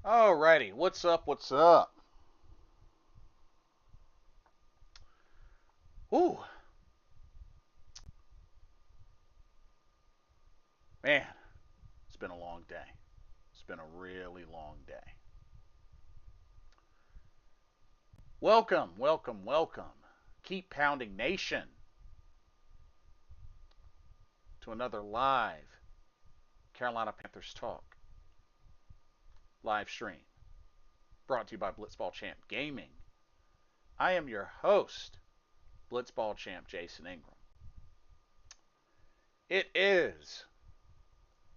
Alrighty, what's up? What's up? Ooh, man, it's been a long day. It's been a really long day. Welcome, welcome, welcome. Keep pounding nation to another live Carolina Panthers talk live stream brought to you by Blitzball Champ Gaming. I am your host, Blitzball Champ Jason Ingram. It is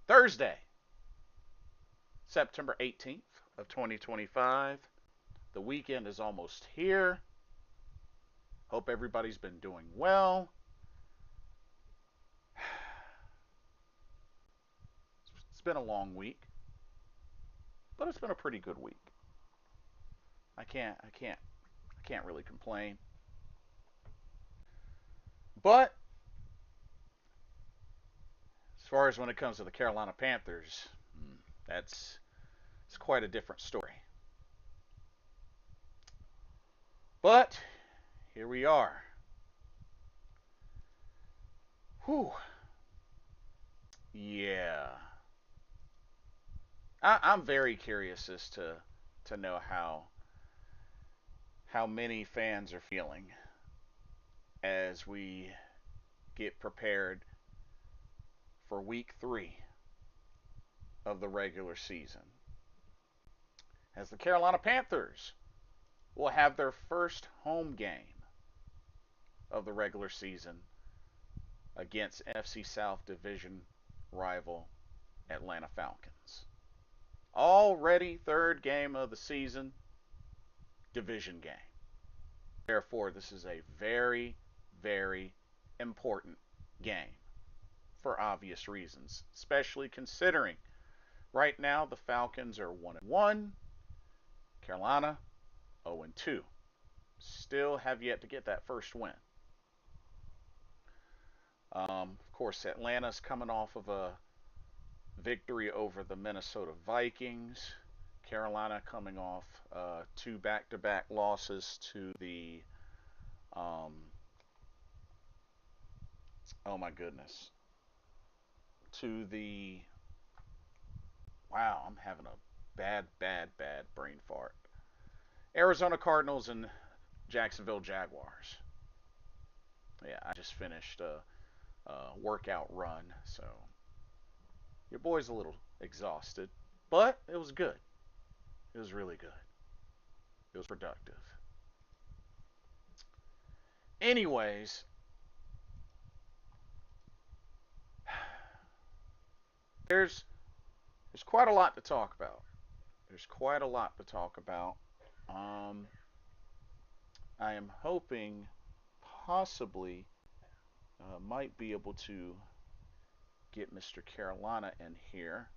Thursday, September 18th of 2025. The weekend is almost here. Hope everybody's been doing well. It's been a long week, but it's been a pretty good week. I can't really complain. But as far as when it comes to the Carolina Panthers, that's it's quite a different story. But here we are. Whew. Yeah. I'm very curious as to know how many fans are feeling as we get prepared for week 3 of the regular season. As the Carolina Panthers will have their first home game of the regular season against NFC South Division rival Atlanta Falcons. Already third game of the season, division game. Therefore, this is a very, very important game for obvious reasons, especially considering right now the Falcons are 1-1, Carolina 0-2. Still have yet to get that first win. Of course, Atlanta's coming off of a victory over the Minnesota Vikings. Carolina coming off two back-to-back losses to the um, oh my goodness, to the wow, I'm having a bad brain fart. Arizona Cardinals and Jacksonville Jaguars. Yeah, I just finished a workout run, so your boy's a little exhausted, but it was good. It was really good. It was productive. Anyways, there's there's quite a lot to talk about. There's quite a lot to talk about. Um, I am hoping possibly might be able to get Mr. Carolina in here,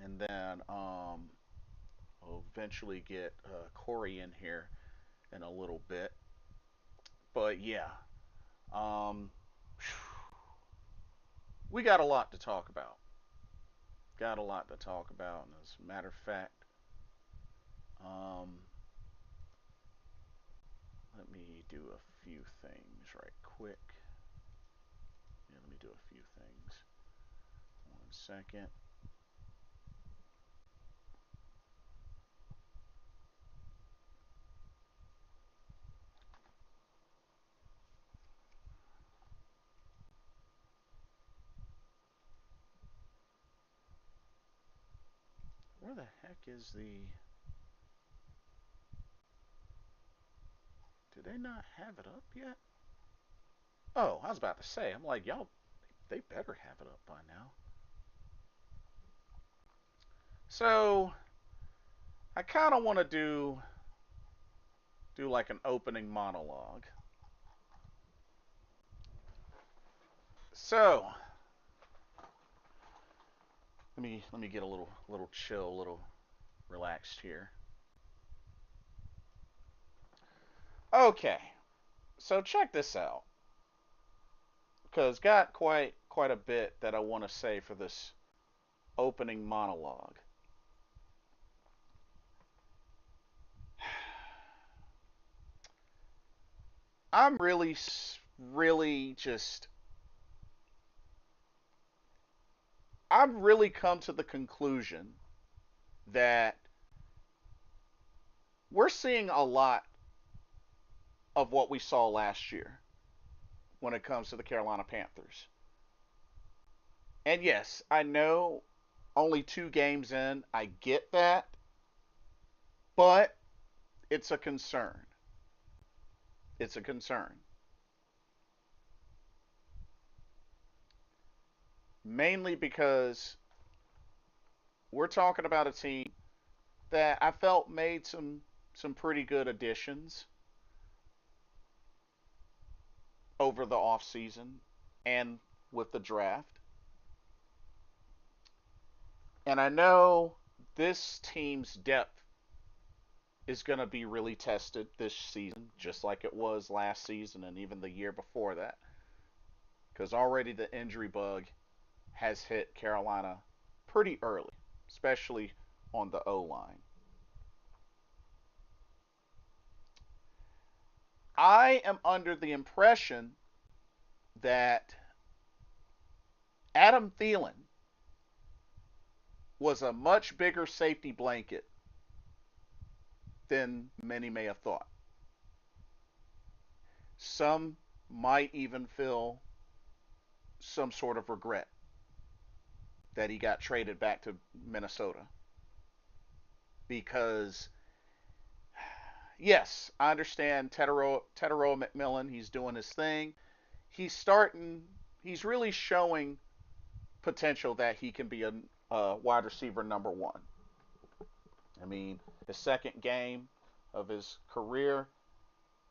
and then we'll eventually get Corey in here in a little bit. But yeah, um, we got a lot to talk about. Got a lot to talk about. And as a matter of fact, um, let me do a few things right quick. Yeah, let me do a few things. 1 second. Where the heck is the... Did they not have it up yet? Oh, I was about to say. I'm like, y'all, they better have it up by now. So, I kind of want to do like an opening monologue. So, let me get a little chill, a little relaxed here. Okay, so check this out, because got quite a bit that I want to say for this opening monologue. I'm really just. I've really come to the conclusion that we're seeing a lot of what we saw last year when it comes to the Carolina Panthers. And yes, I know only 2 games in, I get that, but it's a concern. It's a concern. Mainly because we're talking about a team that I felt made some pretty good additions over the offseason and with the draft. And I know this team's depth is going to be really tested this season, just like it was last season and even the year before that. Because already the injury bug has hit Carolina pretty early, especially on the O line. I am under the impression that Adam Thielen was a much bigger safety blanket than many may have thought. Some might even feel some sort of regret that he got traded back to Minnesota. Because, yes, I understand Tetero McMillan, he's doing his thing. He's starting, he's really showing potential that he can be a wide receiver number one. I mean, his second game of his career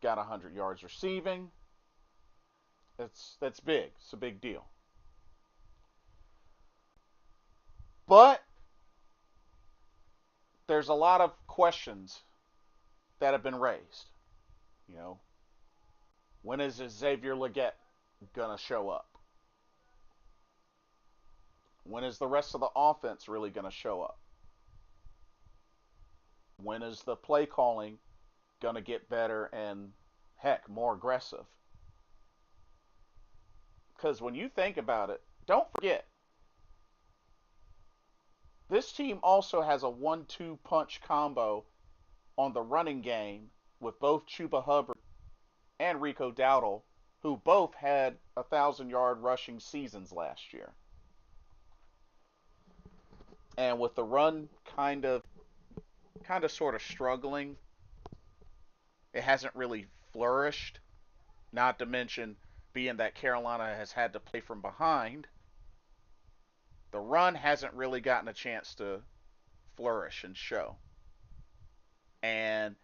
got 100 yards receiving. That's big. It's a big deal. But there's a lot of questions that have been raised. You know, when is Xavier Legette gonna show up? When is the rest of the offense really gonna show up? When is the play calling gonna get better and heck more aggressive? Because when you think about it, don't forget this team also has a 1-2 punch combo on the running game with both Chuba Hubbard and Rico Dowdle, who both had 1,000-yard rushing seasons last year. And with the run kind of sort of struggling, it hasn't really flourished. Not to mention being that Carolina has had to play from behind, the run hasn't really gotten a chance to flourish and show. And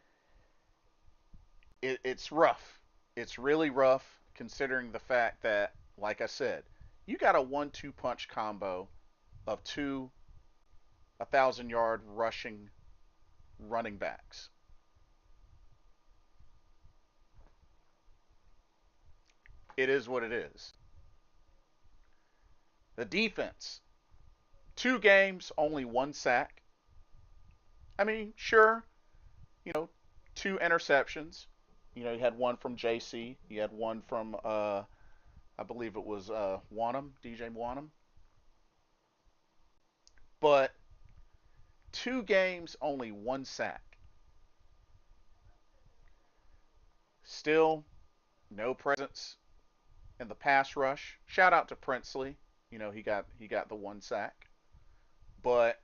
it's rough. It's really rough considering the fact that, like I said, you got a 1-2 punch combo of two 1,000-yard rushing running backs. It is what it is. The defense, 2 games, only 1 sack. I mean, sure, you know, 2 interceptions. You know, you had one from JC. You had one from, I believe it was Wanham, DJ Wanham. But 2 games, only 1 sack. Still, no presence in the pass rush. Shout out to Princely. You know, he got the 1 sack. But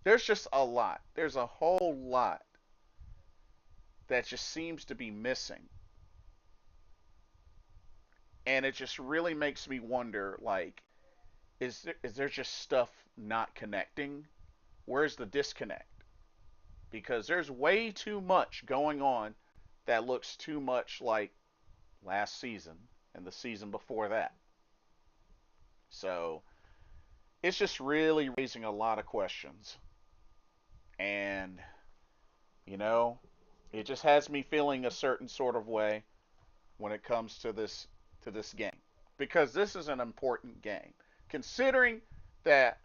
there's just a lot. There's a whole lot that just seems to be missing. And it just really makes me wonder, like, is there just stuff not connecting? Where's the disconnect? Because there's way too much going on that looks too much like last season and the season before that. So it's just really raising a lot of questions. And, you know, it just has me feeling a certain sort of way when it comes to this game. Because this is an important game. Considering that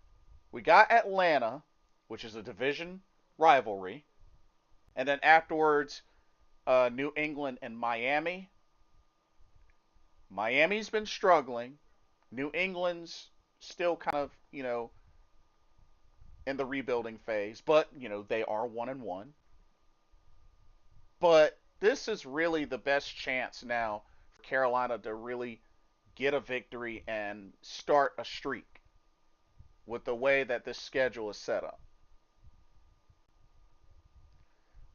we got Atlanta, which is a division rivalry, and then afterwards, New England and Miami. Miami's been struggling. New England's still kind of, in the rebuilding phase, but, they are 1-1. But this is really the best chance now for Carolina to really get a victory and start a streak with the way that this schedule is set up.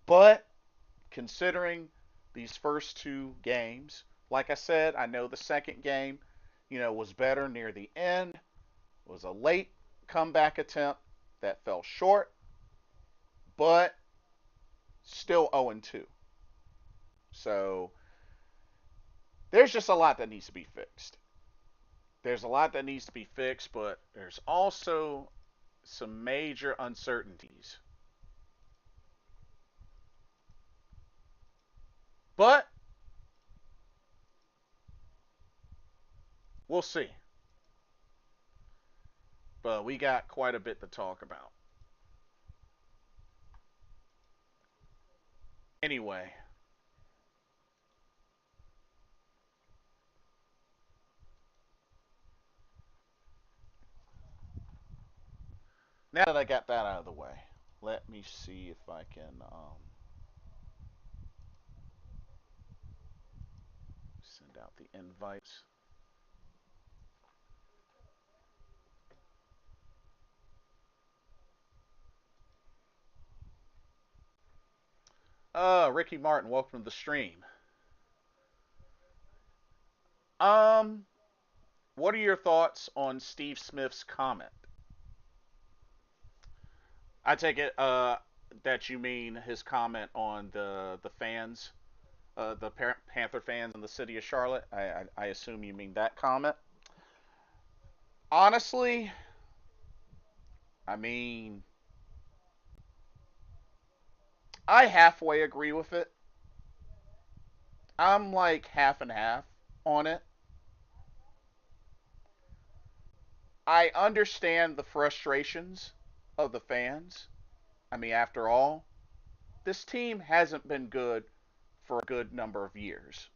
But considering these first two games, like I said, I know the second game, was better near the end. It was a late comeback attempt that fell short, but still 0-2. So there's just a lot that needs to be fixed. There's a lot that needs to be fixed, but there's also some major uncertainties. But we'll see. But we got quite a bit to talk about. Anyway, now that I got that out of the way, let me see if I can send out the invites. Ricky Martin, welcome to the stream. Um, what are your thoughts on Steve Smith's comment? I take it that you mean his comment on the fans, the Panther fans in the city of Charlotte. I assume you mean that comment. Honestly, I mean, I halfway agree with it. I'm like half and half on it. I understand the frustrations of the fans. I mean, after all, this team hasn't been good for a good number of years.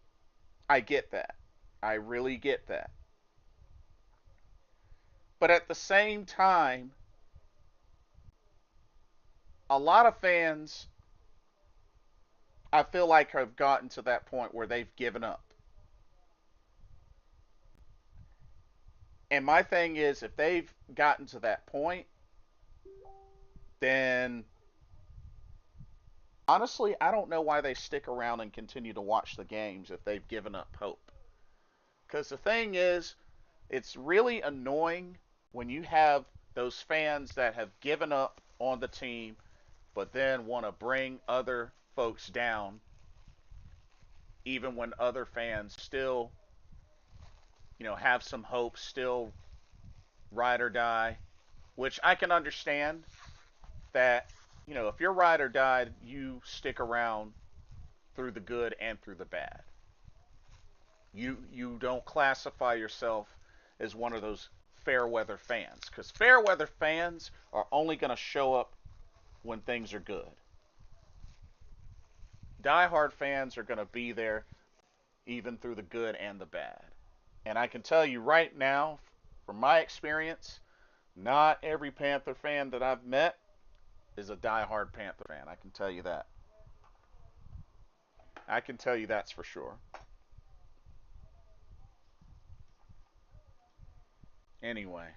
I get that. I really get that. But at the same time, a lot of fans, I feel like, have gotten to that point where they've given up. And my thing is, if they've gotten to that point, then honestly, I don't know why they stick around and continue to watch the games if they've given up hope. Because the thing is, it's really annoying when you have those fans that have given up on the team, but then want to bring other folks down, even when other fans still, have some hope, still ride or die, which I can understand that, if you're ride or die, you stick around through the good and through the bad. You don't classify yourself as one of those fair weather fans, because fair weather fans are only going to show up when things are good. Diehard fans are going to be there even through the good and the bad. And I can tell you right now, from my experience, not every Panther fan that I've met is a diehard Panther fan. I can tell you that. I can tell you that's for sure. Anyway,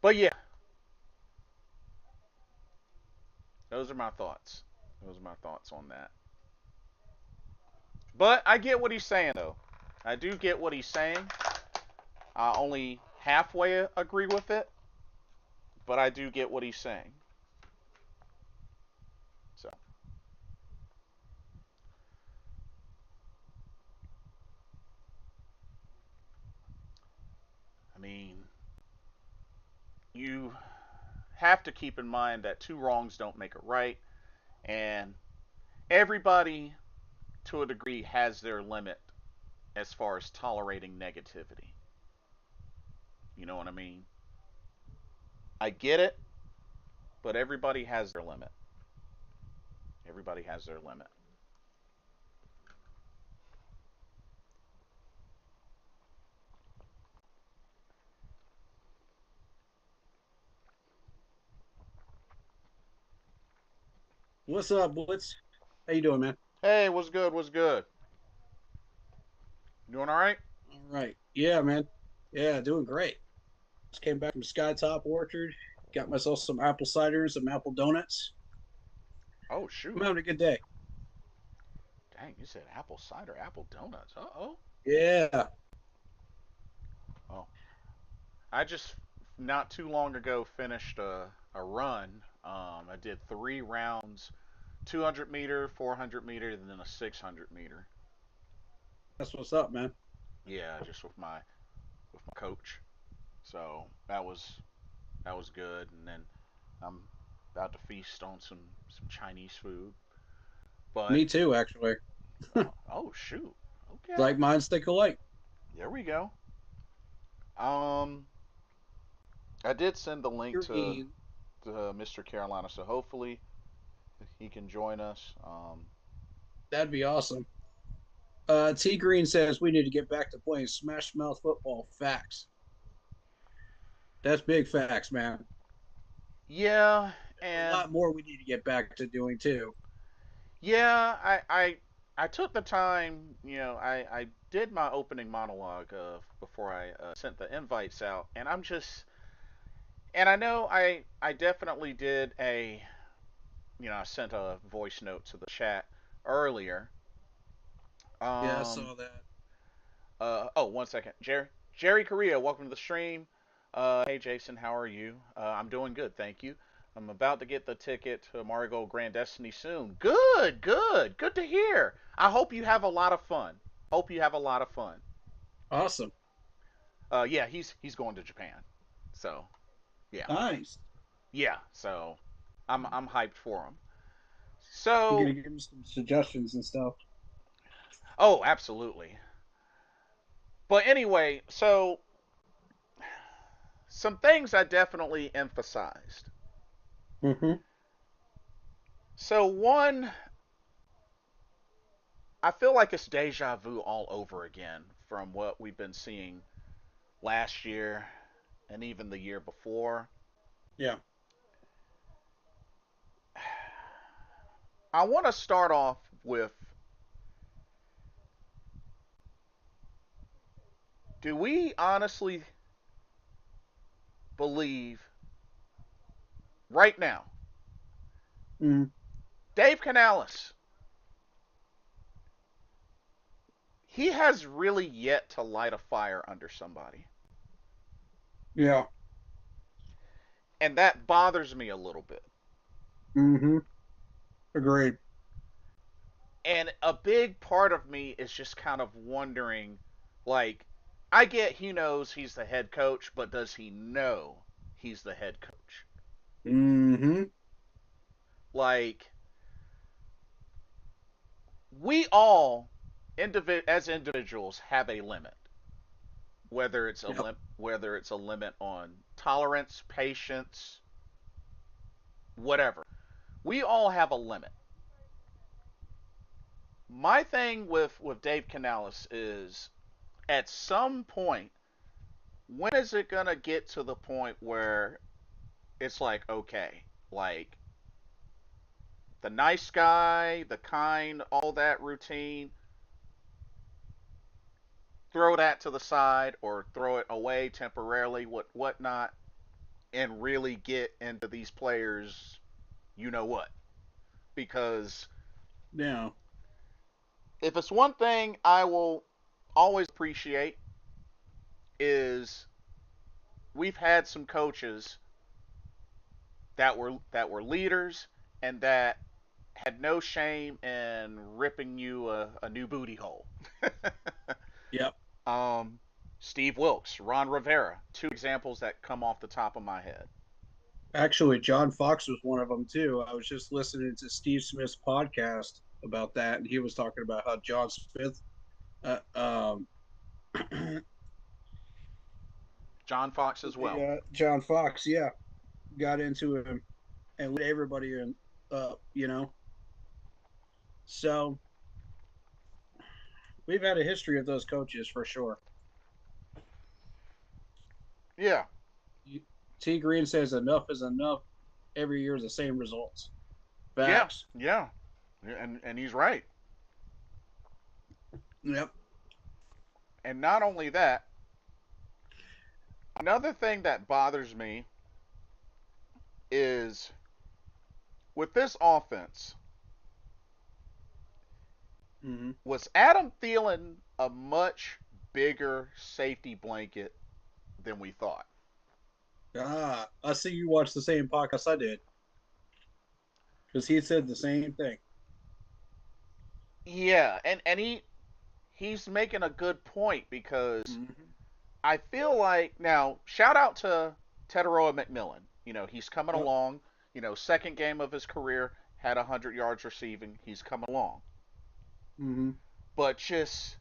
but yeah, those are my thoughts. Those are my thoughts on that. But I get what he's saying, though. I do get what he's saying. I only halfway agree with it, but I do get what he's saying. So, I mean, you have to keep in mind that two wrongs don't make a right, and everybody to a degree, has their limit as far as tolerating negativity. You know what I mean? I get it, but everybody has their limit. Everybody has their limit. What's up, Blitz? How you doing, man? Hey, what's good? What's good? Doing all right? All right. Yeah, man. Yeah, doing great. Just came back from Skytop Orchard. Got myself some apple cider and some apple donuts. Oh I'm shoot! having a good day. Dang, you said apple cider, apple donuts. Uh Yeah. oh. I just not too long ago finished a run. I did 3 rounds, 200 meter, 400 meter, and then a 600 meter. That's what's up, man. Yeah, just with my coach. So that was good. And then I'm about to feast on some Chinese food. But Me too, actually. oh shoot, okay, Like minds think alike. there we go. Um, I did send the link Green. to Mr. Carolina, so hopefully he can join us. That'd be awesome. T Green says we need to get back to playing Smash Mouth football. Facts. That's big facts, man. Yeah, There's a and lot more we need to get back to doing too. yeah, I took the time. I did my opening monologue before I sent the invites out, and and I know I definitely did I sent a voice note to the chat earlier. Yeah, I Um, saw that. oh, 1 second, Jerry Correa, welcome to the stream. Hey Jason, how are you? I'm doing good, thank you. I'm about to get the ticket to Marigold Grand Destiny soon. Good, good, good to hear. I hope you have a lot of fun. Hope you have a lot of fun. Awesome. Yeah, he's going to Japan. So yeah, Nice. yeah. So I'm hyped for him. You're So gonna give me some suggestions and stuff. oh, absolutely. But anyway, so some things I definitely emphasized. Mm-hmm. So one, I feel like it's deja vu all over again from what we've been seeing last year and even the year before. Yeah. I want to start off with, do we honestly believe right now Mm. Dave Canales, he has really yet to light a fire under somebody. Yeah. And that bothers me a little bit. Mm-hmm. Agreed. And a big part of me is just kind of wondering, like, I get he knows he's the head coach, but does he know he's the head coach? Mm-hmm. Like, we all, as individuals, have a limit. Yep. Whether it's a limit on tolerance, patience, whatever. We all have a limit. My thing with Dave Canales is, at some point, when is it gonna get to the point where it's like, okay, like the nice guy, the kind, all that routine, throw that to the side or throw it away temporarily, whatnot, and really get into these players, you know what? Because Yeah. if it's one thing I will always appreciate is we've had some coaches that were leaders and that had no shame in ripping you a new booty hole. Yep. um, Steve Wilkes, Ron Rivera, two examples that come off the top of my head. Actually, John Fox was one of them too. I was just listening to Steve Smith's podcast, about that, and he was talking about how John Smith, uh, um, John Fox as well. John Fox, yeah, got into him and lit everybody in So we've had a history of those coaches for sure. Yeah, T. Green says enough is enough. Every year is the same results. yeah, Facts. yeah, and he's right. Yep. And not only that, another thing that bothers me is with this offense, Mm-hmm. was Adam Thielen a much bigger safety blanket than we thought? I see you watch the same podcast I did because he said the same thing. Yeah, and he's making a good point because Mm-hmm. I feel like now shout out to Teteroa McMillan. He's coming Yep. along. Second game of his career had 100 yards receiving. He's coming along, Mm-hmm. but just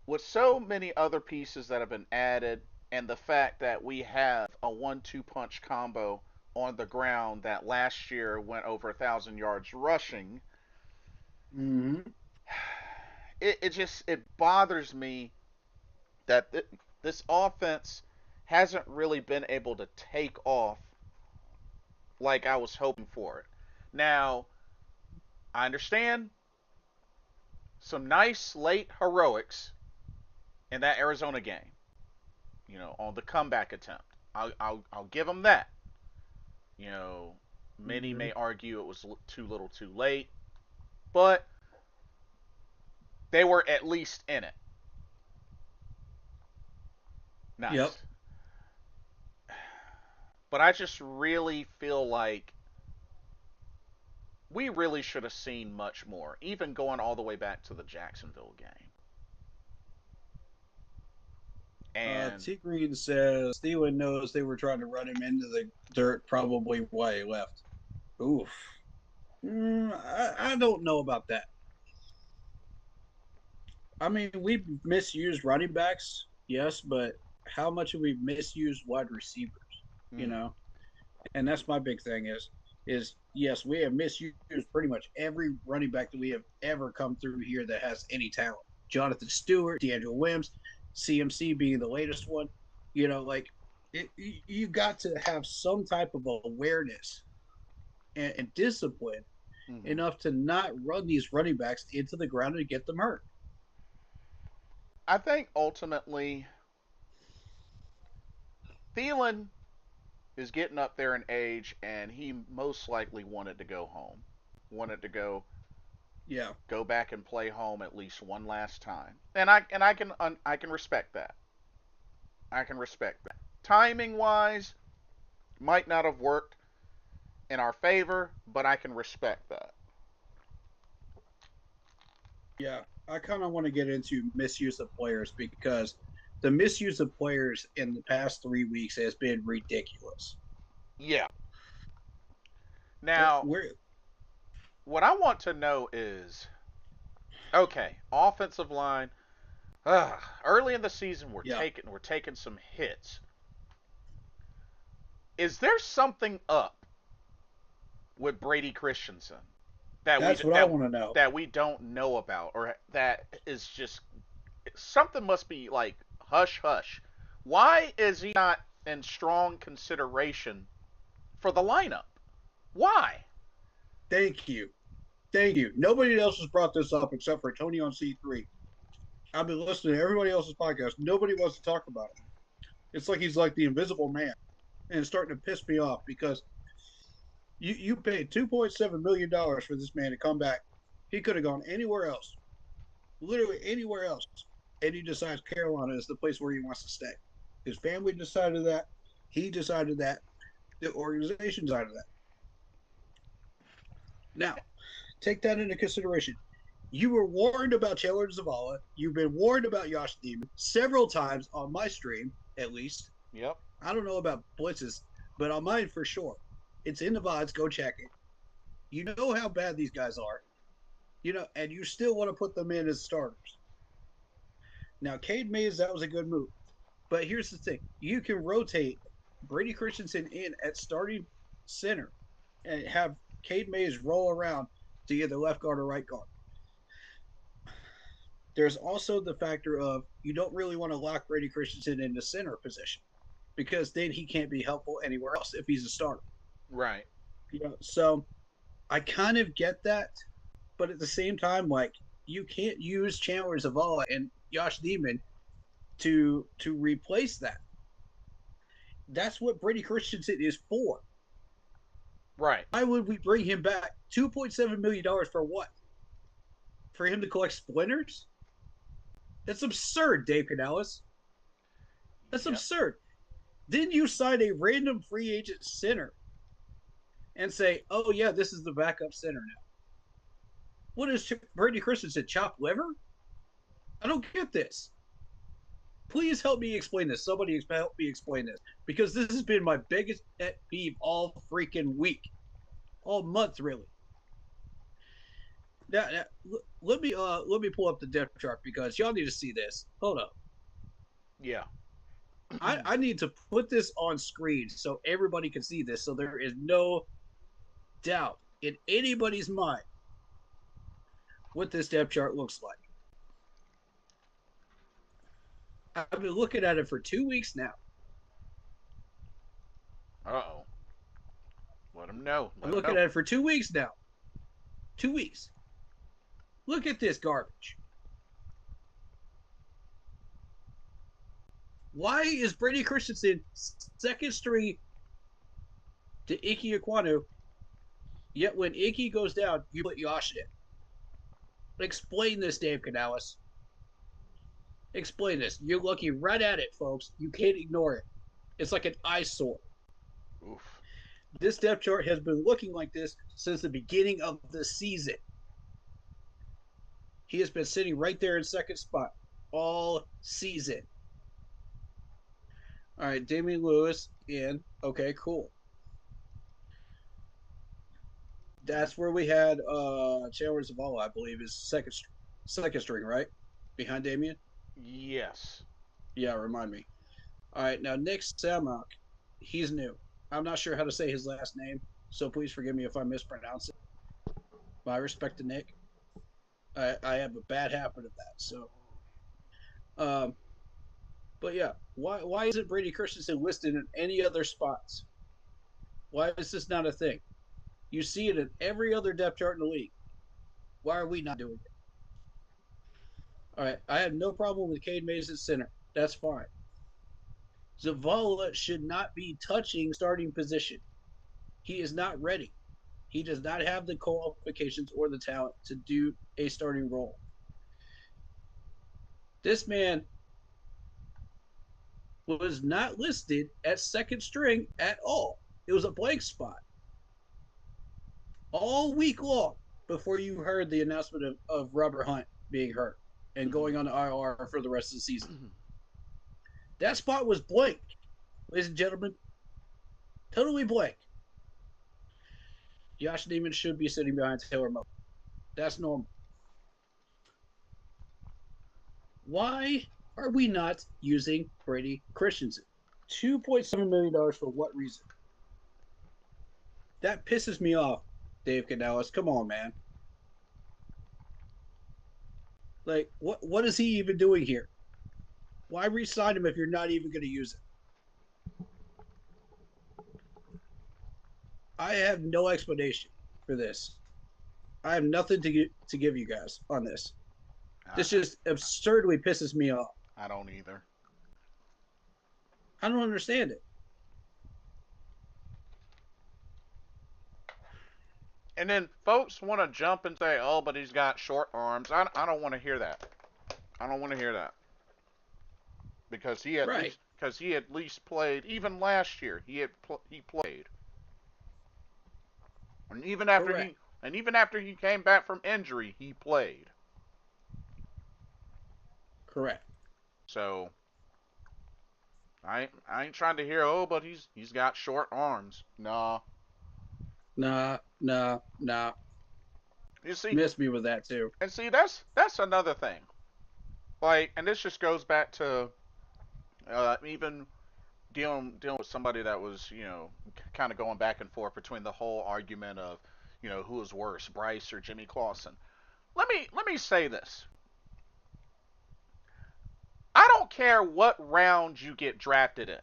with so many other pieces that have been added, and the fact that we have a 1-2 punch combo on the ground that last year went over 1,000 yards rushing, Mm-hmm. it bothers me that this offense hasn't really been able to take off like I was hoping for it. Now, I understand some nice late heroics in that Arizona game, on the comeback attempt. I'll give them that. You know, Many Mm-hmm. may argue it was too little too late, but they were at least in it. Yep. Nice. But I just really feel like we really should have seen much more, even going all the way back to the Jacksonville game. And T. Green says Thielen knows they were trying to run him into the dirt, probably why he left. Oof. I don't know about that. I mean, we've misused running backs, yes, but how much have we misused wide receivers? You mm, know, and that's my big thing is yes, we have misused pretty much every running back that we have ever come through here that has any talent. Jonathan Stewart, D'Angelo Williams, CMC being the latest one. Like you got to have some type of awareness and discipline mm-hmm. enough to not run these running backs into the ground and get them hurt. I think ultimately Thielen is getting up there in age, and he most likely wanted to go home, wanted to Yeah. go back and play home at least one last time, and I can respect that. I can respect that. Timing wise, might not have worked in our favor, but I can respect that. Yeah, I kind of want to get into misuse of players because the misuse of players in the past 3 weeks has been ridiculous. Yeah. Now, We're what I want to know is, okay, offensive line. Early in the season, we're yeah, taking some hits. Is there something up with Brady Christensen that we that's what I that want to know. that we don't know about, or that is just something must be like hush hush? Why is he not in strong consideration for the lineup? Why? Thank you, thank you. Nobody else has brought this up except for Tony on C3. I've been listening to everybody else's podcast. Nobody wants to talk about it. It's like he's like the invisible man, and it's starting to piss me off because you paid $2.7 million for this man to come back. He could have gone anywhere else, literally anywhere else, and he decides Carolina is the place where he wants to stay. His family decided that. He decided that. The organization decided that. Now, take that into consideration. You were warned about Chandler Zavala. You've been warned about Josh Demon several times on my stream, at least. Yep. I don't know about Blitz's, but on mine for sure. It's in the VODs. Go check it. You know how bad these guys are. and you still want to put them in as starters. Now, Cade Mays, that was a good move. But here's the thing: you can rotate Brady Christensen in at starting center and have Cade Mays roll around to either left guard or right guard. There's also the factor of you don't really want to lock Brady Christensen in the center position because then he can't be helpful anywhere else if he's a starter. Right. So I kind of get that, but at the same time, like you can't use Chandler Zavala and Josh Neiman to replace that. That's what Brady Christensen is for. Right. Why would we bring him back? $2.7 million for what? For him to collect splinters? That's absurd, Dave Canales. That's Yep. absurd. Then you sign a random free agent center and say, "Oh yeah, this is the backup center now." What is Brady Christensen, chop liver? I don't get this. Please help me explain this. Somebody help me explain this because this has been my biggest pet peeve all freaking week, all month really. Now, let me pull up the depth chart because y'all need to see this. Hold up. Yeah. I need to put this on screen so everybody can see this so there is no doubt in anybody's mind what this depth chart looks like. I've been looking at it for 2 weeks now. Uh-oh. Let him know. I'm Let him looking know. at it for 2 weeks now. 2 weeks. Look at this garbage. Why is Brady Christensen second string to Ike Ekwonu, yet when Ike goes down, you put Yosh in? Explain this, Dave Canales. Explain this. You're looking right at it, folks. You can't ignore it. It's like an eyesore. Oof. This depth chart has been looking like this since the beginning of the season. He has been sitting right there in second spot all season. All right, Damian Lewis in. Okay, cool. That's where we had Chandler Zavala, I believe, is second string, right? Behind Damian? Yes. Yeah, remind me. All right, now Nick Samak, he's new. I'm not sure how to say his last name, so please forgive me if I mispronounce it. But I respect to Nick. I have a bad habit of that. So, um, but yeah, why isn't Brady Christensen listed in any other spots? Why is this not a thing? You see it in every other depth chart in the league. Why are we not doing it? All right, I have no problem with Cade Mays at center. That's fine. Zavala should not be touching starting position. He is not ready. He does not have the qualifications or the talent to do a starting role. This man was not listed at second string at all. It was a blank spot all week long before you heard the announcement of Robert Hunt being hurt and going on the IR for the rest of the season. That spot was blank, ladies and gentlemen. Totally blank. Josh Neiman should be sitting behind Taylor Moe. That's normal. Why are we not using Brady Christensen? $2.7 million for what reason? That pisses me off, Dave Canales. Come on, man. Like, what is he even doing here? Why re-sign him if you're not even going to use it? I have no explanation for this. I have nothing to give you guys on this. This just absurdly pisses me off. I don't either. I don't understand it. And then folks want to jump and say, "Oh, but he's got short arms." I don't want to hear that. I don't want to hear that because Right. he at least played. Even last year, he played, and Correct. even after he came back from injury, he played. Correct. So I ain't trying to hear, "Oh, but he's got short arms." Nah. Nah. You see, Missed me with that too. and see that's another thing. Like, and this just goes back to even dealing with somebody that was, kind of going back and forth between the whole argument of, who was worse, Bryce or Jimmy Clausen. Let me say this. I don't care what round you get drafted in.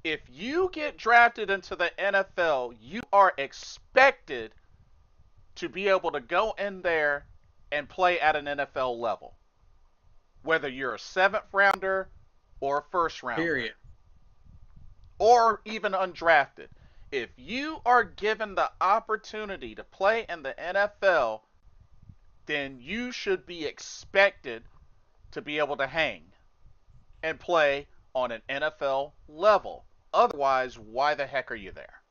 If you get drafted into the NFL, you are expected to be able to go in there and play at an NFL level. Whether you're a seventh rounder or a first rounder, Period. or even undrafted. If you are given the opportunity to play in the NFL, then you should be expected to be able to hang and play on an NFL level. Otherwise, why the heck are you there?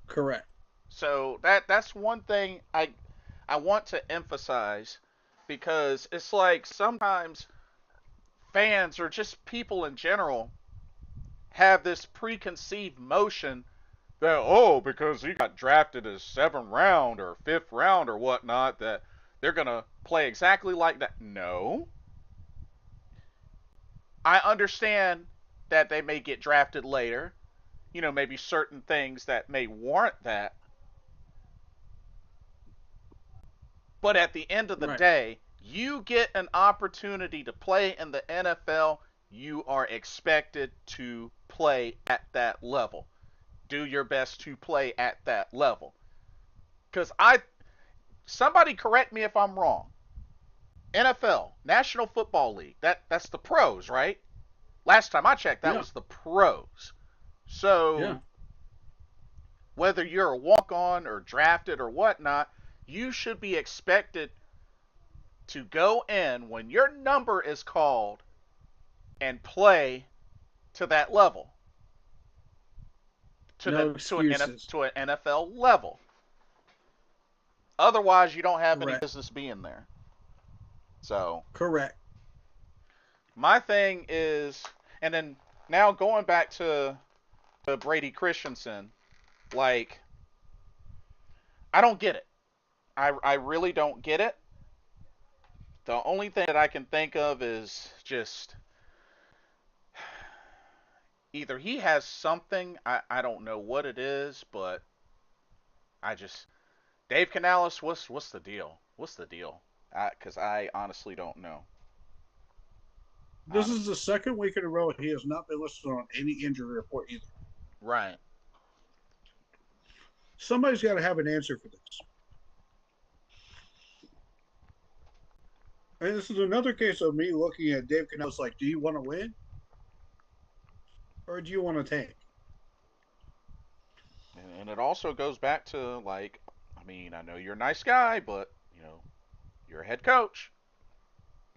Correct. So that's one thing I want to emphasize, because it's like sometimes fans or just people in general have this preconceived notion that, oh, because he got drafted as seventh round or fifth round or whatnot, that they're gonna play exactly like that. No, I understand that they may get drafted later. Maybe certain things that may warrant that. But at the end of the Right. day, you get an opportunity to play in the NFL, you are expected to play at that level. Do your best to play at that level. Because somebody correct me if I'm wrong. NFL, National Football League, that's the pros, right? Last time I checked, that Yeah. was the pros. Yeah. So whether you're a walk on or drafted or whatnot, you should be expected to go in when your number is called and play to that level, to No the excuses. to an NFL level. Otherwise, you don't have any Correct. business being there. So Correct. my thing is, and then now going back to Brady Christensen, like, I don't get it. I really don't get it. The only thing that I can think of is just either he has something, I don't know what it is, but I just Dave Canales, what's the deal? What's the deal? Because I honestly don't know. This is Honestly, the second week in a row he has not been listed on any injury report either. right? Somebody's got to have an answer for this. And this is another case of me looking at Dave Canales like, do you want to win or do you want to tank? And it also goes back to, like, I mean, I know you're a nice guy, but you're a head coach.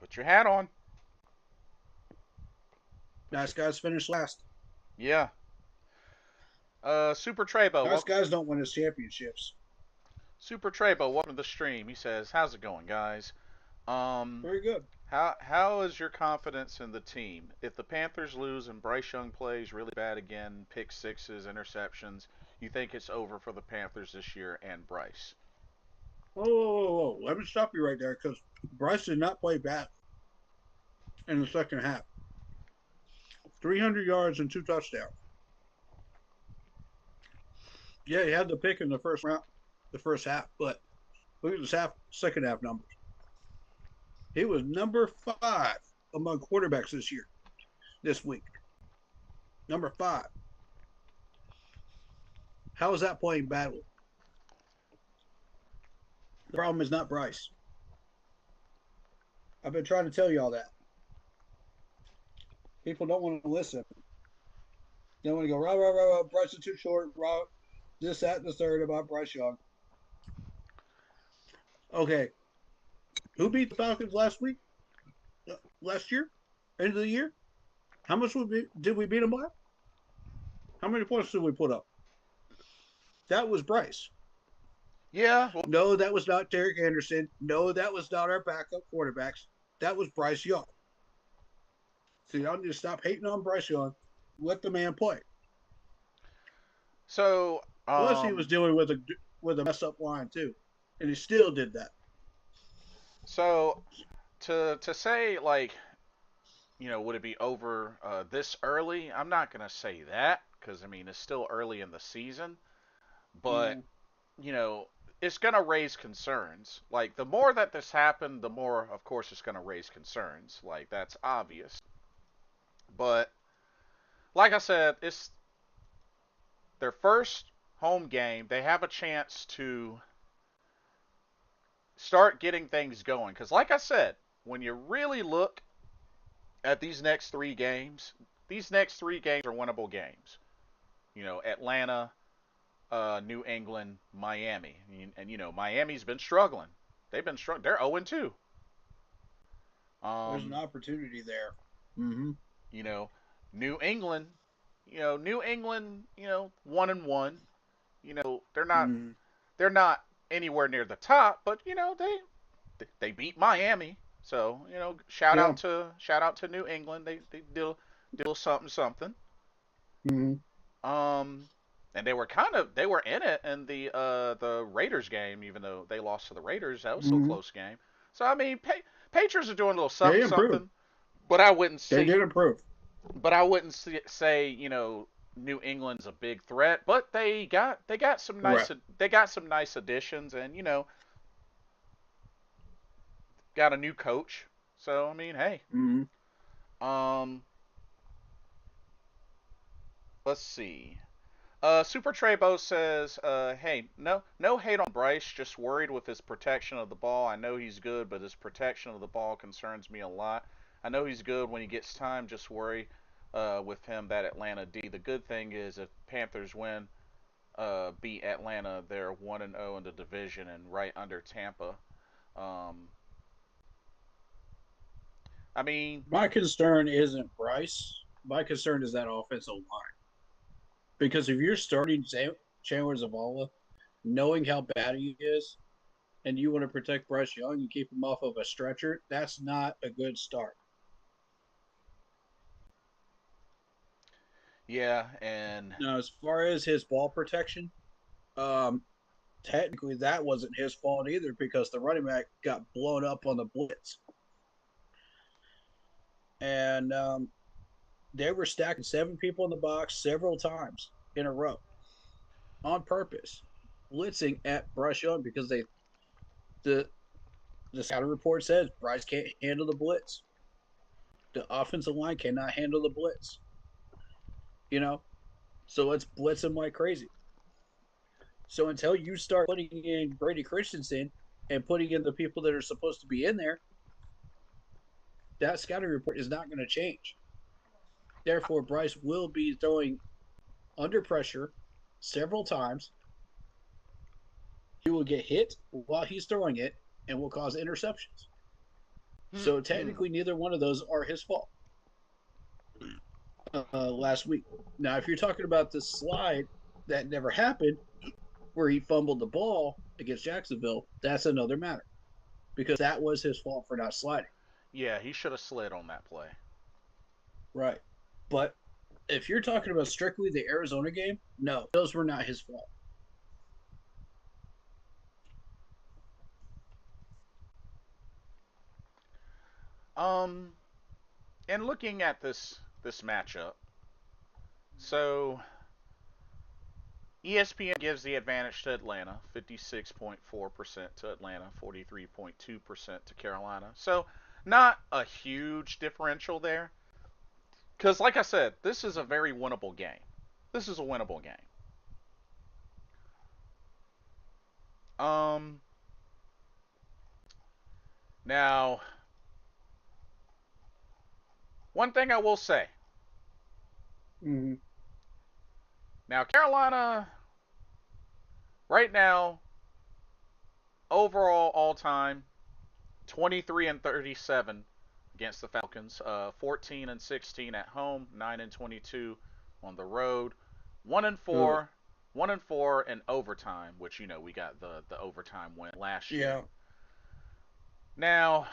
Put your hat on. Put Nice your guys finish last. Yeah. Super Trebo, Nice welcome. guys don't win his championships. Super Trebo, welcome to the stream. He says, "How's it going, guys? Um, Very good. how is your confidence in the team? If the Panthers lose and Bryce Young plays really bad again, pick sixes, interceptions, you think it's over for the Panthers this year and Bryce?" Whoa, whoa, whoa, whoa. Let me stop you right there because Bryce did not play bad in the second half. 300 yards and 2 touchdowns. Yeah, he had the pick in the first round, the first half, but look at the second half numbers. He was number 5 among quarterbacks this week. Number 5. How is that playing badly? The problem is not Bryce. I've been trying to tell you all that. People don't want to listen. They want to go, rah, rah, rah, rah, Bryce is too short, rah, this, that, and the third about Bryce Young. Okay. Who beat the Falcons last week? Last year? End of the year? How much did we beat them by? How many points did we put up? That was Bryce. Yeah. Well, No, that was not Derek Anderson. No, that was not our backup quarterbacks. That was Bryce Young. So y'all need to stop hating on Bryce Young. Let the man play. so Plus, he was dealing with a mess up line too. and he still did that. So to say like would it be over this early? I'm not gonna say that because I mean it's still early in the season, but Mm, you know it's gonna raise concerns. Like the more that this happened, the more of course it's gonna raise concerns. Like that's obvious. But like I said, it's their first home game. They have a chance to start getting things going. Because like I said, when you really look at these next three games are winnable games. Atlanta, New England, Miami, and Miami's been struggling. They've been struggling. They're 0-2. there's an Um, opportunity there. Mm-hmm. you know, New England, New England, 1-1. They're not Mm-hmm. they're not anywhere near the top, but they beat Miami. So Yeah. shout out to New England. They did something something. Mm-hmm. Um, and they were in it in the Raiders game, even though they lost to the Raiders. That was still a Mm-hmm. close game. So I mean, Patriots are doing a little They something improved. something, but I wouldn't They say did improve. say New England's a big threat. But Right. they got some nice additions, and got a new coach. So I mean, hey, Mm-hmm. um, let's see. Super Trebo says, hey, no hate on Bryce, just worried with his protection of the ball. I know he's good, but his protection of the ball concerns me a lot. I know he's good when he gets time, just worry with him that Atlanta D. The good thing is if Panthers win, beat Atlanta, they're 1-0 in the division and right under Tampa. Um, I mean, My concern isn't Bryce. My concern is that offensive line. Because if you're starting Chandler Zavala, knowing how bad he is, and you want to protect Bryce Young and keep him off of a stretcher, that's not a good start. yeah, and Now, as far as his ball protection, um, technically that wasn't his fault either because the running back got blown up on the blitz. And they were stacking 7 people in the box several times in a row on purpose, blitzing at Bryce Young because the the scouting report says Bryce can't handle the blitz. The offensive line cannot handle the blitz. You know, so let's blitz him like crazy. So until you start putting in Brady Christensen and putting in the people that are supposed to be in there, that scouting report is not going to change. Therefore, Bryce will be throwing under pressure several times. He will get hit while he's throwing it and will cause interceptions. So technically, neither one of those are his fault last week. Now, if you're talking about the slide that never happened, where he fumbled the ball against Jacksonville, that's another matter because that was his fault for not sliding. yeah, he should have slid on that play. Right. But if you're talking about strictly the Arizona game, no, those were not his fault. Um, and looking at this matchup, so ESPN gives the advantage to Atlanta, 56.4% to Atlanta, 43.2% to Carolina. So not a huge differential there. Because, like I said, this is a very winnable game. This is a winnable game. Um, Now, one thing I will say. Mm-hmm. Now, Carolina, right now, overall all time, 23-37 against the Falcons, 14-16 at home, 9-22 on the road, one and Ugh. four, 1-4 in overtime, which we got the overtime win last year. Yeah. Now,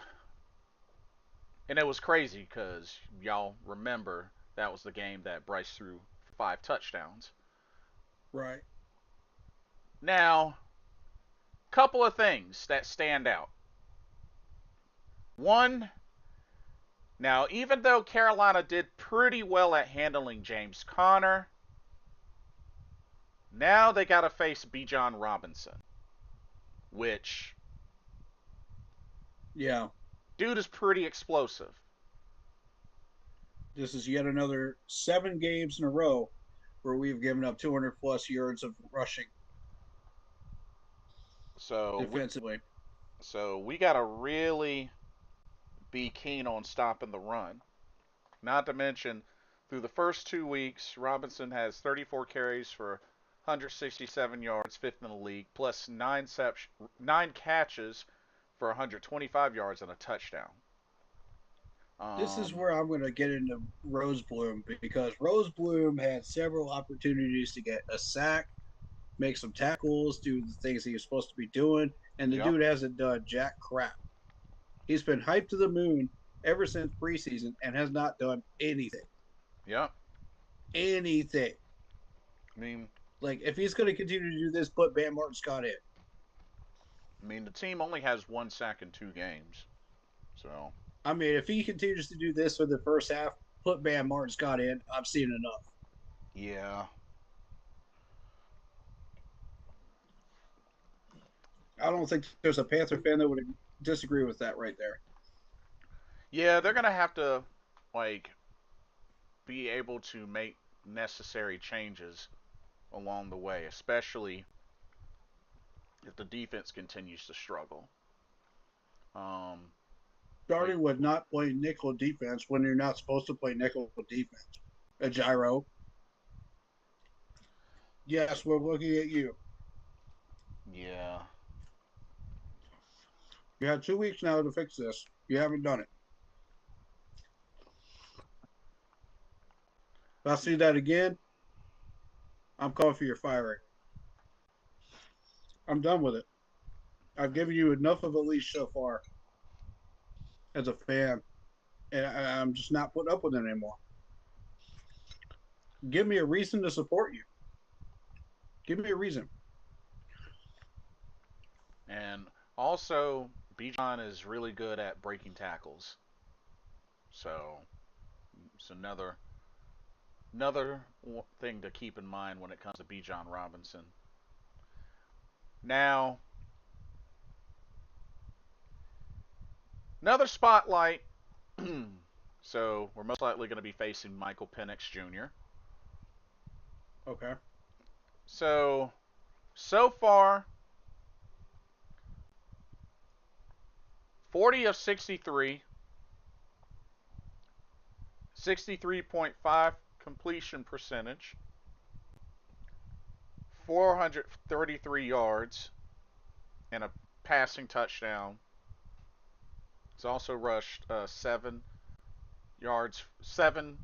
and it was crazy because y'all remember that was the game that Bryce threw 5 touchdowns. Right. Now, couple of things that stand out. One, now even though Carolina did pretty well at handling James Conner, now they got to face Bijan Robinson, which Yeah, dude is pretty explosive. this is yet another 7 games in a row where we've given up 200 plus yards of rushing So we defensively. so we got to really be keen on stopping the run. Not to mention, through the first 2 weeks, Robinson has 34 carries for 167 yards, fifth in the league, plus nine catches for 125 yards and a touchdown. This is Um, where I'm going to get into Rose Bloom because Rose Bloom had several opportunities to get a sack, make some tackles, do the things he was supposed to be doing, and the yep, dude hasn't done jack crap. He's been hyped to the moon ever since preseason and has not done anything. yep. Anything. I mean, Like, if he's going to continue to do this, put Bam Martin Scott in. the team only has one sack in 2 games, so I mean, if he continues to do this for the first half, put Bam Martin Scott in. I've seen enough. yeah, I don't think there's a Panther fan that would disagree with that right there. yeah. They're gonna have to like be able to make necessary changes along the way, especially if the defense continues to struggle. Um, like Starting with not playing nickel defense when you're not supposed to play nickel defense. A gyro. Yes, we're looking at you. yeah, You have 2 weeks now to fix this. You haven't done it. If I see that again, I'm calling for your firing. I'm done with it. I've given you enough of a leash so far as a fan, and I'm just not putting up with it anymore. Give me a reason to support you. Give me a reason. and also Bijan is really good at breaking tackles, so it's another thing to keep in mind when it comes to Bijan Robinson. Now, another spotlight. So we're most likely going to be facing Michael Penix Jr. Okay. So far, 40 of 63, 63.5 completion percentage, 433 yards, and a passing touchdown. He's also rushed 7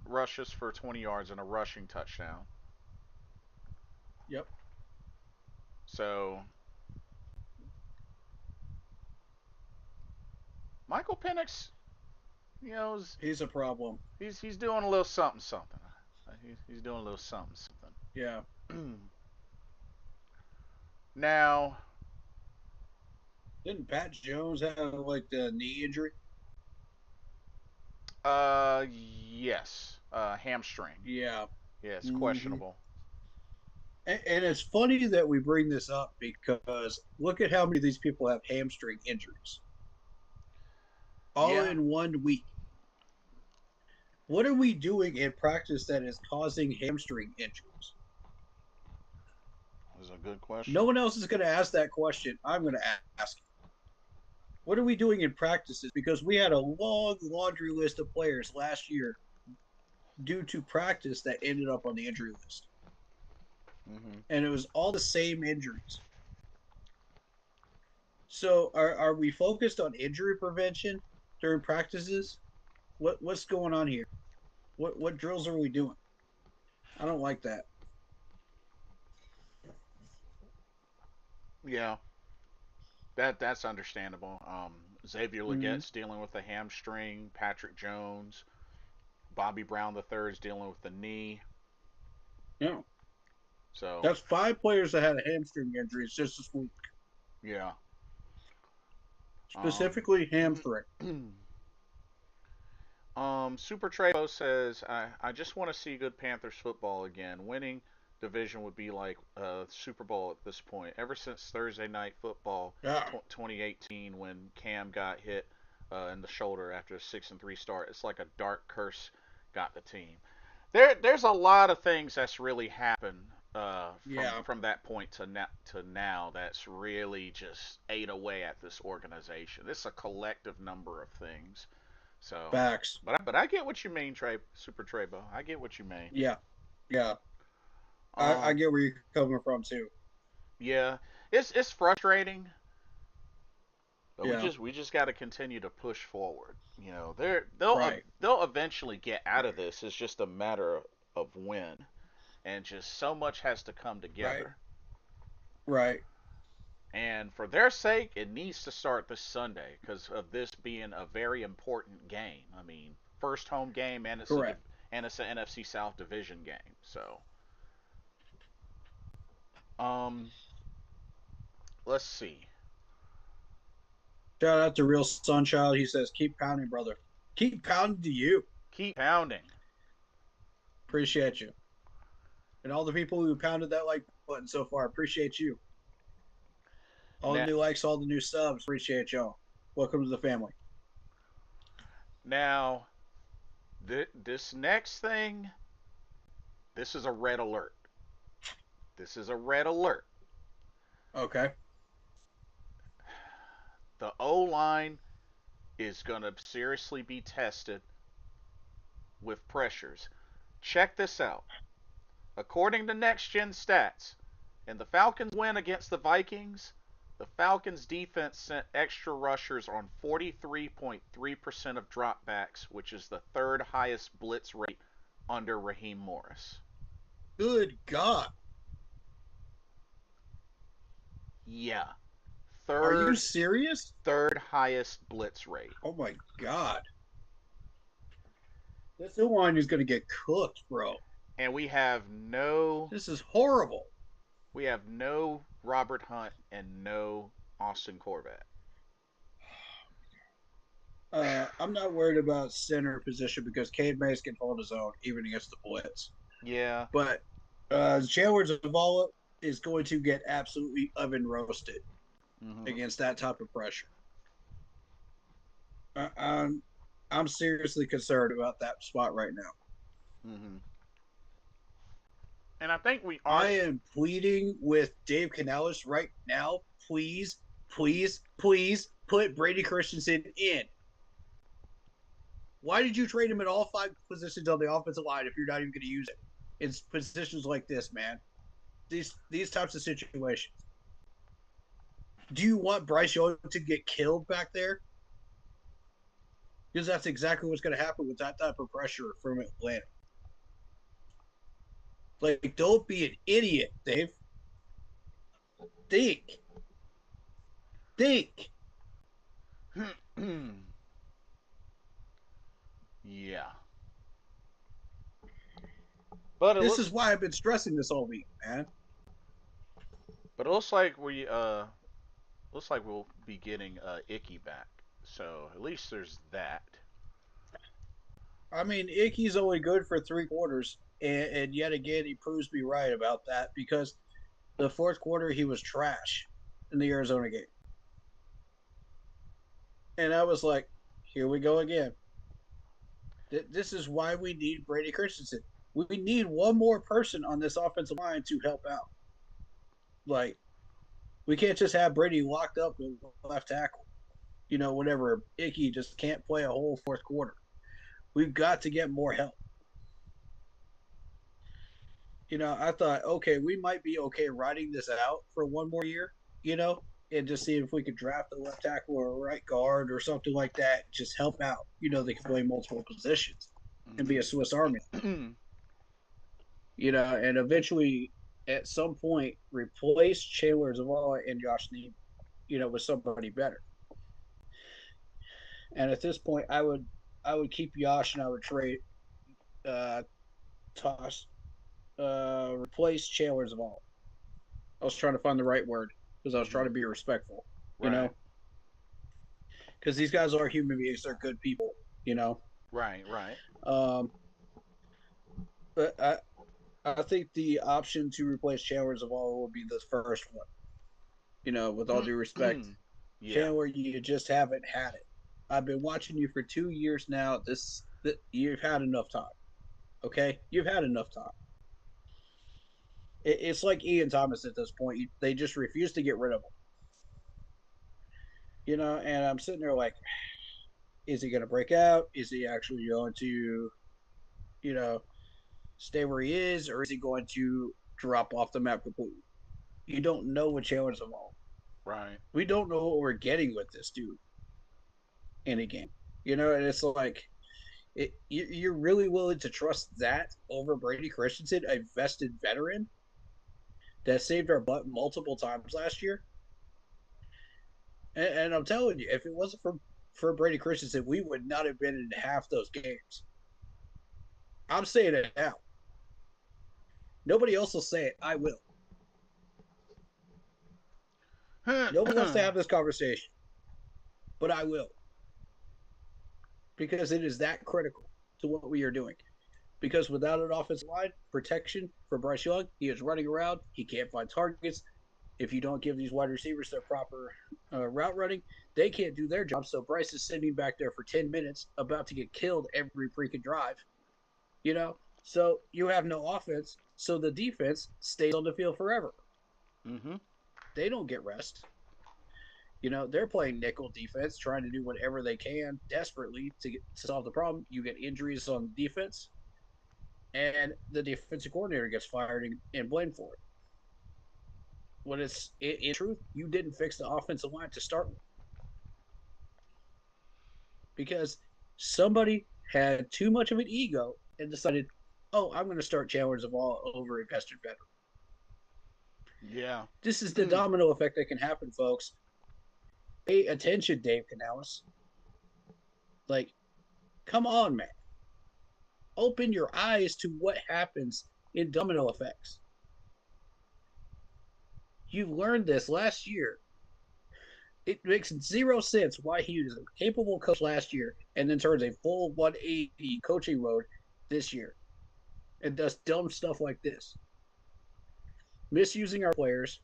rushes for 20 yards and a rushing touchdown. Yep. So Michael Penix, He's a problem. he's doing a little something something. He's doing a little something Yeah. something. Now, Didn't Pat Jones have like the knee injury? yes, hamstring. Yeah. Yeah, it's Mm-hmm. questionable. And it's funny that we bring this up because look at how many of these people have hamstring injuries all Yeah, in one week. What are we doing in practice that is causing hamstring injuries? this is a good question. No one else is going to ask that question. I'm going to ask. What are we doing in practices? Because we had a long laundry list of players last year due to practice that ended up on the injury list. Hmm. And it was all the same injuries. So are we focused on injury prevention during practices? What's going on here? What drills are we doing? I don't like that. Yeah, that's understandable. Xavier Mm-hmm. Legette's dealing with a hamstring. Patrick Jones, Bobby Brown the third's dealing with the knee. Yeah, So that's 5 players that had a hamstring injuries just this week. Yeah. specifically hamstring. Super Trebo says, I just want to see good Panthers football again. Winning division would be like Super Bowl at this point. Ever since Thursday night football Yeah, 2018 when Cam got hit in the shoulder after a 6-3 start, it's like a dark curse got the team. There's a lot of things that's really happened yeah, from that point to now that's really just ate away at this organization. It's a collective number of things. So, facts. but I get what you mean, Super Trebo. I get what you mean. Yeah, yeah. I Um, get where you're coming from too. yeah, it's frustrating, but Yeah, we just got to continue to push forward. You know, right, they'll eventually get out of this. It's just a matter of when, and just so much has to come right, together. right. And for their sake, it needs to start this Sunday because of this being a very important game. I mean, first home game, and Correct. it's an NFC South division game. So, um, let's see. Shout out to Real Sunchild. He says, "Keep pounding, brother. Keep pounding to you. Keep pounding. Appreciate you, and all the people who pounded that like button so far. Appreciate you. All the Now, new likes, all the new subs. Appreciate y'all. Welcome to the family." now, this next thing, this is a red alert. This is a red alert. Okay. The O line is going to seriously be tested with pressures. Check this out. According to Next Gen Stats, in the Falcons' win against the Vikings, the Falcons' defense sent extra rushers on 43.3% of dropbacks, which is the third highest blitz rate under Raheem Morris. Good God. Yeah, Are you third serious? third highest blitz rate. Oh my God. This new line is gonna get cooked, bro. And This is horrible. we have no Robert Hunt and no Austin Corbett. I'm not worried about center position because Cade Mays can hold his own even against the blitz. Yeah. But Chandler Zavala is going to get absolutely oven roasted Mm-hmm. against that type of pressure. I, I'm I'm seriously concerned about that spot right now. Mm-hmm. And I think we I aren't. am pleading with Dave Canales right now. Please, please, please put Brady Christensen in. Why did you trade him at all five positions on the offensive line if you're not even going to use it in positions like this, man? These types of situations. Do you want Bryce Young to get killed back there? Because that's exactly what's going to happen with that type of pressure from Atlanta. Like, don't be an idiot, Dave. Think, think. Yeah. But This is why I've been stressing this all week, man. it looks like looks like we'll be getting Icky back. So at least there's that. I mean, Icky's only good for 3 quarters, and yet again, he proves me right about that because the fourth quarter he was trash in the Arizona game, and I was like, "Here we go again." This is why we need Brady Christensen. We need one more person on this offensive line to help out. Like, we can't just have Brady locked up with left tackle. You know, whatever. Icky just can't play a whole fourth quarter. We've got to get more help. You know, I thought, okay, we might be okay riding this out for one more year, you know, and just see if we could draft a left tackle or a right guard or something like that. Just help out. You know, they can play multiple positions and be a Swiss Army. Mm-hmm. You know, and eventually at some point replace Chandler Zavala and Josh Neem, you know, with somebody better. And at this point, I would keep Josh and I would trade uh toss replace Chandler Zavala. I was trying to find the right word. because I was trying Mm-hmm. to be respectful, you Right. know, because these guys are human beings, they're good people, you know. Right. Right. Um, but I think the option to replace Chandler Zavala will be the first one. You know, with all due respect, Yeah. Chandler, you just haven't had it. I've been watching you for 2 years now. You've had enough time. Okay, you've had enough time. It's like Ian Thomas at this point. They just refuse to get rid of him. You know, and I'm sitting there like, is he going to break out? Is he actually going to, you know, stay where he is, or is he going to drop off the map completely? You don't know what Chandler's involved. Right. We don't know what we're getting with this dude in a game. You know, and it's like you're really willing to trust that over Brady Christensen, a vested veteran that saved our butt multiple times last year. And I'm telling you, if it wasn't for Brady Christensen, we would not have been in half those games. I'm saying it now. Nobody else will say it. I will. Nobody wants to have this conversation, but I will because it is that critical to what we are doing. Because without an offensive line protection for Bryce Young, he is running around. He can't find targets. If you don't give these wide receivers their proper route running, they can't do their job. So Bryce is sitting back there for 10 minutes, about to get killed every freaking drive. You know, so you have no offense. So the defense stays on the field forever. Mm-hmm. They don't get rest. You know, they're playing nickel defense, trying to do whatever they can desperately to solve the problem. You get injuries on defense, and the defensive coordinator gets fired and blamed for it. When in truth, you didn't fix the offensive line to start with because somebody had too much of an ego and decided, oh, I'm going to start Chandler Zavala over a vested veteran. Yeah. This is the domino effect that can happen, folks. Pay attention, Dave Canales. Like, come on, man. Open your eyes to what happens in domino effects. You learned this last year. It makes zero sense why he was a capable coach last year and then turns a full 180 coaching mode this year and does dumb stuff like this. Misusing our players,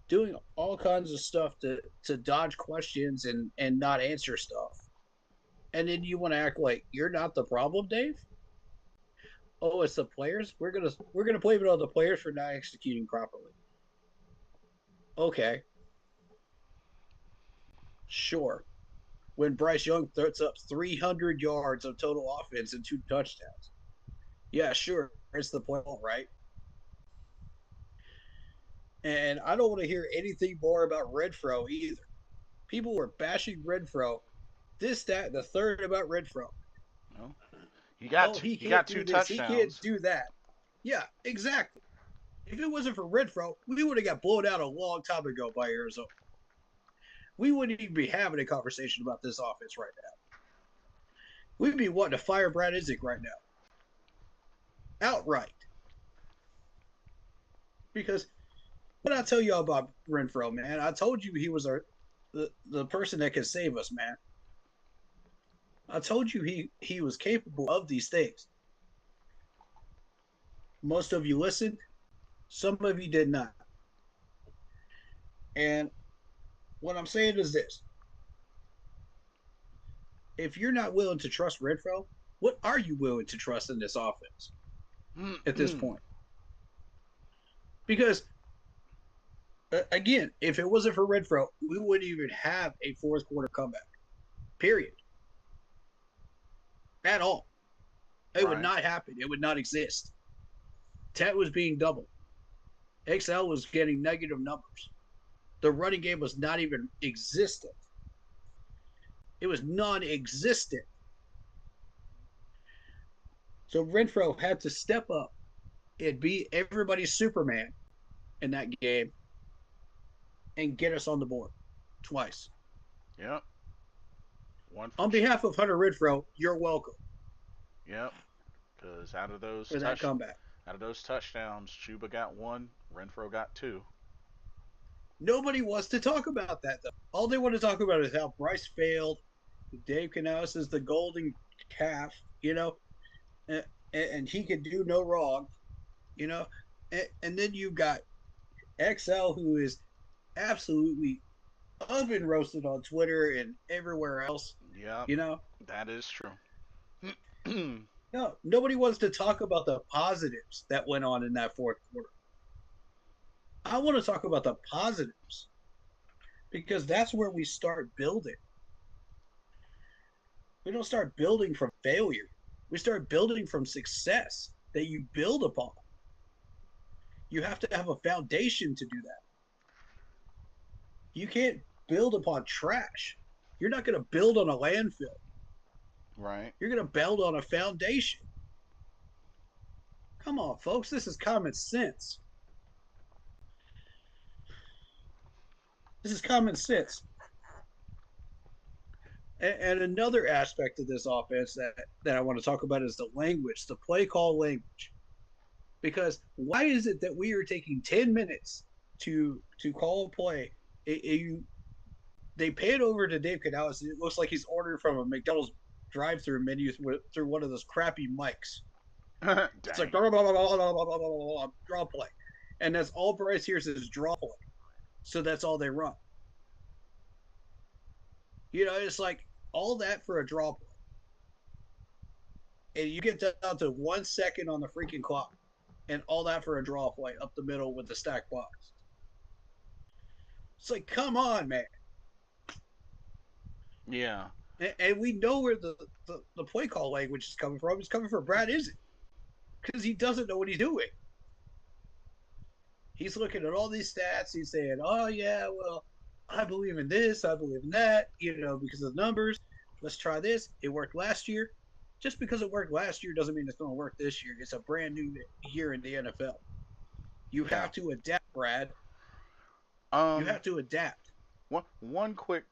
doing all kinds of stuff to dodge questions and not answer stuff. And then you want to act like you're not the problem, Dave? Oh, it's the players? We're gonna blame it on the players for not executing properly. Okay, sure. When Bryce Young throws up 300 yards of total offense and 2 touchdowns. Yeah, sure, it's the play, right? And I don't want to hear anything more about Renfro either. People were bashing Renfro, this, that, the third about Renfro. Well, Oh, he he can't got do two this. He can't touchdowns. do that. Yeah, exactly. If it wasn't for Renfro, we would have got blown out a long time ago by Arizona. We wouldn't even be having a conversation about this offense right now. We'd be wanting to fire Brad Isaac right now, outright. Because what I tell y'all about Renfro, man, I told you he was the person that could save us, man. I told you he was capable of these things. Most of you listened, some of you did not. And what I'm saying is this: if you're not willing to trust Renfro, what are you willing to trust in this offense at this point? Because again, if it wasn't for Renfro, we wouldn't even have a fourth quarter comeback. Period. At all. It would Right. not happen. It would not exist. Tet was being doubled. XL was getting negative numbers. The running game was not even existent. It was non-existent. So Renfro had to step up and be everybody's Superman in that game and get us on the board twice. Yep. One for On behalf of Hunter Renfro, you're welcome Yep. Because for that comeback. out of those touchdowns, Chuba got one, Renfro got two. Nobody wants to talk about that though. All they want to talk about is how Bryce failed. Dave Canales is the golden calf, and, and he can do no wrong, you know. And then you got XL, who is absolutely oven roasted on Twitter and everywhere else, Yep, you know. that is true. No, nobody wants to talk about the positives that went on in that fourth quarter. I want to talk about the positives because that's where we start building. We don't start building from failure. We start building from success that you build upon. You have to have a foundation to do that. You can't build upon trash. You're not going to build on a landfill. Right. You're going to build on a foundation. Come on, folks. This is common sense. This is common sense. And another aspect of this offense that I want to talk about is the language, the play call language. Because why is it that we are taking 10 minutes to call a play? They pay it over to Dave Canales. It looks like he's ordering from a McDonald's drive-through menu through one of those crappy mics. It's like Dang. blah, blah, blah, blah, blah, blah, blah, blah, draw play, and that's all Bryce hears is draw play. So that's all they run. It's like all that for a draw play, and you get down to 1 second on the freaking clock, and all that for a draw play up the middle with the stack box. It's like, come on, man. Yeah. And we know where the play call language is coming from. It's coming from Brad Isn't, because he doesn't know what he's doing. He's looking at all these stats. He's saying, oh, yeah, well, I believe in this. I believe in that, because of the numbers. Let's try this. It worked last year. Just because it worked last year doesn't mean it's going to work this year. It's a brand new year in the NFL. You Yeah. have to adapt, Brad. You Um. have to adapt. One quick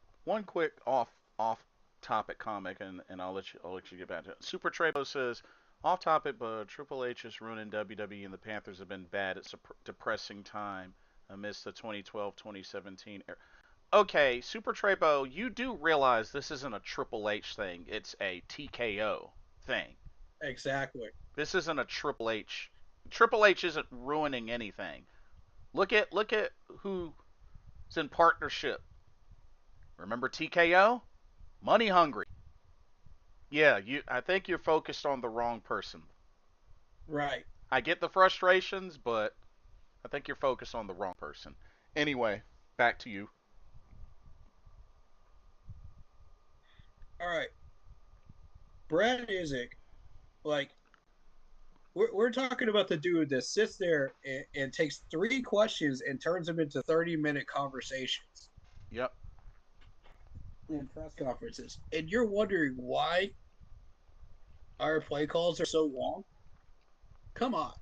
off topic comic, and I'll let you get back to it. Super Trebo says off topic, but Triple H is ruining WWE, and the Panthers have been bad at depressing time amidst the 2012-2017 era. Okay, Super Trebo, you do realize this isn't a Triple H thing; it's a TKO thing. Exactly. This isn't a Triple H. Triple H isn't ruining anything. Look at who's in partnership. Remember TKO? Money hungry. Yeah, I think you're focused on the wrong person. Right. I get the frustrations, but I think you're focused on the wrong person. Anyway, back to you. All right. Brad Isaac, like, we're talking about the dude that sits there and takes three questions and turns them into 30-minute conversations Yep. in press conferences. And you're wondering why our play calls are so long? Come on.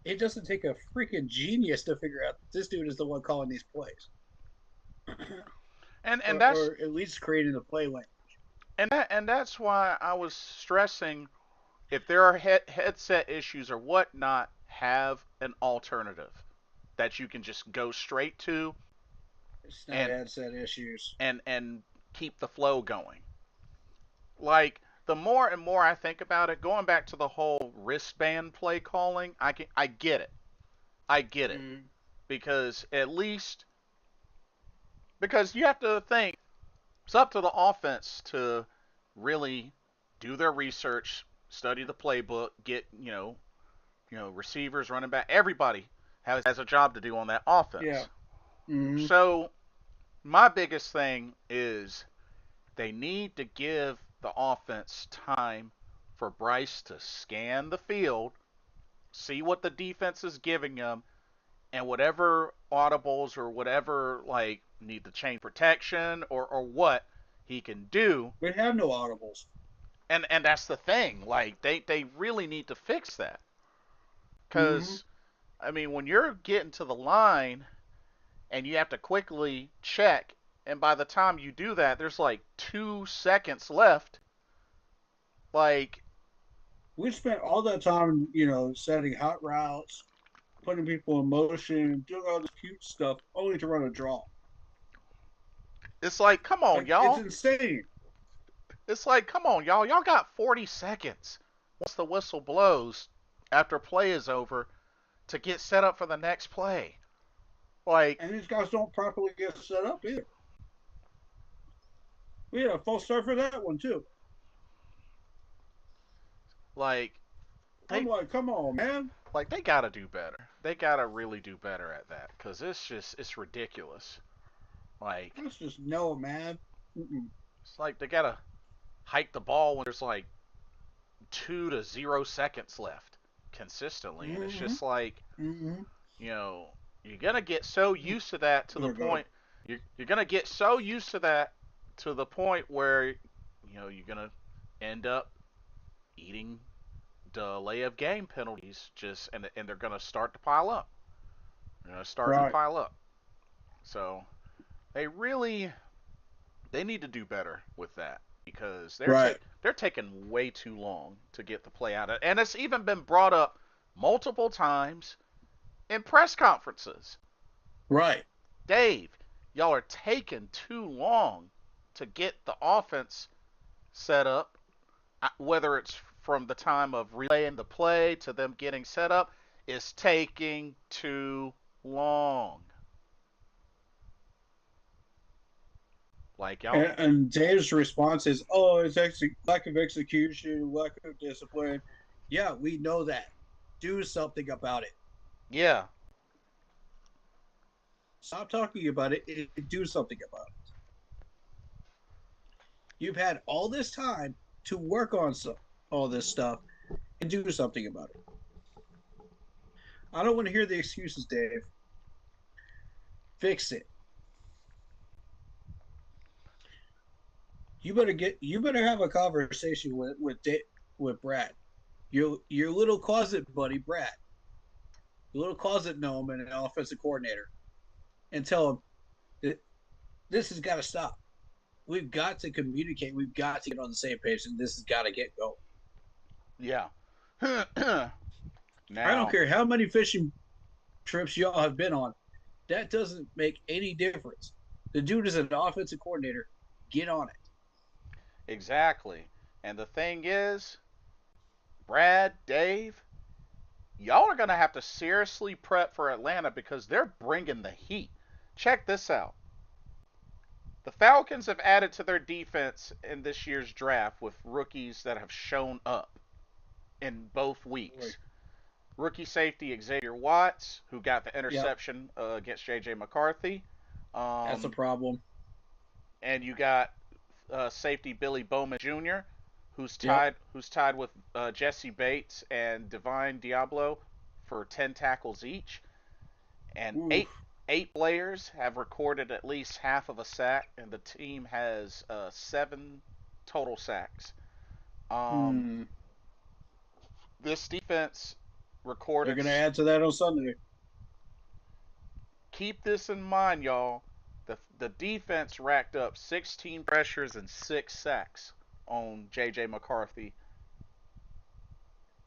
It doesn't take a freaking genius to figure out this dude is the one calling these plays. And or at least creating the play lane. that's why I was stressing if there are headset issues or whatnot, have an alternative that you can just go straight to It's not and headset issues. and keep the flow going. Like the more and more I think about it, going back to the whole wristband play calling, I get it. I get it Mm, because at least because you have to think it's up to the offense to really do their research, study the playbook, get receivers, running back, everybody has a job to do on that yeah. offense. Mm, So my biggest thing is they need to give the offense time for Bryce to scan the field, see what the defense is giving them, and whatever audibles or whatever like need to change protection or what he can do. we have no audibles. And that's the thing. Like they really need to fix that. Mm, Cause I mean when you're getting to the line and you have to quickly check and by the time you do that there's like 2 seconds left. Like we spent all that time, setting hot routes, putting people in motion, doing all this cute stuff, only to run a draw. It's like, come on, Like it's y'all. insane. It's like, come on, y'all. Y'all got 40 seconds once the whistle blows after play is over to get set up for the next play. Like, And these guys don't properly get set up either. We had a false start for that one too. like I'm they like, come on, man. they gotta do better. They gotta really do better at that because it's ridiculous. Like That's just no, man. Mm-mm. it's like they gotta hike the ball when there's like 2 to 0 seconds left consistently, and it's Mm-hmm. just like Mm-hmm. you know you're gonna get so used to that to Oh the my god. point you're gonna get so used to that to the point where you're gonna end up eating delay of game penalties just and they're gonna start to pile up. They're gonna start to Right. pile up. So they need to do better with that because Right. they're taking way too long to get the play out of, and it's even been brought up multiple times in press conferences. Right. Dave, y'all are taking too long to get the offense set up, whether it's from the time of relaying the play to them getting set up, is taking too long. Like y'all, And Dave's response is, "Oh, it's lack of execution, lack of discipline." Yeah, we know that. Do something about it. yeah, Stop talking about it and do something about it. You've had all this time to work on all this stuff and do something about it. I don't want to hear the excuses, Dave. Fix it. You better have a conversation with Brad. Your little closet buddy, Brad. Your little closet gnome and an offensive coordinator, and tell him that this has got to stop. We've got to communicate. We've got to get on the same page, and this has got to get going. yeah. I don't Now, care how many fishing trips y'all have been on. That doesn't make any difference. The dude is an offensive coordinator. Get on it. exactly. And the thing is, Brad, Dave, y'all are going to have to seriously prep for Atlanta because they're bringing the heat. Check this out. The Falcons have added to their defense in this year's draft with rookies that have shown up in both Boy. weeks. Rookie safety Xavier Watts, who got the Yep, interception against J.J. McCarthy. that's a Um, problem. and you got safety Billy Bowman Jr., Yep. who's tied with Jesse Bates and Divine Diablo for 10 tackles each. And Oof. eight players have recorded at least half of a sack, and the team has 7 total sacks. Um, Hmm. this defense They're recorded. gonna add to that on Sunday. Keep this in mind, y'all. The defense racked up 16 pressures and 6 sacks on J.J. McCarthy.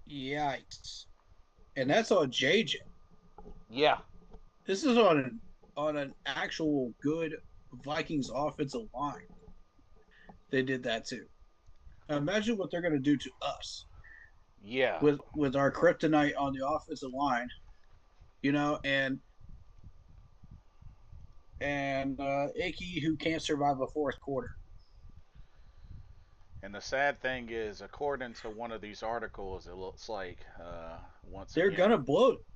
Yikes! And that's on JJ. Yeah, This is on an actual good Vikings offensive line. They did that too. Now imagine what they're gonna do to us yeah, with our kryptonite on the offensive line. You know, and Icky who can't survive a fourth quarter. and the sad thing is, according to one of these articles, it looks like once They're again, gonna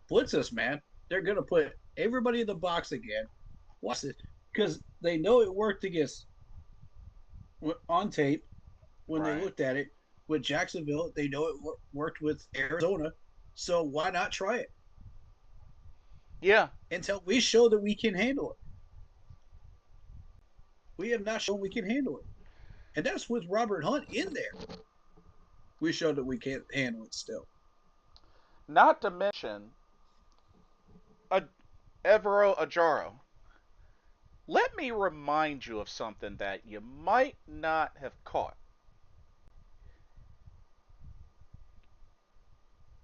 blitz us, man. They're gonna put everybody in the box again. Watch it because they know it worked against on tape when they right? looked at it with Jacksonville. They know it worked with Arizona, so why not try it Yeah, until we show that we can handle it? We have not shown we can handle it, and that's with Robert Hunt in there. We showed that we can't handle it still. not to mention Evero Ajaro. Let me remind you of something that you might not have caught.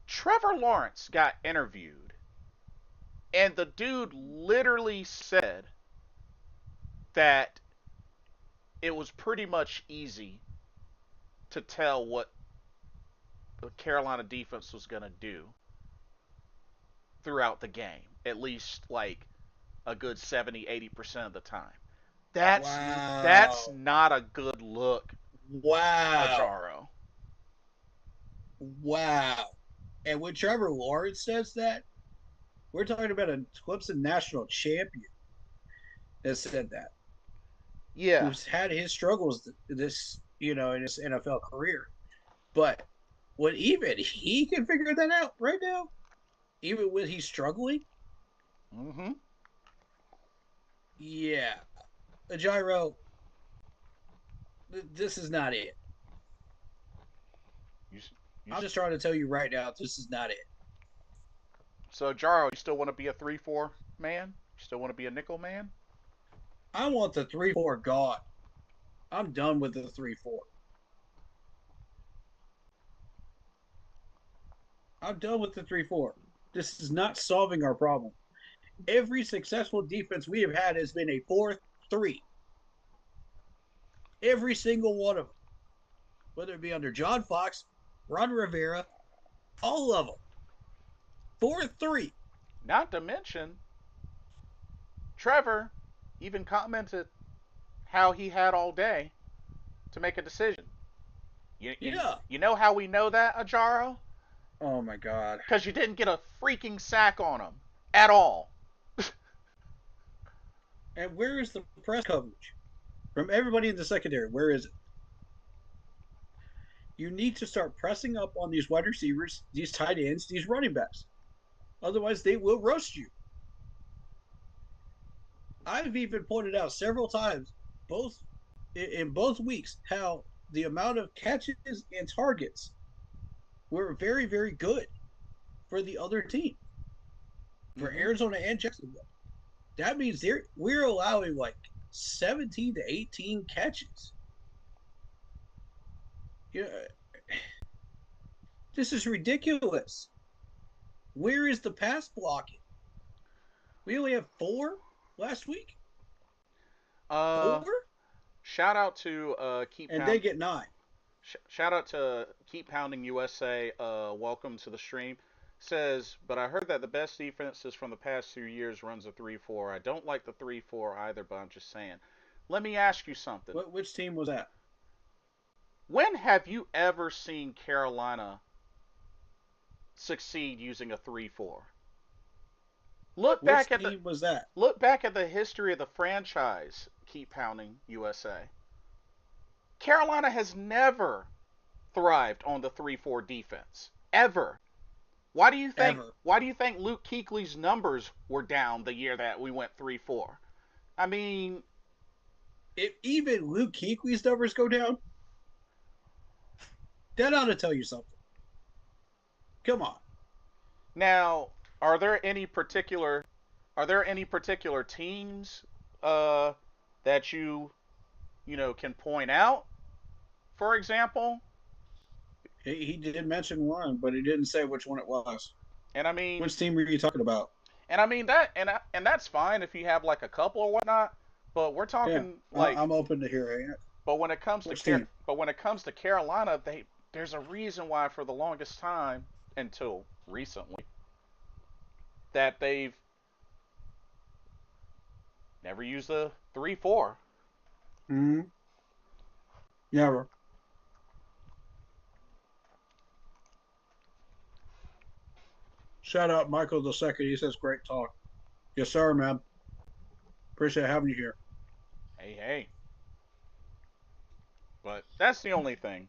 Trevor Lawrence got interviewed And the dude literally said that it was pretty much easy to tell what the Carolina defense was going to do throughout the game, at least like a good 70-80% of the time. That's Wow. not a good look, Wow. Ajaro. Wow. And when Trevor Lawrence says that, we're talking about a Clemson national champion that said that, Yeah. who's had his struggles in his NFL career. But when even he can figure that out right now, even when he's struggling, Mm-hmm. yeah, a gyro, this is not it. You, you, I'm just trying to tell you right now, this is not it. so, Jaro, you still want to be a 3-4 man? You still want to be a nickel man? I want the 3-4 gone. I'm done with the 3-4. I'm done with the 3-4. This is not solving our problem. Every successful defense we have had has been a 4-3. Every single one of them, whether it be under John Fox, Ron Rivera, all of them. 4-3. Not to mention, Trevor even commented how he had all day to make a decision. Yeah. You know how we know that, Ajaro? Oh my God. Because you didn't get a freaking sack on him at all. And where is the press coverage from everybody in the secondary? Where is it? You need to start pressing up on these wide receivers, these tight ends, these running backs. Otherwise, they will roast you. I've even pointed out several times, both in both weeks, how the amount of catches and targets were very, very good for the other team, for Mm-hmm. Arizona and Jacksonville. That means we're allowing like 17 to 18 catches. Yeah, this is ridiculous. Where is the pass blocking? We only have 4 last week. Uh, 4, shout out to Keep and they Pound. get 9. Shout out to Keep Pounding USA. Welcome to the stream. Says, but I heard that the best defenses from the past 2 years runs a 3-4. I don't like the 3-4 either, but I'm just saying. Let me ask you something. Which team was that? When have you ever seen Carolina succeed using a 3-4? Look Which back at the team was that? look back at the history of the franchise. Keep Pounding USA. Carolina has never thrived on the 3-4 defense ever. Why do you think Ever. why do you think Luke Kuechly's numbers were down the year that we went 3-4? I mean, If even Luke Kuechly's numbers go down, that ought to tell you something. Come on. now are there any particular teams uh that you can point out, for example? He did mention one, but he didn't say which one it was. And I mean Which team were you talking about? and that's fine if you have like a couple or whatnot, but we're Yeah, talking like I'm open to hearing it. but when it comes to Which team? Carolina, there's a reason why for the longest time until recently that they've never used the 3-4. Mm-hmm. Never. Shout out Michael the second. He says great talk. Yes, sir, man. Appreciate having you here. Hey, hey. But that's the only thing.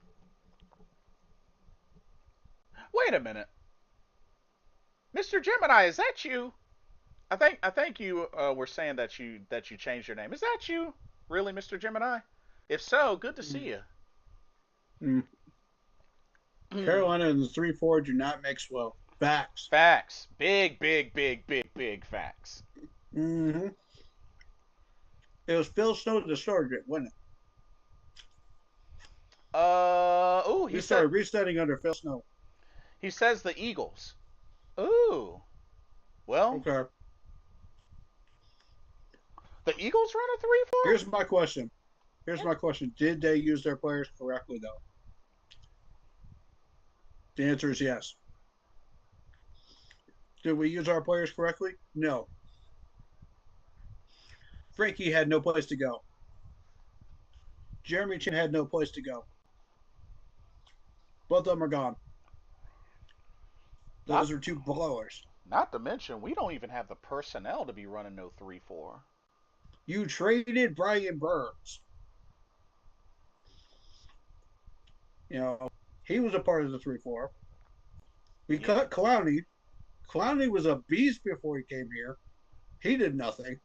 Wait a minute. Mr. Gemini, is that you? I think you were saying that you changed your name. Is that you? Really, Mr. Gemini? If so, good to see Mm. you. Carolina and the 3-4 do not mix well. Facts. Facts. Big, big, big, big, big facts. Mm-hmm. It was Phil Snow that started it, wasn't it? Ooh, We started resetting under Phil Snow. he says the Eagles. Ooh. Well, Okay. The Eagles run a 3-4? Here's my question. Here's my question. Did they use their players correctly, though? The answer is yes. Did we use our players correctly? No. Frankie had no place to go. Jeremy Chin had no place to go. Both of them are gone. Not Those are two blowers. not to mention we don't even have the personnel to be running no 3-4. You traded Brian Burns. You know, he was a part of the 3-4. We Yeah. cut Clowney. Clowney was a beast before he came here. He did nothing.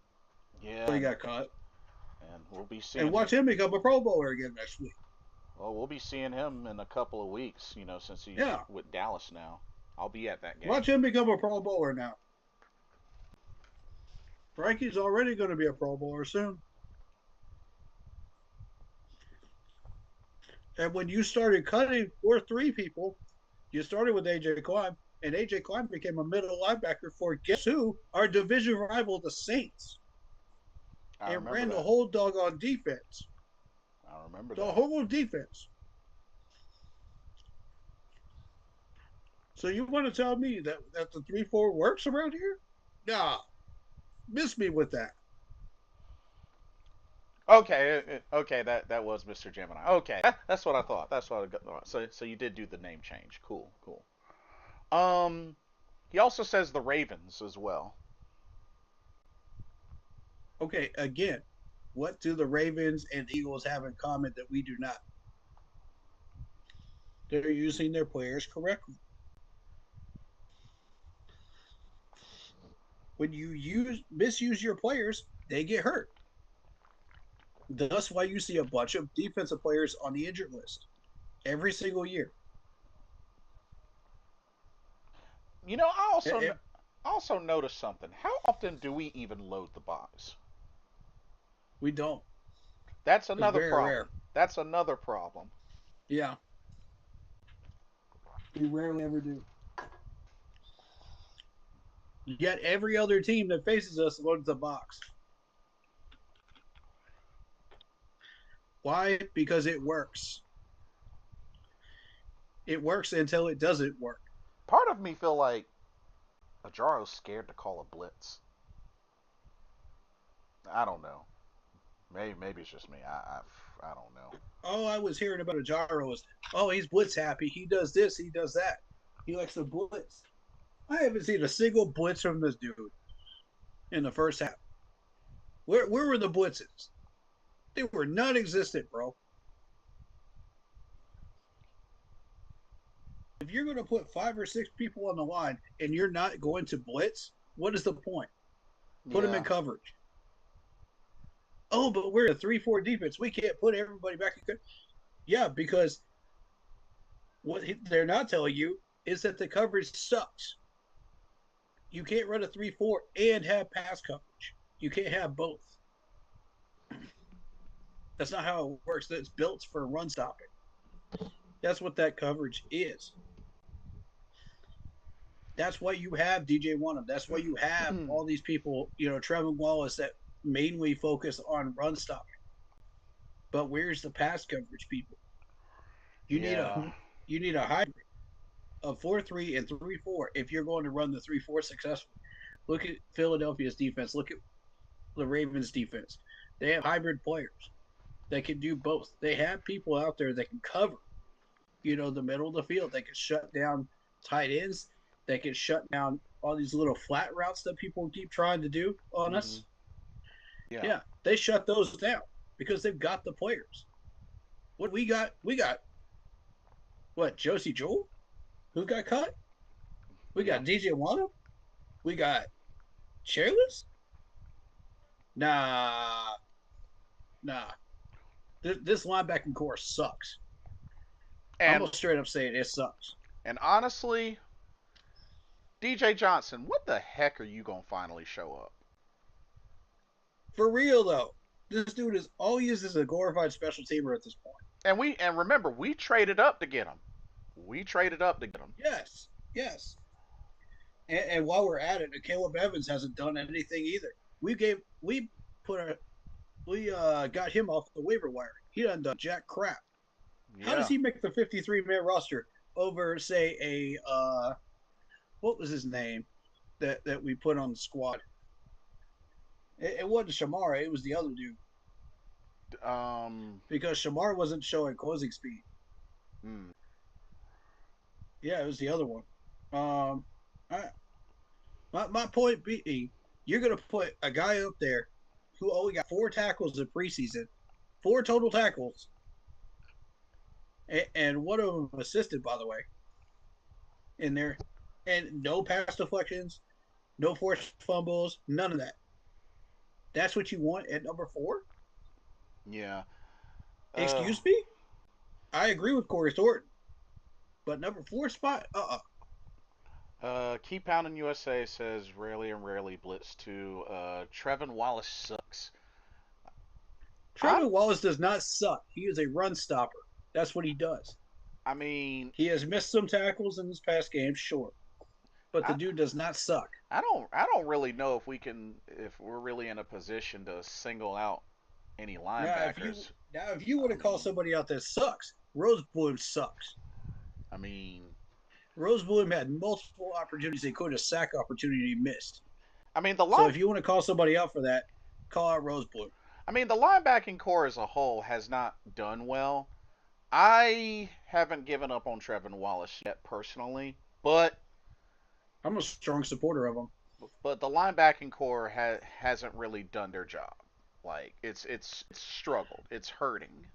Yeah. So he got cut. And we'll be seeing And watch him become a Pro Bowler again next week. Well, we'll be seeing him in a couple of weeks, since he's with Dallas now. I'll be at that game. Watch him become a Pro Bowler now. Frankie's already going to be a Pro Bowler soon. And when you started cutting 4-3 people, you started with A.J. Klein, and A.J. Klein became a middle linebacker for guess who? Our division rival, the Saints. And ran the whole doggone defense. I remember the that. whole defense. So you want to tell me that the 3-4 works around here? Nah. Miss me with that. Okay, that was Mr. Gemini. Okay, that's what I thought. That's what I got. So you did do the name change. Cool. He also says the Ravens as well. Okay, again, what do the Ravens and Eagles have in common that we do not? They're using their players correctly. When you misuse your players, they get hurt. That's why you see a bunch of defensive players on the injured list every single year. I also noticed something. How often do we even load the box? We don't. That's another problem. Rare. That's another problem. Yeah. We rarely ever do. Yet every other team that faces us loads the box. Why? Because it works. It works until it doesn't work. Part of me feel like Ajaro's scared to call a blitz. I don't know. Maybe it's just me. I don't know. All I was hearing about Ajaro was, he's blitz happy. He does this. He does that. He likes to blitz. I haven't seen a single blitz from this dude in the first half. Where were the blitzes? They were non-existent, bro. If you're going to put 5 or 6 people on the line and you're not going to blitz, what is the point? Put them in coverage. Oh, but we're a 3-4 defense. We can't put everybody back in coverage. Yeah, because what they're not telling you is that the coverage sucks. You can't run a 3-4 and have pass coverage. You can't have both. That's not how it works. That's built for run stopping. That's what that coverage is. That's why you have DJ Wonnum. That's why you have all these people, Trevor Wallace, that mainly focus on run stopping. But where's the pass coverage, people? You need a hybrid of 4-3 and 3-4 if you're going to run the 3-4 successfully. Look at Philadelphia's defense. Look at the Ravens' defense. They have hybrid players that can do both. They have people out there that can cover, the middle of the field. They can shut down tight ends. They can shut down all these little flat routes that people keep trying to do on us. Yeah, they shut those down because they've got the players. What we got? We got what? Josie Jewell, who got cut? We got DJ Wonnum. We got Chairless. Nah. This linebacking core sucks. I'm gonna straight up say it sucks. And honestly, DJ Johnson, what the heck are you gonna finally show up? For real though, this dude is all he is a glorified special teamer at this point. And remember, we traded up to get him. Yes. And while we're at it, Caleb Evans hasn't done anything either. We put a we got him off the waiver wire. He done jack crap. How does Yeah. he make the 53-man roster over, say, what was his name that we put on the squad? It wasn't Shamara. It was the other dude Um. because Shamar wasn't showing closing speed. Hmm. Yeah, it was the other one. Um, I, my point being, you're gonna put a guy up there who only got 4 tackles in preseason, 4 total tackles, and one of them assisted, by the way, in there, and no pass deflections, no forced fumbles, none of that. That's what you want at number 4? Yeah. Uh. Excuse me? I agree with Corey Thornton, but number 4 spot, Keep Pounding USA says rarely and rarely blitz too. Trevin Wallace sucks. Trevor I'm. Wallace does not suck. He is a run stopper. That's what he does. I mean, He has missed some tackles in this past game, sure, but the I. dude does not suck. I don't really know if we're really in a position to single out any Now, if you linebackers. now if you want I to call mean, somebody out that sucks, Rosebloom sucks. I mean, Rosebloom had multiple opportunities. They could have sack opportunity missed. I mean the So line. if you want to call somebody out for that, call out Rosebloom. I mean the linebacking core as a whole has not done well. I haven't given up on Trevin Wallace yet personally, but I'm a strong supporter of him. the linebacking core hasn't really done their job. Like it's struggled. It's hurting.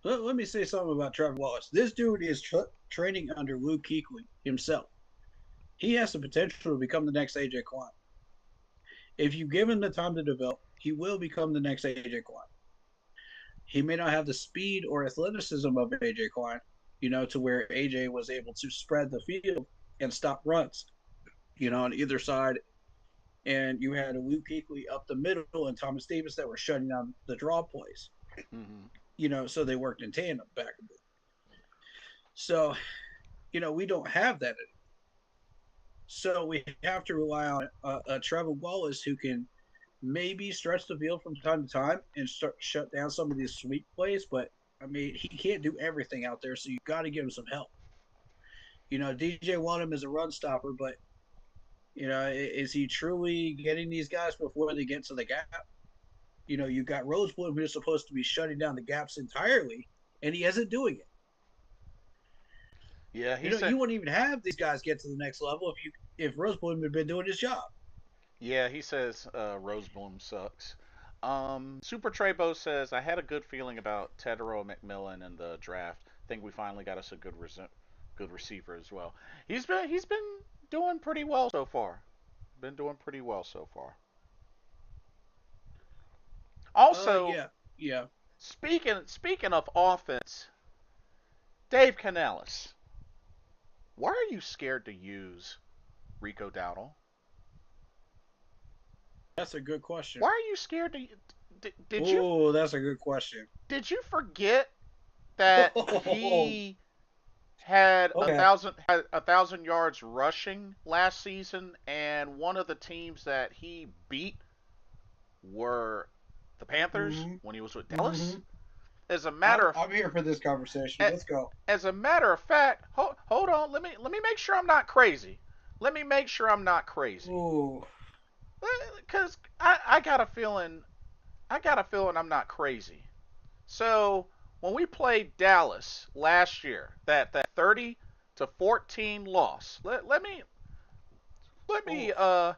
Let me say something about Trevor Wallace. This dude is training under Luke Kuechly himself. He has the potential to become the next AJ Klein. If you give him the time to develop, he will become the next AJ Klein. He may not have the speed or athleticism of AJ Klein, to where AJ was able to spread the field and stop runs, on either side. And you had a Luke Kuechly up the middle and Thomas Davis that were shutting down the draw plays, Hmm. so they worked in tandem back a bit. So, we don't have that anymore. So we have to rely on a Trevor Wallace who can maybe stretch the field from time to time and shut down some of these sweep plays. But I mean, he can't do everything out there, so you got to give him some help. DJ Wanham is a run stopper, but is he truly getting these guys before they get to the gap? You got Rosebloom who's supposed to be shutting down the gaps entirely, and he isn't doing it. Yeah, he said. You wouldn't even have these guys get to the next level if Rosebloom had been doing his job. Yeah, he says Rosebloom sucks. Super Trebo says I had a good feeling about Tedero McMillan in the draft. I think we finally got us a good receiver as well. He's been doing pretty well so far. Been doing pretty well so far. Also, Yeah, yeah. speaking of offense, Dave Canales, why are you scared to use Rico Dowdle? That's a good question. Why are you scared to? Did you Oh, that's a good question. did you forget that he had Okay. a thousand yards rushing last season, and one of the teams that he beat were the Panthers Mm-hmm. when he was with Dallas. Mm-hmm. As a I'm, matter of I'm here for this conversation. Let's go. as a matter of fact, hold on. Let me make sure I'm not crazy. Let me make sure I'm not crazy. Ooh. Because I got a feeling I'm not crazy. So when we played Dallas last year, that 30-14 loss. Let me Oof.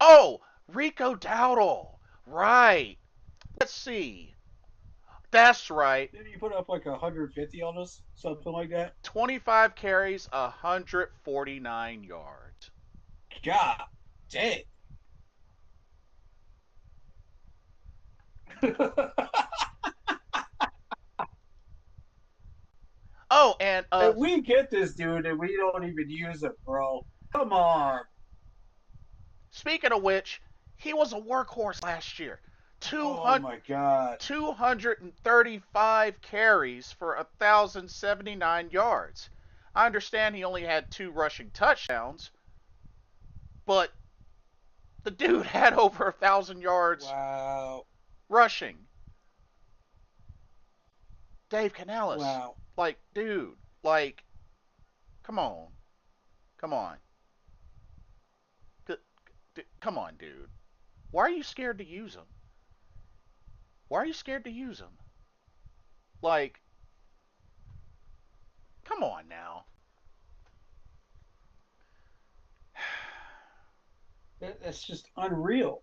oh, Rico Dowdle. Right. Let's see. That's right. Did you put up like 150 on us? Something like that? 25 carries, 149 yards. God dang. Oh, and And we get this dude and we don't even use it, bro. Come on. speaking of which, he was a workhorse last year. Oh 200, my god. 235 carries for 1,079 yards. I understand he only had 2 rushing touchdowns, but The dude had over 1,000 yards Wow. rushing. Dave Canales. Wow. Like, dude, like, come on. Come on. Come on, dude. Why are you scared to use him? Why are you scared to use him? Like, come on now. That's just unreal.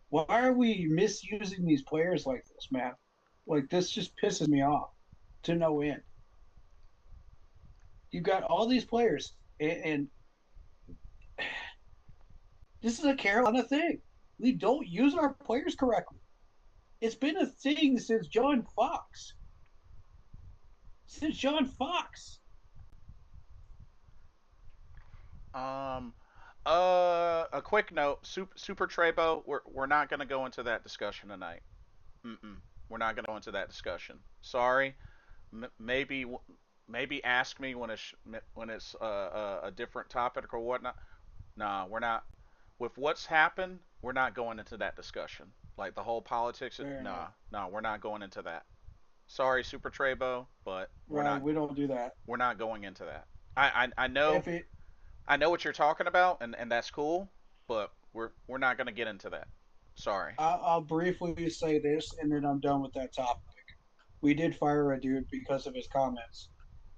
Why are we misusing these players like this, man? Like this just pisses me off to no end. You've got all these players, and this is a Carolina thing. We don't use our players correctly. It's been a thing since John Fox. Since John Fox. Um, a quick note: Super Trebo. We're not gonna go into that discussion tonight. Mm-mm. We're not gonna go into that discussion. Sorry. Maybe ask me when it's a different topic or whatnot. Nah, we're not. With what's happened, we're not going into that discussion. Like the whole politics. Fair enough. Nah, we're not going into that. Sorry, Super Trebo, but Right, we don't do that. we're not going into that. I know If it, what you're talking about, and that's cool, but we're not gonna get into that. Sorry. I'll briefly say this, and then I'm done with that topic. We did fire a dude because of his comments,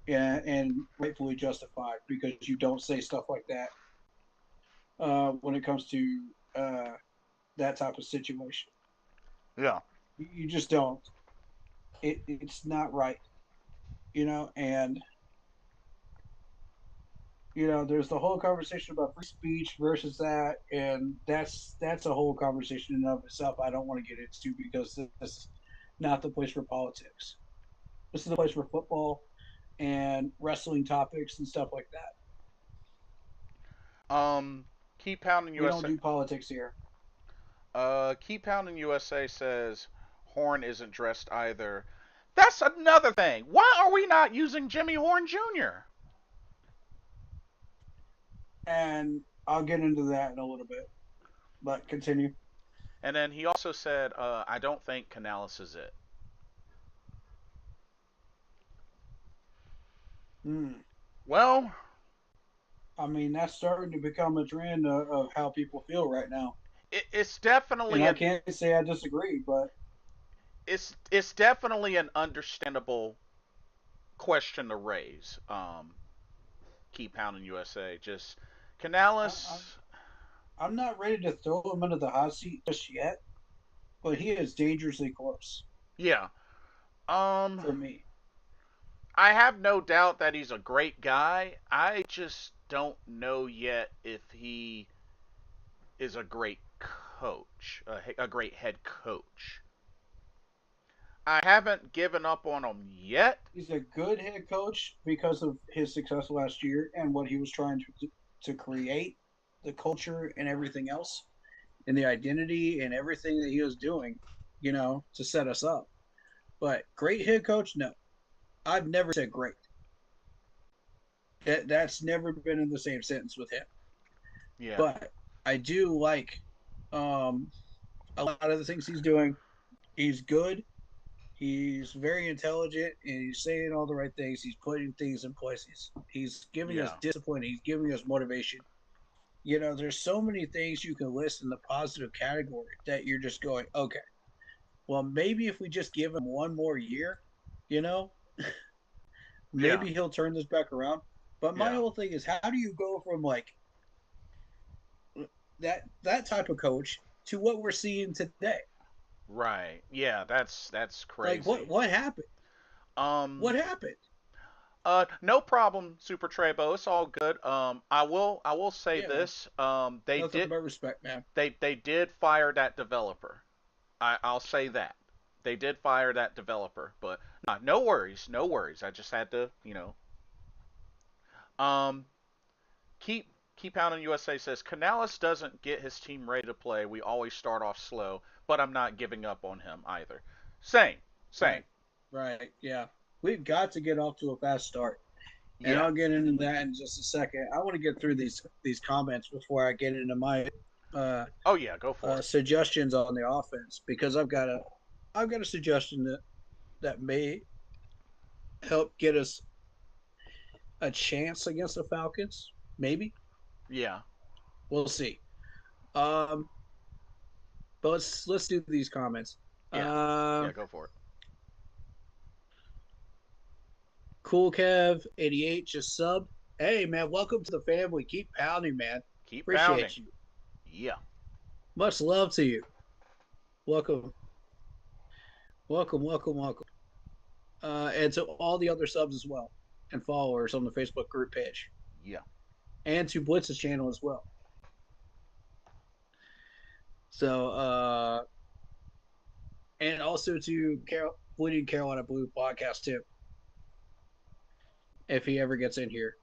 and rightfully justified because you don't say stuff like that when it comes to uh, that type of situation. Yeah. You just don't. It's not right, and there's the whole conversation about free speech versus that, and that's a whole conversation in and of itself. I don't want to get into because this is not the place for politics. This is the place for football and wrestling topics and stuff like that. Keep pounding We don't USA. do politics here. Keep pounding USA says Horn isn't dressed either. That's another thing. Why are we not using Jimmy Horn Jr.? And I'll get into that in a little bit. But continue. And then he also said, I don't think Canales is it. Hmm. Well, I mean, that's starting to become a trend of how people feel right now. it's And definitely I an can't say I disagree, but it's definitely an understandable question to raise. Keep pounding USA. Just I, I, Canales. I'm not ready to throw him into the hot seat just yet. But he is dangerously close Yeah. Um, for me. I have no doubt that he's a great guy. I just don't know yet if he is a great coach, a great head coach. I haven't given up on him yet. He's a good head coach because of his success last year and what he was trying to create, the culture and everything else, and the identity and everything that he was doing, to set us up. But great head coach, no, I've never said great. That's never been in the same sentence with him. Yeah, But I do like um, a lot of the things he's doing. He's good. He's very intelligent and he's saying all the right things. He's putting things in place. He's giving us yeah, discipline. He's giving us motivation. There's so many things you can list in the positive category that you're just going, okay, well, maybe if we just give him one more year, you know, yeah, maybe he'll turn this back around. But my yeah. whole thing is, how do you go from like that type of coach to what we're seeing today? Right. Yeah, that's Like, what crazy. what happened? What Um, happened? no problem, Super Trebo. It's all good. I will say Yeah, man. this. Nothing but respect, man. They did fire that developer. I'll say that. They did fire that developer, but nah, no worries, no worries. I just had to, Um, keep pounding USA says Canales doesn't get his team ready to play. We always start off slow, but I'm not giving up on him either. Same, same. Right. Right. Yeah. We've got to get off to a fast start. And Yeah, I'll get into that in just a second. I want to get through these comments before I get into my Oh yeah, go for it. suggestions on the offense because I've got a suggestion that may help get us a chance against the Falcons. Maybe Yeah, we'll see. Um, but let's do these comments. yeah, Um, yeah, go for it. Cool Kev 88 just sub. Hey man, welcome to the family. Keep pounding, man. Keep pounding. Appreciate you. Yeah. Much love to you. Welcome, welcome. And to all the other subs as well and followers on the Facebook group page Yeah. and to Blitz's channel as well. So, and also to Bleeding Carolina Blue podcast too, if he ever gets in here.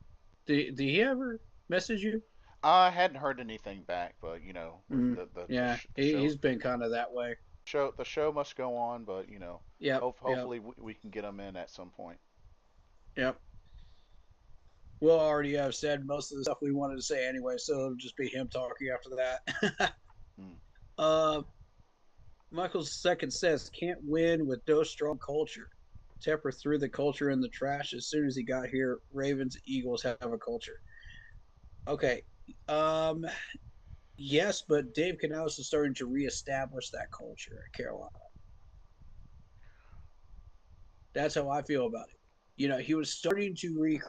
Did he ever message you? I hadn't heard anything back, but Mm, the yeah, the show he's been kind of that way. the show must go on, but Yep, yep, hopefully we can get them in at some point. yep. We'll already have said most of the stuff we wanted to say anyway, so it'll just be him talking after that. Mm. uh, Michael's second says can't win with no strong culture. Tepper threw the culture in the trash as soon as he got here. Ravens, Eagles have a culture. Okay. Um, yes, but Dave Canales is starting to reestablish that culture at Carolina. That's how I feel about it. You know, he was starting to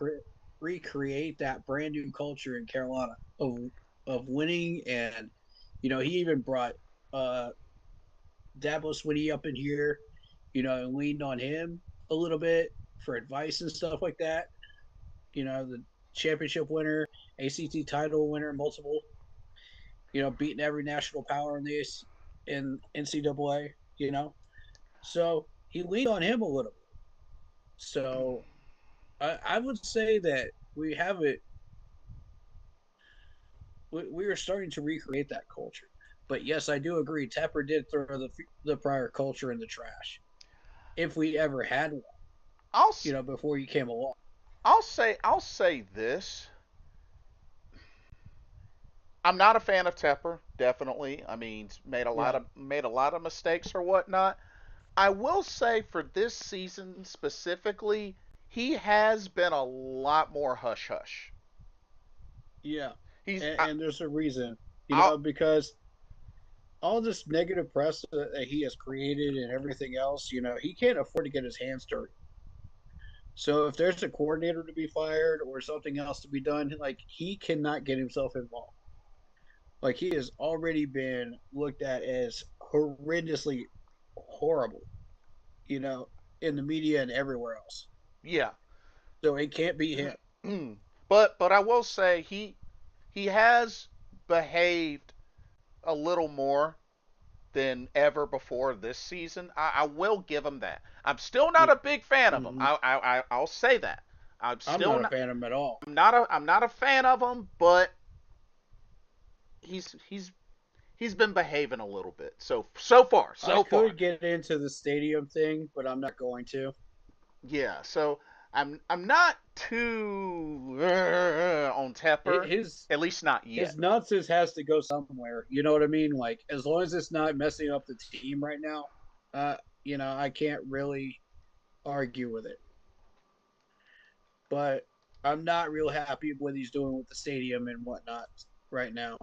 recreate that brand new culture in Carolina of winning, and he even brought uh Dabo Swinney up in here, and leaned on him a little bit for advice and stuff like that. The championship winner, ACT title winner, multiple, beating every national power in the in NCAA, So he leaned on him a little bit. So I would say that we have it. We are starting to recreate that culture. But yes, I do agree. Tepper did throw the prior culture in the trash, if we ever had one. I'll s- Before you came along. I'll say this. I'm not a fan of Tepper. Definitely. I mean, Yeah, made a lot of mistakes or whatnot. I will say for this season specifically, he has been a lot more hush hush. yeah, He's and there's a reason, I, because all this negative press that he has created and everything else, he can't afford to get his hands dirty. So if there's a coordinator to be fired or something else to be done, like he cannot get himself involved. Like he has already been looked at as horrendously horrible, you know, in the media and everywhere else. yeah. So it can't be him. But I will say he has behaved a little more than ever before this season. I will give him that. I'm still not Yeah. a big fan of him. Mm-hmm. I'll say that. I'm not a fan of him at all. I'm not a fan of him, but he's he's he's been behaving a little bit. I So far. could get into the stadium thing, but I'm not going to. Yeah, so I'm not too on Tepper, His at least not yet. his nonsense has to go somewhere. You know what I mean? Like as long as it's not messing up the team right now, uh, I can't really argue with it. But I'm not real happy with what he's doing with the stadium and whatnot right now.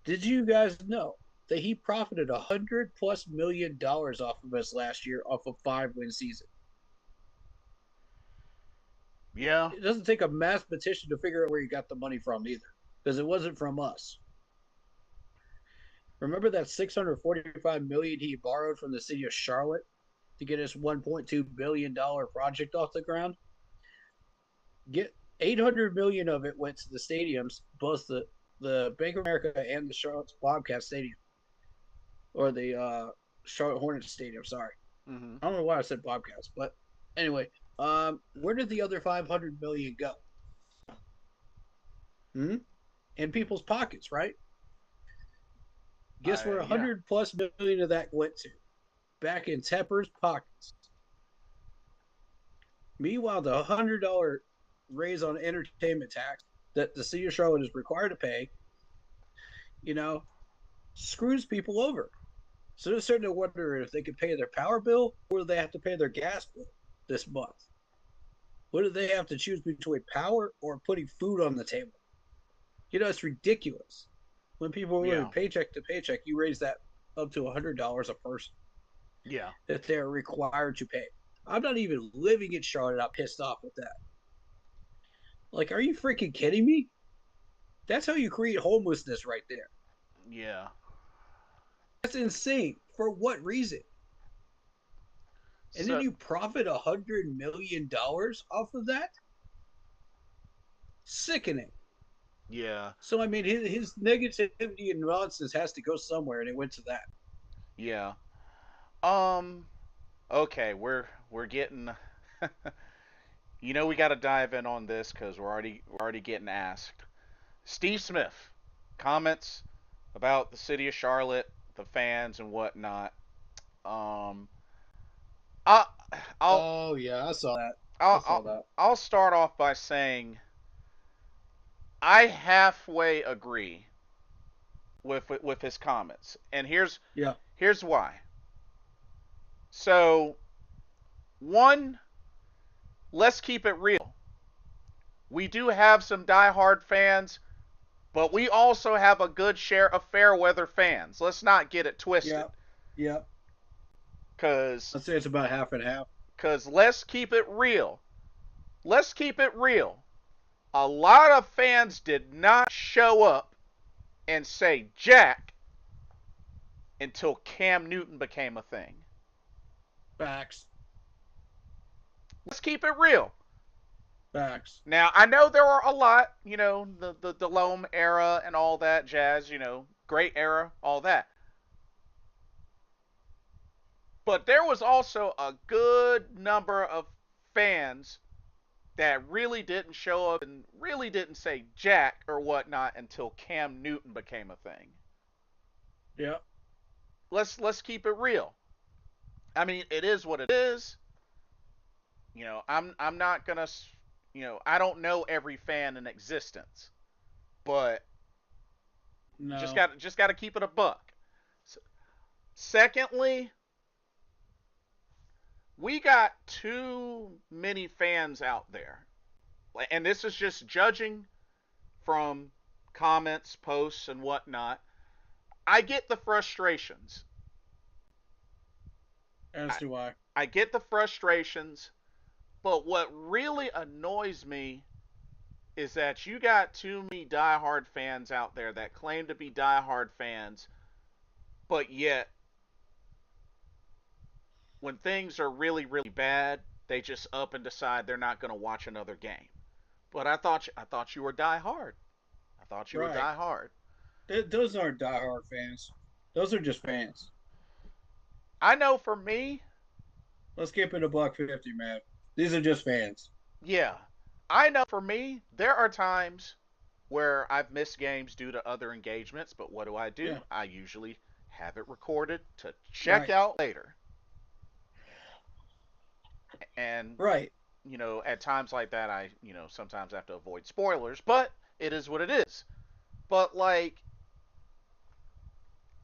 Did you guys know that he profited $100+ million off of us last year off a 5-win season? Yeah, It doesn't take a mathematician to figure out where he got the money from either, because it wasn't from us. Remember that $645 million he borrowed from the city of Charlotte to get his $1.2 billion project off the ground? Get 800 million of it went to the stadiums, both the Bank of America and the Charlotte Bobcat Stadium, or the Charlotte Hornets Stadium. Sorry, hmm I don't know why I said Bobcats, but anyway, where did the other 500 million go? Hmm? In people's pockets, right? Guess where a yeah, hundred plus million of that went to? Back in Tepper's pockets. Meanwhile, the $100 raise on entertainment tax that the city of Charlotte is required to pay you know, screws people over. So they're starting to wonder if they could pay their power bill or do they have to pay their gas bill this month. What do they have to choose between power or putting food on the table? It's ridiculous. When people are living Yeah. paycheck to paycheck, you raise that up to $100 a person Yeah. that they're required to pay. I'm not even living in Charlotte. I'm pissed off with that. Like, are you freaking kidding me? That's how you create homelessness right there. Yeah. That's insane. For what reason? And then So you profit $100 million off of that? Sickening. yeah. So I mean, his negativity and nonsense has to go somewhere, and it went to that. Yeah. Um. Okay, we're getting. We got to dive in on this because we're already getting asked. Steve Smith comments about the city of Charlotte, the fans and whatnot. Um. I, I'll Oh yeah, I saw that. I I'll saw I'll that. I'll start off by saying I halfway agree with his comments, and Yeah, here's why. So one, let's keep it real. We do have some diehard fans, but we also have a good share of fair weather fans. Let's not get it twisted. yeah, yeah. Cause, I'd say it's about half and half. cause let's keep it real. Let's keep it real. A lot of fans did not show up and say Jack until Cam Newton became a thing. Facts, Let's keep it real. facts. Now I know there were a lot, the Delhomme era and all that jazz, great era, all that. But there was also a good number of fans that really didn't show up and really didn't say Jack or whatnot until Cam Newton became a thing. Yeah, Let's keep it real. I mean, it is what it is. I'm not gonna, I don't know every fan in existence, but no, just got to keep it a buck. Secondly, we got too many fans out there, and this is just judging from comments, posts, and whatnot. I get the frustrations. as I, do I. I get the frustrations, but what really annoys me is that you got too many diehard fans out there that claim to be diehard fans, but yet when things are really, really bad, they just up and decide they're not going to watch another game. But I thought you were diehard. I thought you were Right. diehard. Those aren't diehard fans. Those are just fans. I know for me, Let's keep it a buck 50, man. These are just fans. yeah, I know for me, there are times where I've missed games due to other engagements, but what Yeah, do? I usually have it recorded to check right, out later. And, right. at times like that, sometimes have to avoid spoilers, but it is what it is. But, like,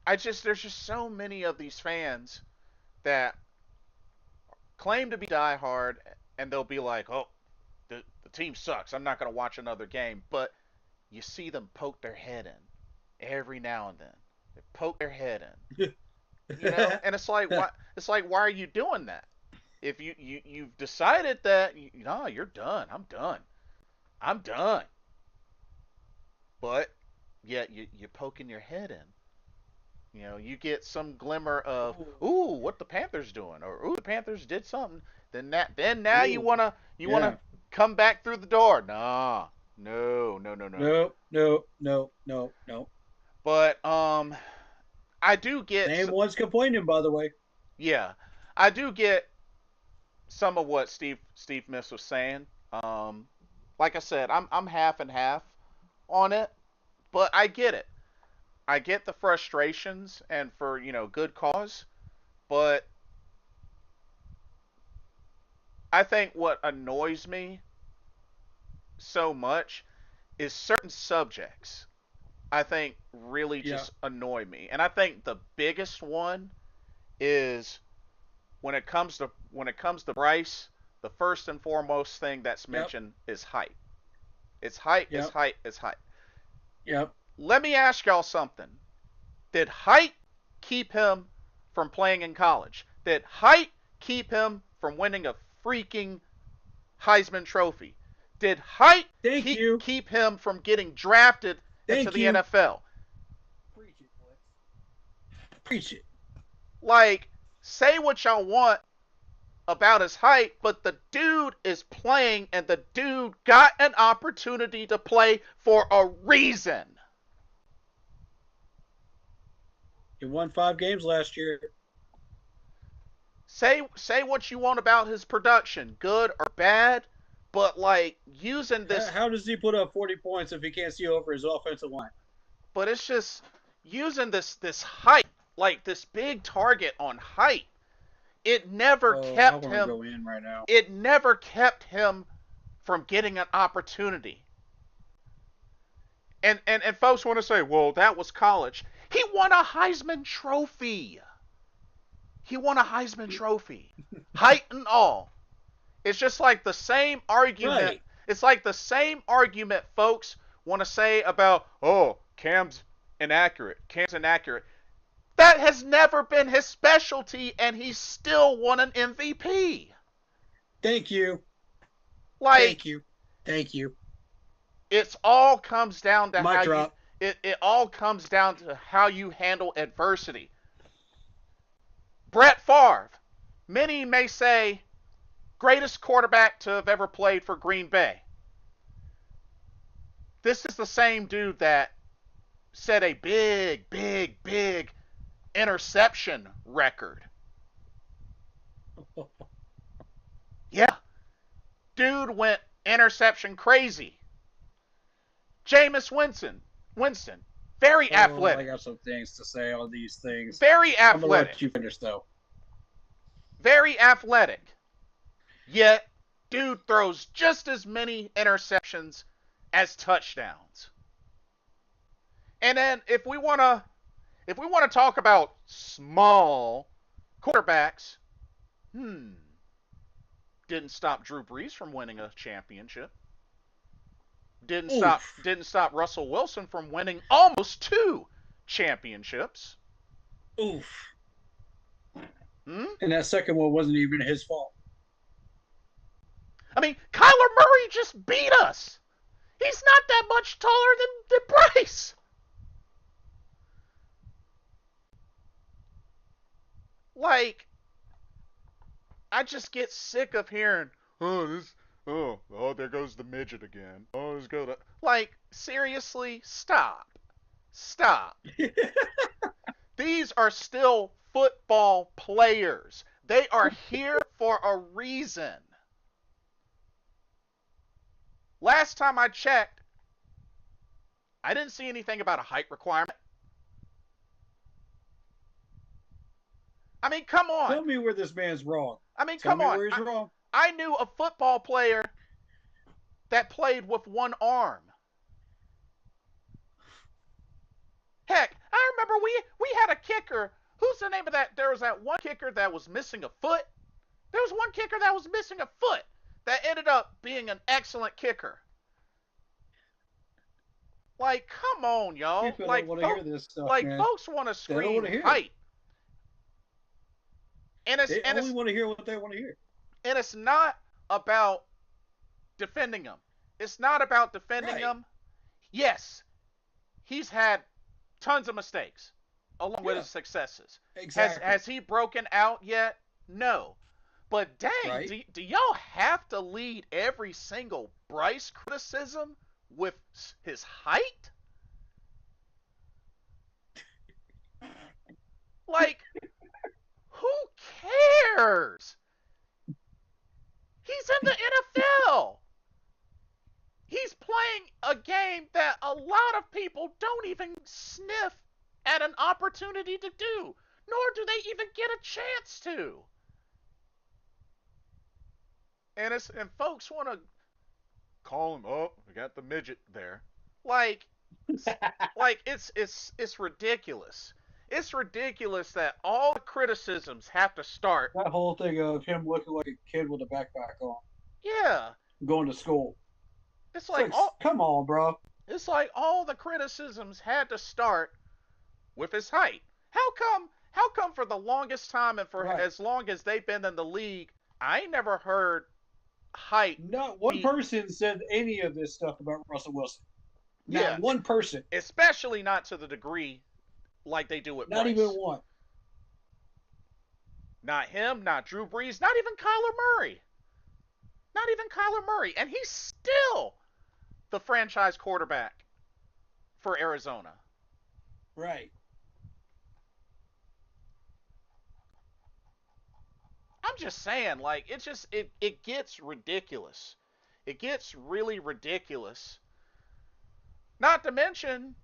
there's just so many of these fans that claim to be diehard, and they'll be like, oh, the team sucks. I'm not going to watch another game. But you see them poke their head in every now and then. They poke their head in. And it's like, why? It's like, why are you doing that? If you've decided that, no, you're done. I'm done. I'm done. But yet you're poking your head in. You get some glimmer of, Ooh, ooh, what the Panthers doing, or ooh, the Panthers did something. Then now you ooh, wanna yeah. come back through the door. Nah, no, no, no, no. No, no, no, no, no. But I do get, Same ones complaining, by the way. yeah, I do get some of what Steve Miss was saying. Like I said, I'm half and half on it, but I get it. I get the frustrations and for good cause, but I think what annoys me so much is certain subjects. I think really Yeah. just annoy me. And I think the biggest one is when it comes to Bryce, the first and foremost thing that's Yep. mentioned is height. It's height, it's Yep. height, it's height. Yep. Let me ask y'all something. Did height keep him from playing in college? Did height keep him from winning a freaking Heisman Trophy? Did height Thank you. keep him from getting drafted into Thank the you. NFL? Preach it, Blitz. Preach it. Like, say what y'all want about his height, but the dude is playing and the dude got an opportunity to play for a reason. He won 5 games last year. Say what you want about his production, good or bad, but like using this, How does he put up 40 points if he can't see over his offensive line? but it's just using this height, like this big target on height. It never Oh, I kept want to him. go in right now. It never kept him from getting an opportunity. And folks want to say, well, that was college. He won a Heisman Trophy. He won a Heisman Trophy. Height and all. It's just like the same argument. Right. It's like the same argument folks want to say about, oh, Cam's inaccurate. Cam's inaccurate. That has never been his specialty, and he still won an MVP. Thank you. Like, Thank you. Thank you. it's all comes down to Mic how you drop. it all comes down to how you handle adversity. Brett Favre, many may say greatest quarterback to have ever played for Green Bay. This is the same dude that set a big interception record. Yeah, dude went interception crazy. Jameis Winston, very Oh, I athletic, got some things to say on these things. very I'm gonna let athletic, you finish though. very athletic. Yet, dude throws just as many interceptions as touchdowns. And then if we want to talk about small quarterbacks, didn't stop Drew Brees from winning a championship. Didn't stop Oof. didn't stop Russell Wilson from winning almost two championships. Oof. Hmm? And that second one wasn't even his fault. I mean, Kyler Murray just beat us. He's not that much taller than Bryce. Like, I just get sick of hearing, there goes the midget again. Oh, let's go to. Like, seriously, stop. Stop. These are still football players. They are here for a reason. Last time I checked, I didn't see anything about a height requirement. I mean, come on. Tell me where this man's wrong. I mean, Tell come me on. where he's wrong. I knew a football player that played with one arm. Heck, I remember we had a kicker. Who's the name of that? There was that one kicker that was missing a foot. There was one kicker that was missing a foot that ended up being an excellent kicker. Like, come on, y'all. People don't want to hear this stuff, man. Folks want to They don't want scream to hear height, it. and They only want to hear what they want to hear. it's not about defending him. It's not about defending Right. him. Yes, he's had tons of mistakes along with Yeah. his successes. Exactly. Has he broken out yet? No. But dang, Right. do y'all have to lead every single Bryce criticism with his height? Like, who cares? He's in the NFL. He's playing a game that a lot of people don't even sniff at an opportunity to do, nor do they even get a chance to. And folks want to call him, oh, we got the midget there. Like, Like it's ridiculous. It's ridiculous that all the criticisms have to start. That whole thing of him looking like a kid with a backpack on, Yeah, going to school. it's It's like like, all come on, bro. it's like all the criticisms had to start with his height. How come for the longest time and for Right. as long as they've been in the league, I ain't never heard height Not one be person said any of this stuff about Russell Wilson. Not yeah, one person. especially not to the degree like they do with Not even Bryce. one. Not him, not Drew Brees, not even Kyler Murray. Not even Kyler Murray. And he's still the franchise quarterback for Arizona. Right. I'm just saying, like, it gets ridiculous. It gets really ridiculous. Not to mention,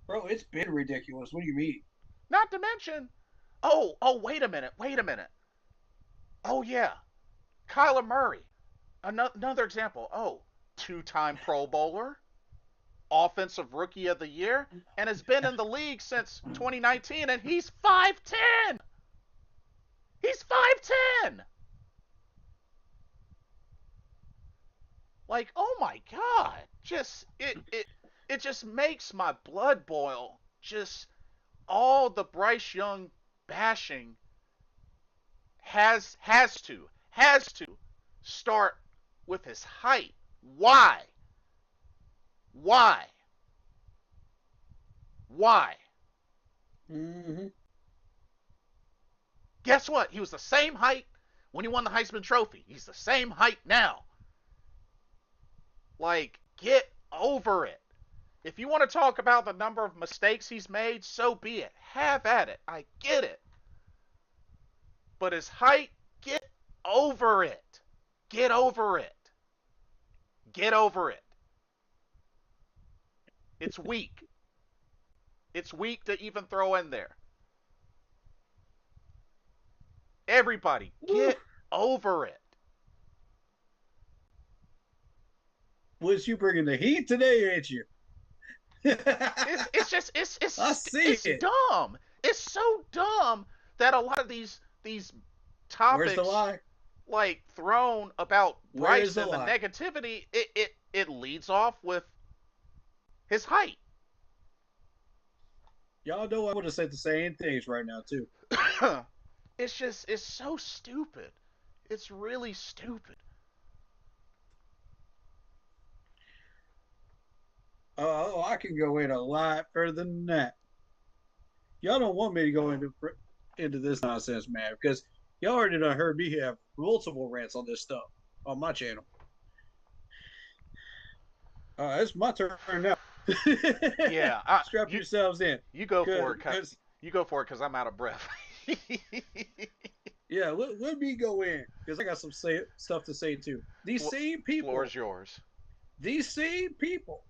Bro, it's been ridiculous. What do you mean? not to mention, oh, wait a minute. Oh yeah, Kyler Murray, another example. Oh, two-time Pro Bowler, Offensive Rookie of the Year, and has been in the league since 2019, and he's 5'10". He's 5'10". Like, oh my god, it just makes my blood boil. Just all the Bryce Young bashing has to start with his height. Why? Why? Why? Mm-hmm. Guess what? He was the same height when he won the Heisman Trophy. He's the same height now. Like, get over it. If you want to talk about the number of mistakes he's made, so be it. Have at it. I get it. But his height, get over it. Get over it. Get over it. It's weak. It's weak to even throw in there. Everybody, Woo. get over it. Was you bringing the heat today, ain't you? It's just I see it's it. dumb. It's so dumb that a lot of these Where's the topics lie? like thrown about Where's Bryce the and the lie? negativity, it leads off with his height. Y'all know I would have said the same things right now too. It's so stupid. It's really stupid. Oh, I can go in a lot further than that. Y'all don't want me to go into this nonsense, man, because y'all already done heard me have multiple rants on this stuff on my channel. It's my turn now. Yeah, Strap yourselves in, you go for it. because You go for it because I'm out of breath. yeah, let me go in because I got some stuff to say too. Floor is yours. These same people,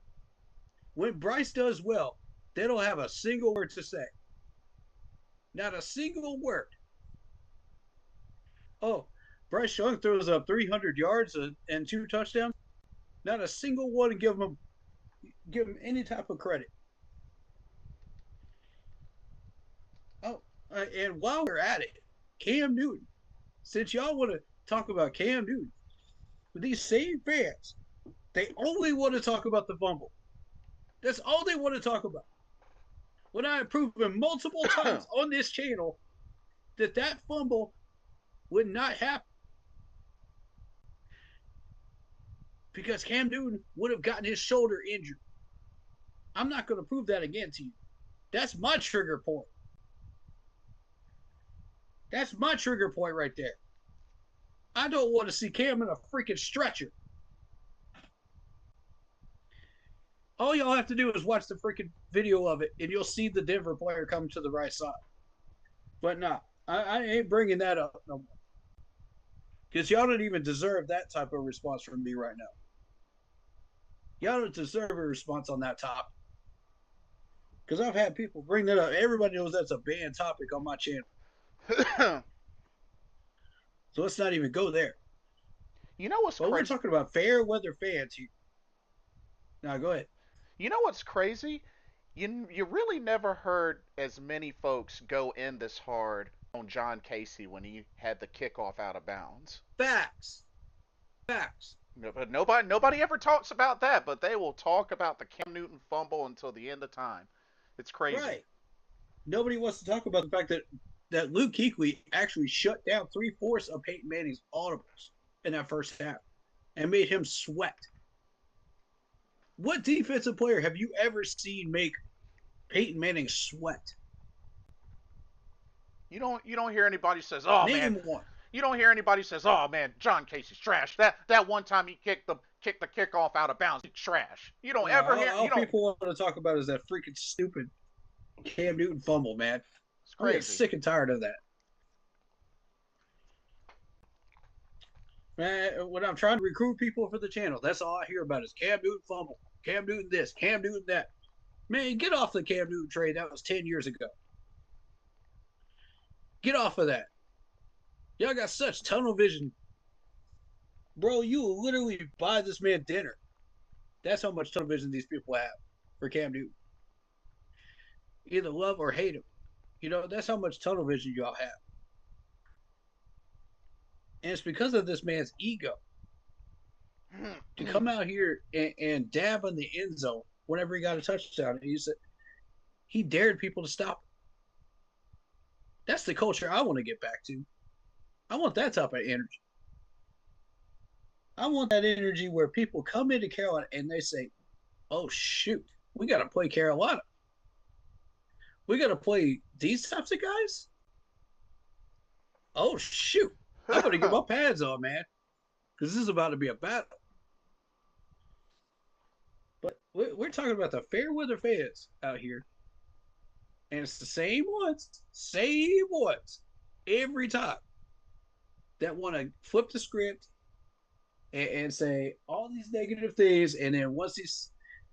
when Bryce does well, they don't have a single word to say. Not a single word. Oh, Bryce Young throws up 300 yards and 2 touchdowns. Not a single one to give him any type of credit. Oh, and while we're at it, Cam Newton. Since y'all want to talk about Cam Newton, these same fans, they only want to talk about the fumble. That's all they want to talk about. When I have proven multiple times on this channel that fumble would not happen because Cam Newton would have gotten his shoulder injured. I'm not going to prove that again to you. That's my trigger point. That's my trigger point right there. I don't want to see Cam in a freaking stretcher. All y'all have to do is watch the freaking video of it, and you'll see the Denver player come to the right side. But no, I ain't bringing that up no more. Because y'all don't even deserve that type of response from me right now. Y'all don't deserve a response on that topic. Because I've had people bring that up. Everybody knows that's a banned topic on my channel. So let's not even go there. You know what's But we're crazy? talking about fair weather fans here. Now go ahead. You know what's crazy? You really never heard as many folks go in this hard on John Casey when he had the kickoff out of bounds. Facts. Facts. No, but nobody ever talks about that, but they will talk about the Cam Newton fumble until the end of time. It's crazy. Right. Nobody wants to talk about the fact that Luke Kuechly actually shut down 3/4 of Peyton Manning's audibles in that first half and made him sweat. What defensive player have you ever seen make Peyton Manning sweat? You don't hear anybody says, "Oh man." Name one. You don't hear anybody says, "Oh man, John Casey's trash." That one time he kicked the kickoff out of bounds, he's trash. You don't No, ever hear. all You don't. people want to talk about is that freaking stupid Cam Newton fumble, man. It's I'm getting crazy. sick and tired of that. Man, when I'm trying to recruit people for the channel, that's all I hear about is Cam Newton fumble, Cam Newton this, Cam Newton that. Man, get off the Cam Newton trade. That was 10 years ago. Get off of that. Y'all got such tunnel vision. Bro, you will literally buy this man dinner. That's how much tunnel vision these people have for Cam Newton. Either love or hate him. You know, that's how much tunnel vision y'all have. And it's because of this man's ego to come out here and dab in the end zone whenever he got a touchdown. He dared people to stop him. That's the culture I want to get back to. I want that type of energy. I want that energy where people come into Carolina and they say, oh, shoot, we got to play Carolina. We got to play these types of guys? Oh, shoot. I'm going to get my pads on, man, because this is about to be a battle. But we're talking about the fair weather fans out here. And it's the same ones every time that want to flip the script and say all these negative things. And then once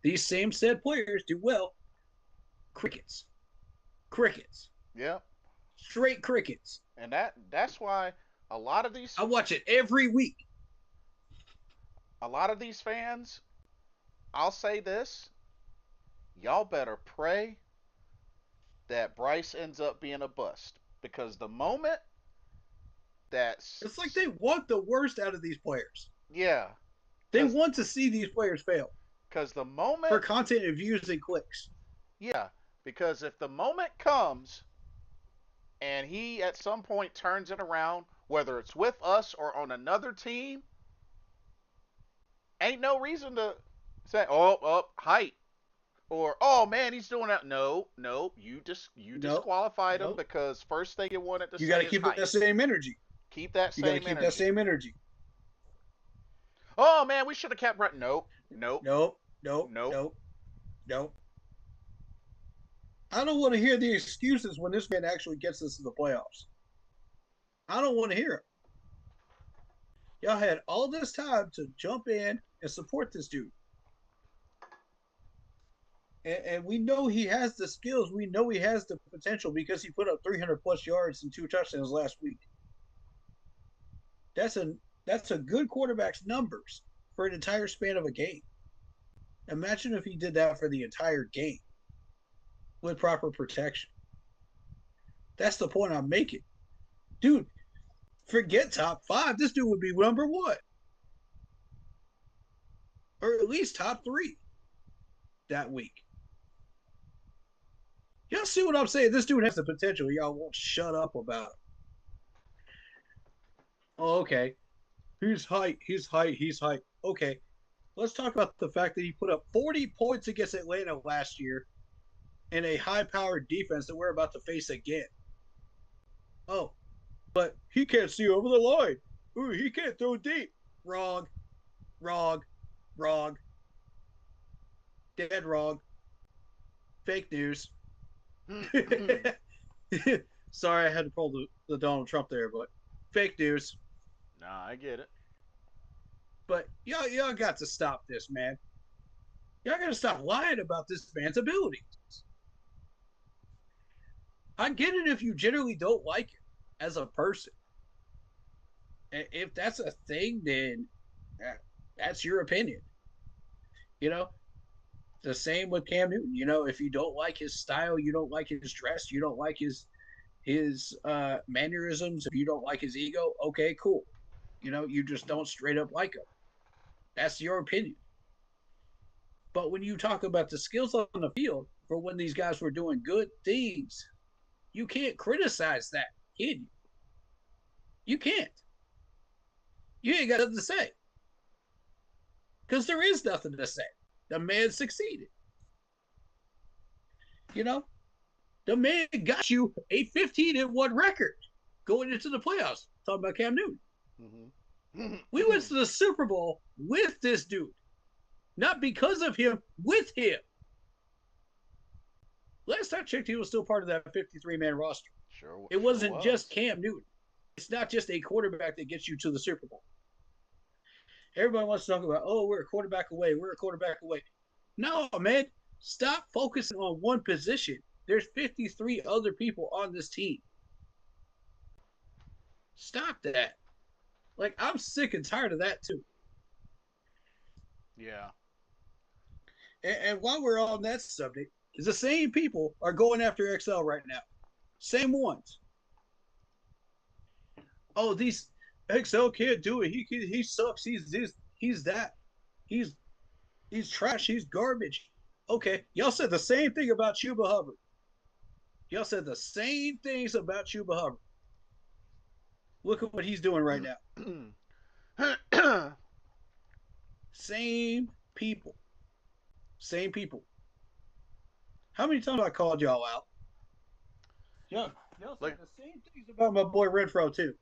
these same said players do well, crickets. Yeah. Straight crickets. And that's why a lot of these I watch it every week. fans, I'll say this, y'all better pray that Bryce ends up being a bust, because the moment that's It's like they want the worst out of these players. yeah, They want to see these players fail because the moment for content and views and clicks. yeah, because if the moment comes and he at some point turns it around, whether it's with us or on another team, ain't no reason to say, oh, height. Or, oh man, he's doing that. No, you disqualified him because first thing you wanted to You say got to is keep height. that same energy. Keep that You got to same keep energy. that same energy. Oh man, we should have kept right. Nope. Nope. I don't want to hear the excuses when this man actually gets us to the playoffs. I don't want to hear it. Y'all had all this time to jump in and support this dude. And we know he has the skills. We know he has the potential because he put up 300 plus yards and 2 touchdowns last week. That's a good quarterback's numbers for an entire span of a game. Imagine if he did that for the entire game with proper protection. That's the point I'm making. Dude, forget top 5. This dude would be number 1. Or at least top 3 that week. Y'all see what I'm saying? This dude has the potential. Y'all won't shut up about it. Oh, okay. He's height. Okay. Let's talk about the fact that he put up 40 points against Atlanta last year in a high-powered defense that we're about to face again. Oh, but he can't see over the line. Ooh, he can't throw deep. Wrong. Dead wrong. Fake news. Sorry, I had to pull the Donald Trump there, but fake news. Nah, I get it. But y'all got to stop this, man. Y'all got to stop lying about this man's abilities. I get it if you generally don't like him as a person. If that's a thing, then that's your opinion. You know, The same with Cam Newton. If you don't like his style, you don't like his dress, you don't like his mannerisms, if you don't like his ego, okay, cool. You just don't straight up like him. That's your opinion. But when you talk about the skills on the field for when these guys were doing good things, you can't criticize that, can you? You can't. You ain't got nothing to say. Because there is nothing to say. The man succeeded. You know, the man got you a 15-1 record going into the playoffs. Talking about Cam Newton. We went to the Super Bowl with this dude. Not because of him, with him. Last time I checked, he was still part of that 53-man roster. It wasn't just Cam Newton. It's not just a quarterback that gets you to the Super Bowl. Everybody wants to talk about, oh, we're a quarterback away. We're a quarterback away. No, man. Stop focusing on one position. There's 53 other people on this team. Stop that. Like, I'm sick and tired of that, too. Yeah. And while we're on that subject, the same people are going after XL right now. Same ones. Oh, these XL can't do it. He sucks. He's that. He's trash. He's garbage. Okay, y'all said the same thing about Chuba Hubbard. Y'all said the same things about Chuba Hubbard. Look at what he's doing right now. Same people. Same people. How many times I called y'all out? Y'all said the same things about my boy Renfro too.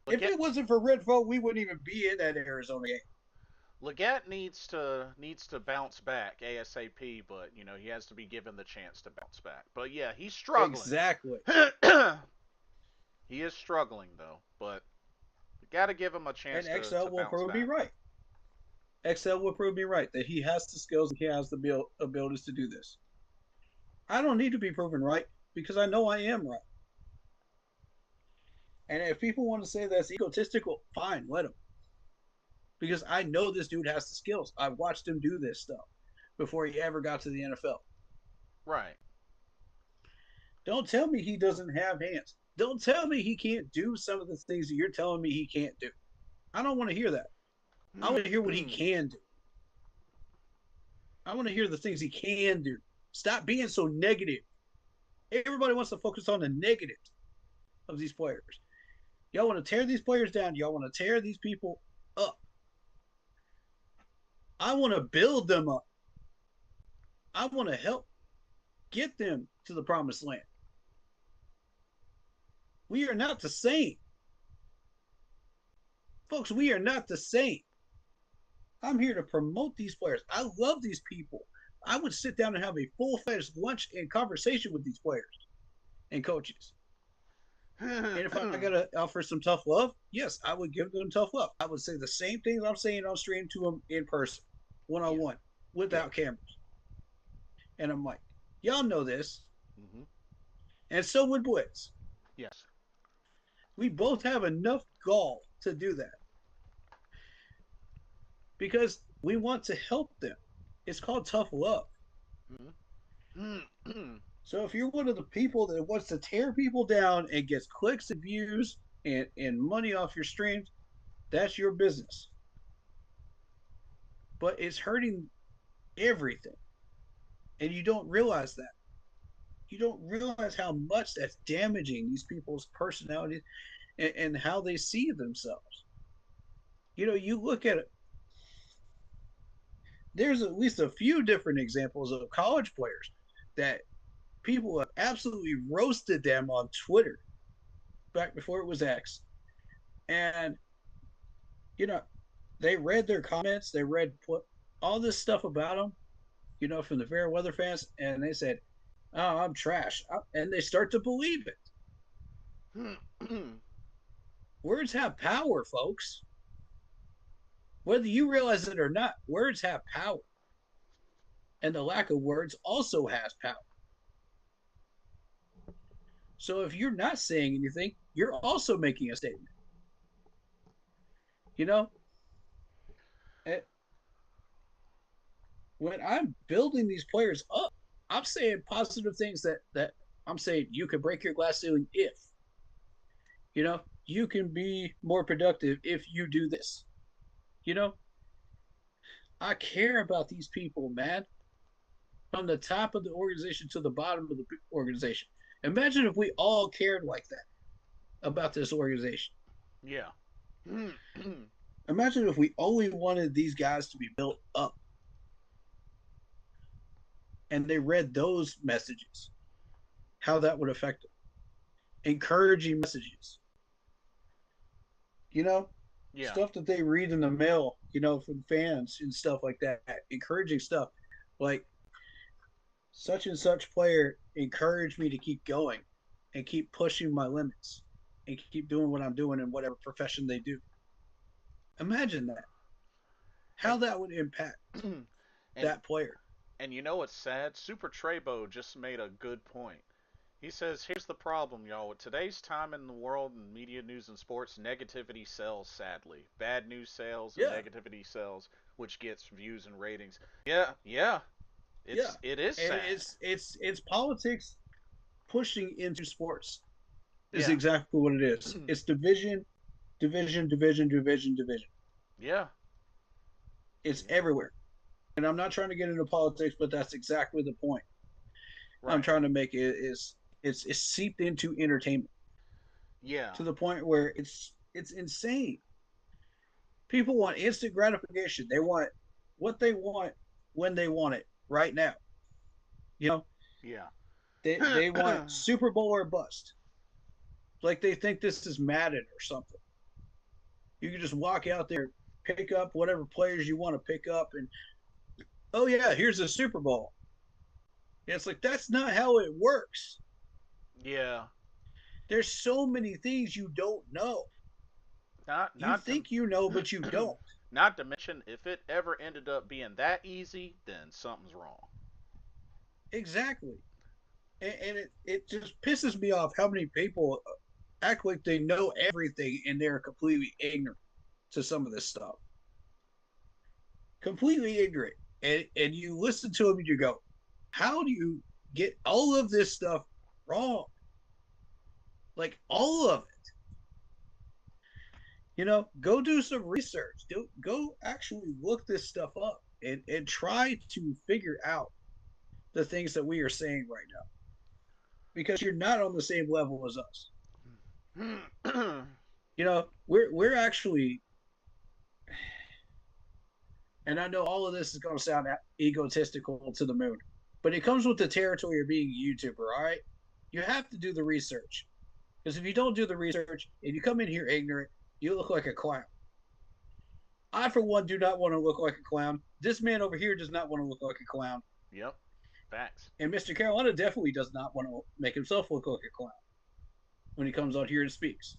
If it wasn't for Renfro, we wouldn't even be in that Arizona game. Leggett needs to bounce back ASAP, but he has to be given the chance to bounce back. But yeah, he's struggling. Exactly. He is struggling though, but you got to give him a chance. And XL will prove me right. XL will prove me right that he has the skills and he has the abilities to do this. I don't need to be proven right because I know I am right. And if people want to say that's egotistical, fine, let them. Because I know this dude has the skills. I've watched him do this stuff before he ever got to the NFL. Right. Don't tell me he doesn't have hands. Don't tell me he can't do some of the things that you're telling me he can't do. I don't want to hear that. I want to hear what he can do. I want to hear the things he can do. Stop being so negative. Everybody wants to focus on the negatives of these players. Y'all want to tear these players down. Y'all want to tear these people up. I want to build them up. I want to help get them to the promised land. We are not the same. Folks, we are not the same. I'm here to promote these players. I love these people. I would sit down and have a full-fledged lunch and conversation with these players and coaches. And if I got to offer some tough love, yes, I would give them tough love. I would say the same things I'm saying on stream to them in person, one-on-one, without cameras. And I'm like, y'all know this. Mm-hmm. And so would Blitz. Yes. We both have enough gall to do that. Because we want to help them. It's called tough love. Mm-hmm. So if you're one of the people that wants to tear people down and gets clicks and views and money off your streams, that's your business. But it's hurting everything. And you don't realize that. You don't realize how much that's damaging these people's personalities and how they see themselves. You look at it. There's at least a few different examples of college players that people have absolutely roasted them on Twitter back before it was X. And, they read their comments, they read all this stuff about them, from the fair weather fans, and they said, oh, I'm trash. And they start to believe it. Words have power, folks. Whether you realize it or not, words have power. And the lack of words also has power. So if you're not saying anything, you're also making a statement. when I'm building these players up, I'm saying positive things that I'm saying you can break your glass ceiling if you can be more productive if you do this. You know, I care about these people, man, from the top of the organization to the bottom of the organization. Imagine if we all cared like that about this organization. Yeah. Imagine if we only wanted these guys to be built up and they read those messages, how that would affect them. Encouraging messages, you know, Yeah. stuff that they read in the mail, from fans and stuff like that. Encouraging stuff like such and such player encouraged me to keep going and keep pushing my limits and keep doing what I'm doing in whatever profession they do. Imagine that. How And that would impact and that player. and you know what's sad? Super Trebo just made a good point. He says, "Here's the problem, y'all. With today's time in the world and media, news, and sports, negativity sells. Sadly, bad news sells and Yeah, negativity sells, which gets views and ratings. Yeah, yeah. yeah. It is And sad. it's politics pushing into sports is Yeah, exactly what it is. It's division, division, division, division, division. yeah, It's yeah. everywhere. And I'm not trying to get into politics, but that's exactly the point I'm Right. trying to make. It's seeped into entertainment Yeah, to the point where it's insane. People want instant gratification. They want what they want when they want it right now. You know, yeah, they want Super Bowl or bust. Like they think this is Madden or something. You can just walk out there, pick up whatever players you want to pick up, and oh yeah, here's a Super Bowl. And it's like that's not how it works. yeah. There's so many things you don't know. Not You not to think you know, but you don't. not to mention, if it ever ended up being that easy, then something's wrong. Exactly. And it just pisses me off how many people act like they know everything and they're completely ignorant to some of this stuff. Completely ignorant. And you listen to them and you go, how do you get all of this stuff wrong? Like all of it. Go do some research. Go actually look this stuff up and try to figure out the things that we are saying right now because you're not on the same level as us. We're actually, and I know all of this is going to sound egotistical to the moon, but it comes with the territory of being a YouTuber. All right, you have to do the research because if you don't do the research and you come in here ignorant, you look like a clown. I, for one, do not want to look like a clown. This man over here does not want to look like a clown. Yep. Facts. And Mr. Carolina definitely does not want to make himself look like a clown when he comes out here and speaks.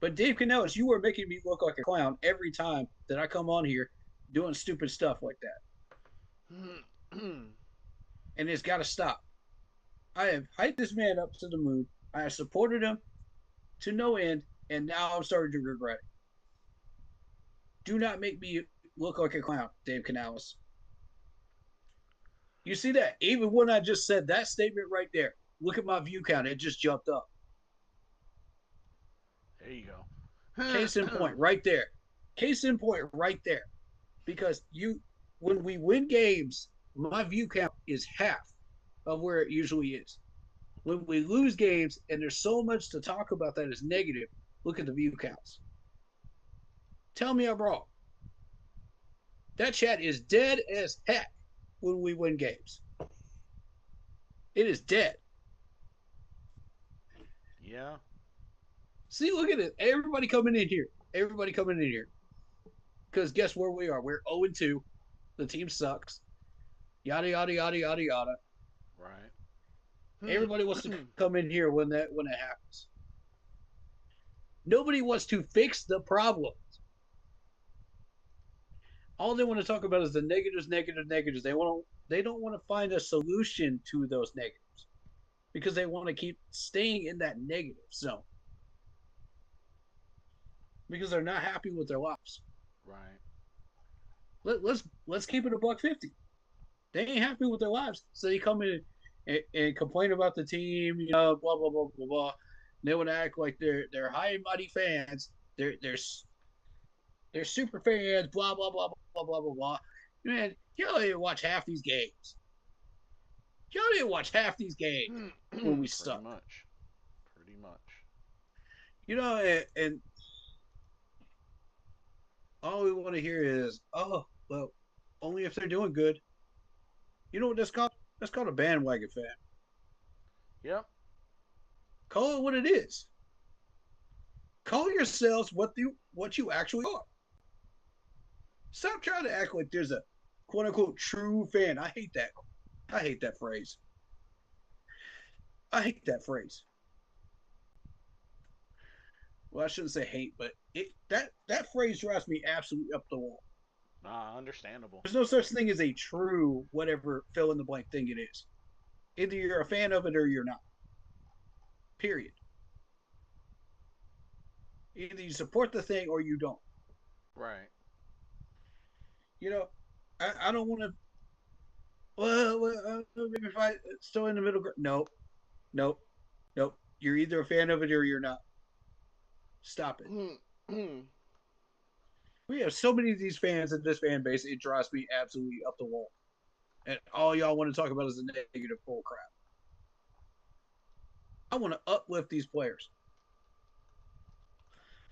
But Dave Canellis, you are making me look like a clown every time that I come on here doing stupid stuff like that. And it's got to stop. I have hyped this man up to the moon. I have supported him to no end, and now I'm starting to regret it. Do not make me look like a clown, Dave Canales. You see that? Even when I just said that statement right there, look at my view count. It just jumped up. There you Case in go. point, right there. Case in point, right there. Because when we win games, my view count is half of where it usually is. When we lose games, and there's so much to talk about that is negative, look at the view counts. Tell me I'm wrong. That chat is dead as heck when we win games. It is dead. Yeah. See, look at it. Everybody coming in here. Everybody coming in here. Because guess where we are? We're 0-2. The team sucks. Yada yada yada yada yada. Right. Everybody wants to come in here when it happens. Nobody wants to fix the problem. All they want to talk about is the negatives, negatives, negatives. They don't want to find a solution to those negatives because they want to keep staying in that negative zone because they're not happy with their lives. Right. Let's keep it a buck 50. They ain't happy with their lives, so they come in and complain about the team. Blah blah blah blah blah. And they want to act like they're high and mighty fans. They're super fans. Blah blah blah blah blah blah blah. Man, y'all didn't watch half these games. Y'all didn't watch half these games when we Pretty suck. much. Pretty much. And all we want to hear is, oh, well, only if they're doing good. You know what that's called? That's called a bandwagon fan. Yep. Call it what it is. Call yourselves what you actually are. Stop trying to act like there's a quote unquote true fan. I hate that. I hate that phrase. I hate that phrase. Well, I shouldn't say hate, but that phrase drives me absolutely up the wall. Understandable. There's no such thing as a true whatever fill in the blank thing it is. Either you're a fan of it or you're not. Period. Either you support the thing or you don't. Right. I don't want to. Well, maybe if I still in the middle. Nope, nope, nope. You're either a fan of it or you're not. Stop it. We have so many of these fans in this fan base. It drives me absolutely up the wall. And all y'all want to talk about is the negative bull crap. I want to uplift these players.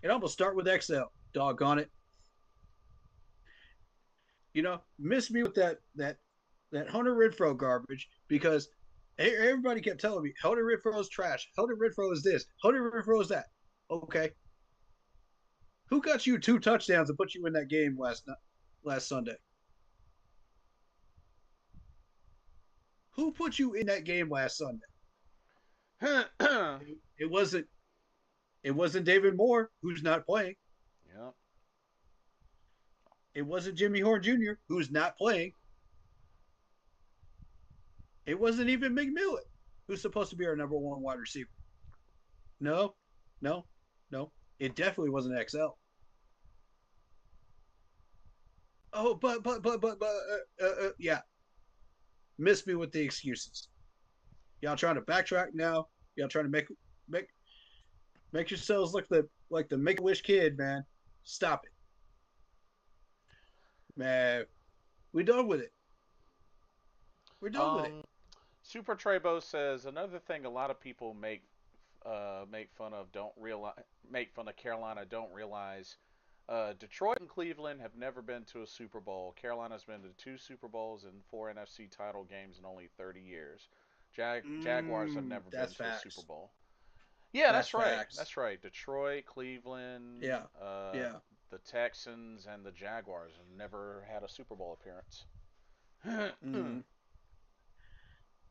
And I'm going to start with XL. Doggone it. Miss me with that Hunter Renfro garbage because everybody kept telling me Hunter Renfro is trash. Hunter Renfro is this. Hunter Renfro is that. Okay. Who got you 2 touchdowns and put you in that game last Sunday? Who put you in that game last Sunday? It wasn't David Moore, who's not playing. Yep. It wasn't Jimmy Horn Jr., who's not playing. It wasn't even McMillan, who's supposed to be our number 1 wide receiver. No. It definitely wasn't XL. Oh, but yeah. Miss me with the excuses. Y'all trying to backtrack now. Y'all trying to make yourselves look like the Make-A-Wish kid, man. Stop it. Man, we're done with it. We're done with it. Super Trebo says another thing a lot of people make fun of Carolina don't realize. Detroit and Cleveland have never been to a Super Bowl. Carolina's been to 2 Super Bowls and 4 NFC title games in only 30 years. Jaguars have never been to a Super Bowl. Yeah, that's right. Facts. That's right. Detroit, Cleveland, Yeah. the Texans, and the Jaguars have never had a Super Bowl appearance.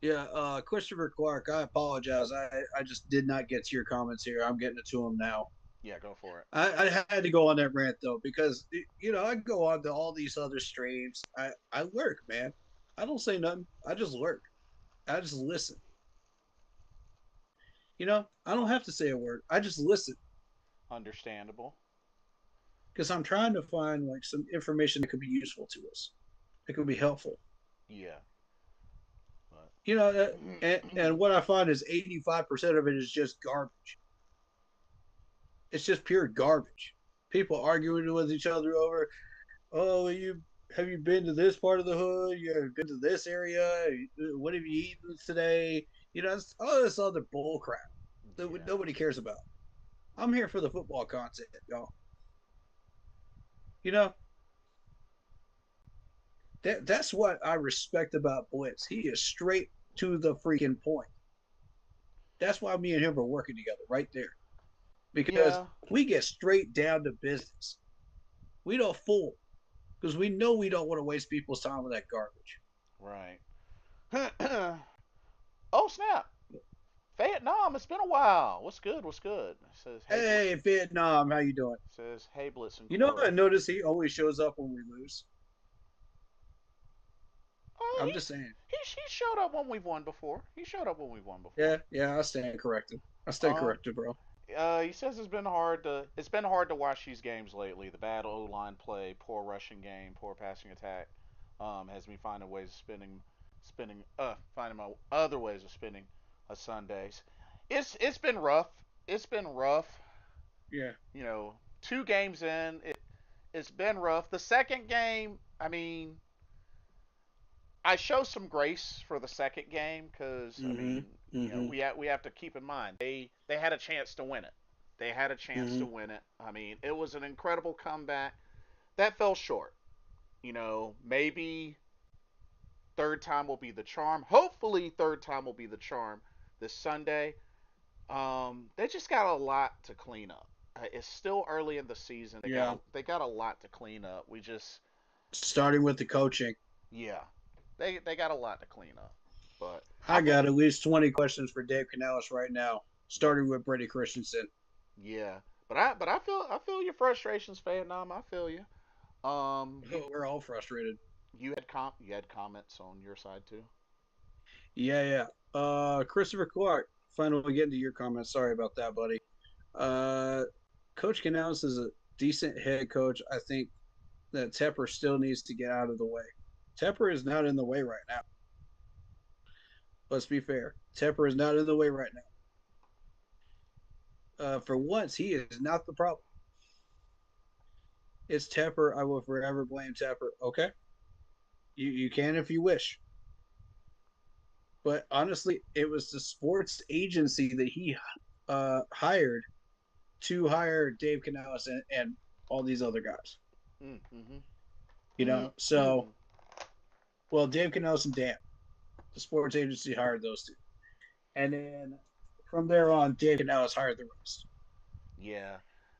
Yeah, Christopher Clark, I apologize. I just did not get to your comments here. I'm getting it to them now. Yeah, go for it. I had to go on that rant, though, because, I go on to all these other streams. I lurk, man. I don't say nothing. I just lurk. I just listen. I don't have to say a word. I just listen. Understandable. Because I'm trying to find, some information that could be useful to us. That could be helpful. Yeah. And what I find is 85% of it is just garbage. It's just pure garbage. People arguing with each other over, oh, have you been to this part of the hood? You have been to this area? What have you eaten today? It's all this other bull crap that nobody cares about. I'm here for the football content, y'all. That's what I respect about Blitz. He is straight to the freaking point. That's why me and him are working together right there. Because we get straight down to business. We don't fool. Because we know we don't want to waste people's time with that garbage. Right. Oh, snap. Vietnam, it's been a while. What's good? It says, hey Vietnam, how you doing? Says, hey, Blitz and I notice he always shows up when we lose. I'm just saying. He showed up when we've won before. Yeah, I stand corrected. Bro. He says it's been hard to watch these games lately. The bad O-line play, poor rushing game, poor passing attack. Has me finding ways of finding my other ways of spending a Sundays. It's been rough. It's been rough. Yeah. You know, 2 games in, it's been rough. The second game, I mean, I show some grace for the second game because I Mm-hmm. mean, Mm-hmm. we have to keep in mind they had a chance to win it. They had a chance Mm-hmm. to win it. I mean, it was an incredible comeback that fell short. Maybe third time will be the charm. Hopefully, third time will be the charm this Sunday. They just got a lot to clean up. It's still early in the season. Yeah. They got a lot to clean up. We just Starting with the coaching. yeah, they got a lot to clean up. But I I'm got at least 20 questions for Dave Canales right now, yeah starting with Brady Christensen. yeah. But I feel your frustrations, Vietnam. I feel you. You We're all frustrated. you had comments on your side too. Yeah, yeah. Christopher Clark, finally getting to your comments. Sorry about that, buddy. Uh, Coach Canales is a decent head coach. I think that Tepper still needs to get out of the way. Tepper is not in the way right now. Let's be fair. Tepper is not in the way right now. For once, he is not the problem. It's Tepper. I will forever blame Tepper. Okay, you can if you wish, but honestly, it was the sports agency that he hired to hire Dave Canales and all these other guys. Mm-hmm. So well, Dave Canales and Dan, the sports agency hired those two, and then from there on, Dave Canales hired the rest. Yeah,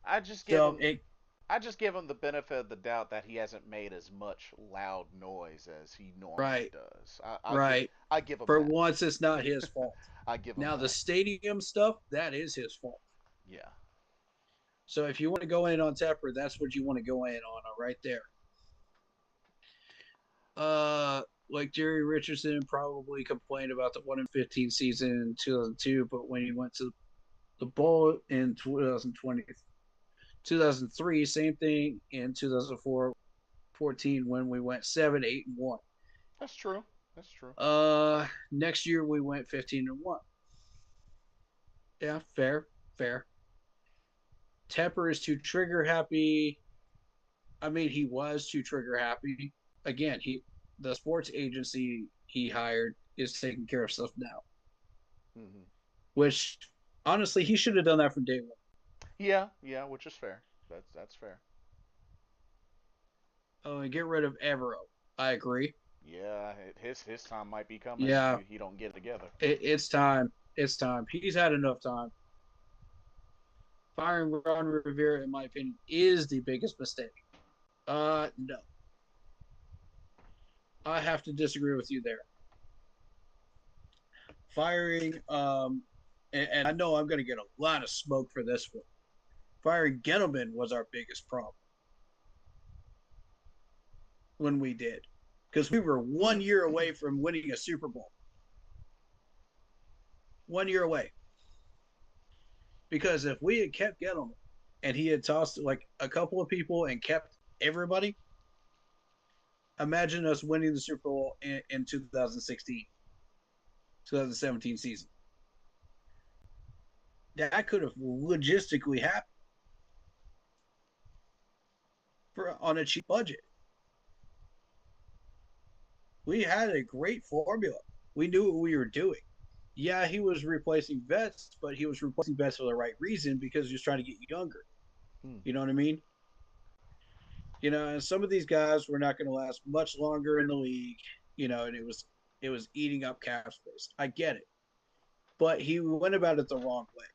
I just give So him it I just give him the benefit of the doubt that he hasn't made as much loud noise as he normally right, does. right. I give him For that. once, it's not his fault. I give him Now the that. stadium stuff, that is his fault. Yeah. So if you want to go in on Tepper, that's what you want to go in on right there. Like Jerry Richardson probably complained about the 1-15 season in 2002, but when he went to the bowl in 2020, 2003, same thing in 2004, 14 when we went 7-8-1. That's true. That's true. Next year we went 15-1. Yeah, fair, fair. Tepper is too trigger happy. I mean, he was too trigger happy. Again, the sports agency he hired is taking care of stuff now, Hmm. which honestly he should have done that from day one. Yeah, yeah, which is fair. That's fair. Oh, and get rid of Evero. I agree. Yeah, his time might be coming if Yeah, he don't get it together. it's time. It's time. He's had enough time. Firing Ron Rivera, in my opinion, is the biggest mistake. No, I have to disagree with you there. Firing, and I know I'm going to get a lot of smoke for this one. Firing Gettleman was our biggest problem when we did, because we were 1 year away from winning a Super Bowl. 1 year away. Because if we had kept Gettleman and he had tossed like a couple of people and kept everybody, imagine us winning the Super Bowl in 2016, 2017 season. That could have logistically happened on a cheap budget. We had a great formula. We knew what we were doing. Yeah, he was replacing vets, but he was replacing vets for the right reason because he was trying to get younger. Hmm. You know what I mean? And some of these guys were not going to last much longer in the league. And it was eating up cap space. I get it, but he went about it the wrong way,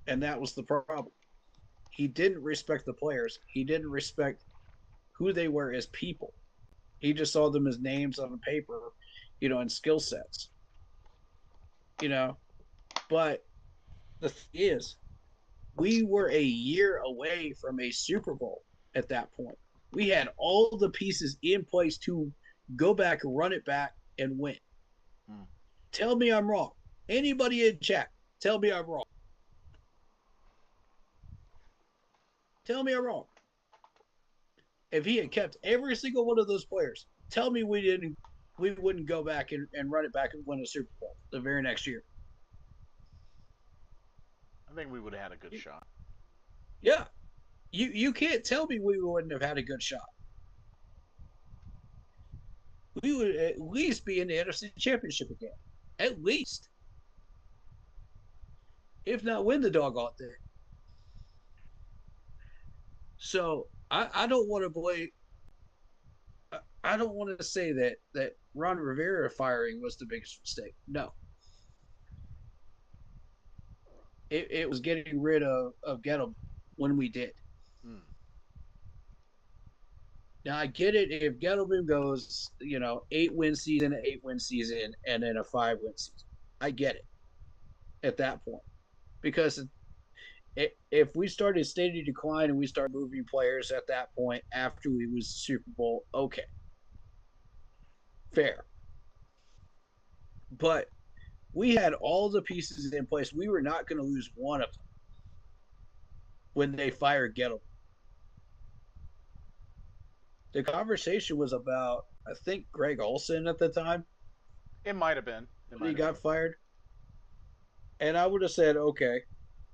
and that was the problem. He didn't respect the players. He didn't respect who they were as people. He just saw them as names on the paper, and skill sets. You know, but the thing is, we were a year away from a Super Bowl at that point. We had all the pieces in place to go back, run it back, and win. Hmm. Tell me I'm wrong. Anybody in chat, tell me I'm wrong. Tell me I'm wrong. If he had kept every single one of those players, tell me we wouldn't go back and run it back and win a Super Bowl the very next year. I think we would have had a good shot. Yeah. You can't tell me we wouldn't have had a good shot. We would at least be in the NFC Championship again. At least. If not win the doggone thing. So I don't want to blame I don't want to say that Ron Rivera firing was the biggest mistake. No. It was getting rid of Gettleman when we did. Mm. Now I get it if Gettleman goes, 8-win season, and then a 5-win season. I get it at that point. Because if we started steady decline and we start moving players at that point after we lose the Super Bowl, okay. Fair. But we had all the pieces in place. We were not going to lose one of them when they fired Gettleman. The conversation was about, I think, Greg Olson at the time. It might have been. When he got fired. And I would have said, okay,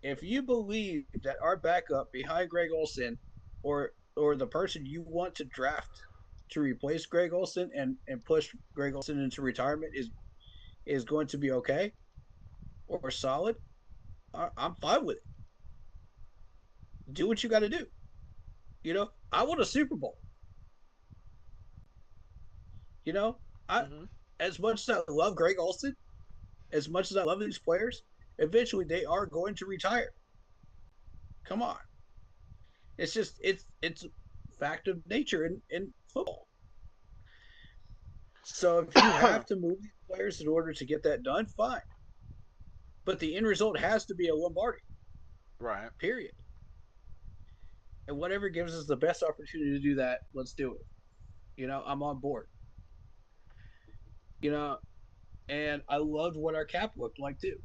if you believe that our backup behind Greg Olson or the person you want to draft to replace Greg Olson and push Greg Olson into retirement is going to be okay or solid, I'm fine with it. Do what you got to do. I want a Super Bowl. I Mm-hmm. As much as I love Greg Olson, as much as I love these players, eventually they are going to retire. Come on. It's just it's a fact of nature in football. So if you have to move these players in order to get that done, fine. But the end result has to be a Lombardi. Right. Period. And whatever gives us the best opportunity to do that, let's do it. I'm on board. You know, and I loved what our cap looked like too.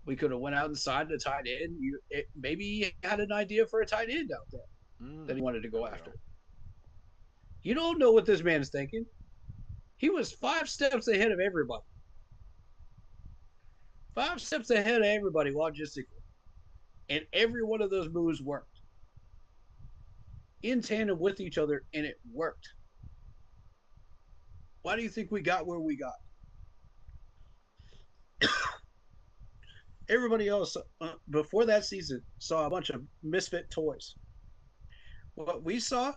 We could have went out and signed a tight end. Maybe he had an idea for a tight end out there that he wanted to go after. You don't know what this man is thinking. He was 5 steps ahead of everybody. 5 steps ahead of everybody logistically. And every one of those moves worked in tandem with each other, and it worked. Why do you think we got where we got? Everybody else before that season saw a bunch of misfit toys. What we saw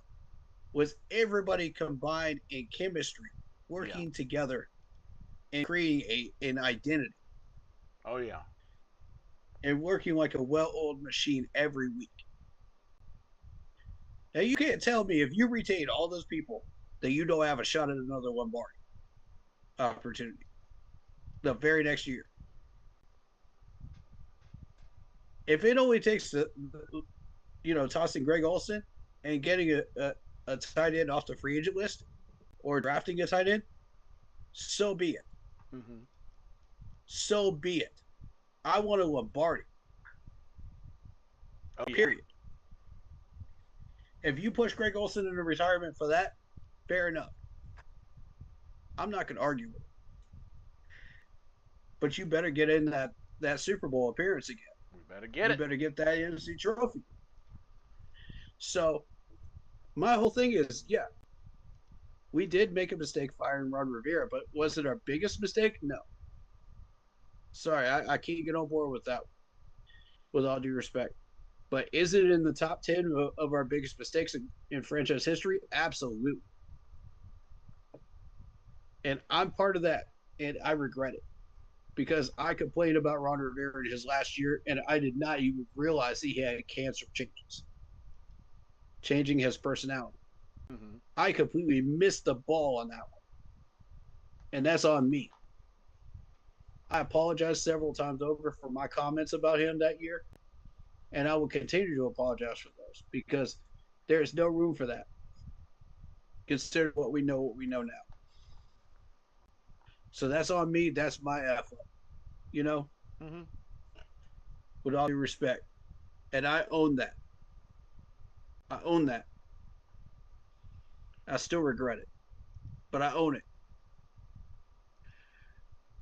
was everybody combined in chemistry, working together and creating an identity. Oh, yeah. And working like a well-oiled machine every week. Now, you can't tell me if you retain all those people that you don't have a shot at another Lombardi opportunity the very next year. If it only takes tossing Greg Olson and getting a tight end off the free agent list or drafting a tight end, so be it. Mm-hmm. So be it. I want a Lombardi. Oh, yeah. Period. If you push Greg Olson into retirement for that, fair enough. I'm not going to argue with it. But you better get in that Super Bowl appearance again. We better get it. You better get that NFC trophy. So my whole thing is, yeah, we did make a mistake firing Ron Rivera, but was it our biggest mistake? No. Sorry, I can't get on board with that, with all due respect. But is it in the top 10 of our biggest mistakes in franchise history? Absolutely. And I'm part of that, and I regret it. Because I complained about Ron Rivera in his last year, and I did not even realize he had cancer changes, changing his personality. Mm-hmm. I completely missed the ball on that one. And that's on me. I apologize several times over for my comments about him that year. And I will continue to apologize for those because there is no room for that. Consider what we know now. So that's on me. That's my effort. Mm-hmm. With all due respect. And I own that. I own that. I still regret it, but I own it.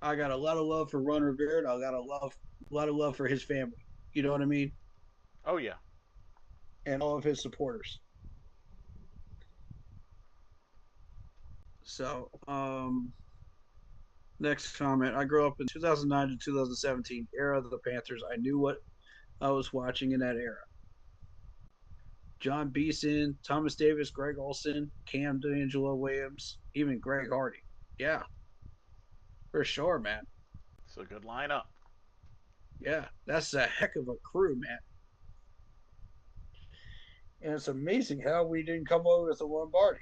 I got a lot of love for Ron Rivera. And I got a lot of love for his family. You know what I mean? Oh yeah. And all of his supporters. So, next comment. I grew up in 2009 to 2017 era of the Panthers. I knew what I was watching in that era. John Beeson, Thomas Davis, Greg Olson, Cam D'Angelo Williams, even Greg Hardy. Yeah, for sure, man. It's a good lineup. Yeah, that's a heck of a crew, man. And it's amazing how we didn't come away with a Lombardi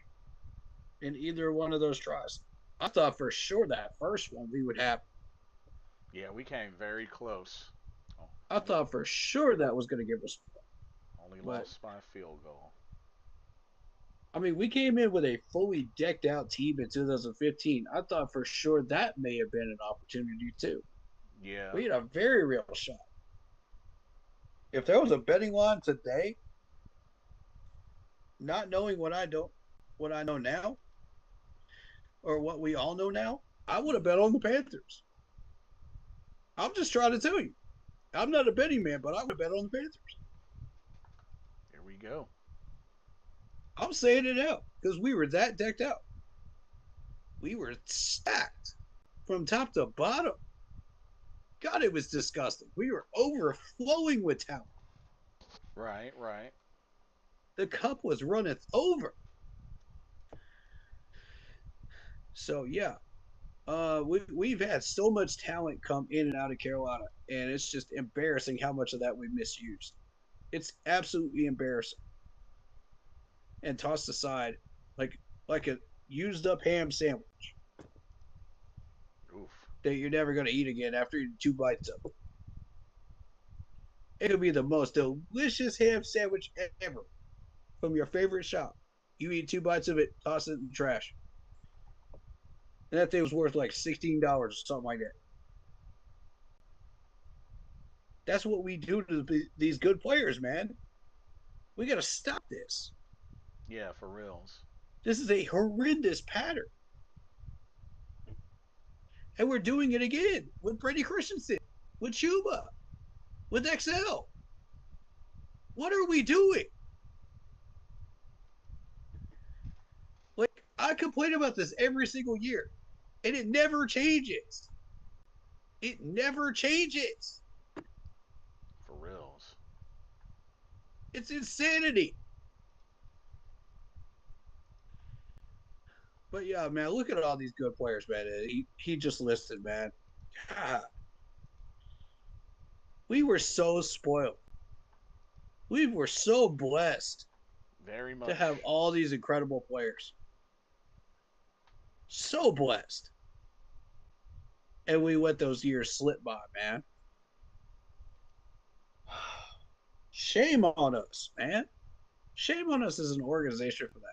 in either one of those tries. I thought for sure that first one we would have. Yeah, we came very close. Oh, I thought for sure that was going to give us. only But lost by a field goal. I mean, we came in with a fully decked out team in 2015. I thought for sure that may have been an opportunity too. Yeah. We had a very real shot. If there was a betting line today, not knowing what I know now, or what we all know now, I would have bet on the Panthers. I'm just trying to tell you. I'm not a betting man, but I would bet on the Panthers. Here we go. I'm saying it out because we were that decked out. We were stacked from top to bottom. God, it was disgusting. We were overflowing with talent. Right, right. The cup was runneth over. So yeah, we've had so much talent come in and out of Carolina, and it's just embarrassing how much of that we misused. It's absolutely embarrassing and tossed aside like like a used up ham sandwich Oof. that you're never going to eat again after eating 2 bites of it. It could be the most delicious ham sandwich ever from your favorite shop. You eat 2 bites of it, toss it in the trash. And that thing was worth like $16 or something like that. That's what we do to these good players, man. We got to stop this. Yeah, for reals. This is a horrendous pattern. And we're doing it again with Brady Christensen, with Chuba, with XL. What are we doing? Like, I complain about this every single year, and it never changes. It never changes. For reals. It's insanity. But yeah, man, look at all these good players, man. He just listed, man. God, we were so spoiled. We were so blessed Very to much. have all these incredible players. So blessed. And we let those years slip by, man. Shame on us, man. Shame on us as an organization for that.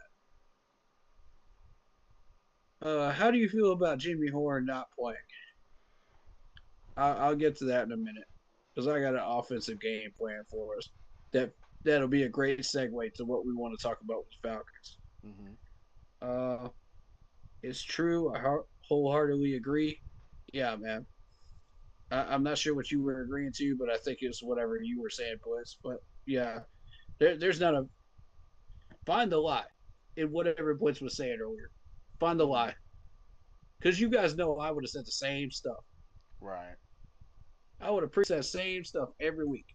How do you feel about Jimmy Horn not playing? I'll get to that in a minute because I got an offensive game plan for us. That'll be a great segue to what we want to talk about with the Falcons. Mm-hmm. Uh, it's true. I wholeheartedly agree. Yeah, man. I'm not sure what you were agreeing to, but I think it's whatever you were saying, Blitz. But yeah, there's not a find the lie in whatever Blitz was saying earlier. Find the Mm-hmm. lie because you guys know I would have said the same stuff. Right. I would have preached that same stuff every week.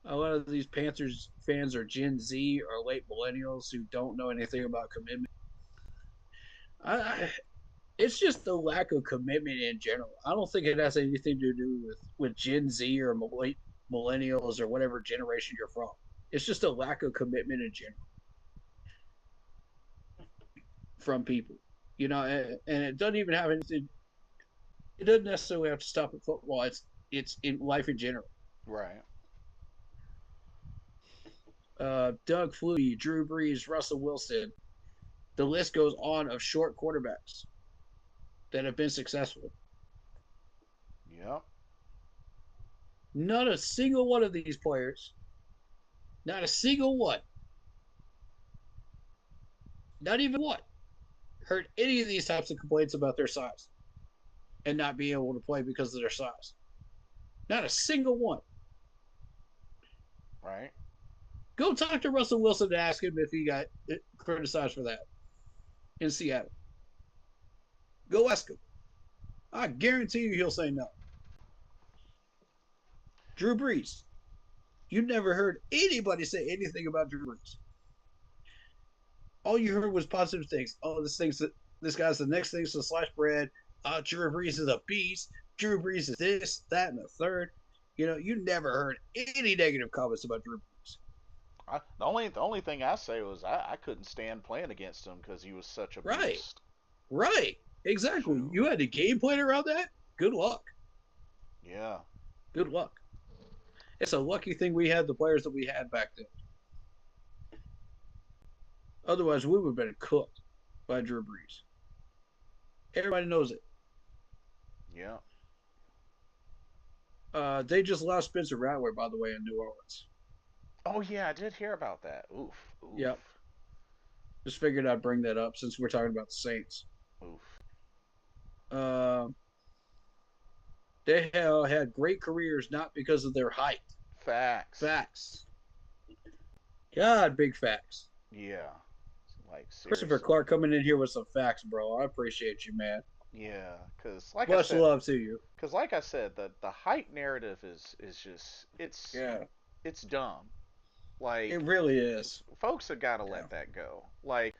A lot of these Panthers fans are Gen Z or late millennials who don't know anything about commitment. I it's just the lack of commitment in general. I don't think it has anything to do with Gen Z or millennials or whatever generation you're from. It's just a lack of commitment in general from people, and it doesn't even have anything. It doesn't necessarily have to stop at football. It's in life in general. Right. Doug Flutie, Drew Brees, Russell Wilson. The list goes on of short quarterbacks that have been successful. Yep. Not a single one of these players, not a single one, Not even one heard any of these types of complaints about their size and not being able to play because of their size. Not a single one. Right? Go talk to Russell Wilson and ask him if he got criticized for that in Seattle. Go ask him. I guarantee you he'll say no. Drew Brees. You never heard anybody say anything about Drew Brees. All you heard was positive things. Oh, this guy's the next thing to slice bread. Drew Brees is a beast. Drew Brees is this, that, and the third. You never heard any negative comments about Drew Brees. The only thing I say was I couldn't stand playing against him because he was such a Right, beast. right, exactly. Shoot. You had a game plan around that. Good luck. Yeah. Good luck. It's a lucky thing we had the players that we had back then. Otherwise, we would have been cooked by Drew Brees. Everybody knows it. Yeah. They just lost Spencer Rattler, by the way, in New Orleans. Oh yeah, I did hear about that. Oof. Oof. Yep. Just figured I'd bring that up since we're talking about the Saints. Oof. Uh, they have had great careers not because of their height. Facts. Facts. God, big facts. Yeah. Like Christopher seriously. Clark coming in here with some facts, bro. I appreciate you, man. Yeah. Cause like I Much said, love to you. the height narrative is just Yeah, it's dumb. it Like really is. folks have got to Yeah. let that go. Like,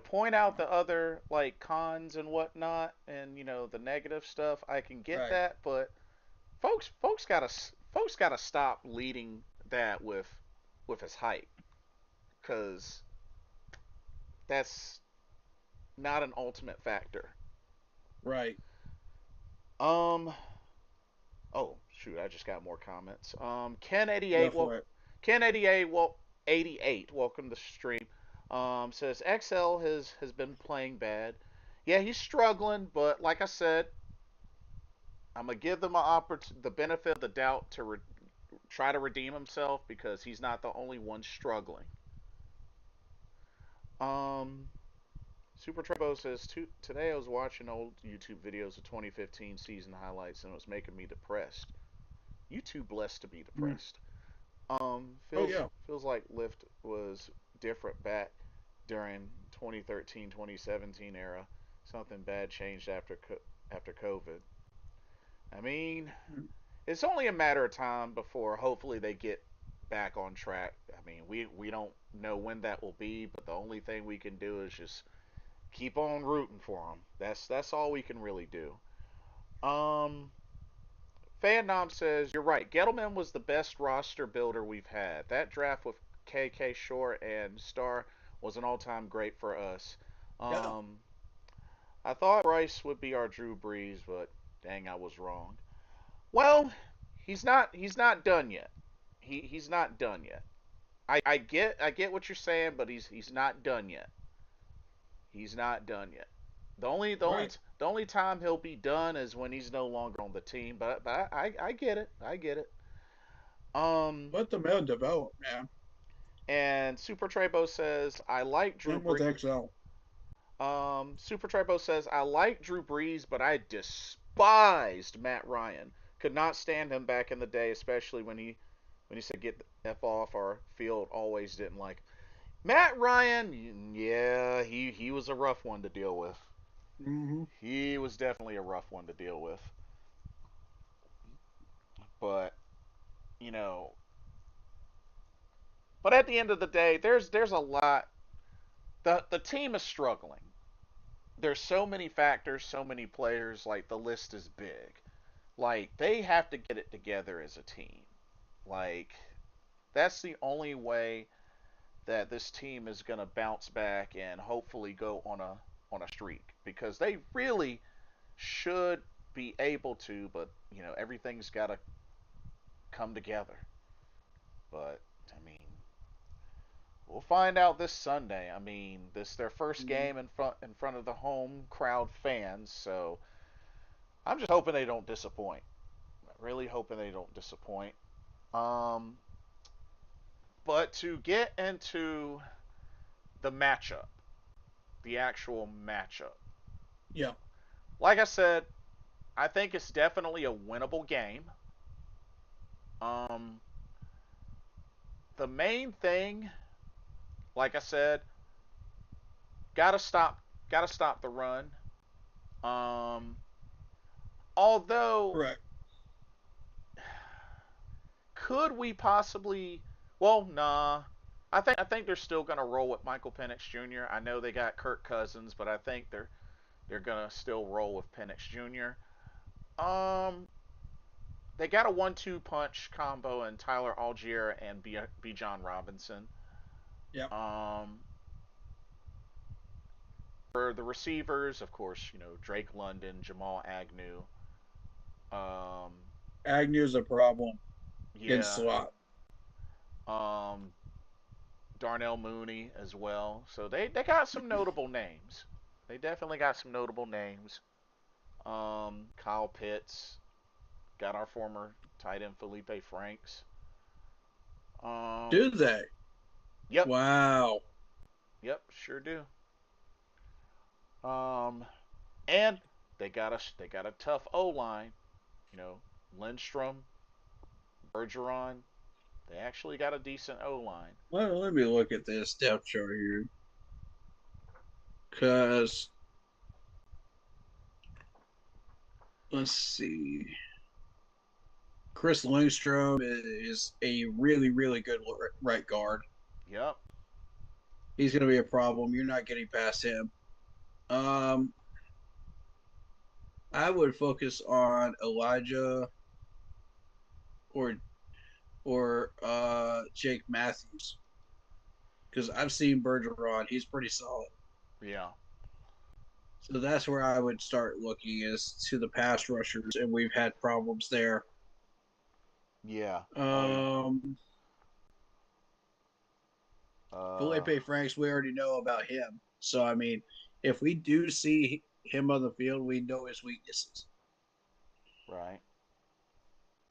point out the other like cons and whatnot, and the negative stuff. I can get Right. that, but folks gotta stop leading that with his height, because that's not an ultimate factor. Right. Um. Oh shoot! I just got more comments. Ken eighty Go eight. for Well, it. Ken 88. Well, 88. Welcome to the stream. Says XL has been playing bad. Yeah, he's struggling, but like I said, I'm gonna give them the benefit of the doubt to try to redeem himself because he's not the only one struggling. Um, Super Turbo says today I was watching old YouTube videos of 2015 season highlights and it was making me depressed. You too blessed to be Mm. depressed. Oh Feels yeah. feels like Lyft was different back during 2013 2017 era. Something bad changed after COVID. I mean, Mm. it's only a matter of time before hopefully they get back on track. I mean, we don't know when that will be, but the only thing we can do is just keep on rooting for them. That's all we can really do. Um, Fandom says you're right. Gettleman was the best roster builder we've had. That draft with KK Short and Star was an all-time great for us. Yeah. Um, I thought Bryce would be our Drew Brees, but dang, I was wrong. Well, he's not done yet. He's not done yet. I get what you're saying, but he's not done yet. He's not done yet. The only the only Right. the only time he'll be done is when he's no longer on the team. But I get it. I get it. Um Let the man develop, man. and Super Trebo says I like Drew And with Brees. XL. Super Trebo says I like Drew Brees, but I despised Matt Ryan. Could not stand him back in the day, especially when he said get the f off our field. Always didn't like Matt Ryan. Yeah, he was a rough one to deal with. Mm-hmm. He was definitely a rough one to deal with. But you know, but at the end of the day, there's a lot. The team is struggling. There's so many factors, so many players. Like the list is big. Like they have to get it together as a team. Like that's the only way that this team is going to bounce back and hopefully go on a streak because they really should be able to, but everything's got to come together. But I mean, we'll find out this Sunday. I mean, this is their first Mm-hmm. game in front of the home crowd fans, so I'm just hoping they don't disappoint. Really hoping they don't disappoint. Um, but to get into the matchup, the actual matchup. Yeah. Like I said, I think it's definitely a winnable game. Um, the main thing, like I said, gotta stop, gotta stop the run. Um, although, Correct. could we possibly? Well, nah. I think they're still gonna roll with Michael Penix Jr. I know they got Kirk Cousins, but I think they're gonna still roll with Penix Jr. They got a 1-2 punch combo in Tyler Algier and B. John Robinson. Yeah. Um, for the receivers, of course, Drake London, Jamal Agnew. Um, Agnew's a problem in yeah. slot. Um, Darnell Mooney as well. So they got some notable names. They definitely got some notable names. Kyle Pitts, got our former tight end Felipe Franks. Do they? Yep, Wow. yep, sure do. Um, and they got a tough O line. You know, Lindstrom, Bergeron. They actually got a decent O line. Let me look at this depth chart here. Because, let's see. Chris Lindstrom is a really, really good right guard. Yep. He's going to be a problem. You're not getting past him. Um, I would focus on Elijah or Jake Matthews because I've seen Bergeron. He's pretty solid. Yeah. So that's where I would start looking is to the pass rushers, and we've had problems there. Yeah. Oh yeah. Um, Uh. Felipe Franks, we already know about him. So I mean, if we do see him on the field, we know his weaknesses. Right.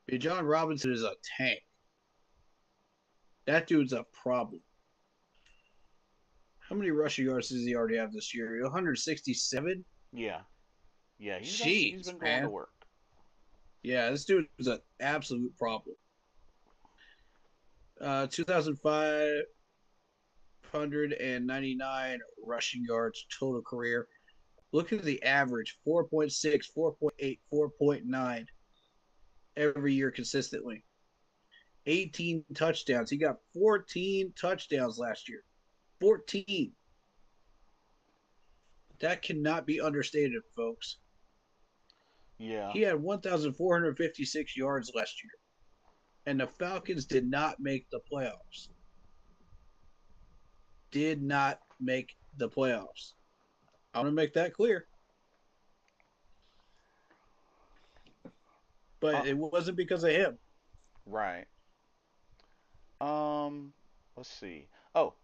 But John Robinson is a tank. That dude's a problem. How many rushing yards does he already have this year? 167. Yeah. Yeah. He's Jeez, been going to man. work. Yeah, this dude is an absolute problem. 2,599 rushing yards total career. Look at the average 4.6, 4.8, 4.9 every year consistently. 18 touchdowns. He got 14 touchdowns last year. 14. That cannot be understated, folks. Yeah. He had 1,456 yards last year, and the Falcons did not make the playoffs. Did not make the playoffs. I want to make that clear. Uh. But it wasn't because of him. Right. Um. Let's see. Oh,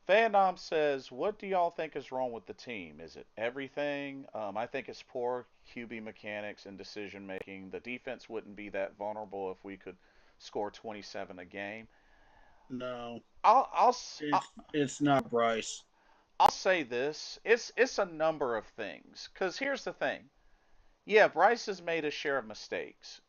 Fandom says, "What do y'all think is wrong with the team? Is it everything? I think it's poor QB mechanics and decision making. The defense wouldn't be that vulnerable if we could score 27 a game." No, I'll I'll s- it's not Bryce. I'll say this: it's a number of things. Cause here's the thing: yeah, Bryce has made a share of mistakes,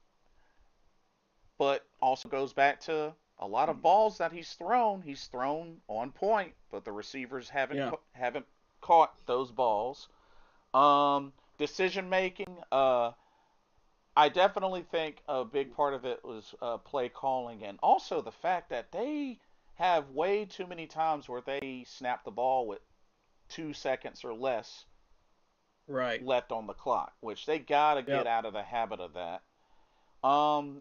but also goes back to a lot of balls that he's thrown. He's thrown on point, but the receivers haven't Yeah, haven't caught those balls. Decision making. I definitely think a big part of it was play calling, and also the fact that they have way too many times where they snap the ball with 2 seconds or less right. left on the clock, which they gotta get Yep, out of the habit of that.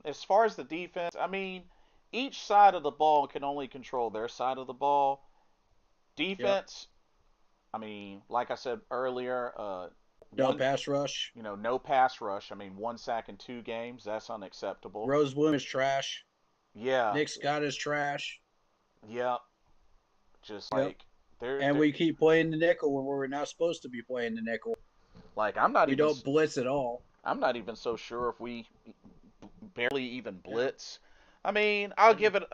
As far as the defense, I mean, each side of the ball can only control their side of the ball. yep. Defense, I mean, like I said earlier, No one, pass rush. no pass rush. I mean, 1 sack in 2 games, that's unacceptable. Rose Bloom is trash. Yeah, Nick Scott is trash. yeah, just Yep. like they're, And they're we keep playing the nickel when we're not supposed to be playing the nickel. like We don't blitz at all. I'm not even so sure if we barely even Yeah. blitz. I mean, I'll give it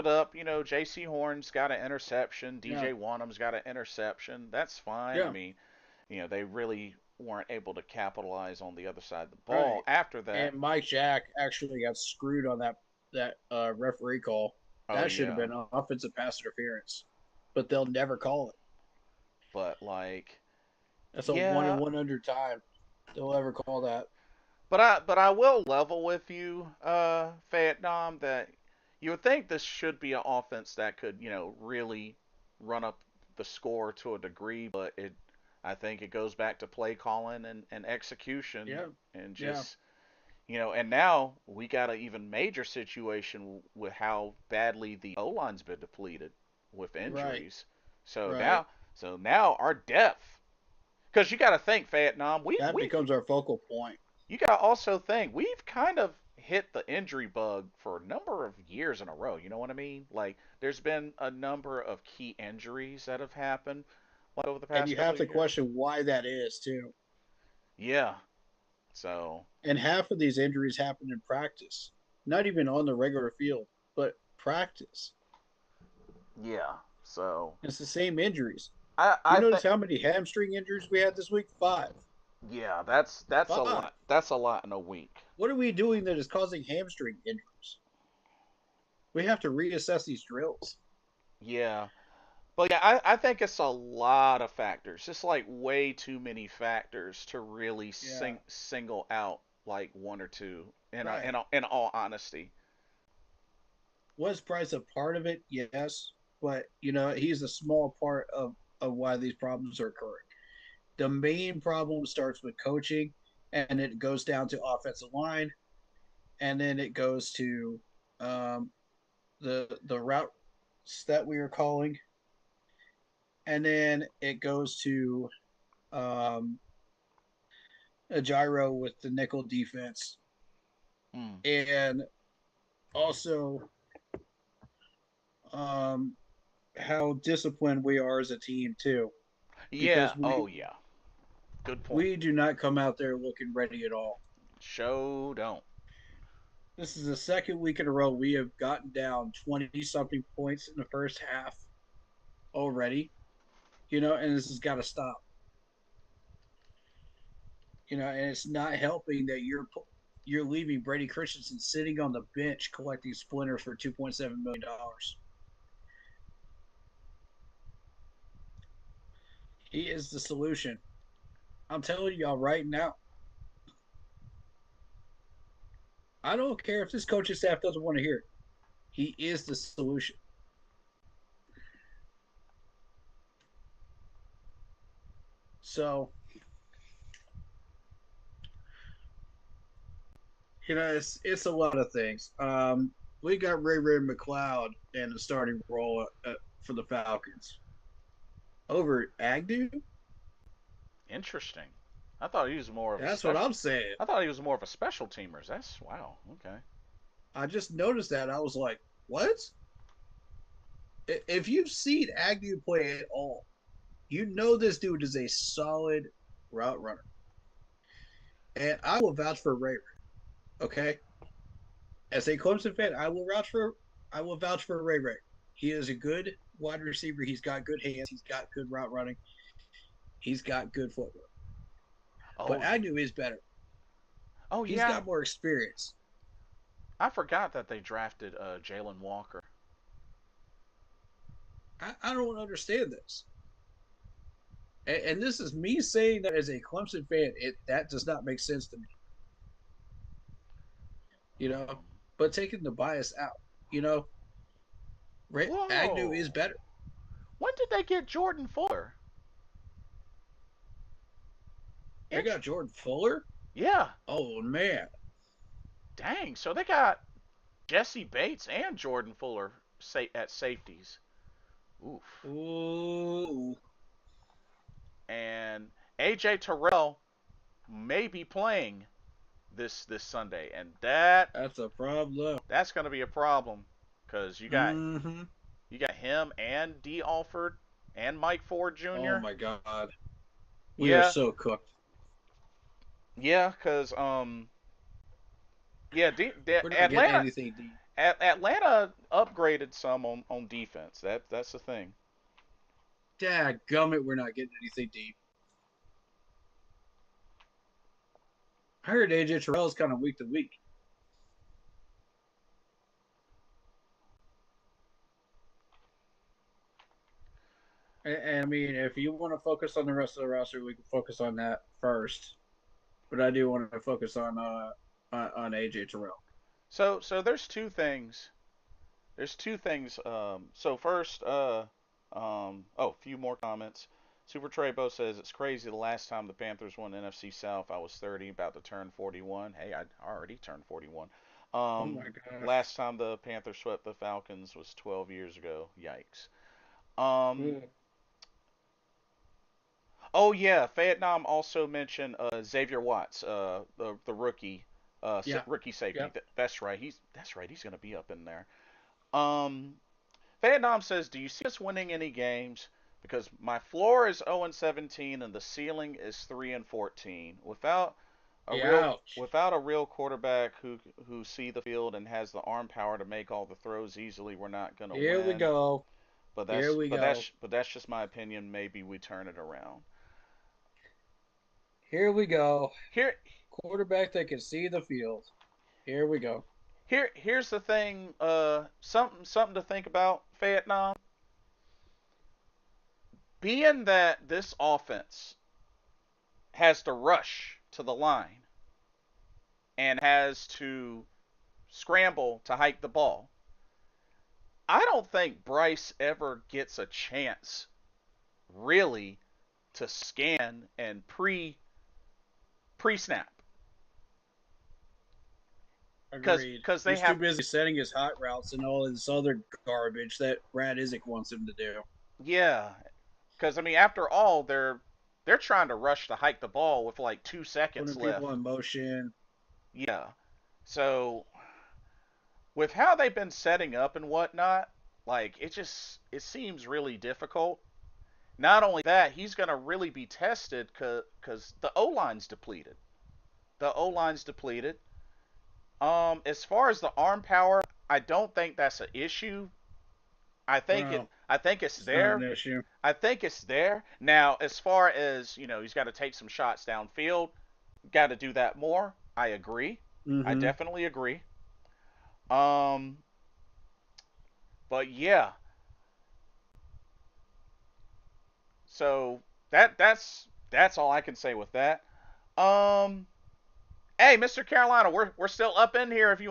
up. J.C. Horn's got an interception. Yeah, D.J. Wanham's got an interception. That's fine. I yeah, mean, they really weren't able to capitalize on the other side of the ball right. after that. And Mike Jack actually got screwed on that referee call. Oh That should have yeah, been offensive pass interference, but they'll never call it. but like, That's a one in yeah, 100 time they'll ever call that. but I will level with you, Vietnam, that you would think this should be an offense that could really run up the score to a degree, but I think it goes back to play calling and execution Yeah, and yeah, just and now we got an even major situation with how badly the O line's been depleted with right, injuries. So right. now our depth, because you got to think, Vietnam, That we becomes our focal point. you got to also think we've kind of hit the injury bug for a number of years in a row. You know what I mean? Like there's been a number of key injuries that have happened like over the And past you couple have of to years. question why that is too. Yeah. So And half of these injuries happen in practice, not even on the regular field, but practice. yeah. So It's the same injuries. You I notice think how many hamstring injuries we had this week? Five. yeah, that's a Five. lot. That's a lot in a week. What are we doing that is causing hamstring injuries? We have to reassess these drills. Yeah. But yeah, I think it's a lot of factors. It's like way too many factors to really Yeah, single out like one or two. right. In all honesty. Was Price a part of it? Yes, but he's a small part of why these problems are occurring. The main problem starts with coaching, and it goes down to offensive line, and then it goes to um, the routes that we are calling, and then it goes to um, a gyro with the nickel defense, Hmm. and also um, how disciplined we are as a team too, Yeah. because Oh yeah. Good point. we do not come out there looking ready at all. Show don't. This is the second week in a row we have gotten down 20 something points in the first half already, and this has got to stop. And it's not helping that you're leaving Brady Christensen sitting on the bench collecting splinters for $2.7 million. He is the solution. I'm telling y'all right now. I don't care if this coaching staff doesn't want to hear it. He is the solution. So, it's a lot of things. We got Ray McLeod in the starting role for the Falcons over Agnew. Interesting. I thought he was more of a That's what special. I'm saying. I thought he was more of a special teamers. That's wow. Okay. I just noticed that. I was like, what? If you've seen Agnew play at all, you know this dude is a solid route runner. And I will vouch for Ray. Okay, as a Clemson fan, I will vouch for Ray Ray. He is a good wide receiver. He's got good hands. He's got good route running. He's got good footwork. But Oh Agnew is better. oh He's yeah. got more experience. I forgot that they drafted Jalen Walker. I don't understand this. And this is me saying that as a Clemson fan. That does not make sense to me. You know, Um, but taking the bias out, you know, Agnew is Whoa. better. When did they get Jordan Fuller? They Int- got Jordan Fuller. yeah. Oh man, Dang. So they got Jesse Bates and Jordan Fuller at safeties. Oof. ooh, And AJ Terrell may be playing this Sunday, and that's a problem. that's going to be a problem because Mm-hmm. you got him and D Alford and Mike Ford Oh Jr. my God, we are Yeah, so cooked. yeah, because yeah, We're not getting Atlanta anything deep. Atlanta upgraded some on defense. That's the thing. Dadgummit, we're not getting anything deep. I heard AJ Terrell is kind of week to week. And I mean, if you want to focus on the rest of the roster, we can focus on that first. But I do want to focus on AJ Terrell. So there's two things. There's two things. So first, a few more comments. Super Trebo says it's crazy. The last time the Panthers won NFC South, I was 30, about to turn 41. Hey, I already turned 41. Oh Um, my gosh. last time the Panthers swept the Falcons was 12 years ago. Yikes. Um, Mm. oh yeah, Vietnam also mentioned Xavier Watts, the rookie, Yeah. rookie safety. Yep. That's right. That's right. He's gonna be up in there. Um, Vietnam says, "Do you see us winning any games? Because my floor is 0 and 17 and the ceiling is 3 and 14. Yeah. Ouch. Without a real quarterback who see the field and has the arm power to make all the throws easily, we're not gonna Here we win. go. Here we go. But that's just my opinion. Maybe we turn it around. Here we go. Here Quarterback that can see the field. Here we go. here's the thing. Something to think about. Vietnam, being that this offense has to rush to the line and has to scramble to hike the ball. I don't think Bryce ever gets a chance really to scan and pre snap Agreed. because they He's too have busy setting his hot routes and all this other garbage that Brad Isaac wants him to do. yeah because I mean after all they're trying to rush to hike the ball with like 2 seconds Putting people left. in motion. Yeah, so with how they've been setting up and whatnot, like it seems really difficult. Not only that, he's going to really be tested because the O line's depleted. The O line's depleted. As far as the arm power, I don't think that's an issue. Well, I think it's it's not there. an issue. I think it's there. Now, as far as he's got to take some shots downfield. Got to do that more. I agree. I Mm-hmm. definitely agree. Um, but yeah, so that's all I can say with that. Um, hey, Mr. Carolina, we're still up in here. Hey,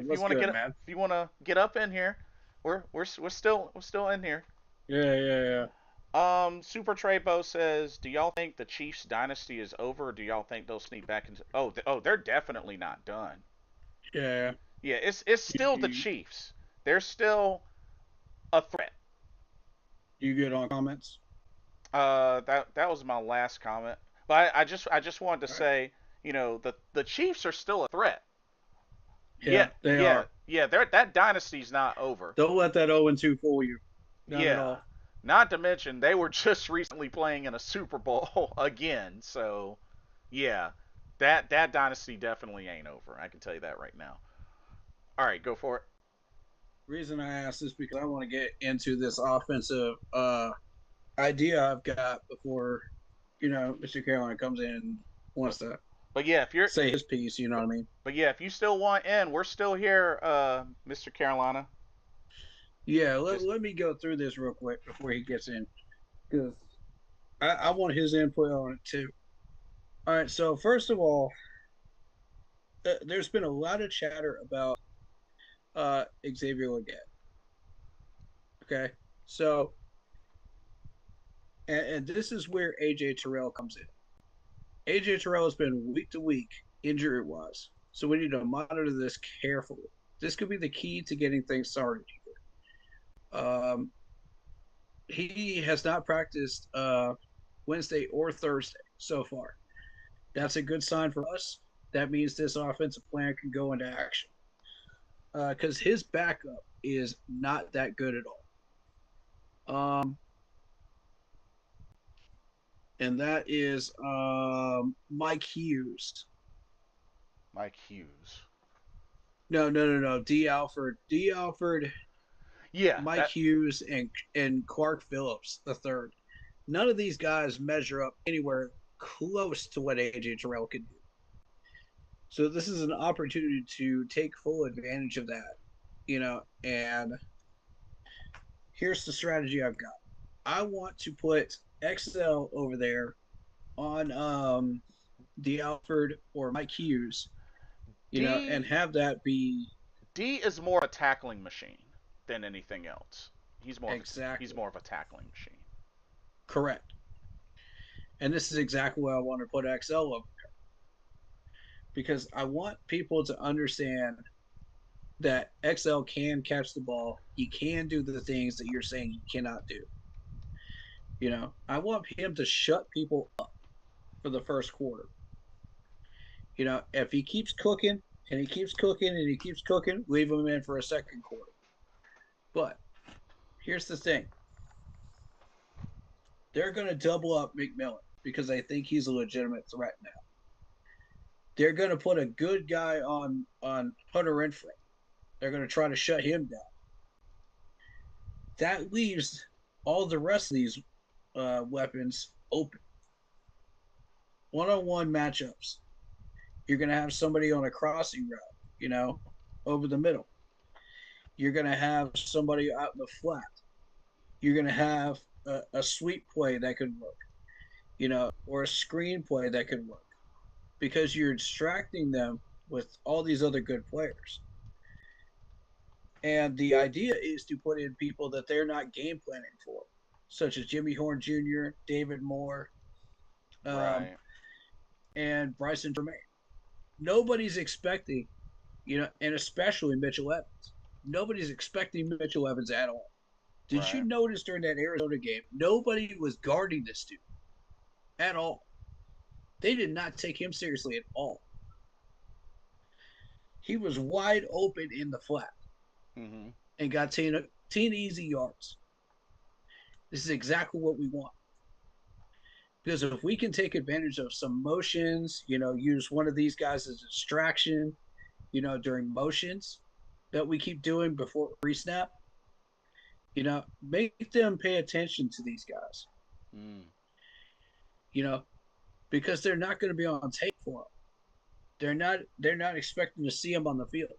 what's good, get man? if you wanna get up in here, we're still in here. Yeah, yeah, Super Treybo says, do y'all think the Chiefs dynasty is over, or do y'all think they'll sneak back into? They're definitely not done. yeah. Yeah. Yeah, it's still the You, Chiefs. They're still a threat. you good on comments? That was my last comment. But I just wanted to All right. say, the Chiefs are still a threat. Yeah, Yeah, they yeah, are. yeah. That dynasty's not over. Don't let that 0-2 fool you. Not at Yeah. all. Not to mention they were just recently playing in a Super Bowl again. So yeah, that dynasty definitely ain't over. I can tell you that right now. All right, go for it. Reason I asked is because I want to get into this offensive idea I've got before, Mr. Carolina comes in and wants to But yeah, if you're say his piece, you know what I mean? but yeah, if you still want in, we're still here, Mr. Carolina. Yeah, let, Just let me go through this real quick before he gets in because I want his input on it too. All right, so first of all, there's been a lot of chatter about Xavier Leggett. Okay, so and this is where AJ Terrell comes in. AJ Terrell has been week to week injury wise, so we need to monitor this carefully. This could be the key to getting things started here. He has not practiced Wednesday or Thursday so far. That's a good sign for us. That means this offensive plan can go into action because his backup is not that good at all. And that is Mike Hughes. Mike Hughes. No. D. Alford, Yeah, Mike that Hughes, and Clark Phillips the third. None of these guys measure up anywhere close to what AJ Terrell could do. So this is an opportunity to take full advantage of that, and here's the strategy I've got. I want to put XL over there on D. Alford or Mike Hughes, and D have that be D is more of a tackling machine than anything else. He's exactly more of a tackling machine. correct. And this is exactly why I want to put XL over there because I want people to understand that XL can catch the ball. He can do the things that you're saying he cannot do. I want him to shut people up for the first quarter. If he keeps cooking and he keeps cooking and he keeps cooking, leave him in for a second quarter. But here's the thing. They're going to double up McMillan because I think he's a legitimate threat now. They're going to put a good guy on Hunter Renfrow. They're going to try to shut him down. That leaves all the rest of these weapons open. One-on-one matchups. You're going to have somebody on a crossing route, over the middle. You're going to have somebody out in the flat. You're going to have a sweep play that could work, or a screen play that could work because you're distracting them with all these other good players. And the idea is to put in people that they're not game planning for, such as Jimmy Horn Jr., David Moore, um, Right. and Bryson Jermaine. Nobody's expecting, and especially Mitchell Evans. Nobody's expecting Mitchell Evans at all. Did you Right. notice during that Arizona game, nobody was guarding this dude at all? They did not take him seriously at all. He was wide open in the flat Mm-hmm. and got 10 easy yards. This is exactly what we want. Because if we can take advantage of some motions, use one of these guys as a distraction, during motions that we keep doing before pre-snap, make them pay attention to these guys, Mm. you know, because they're not going to be on tape for them. They're not expecting to see them on the field.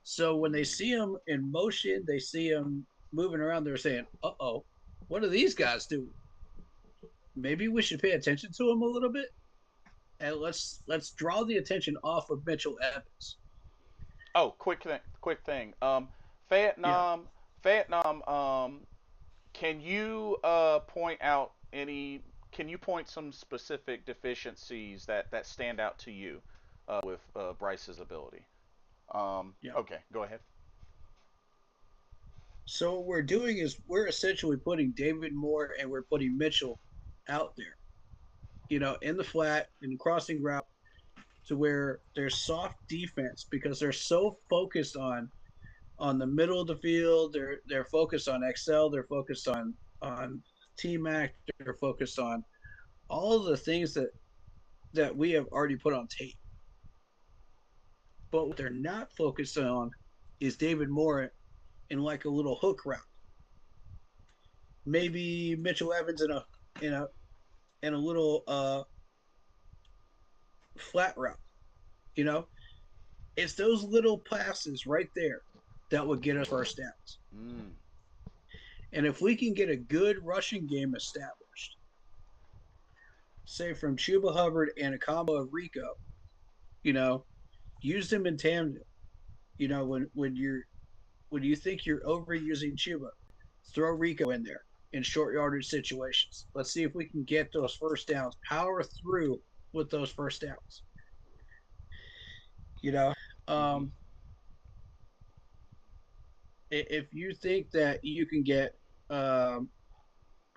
So when they Mm. see them in motion, they see them moving around, they're saying, "Uh-oh, what are these guys doing? Maybe we should pay attention to them a little bit, and let's draw the attention off of Mitchell Evans." Oh, quick thing. Yeah. Vietnam. Can you point out any? Can you point some specific deficiencies that stand out to you with Bryce's ability? Yeah. Okay, go ahead. So what we're doing is we're essentially putting David Moore and we're putting Mitchell out there, in the flat, in the crossing route, to where there's soft defense because they're so focused on the middle of the field. They're focused on XL. They're focused on T-Mac. They're focused on all of the things that we have already put on tape. But what they're not focused on is David Moore in like a little hook route. Maybe Mitchell Evans in a in a little flat route. You know, it's those little passes right there that would get us first downs. Mm. And if we can get a good rushing game established, say from Chuba Hubbard and a combo of Rico, you know, use them in tandem. When you think you're overusing Chuba, throw Rico in there in short yardage situations. Let's see if we can get those first downs, power through with those first downs. You know, Mm-hmm. um, if you think that you can get um,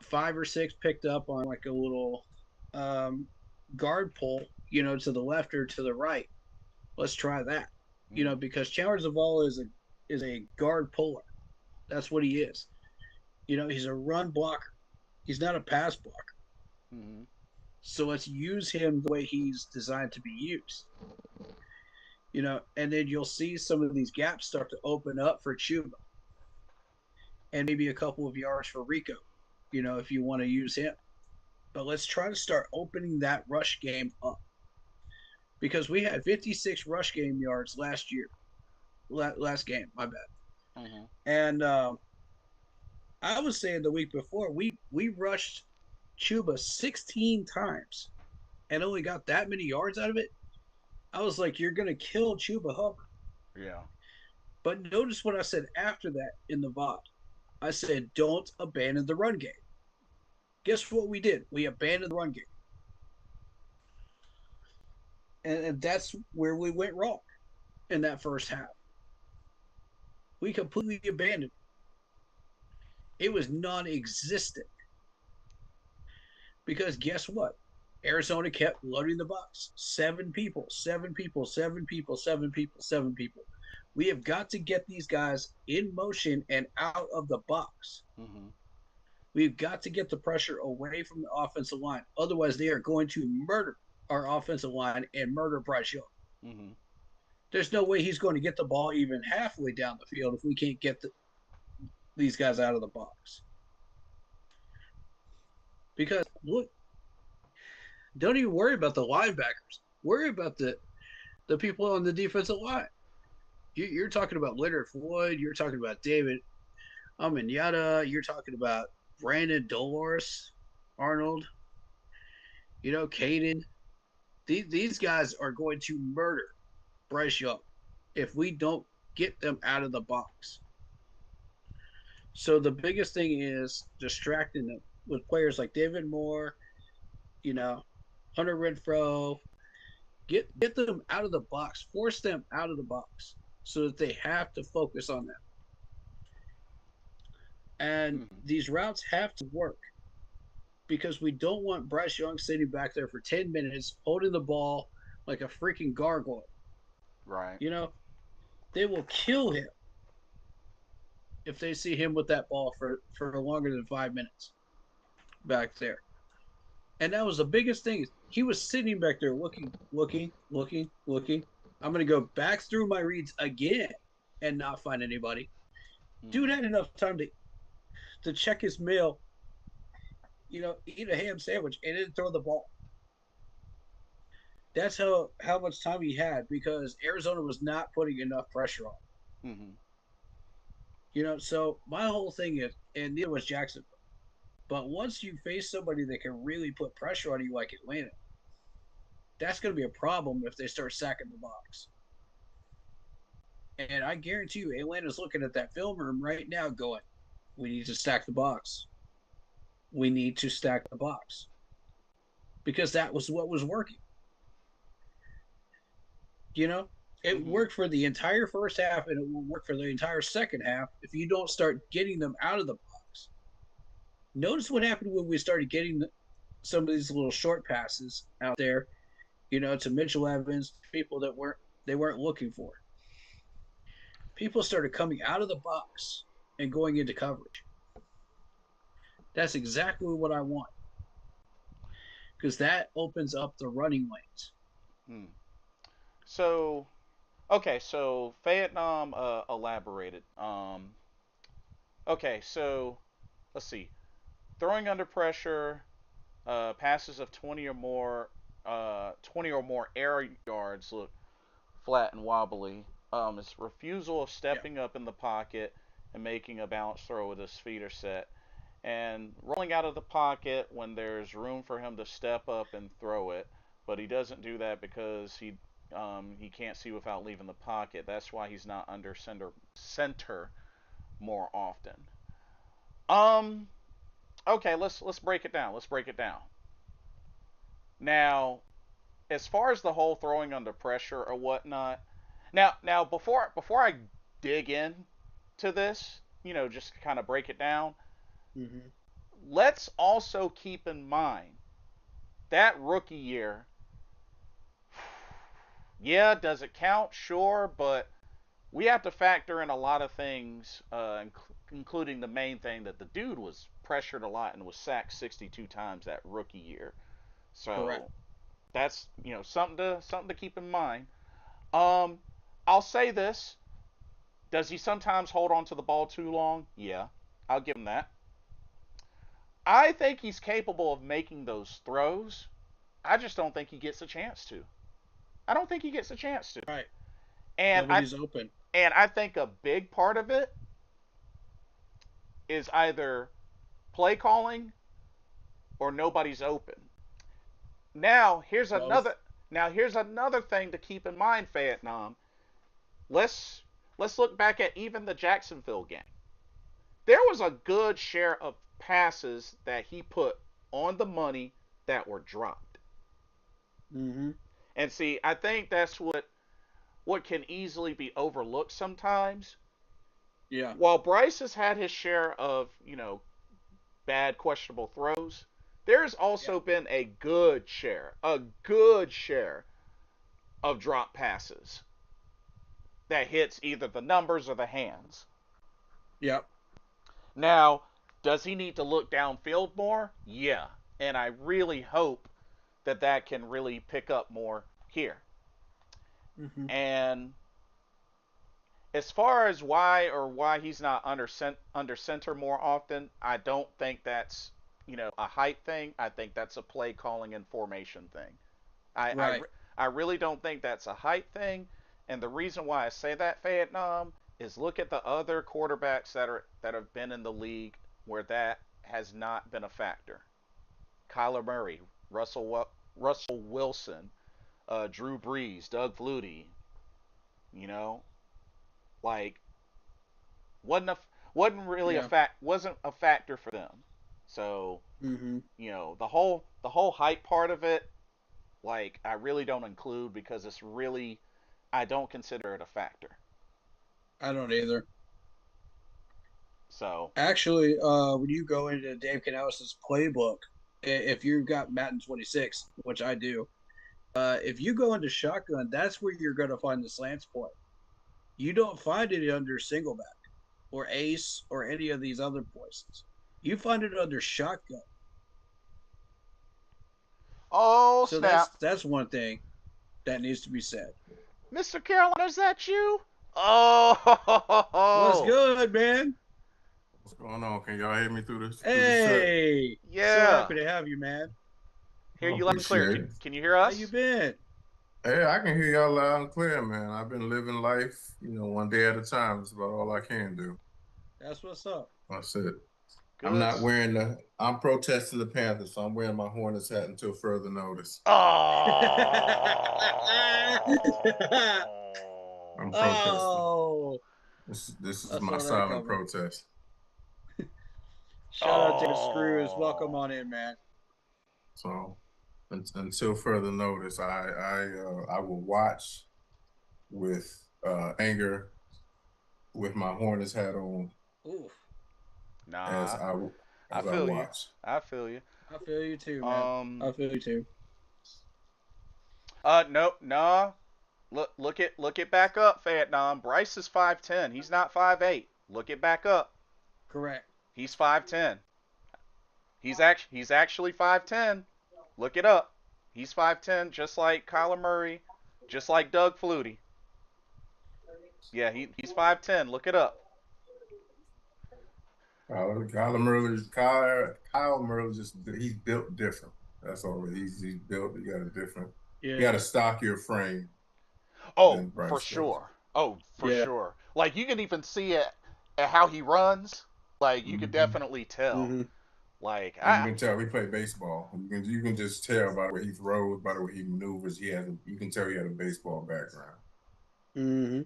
5 or 6 picked up on like a little um, guard pull, to the left or to the right, let's try that. Mm. Because Chandler Zavala is a guard puller. That's what he is. He's a run blocker. He's not a pass blocker. Mm-hmm. So let's use him the way he's designed to be used. and then you'll see some of these gaps start to open up for Chuba and maybe a couple of yards for Rico, if you want to use him. But let's try to start opening that rush game up because we had 56 rush game yards last year, last game, my bad. Hmm. And I was saying the week before, we rushed Chuba 16 times and only got that many yards out of it. I was like, you're going to kill Chuba Hubbard. Yeah. But notice what I said after that in the VOD. I said, don't abandon the run game. Guess what we did? We abandoned the run game. And that's where we went wrong in that first half. We completely abandoned it. It was non existent because guess what? Arizona kept loading the box. 7 people, 7 people, 7 people, 7 people, 7 people. We have got to get these guys in motion and out of the box. Hmm. We've got to get the pressure away from the offensive line. Otherwise, they are going to murder our offensive line and murder Bryce Young. Hmm. There's no way he's going to get the ball even halfway down the field if we can't get these guys out of the box. Because look, don't even worry about the linebackers. Worry about the people on the defensive line. You're talking about Leonard Floyd. You're talking about David Amenyata. You're talking about Brandon Dolores, Arnold. Caden. These guys are going to murder Bryce Young if we don't get them out of the box. So the biggest thing is distracting them with players like David Moore, Hunter Renfro. Get them out of the box. Force them out of the box so that they have to focus on them. And Hmm. these routes have to work because we don't want Bryce Young sitting back there for 10 minutes holding the ball like a freaking gargoyle. Right. You know, they will kill him if they see him with that ball for longer than 5 minutes back there. And that was the biggest thing. He was sitting back there looking, looking, looking, looking. I'm going to go back through my reads again and not find anybody. Dude Hmm. had enough time to check his mail, eat a ham sandwich, and then throw the ball. That's how much time he had because Arizona was not putting enough pressure on. Hmm. So my whole thing is, and neither was Jackson. But once you face somebody that can really put pressure on you like Atlanta, that's going to be a problem if they start sacking the box. And I guarantee you, Atlanta's looking at that film room right now going, we need to stack the box. We need to stack the box. Because that was what was working. You know, it Hmm. worked for the entire first half and it will work for the entire second half if you don't start getting them out of the box. Notice what happened when we started getting some of these little short passes out there, to Mitchell Evans, people that weren't looking for. People started coming out of the box and going into coverage. That's exactly what I want because that opens up the running lanes. Hmm. So, okay, so Vietnam elaborated. Okay, so let's see. Throwing under pressure, passes of 20 or more air yards look flat and wobbly. His refusal of Yeah, stepping up in the pocket and making a balanced throw with his feet are set, and rolling out of the pocket when there's room for him to step up and throw it, but he doesn't do that because he can't see without leaving the pocket. That's why he's not under center more often. Um. Okay. Let's break it down. Let's break it down. Now, as far as the whole throwing under pressure or whatnot, now before I dig in to this, just kind of break it down. mm-hmm. Let's also keep in mind that rookie year. Yeah, does it count? Sure, but we have to factor in a lot of things, including the main thing that the dude was pressured a lot and was sacked 62 times that rookie year. Correct. So that's something to keep in mind. Um, I'll say this: does he sometimes hold on to the ball too long? Yeah, I'll give him that. I think he's capable of making those throws. I just don't think he gets a chance to. I don't think he gets a chance to. Right. And I Nobody's open. and I think a big part of it is either play calling or nobody's open. Now Both. here's another thing to keep in mind, Vietnam. Let's let's look back at even the Jacksonville game. There was a good share of passes that he put on the money that were dropped. Mm-hmm. And see, I think that's what can easily be overlooked sometimes. Yeah. While Bryce has had his share of, bad questionable throws, there's Yeah. also been a good share of drop passes that hits either the numbers or the hands. Yep. Now, does he need to look downfield more? Yeah. And I really hope that that can really pick up more here. Mm-hmm. And as far as why he's not under center more often, I don't think that's a height thing. I think that's a play calling and formation thing. I I, Right. I really don't think that's a height thing. And the reason why I say that, Vietnam, is look at the other quarterbacks that have been in the league where that has not been a factor. Kyler Murray, Russell Wilson, Drew Brees, Doug Flutie. You know, like wasn't a wasn't really a Yeah. fact wasn't a factor for them. So Mm-hmm. the whole hype part of it, like I really don't include because it's really I don't consider it a factor. I don't either. So Actually, when you go into Dave Canales' playbook, if you've got Madden 26, which I do, if you go into shotgun, that's where you're going to find the slants play. You don't find it under single back or ace or any of these other places. You find it under shotgun. oh So snap, that's one thing that needs to be said. Mr. Carolina, is that you? What's Oh good, man? What's going on? Can y'all hear me through this chat? Hey, so yeah, happy to have you, man. hear I you loud and clear. appreciate Can, it. can you hear How you us? been? Hey, I can hear y'all loud and clear, man. I've been living life, one day at a time. That's about all I can do. That's what's up. That's it. Good. I'm protesting the Panthers, so I'm wearing my Hornets hat until further notice. I'm protesting. Oh, This is I my saw that silent coming. protest. Shout out to the Screws. Welcome Oh. on in, man. So until further notice, I will watch with anger with my Hornets hat on Oof. as Nah, I I as I feel you. watch. I feel you. I feel you too, man. I Um. feel you too. No. Nah. Look it back up, Vietnam. Bryce is 5'10". He's not 5'8". Look it back up. Correct. He's 5'10". He's actually 5'10". Look it up. He's 5'10", just like Kyler Murray, just like Doug Flutie. Yeah, he's 5'10". Look it up. Kyle Murray just he's built different. That's all. He's built. He got a Yeah. stockier frame Oh, than for Bryce does. sure. Oh, for Yeah. sure. Like you can even see it at how he runs. Like you could Hmm. definitely tell. Mm-hmm. Like And you I can tell he played baseball. You can just tell by the way he throws, by the way he maneuvers. You can tell he had a baseball background. Mm-hmm.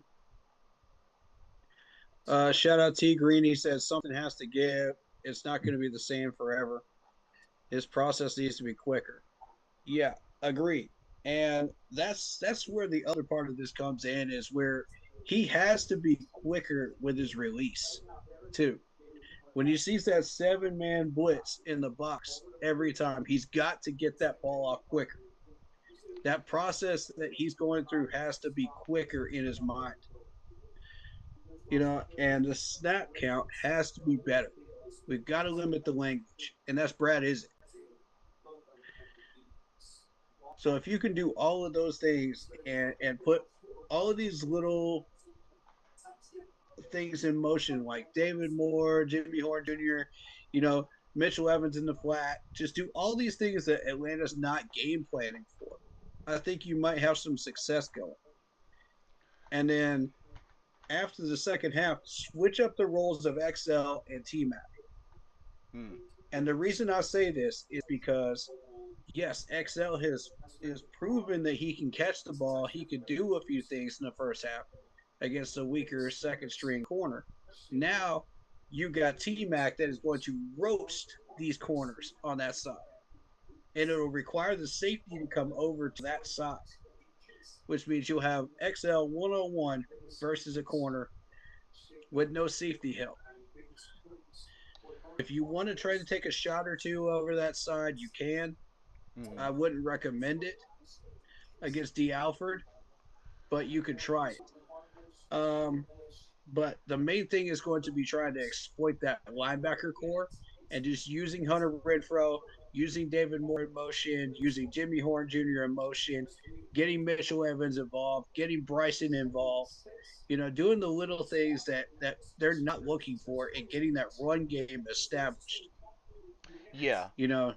Shout out T Green. He says something has to give. It's not going to be the same forever. His process needs to be quicker. Yeah, agreed. And that's where the other part of this comes in is where he has to be quicker with his release too. When he sees that 7-man blitz in the box every time, he's got to get that ball off quicker. That process that he's going through has to be quicker in his mind, and the snap count has to be better. We've got to limit the language, and that's Brad Isaac. So if you can do all of those things and put all of these little things in motion, like David Moore, Jimmy Horn Jr., you know, Mitchell Evans in the flat. Just do all these things that Atlanta's not game planning for. I think you might have some success going. And then after the second half, switch up the roles of XL and T Mac. Hmm. And the reason I say this is because yes, XL has proven that he can catch the ball. He could do a few things in the first half against a weaker second string corner. Now you got T Mac that is going to roast these corners on that side. And it'll require the safety to come over to that side, which means you'll have XL 101 versus a corner with no safety help. If you want to try to take a shot or two over that side, you can. Mm-hmm. I wouldn't recommend it against D. Alford, but you could try it. But the main thing is going to be trying to exploit that linebacker core and just using Hunter Renfro, using David Moore in motion, using Jimmy Horn Jr. in motion, getting Mitchell Evans involved, getting Bryson involved. You know, doing the little things that they're not looking for and getting that run game established. Yeah. You know,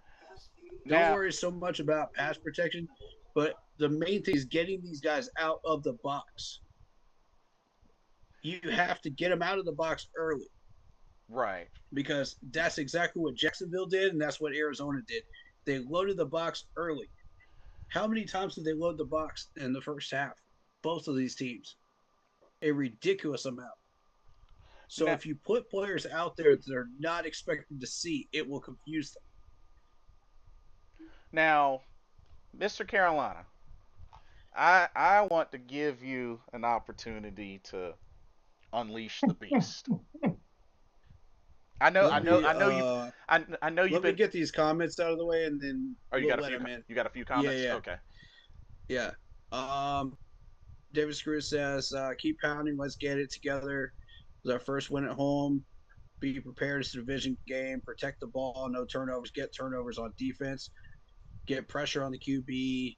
don't Now, worry so much about pass protection, but the main thing is getting these guys out of the box. You have to get them out of the box early right. because that's exactly what Jacksonville did and that's what Arizona did. They loaded the box early. How many times did they load the box in the first half? Both of these teams. A ridiculous amount. So Now, if you put players out there that they're not expected to see, it will confuse them. now, Mr. Carolina, I want to give you an opportunity to unleash the beast. Let me I know you, I know you've let me been. get these comments out of the way and then Oh, we'll let them in. you got a few Yeah, comments. yeah, Okay. yeah. Um, David Screw says, keep pounding. Let's get it together. It was our first win at home. Be prepared. It's a division game. Protect the ball. No turnovers. Get turnovers on defense. Get pressure on the QB.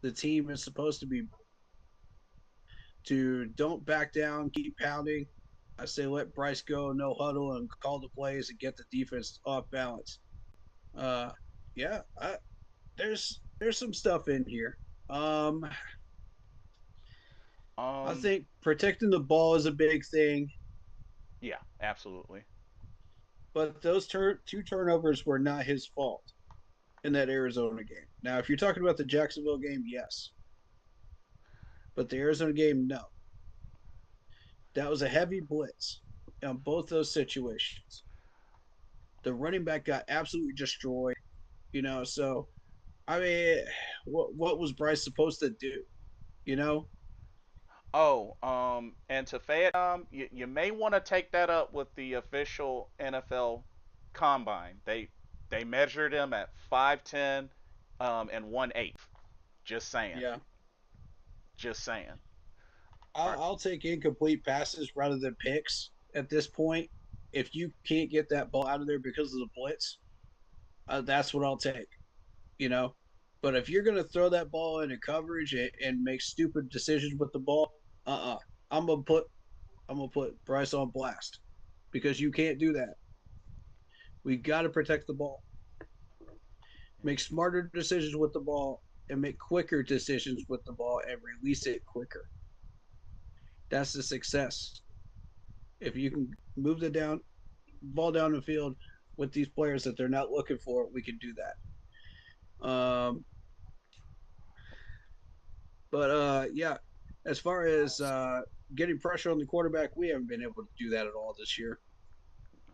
The team is supposed to be to don't back down. Keep pounding. I say let Bryce go. No huddle and call the plays and get the defense off balance. Uh, yeah, there's some stuff in here. I Um. think protecting the ball is a big thing. Yeah. Absolutely. But those two turnovers were not his fault in that Arizona game. Now, if you're talking about the Jacksonville game, yes. But the Arizona game, no. That was a heavy blitz on both those situations. The running back got absolutely destroyed, you know. So, I mean, what was Bryce supposed to do? You know? Oh. And to Fayette, you may want to take that up with the official NFL combine. They measured him at 5'10", and 1/8. Just saying. Yeah. Just saying. All right. I'll take incomplete passes rather than picks at this point. If you can't get that ball out of there because of the blitz, that's what I'll take. You know, but if you're going to throw that ball into coverage and make stupid decisions with the ball, uh, I'm gonna put I'm gonna put Bryce on blast because you can't do that. We got to protect the ball, make smarter decisions with the ball, and make quicker decisions with the ball and release it quicker. That's the success. If you can move the ball down the field with these players that they're not looking for, we can do that. Yeah, as far as getting pressure on the quarterback, we haven't been able to do that at all this year.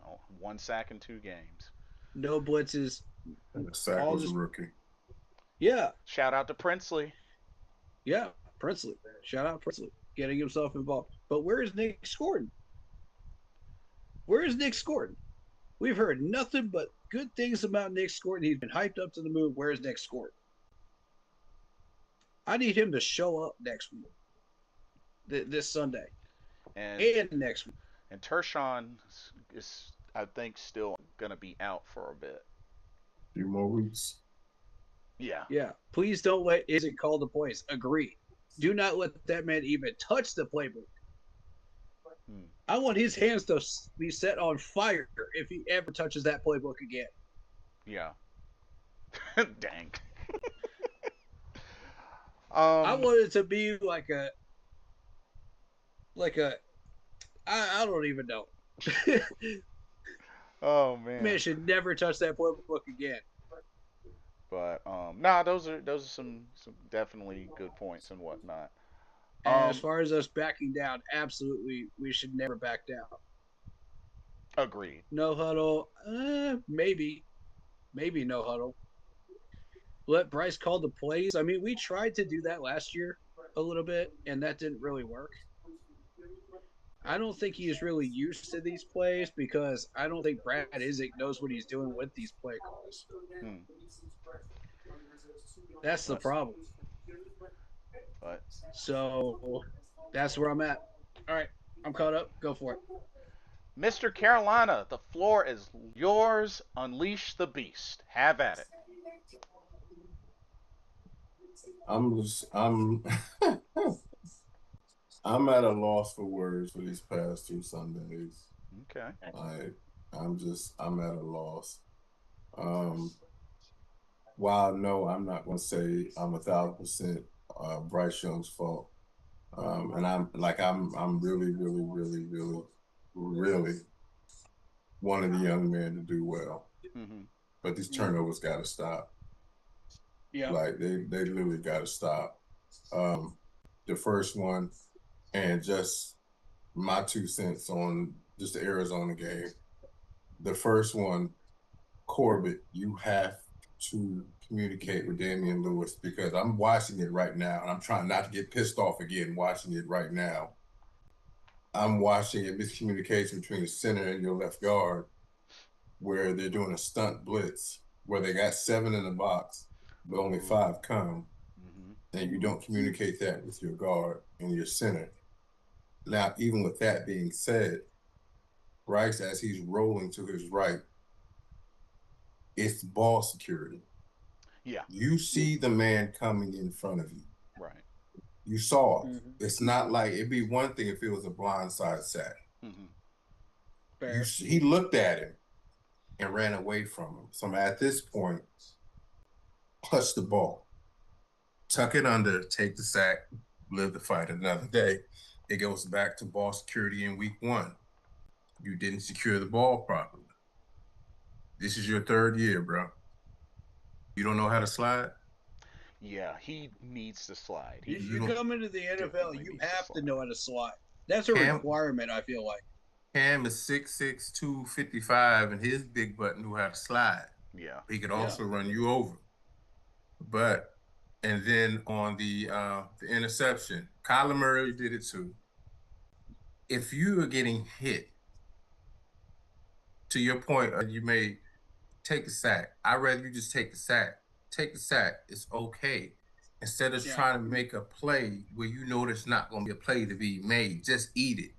Oh, 1 sack in 2 games. No blitzes, And the sack all was a this. rookie. Yeah, Shout out to Princely. yeah, Princely. Shout out Princely getting himself involved. But where is Nick Scorden? Where is Nick Scorden? We've heard nothing but good things about Nick Scorden. He's been hyped up to the moon. Where's Nick Scorden? I need him to show up next week, this Sunday, And and next week. and Tershawn is I think still gonna be out for a bit. A few more weeks. Yeah. Yeah, please don't let Izzy call the plays. Agree. Do not let that man even touch the playbook. Hmm. I want his hands to be set on fire if he ever touches that playbook again. Yeah. Dang. I want it to be like a I don't even know. Oh man. Man should never touch that playbook again. But nah, those are some definitely good points and whatnot. As far as us backing down, absolutely, we should never back down. Agreed. No huddle, maybe no huddle. Let Bryce call the plays. I mean, we tried to do that last year a little bit, and that didn't really work. I don't think he is really used to these plays because I don't think Brad Isaac knows what he's doing with these play calls. Hmm. That's the But, problem. but So that's where I'm at. All right, I'm caught up. Go for it. Mr. Carolina, the floor is yours. Unleash the beast. Have at it. I'm I'm at a loss for words for these past 2 Sundays. Okay. I'm at a loss. While no, I'm not going to say I'm 1,000% Bryce Young's fault. And I'm really, really, really, really, really wanted the young man to do well. Mm-hmm. But these turnovers got to stop. Yeah. Like they literally got to stop. The first one, and just my 2 cents on just the Arizona game. The first one, Corbett, you have to communicate with Damian Lewis because I'm watching it right now, and I'm trying not to get pissed off again watching it right now. I'm watching a miscommunication between the center and your left guard where they're doing a stunt blitz where they got 7 in the box, but only 5 come, and you don't communicate that with your guard and your center. Now, even with that being said, Bryce, as he's rolling to his right, it's ball security. Yeah. You see the man coming in front of you. Right. You saw it. It's not like it'd be one thing if it was a blindside sack. He looked at him and ran away from him. So at this point, clutch the ball, tuck it under, take the sack, live the fight another day. It goes back to ball security in week 1. You didn't secure the ball properly. This is your 3rd year, bro. You don't know how to slide? Yeah, he needs to slide. You come into the NFL, you have to know how to slide. That's a requirement, I feel like. Cam is 6'6", 255, and his big butt knew how to slide. Yeah. He could also run you over. But, and then on the interception, Kyler Murray did it too. If you are getting hit, to your point you made, take the sack. I'd rather you just take the sack. Take the sack. It's okay. Instead of trying to make a play where you know there's not going to be a play to be made, just eat it.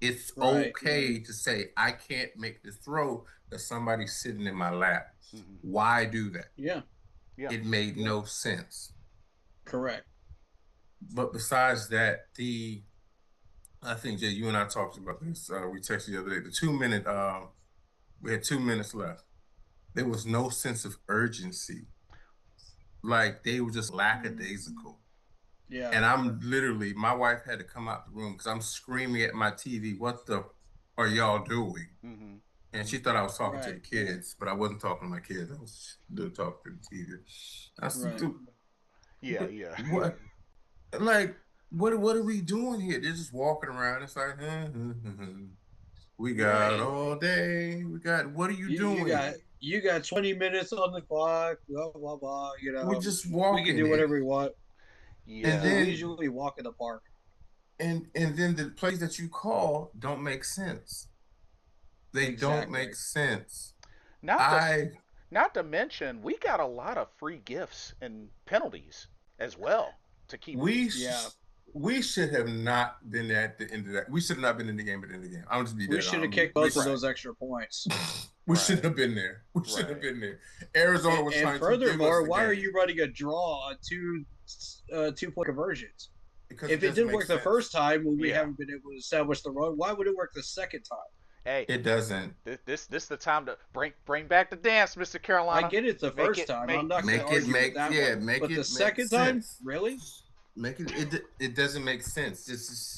It's okay to say, I can't make this throw because somebody's sitting in my lap. Why do that? Yeah. It made no sense. Correct. But besides that, I think, Jay, you and I talked about this. We texted the other day. The 2-minute, we had 2 minutes left. There was no sense of urgency. Like, they were just lackadaisical. Yeah. And I'm literally, my wife had to come out the room because I'm screaming at my TV, what the are y'all doing? And she thought I was talking to the kids, but I wasn't talking to my kids. I was talking to the TV. I said, dude, what? Like, what are we doing here? They're just walking around. It's like, we got all day. We got, what are you doing? You got 20 minutes on the clock, blah, blah, blah. You know, we're just walking. We can do whatever we want. Yeah. And then we usually walk in the park. And then the plays that you call don't make sense. They don't make sense. Not to mention, we got a lot of free gifts and penalties as well to keep. We should have not been at the end of that. We should not have been in the game at the end of the game. I'm just be dead. We should have kicked both of those extra points. We should have been there. We should have been there. Arizona was trying to. And furthermore, why are you running a draw on two point conversions? Because If it didn't work the first time when we Yeah. haven't been able to establish the run, why would it work the second time? Hey, it doesn't. this is the time to bring back the dance, Mr. Carolina. I get it the Make first it time. make I'm not going to Make it argue with make that yeah, one. make But it the make second time, sense. really? Make it doesn't make sense.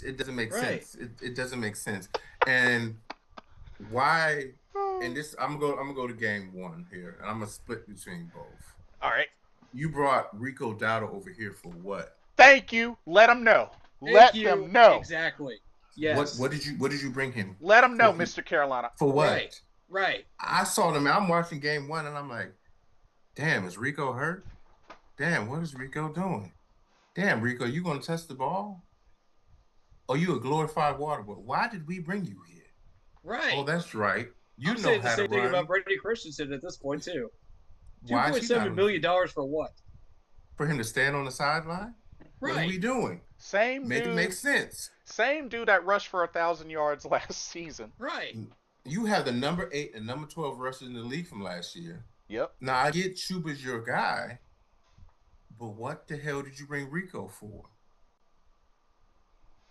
It doesn't make Right. sense. It doesn't make sense. And why? And this I'm gonna go to game one here, and I'm gonna split between both. All right. You brought Rico Dowdle over here for what? Thank you. Let them know. Thank Let you. them know. Exactly. Yes. What did you bring him? Let them know, For- Mr. Carolina. For what? Right. Right. I saw them. I'm watching game one, and I'm like, damn, is Rico hurt? Damn, what is Rico doing? Damn, Rico, you gonna touch the ball? Or you a glorified water boy? Why did we bring you here? Right. Oh, that's right. You I'm know saying the how to same thing run. about Brady Christensen at this point too. Why is he not $2.7 million for what? for him to stand on the sideline? What are we Right. doing? Same Make dude. it make sense. Same dude that rushed for 1,000 yards last season. Right. You have the number 8 and number 12 rushers in the league from last year. Yep. Now I get Chuba's your guy, but what the hell did you bring Rico for?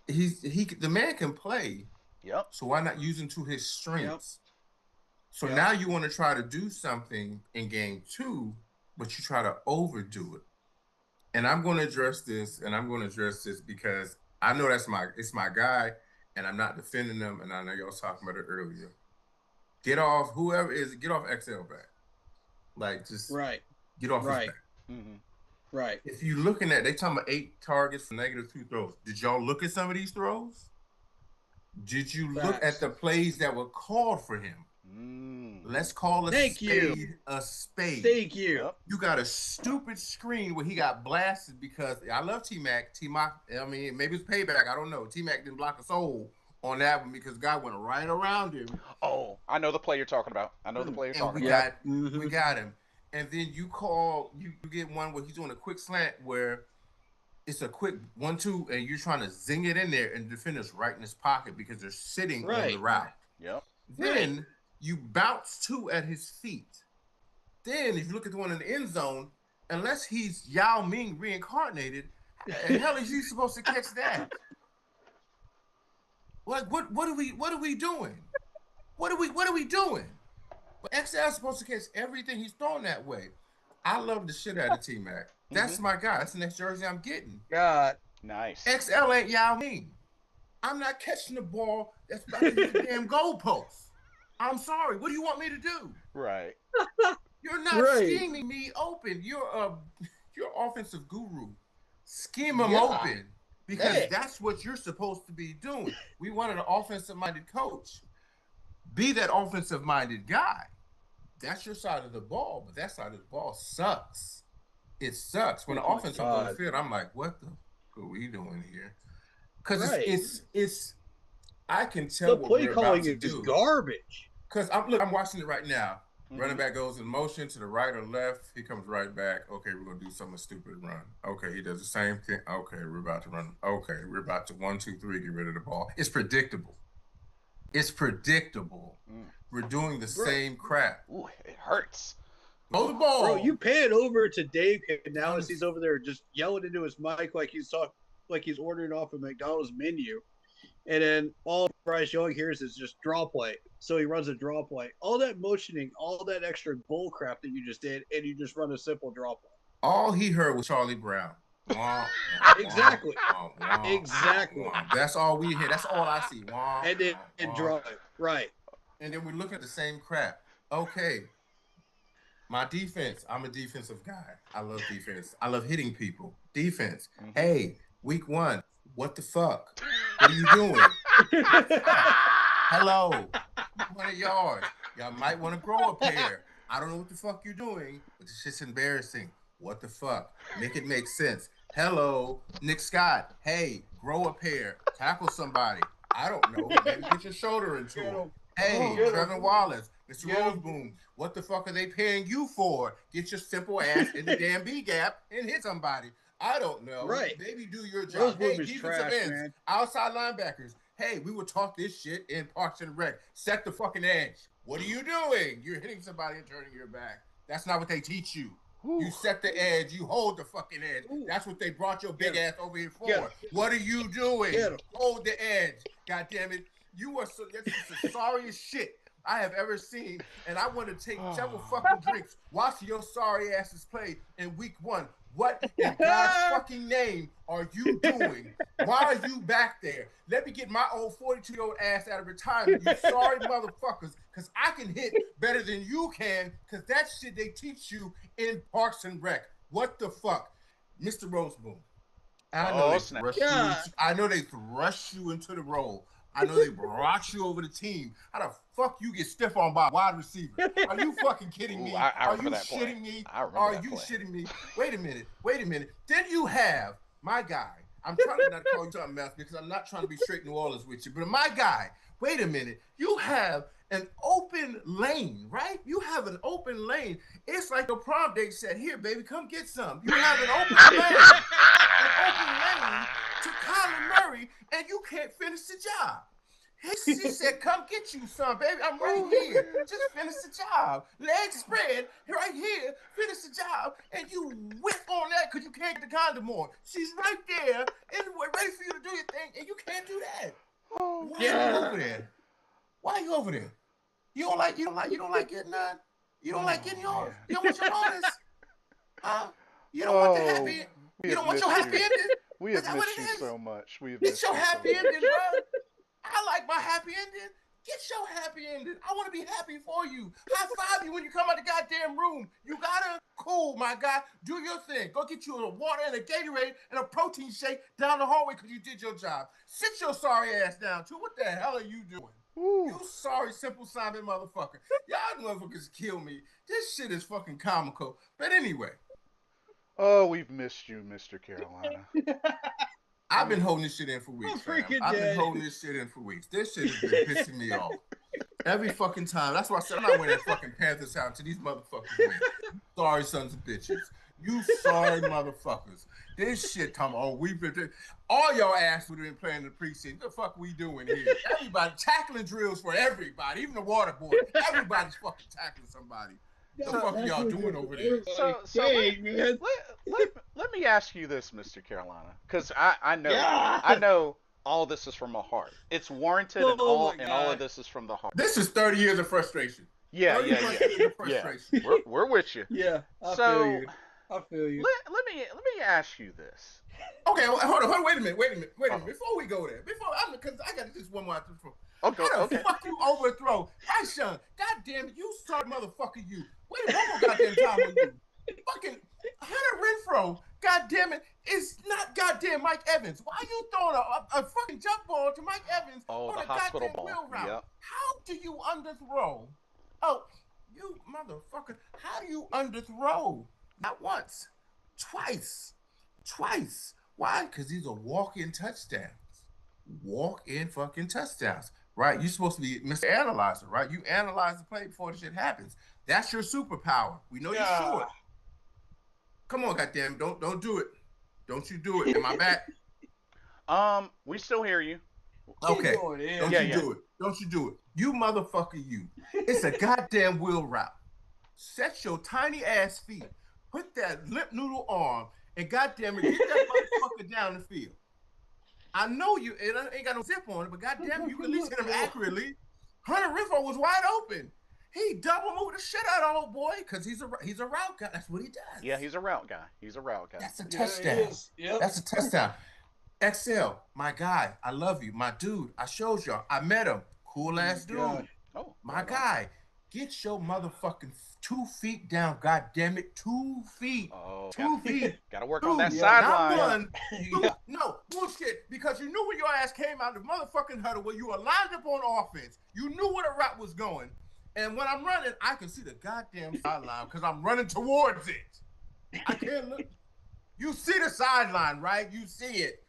The man can play, Yep. so why not use him to his strengths? So Yep. now you want to try to do something in game 2, but you try to overdo it. And I'm going to address this, because I know it's my guy, and I'm not defending him, and I know y'all was talking about it earlier. Get off XL back. Like, just Right. get off his Right. back. Mm-hmm. Right. If you looking at, they talking about 8 targets for -2 throws. Did y'all look at some of these throws? Did you look Facts. at the plays that were called for him? Let's call a Thank spade you. a spade. Thank you. Yep. You got a stupid screen where he got blasted because I love T-Mac. T-Mac, I mean, maybe it's payback. I don't know. T-Mac didn't block a soul on that one because the guy went right around him. Oh, I know the play you're talking about. We Mhm. got him. And then you get one where he's doing a quick slant where it's a quick 1-2 and you're trying to zing it in there and the defender's right in his pocket because they're sitting on the Right. route. Yep. Then you bounce 2 at his feet. Then if you look at the one in the end zone, unless he's Yao Ming reincarnated, how the hell is he supposed to catch that? What are we doing? What are we doing? But XL's supposed to catch everything he's throwing that way. I love the shit out of T-Mac. That's my guy. That's the next jersey I'm getting. God. Nice. XL ain't Yao Ming. I'm not catching the ball that's about to hit the damn goalpost. I'm sorry. What do you want me to do? Right. You're not Right. scheming me open. You're offensive guru. Scheme him Yeah. open because Hey. that's what you're supposed to be doing. We wanted an offensive-minded coach. Be that offensive-minded guy. That's your side of the ball, but that side of the ball sucks. It sucks. When the Oh my offense on the God. field, I'm like, what the fuck are we doing here? Because Right. it's I can tell The what play we're calling about to is do. garbage. Because I'm watching it right now. Mhm. Running back goes in motion to the right or left. He comes right back. Okay, we're gonna do something stupid run. Okay, he does the same thing. Okay, we're about to run. Okay, we're about to 1, 2, 3, get rid of the ball. It's predictable. It's predictable. We're doing the same crap. Ooh, it hurts. Throw the ball. Bro, you pan over to Dave Canales. He's over there just yelling into his mic like he's ordering off a McDonald's menu. And then all Bryce Young hears is just draw play. So he runs a draw play. All that motioning, all that extra bull crap that you just did, and you just run a simple draw play. All he heard was Charlie Brown. Exactly. Exactly. That's all we hear. That's all I see. And then draw it. Right. And then we look at the same crap. Okay. My defense. I'm a defensive guy. I love defense. I love hitting people. Defense. Mhm. Hey, week 1. What the fuck? What are you doing? Hello. 200 yards. Y'all might want to grow a pair. I don't know what the fuck you're doing, but this shit's embarrassing. What the fuck? Make it make sense. Hello, Nick Scott. Hey, grow a pair. Tackle somebody. I don't know. Maybe put your shoulder into him. Hey, Trevor Wallace, Mr. Roseboom, what the fuck are they paying you for? Get your simple ass in the damn B gap and hit somebody. I don't know. Right. Maybe do your job. Roseboom Hey, is defensive trash, ends, man. outside linebackers. Hey, we were taught this shit in Parks and Rec. Set the fucking edge. What are you doing? You're hitting somebody and turning your back. That's not what they teach you. You set the edge. You hold the fucking edge. That's what they brought your big ass over here for. What are you doing? Hold the edge. God damn it. You are so. That's just the sorriest shit I have ever seen. And I want to take several fucking drinks. Watch your sorry asses play in week 1. What in God's fucking name are you doing? Why are you back there? Let me get my old 42-year-old ass out of retirement, you sorry motherfuckers, because I can hit better than you can, because that shit they teach you in Parks and Rec. What the fuck? Mr. Roseboom, I know they thrust you into the role. I know they brought you over the team. How the fuck you get stiff on by a wide receiver? Are you fucking kidding me? Are you shitting me? Are you shitting me? Wait a minute. Then you have my guy. I'm trying to not call you something else because I'm not trying to be straight New Orleans with you. But my guy, wait a minute. You have an open lane, right? You have an open lane. It's like a prom date said, here, baby, come get some. You have an open lane to Kyler Murray, and you can't finish the job. She said, come get you some, baby. I'm right here. Just finish the job. Legs spread, right here. Finish the job. And you whip on that because you can't get the condom on. She's right there and ready for you to do your thing, and you can't do that. Why are you over there? Why are you over there? You don't like getting none? You don't like getting yours? You don't want your bonus? You don't want the happy? You don't want your happy ending? We have missed you so much. Get your happy ending, bro. I like my happy ending. Get your happy ending. I want to be happy for you. High five you when you come out the goddamn room. You gotta cool, my guy. Do your thing. Go get you a water and a Gatorade and a protein shake down the hallway because you did your job. Sit your sorry ass down, too. What the hell are you doing? You sorry, Simple Simon motherfucker. Y'all motherfuckers kill me. This shit is fucking comical. But anyway. Oh, we've missed you, Mr. Carolina. I've been holding this shit in for weeks. I've been holding this shit in for weeks. This shit has been pissing me off. Every fucking time. That's why I said I'm not wearing that fucking Panthers hat to these motherfuckers. Sorry, sons of bitches. You sorry motherfuckers. This shit, Tom. We've been all y'all ass would have been playing in the preseason. What the fuck we doing here? Everybody tackling drills for everybody, even the water boy. Everybody's fucking tackling somebody. What the fuck are y'all doing over there? Let me ask you this, Mr. Carolina, because I know all this is from my heart. It's warranted, and all of this is from the heart. This is 30 years of frustration. Yeah. We're with you. Yeah. I feel you. Let me ask you this. Okay, hold on. Wait a minute. Before we go there, because I got just one more. Okay. How the fuck you overthrow? Hey, Sean, goddamn it, you sorry motherfucker, you. Wait one more goddamn time on you. Fucking Hunter Renfrow, goddamn it, is not goddamn Mike Evans. Why are you throwing a fucking jump ball to Mike Evans on a goddamn wheel route? Yep. How do you underthrow? Oh, you motherfucker. How do you underthrow? Not once. Twice. Why? Because these are walk-in touchdowns. Walk-in fucking touchdowns. Right? You're supposed to be Mr. Analyzer, right? You analyze the play before the shit happens. That's your superpower. We know you're short. Come on, goddamn! Don't do it. Don't you do it. Am I back? We still hear you. Okay. Don't you do it. You motherfucker, you. It's a goddamn wheel route. Set your tiny ass feet. Put that lip noodle arm and goddamn it, get that motherfucker down the field. I know you. It ain't got no zip on it, but goddamn it, you can at least hit him accurately. Hunter Renfrow was wide open. He double moved the shit out of old boy because he's a route guy. That's what he does. Yeah, he's a route guy. That's a touchdown. Yep. That's a touchdown. XL, my guy, I love you. My dude, I showed y'all. I met him. Cool ass dude. Oh, my guy, get your motherfucking 2 feet down. God damn it, 2 feet. Oh, 2 feet. Gotta work on that sideline. No, bullshit. Because you knew when your ass came out of the motherfucking huddle where you were lined up on offense. You knew where the route was going. And when I'm running, I can see the goddamn sideline because I'm running towards it. I can't look. You see the sideline, right? You see it.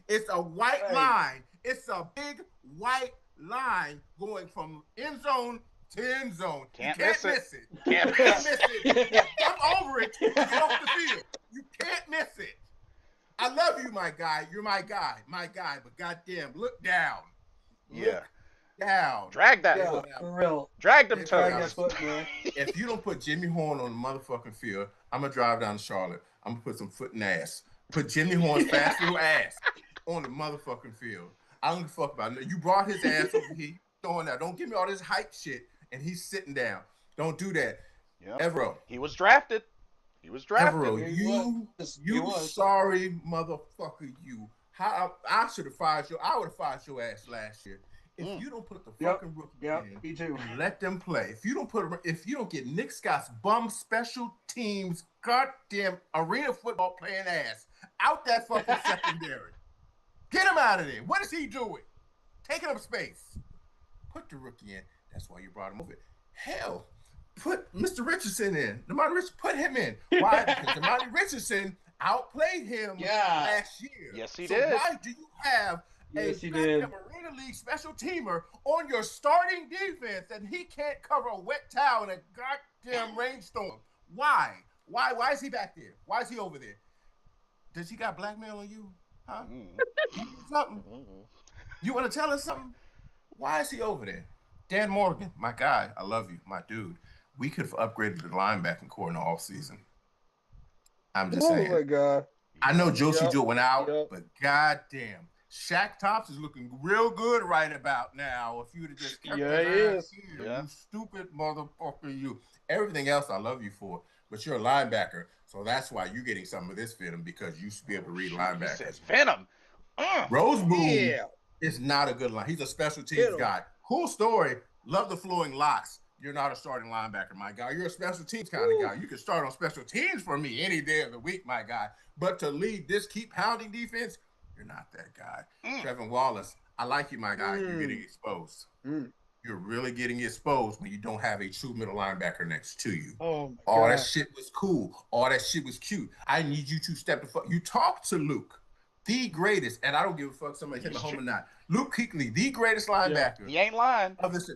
It's a white line. It's a big white line going from end zone to end zone. Can't miss it. Can't miss it. Jump over it to get off the field. You can't miss it. I love you, my guy. You're my guy. But goddamn, look down. Yeah. down. Drag that Yeah, foot. for real. Drag them Drag that toes. foot, man. If you don't put Jimmy Horn on the motherfucking field, I'm gonna drive down to Charlotte. I'm gonna put some foot in ass. Put Jimmy Horn's fast little ass on the motherfucking field. I don't give a fuck about it. You brought his ass over here, throwing out. Don't give me all this hype shit, and he's sitting down. Don't do that. Yep. Evero. He was drafted. He was drafted. Evero, you sorry motherfucker, you. How I should have fired you. I would have fired your ass last year. If you don't put the fucking rookie in, me too. Let them play. If you don't get Nick Scott's bum special teams, goddamn arena football playing ass out that fucking secondary, get him out of there. What is he doing? Taking up space. Put the rookie in. That's why you brought him over. Hell, put Mr. Richardson in. Demani Richardson, put him in. Why? Because Demani Richardson outplayed him last year. Yes, he did. Why do you have a Arena League special teamer on your starting defense and he can't cover a wet towel in a goddamn rainstorm? Why? Why is he back there? Why is he over there? Does he got blackmail on you? Huh? Something? You want to tell us something? Why is he over there? Dan Morgan, my guy, I love you, my dude. We could have upgraded the linebacking core in the offseason. I'm just saying. Oh my God. I know Josie Jewell went out, but goddamn. Shaq Thompson is looking real good right about now. If you would have just kept you stupid motherfucker, you. Everything else I love you for, but you're a linebacker, so that's why you're getting some of this venom because you should be able to read linebackers. Venom. Rose Boone is not a good line. He's a special teams guy. Cool story. Love the flowing locks. You're not a starting linebacker, my guy. You're a special teams kind of guy. You can start on special teams for me any day of the week, my guy. But to lead this keep pounding defense, you're not that guy. Trevin Wallace, I like you, my guy. You're getting exposed. You're really getting exposed when you don't have a true middle linebacker next to you. Oh, my All God. that shit was cool. All that shit was cute. I need you to step the fuck. You talk to Luke, the greatest, and I don't give a fuck somebody hit my home or not. Luke Kuechly, the greatest linebacker. He ain't lying. Of this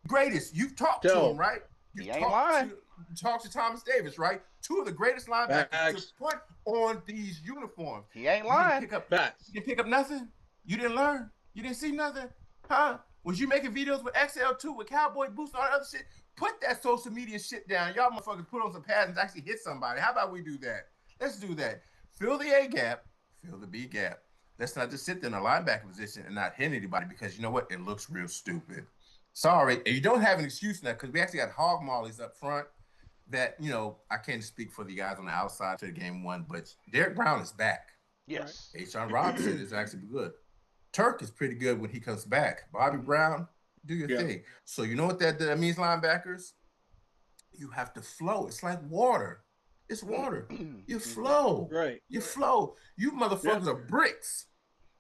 greatest. You've talked to him, right? He ain't lying. You talked to Thomas Davis, right? Two of the greatest linebackers to put on these uniforms. He ain't lying. You didn't pick up nothing? You didn't learn? You didn't see nothing? Huh? Was you making videos with XL2 with cowboy boots and all that other shit? Put that social media shit down. Y'all motherfuckers put on some pads and actually hit somebody. How about we do that? Let's do that. Fill the A gap, fill the B gap. Let's not just sit there in a linebacker position and not hit anybody because you know what? It looks real stupid. Sorry. And you don't have an excuse now because we actually got hog mollies up front that, you know, I can't speak for the guys on the outside to the game one, but Derek Brown is back. Yes. Sean Robinson is actually good. Turk is pretty good when he comes back. Bobby Brown, do your thing. So you know what that means, linebackers? You have to flow. It's like water. It's water. You flow. Right. You flow. You motherfuckers are bricks.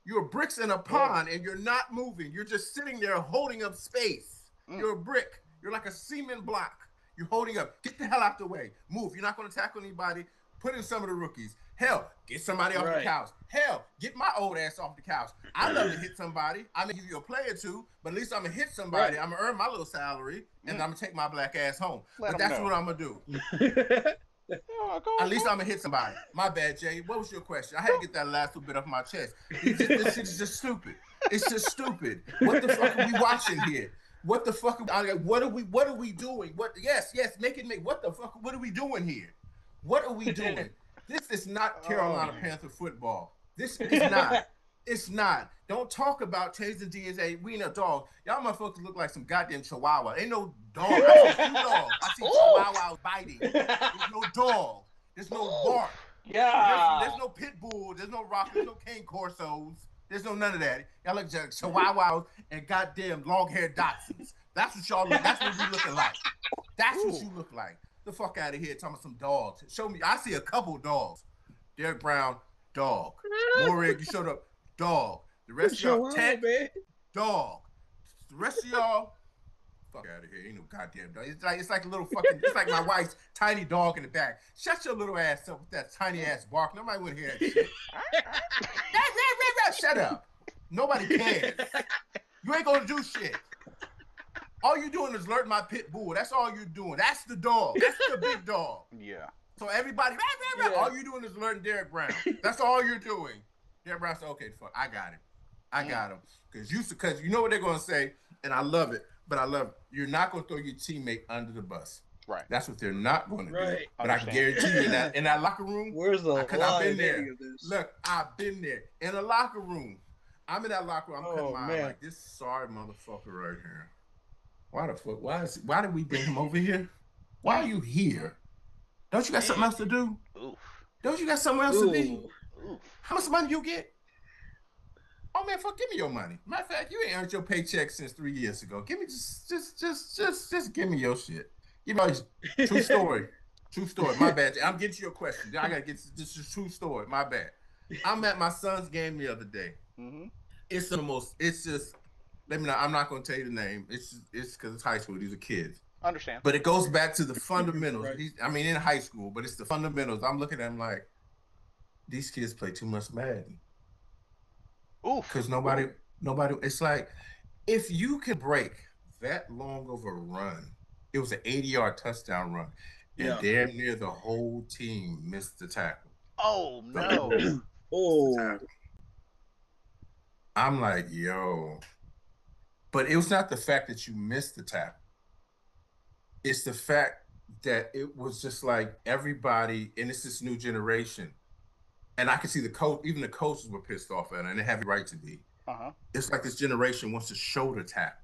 You're bricks in a pond and you're not moving. You're just sitting there holding up space. You're a brick. You're like a cement block. You're holding up. Get the hell out the way. Move. You're not going to tackle anybody. Put in some of the rookies. Hell, get somebody off the couch. Hell, get my old ass off the couch. I love to hit somebody. I'm going to give you a play or two, but at least I'm going to hit somebody. I'm going to earn my little salary, and I'm going to take my black ass home. But that's what I'm going to do. At least I'm going to hit somebody. My bad, Jay. What was your question? I had to get that last little bit off my chest. This shit is just stupid. It's just stupid. What the fuck are we watching here? What the fuck? What are we doing? Yes, make it. What the fuck? What are we doing here? What are we doing? This is not Carolina Panther football. This is not. It's not. Don't talk about changing DNA. We ain't a dog. Y'all motherfuckers look like some goddamn chihuahua. Ain't no dog. I see two dogs. I see chihuahuas biting. There's no dog. There's no bark. There's no pit bull. There's no rock. There's no cane corsos. There's no none of that. Y'all look like chihuahuas and goddamn long-haired Dachshunds. That's what y'all look. That's what we looking like. That's what you look like. The fuck out of here talking about some dogs. Show me. I see a couple dogs. Derek Brown, dog. Morig, you showed up, dog. The rest of y'all, Ted, dog. The rest of y'all, fuck out of here. Ain't no goddamn dog. It's like a little fucking, it's like my wife's tiny dog in the back. Shut your little ass up with that tiny ass bark. Nobody would hear that shit. Shut up. Nobody cares. You ain't gonna do shit. All you doing is alerting my pit bull. That's all you're doing. That's the dog. That's the big dog. Yeah. So everybody, all you doing is alerting Derek Brown. That's all you're doing. Derek Brown said, okay, fuck, I got it. I got him. Because you know what they're gonna say, and I love it. But I love it. You're not gonna throw your teammate under the bus. Right. That's what they're not going to do. Right. But I can guarantee you in that locker room. Where's the Because I've been there. of this? Look, I've been there in a locker room. I'm in that locker room. I'm cutting my eye man. like this sorry motherfucker right here. Why the fuck? Why did we bring him over here? Why are you here? Don't you got something else to do? Oof. Don't you got somewhere else to be? Oof. How much money you get? Oh man, fuck, give me your money. Matter of fact, you ain't earned your paycheck since 3 years ago. Give me just give me your shit. True story. True story. My bad. I'm getting to your question. I gotta get to this is true story. My bad. I'm at my son's game the other day. Mm-hmm. It's just let me know. I'm not gonna tell you the name. It's because it's high school. These are kids. Understand. But it goes back to the fundamentals. Right. In high school, but it's the fundamentals. I'm looking at them like these kids play too much Madden. Oof. Because nobody. It's like if you can break that long of a run, it was an 80-yard touchdown run, and damn near the whole team missed the tackle. Oh no! I'm like, yo. But it was not the fact that you missed the tackle. It's the fact that it was just like everybody, and it's this new generation. And I can see even the coaches were pissed off at it, and they have the right to be. Uh-huh. It's like this generation wants to shoulder tap.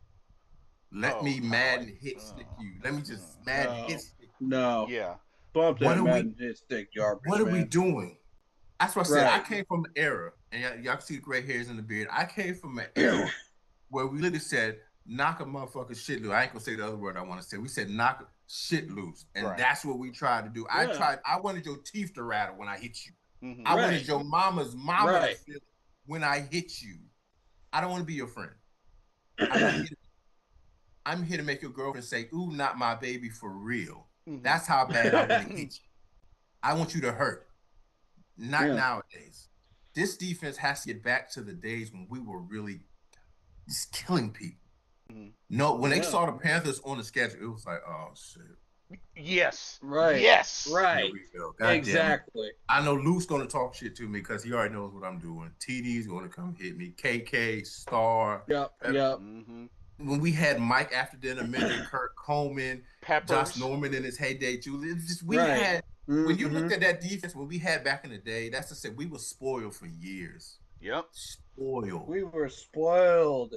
Let me Madden hit stick you. Let me just Madden hit stick you. No. Yeah. Bump that Madden hit stick garbage. What are we doing? That's what I said. Right. I came from an era, and y'all can see the gray hairs in the beard. I came from an era where we literally said, knock a motherfucker shit loose. I ain't gonna say the other word I want to say. We said knock shit loose. And that's what we tried to do. I wanted your teeth to rattle when I hit you. Mm-hmm. I wanted your mama's mama to feel it when I hit you. I don't want to be your friend. I'm here to make your girlfriend say, ooh, not my baby for real. Mm-hmm. That's how bad I want to hit you. I want you to hurt. Not nowadays. This defense has to get back to the days when we were really just killing people. Mm-hmm. No, when they saw the Panthers on the schedule, it was like, oh, shit. Yes. Right. Yes. Right. Exactly. I know Luke's going to talk shit to me because he already knows what I'm doing. TD's going to come hit me. KK, Star. Yep. Mm-hmm. When we had Mike after dinner, Minnie, Kurt Coleman, Peppers. Josh Norman in his heyday, Julie. We had, when you looked at that defense, when we had back in the day, that's to say, we were spoiled for years. Yep. Spoiled. We were spoiled.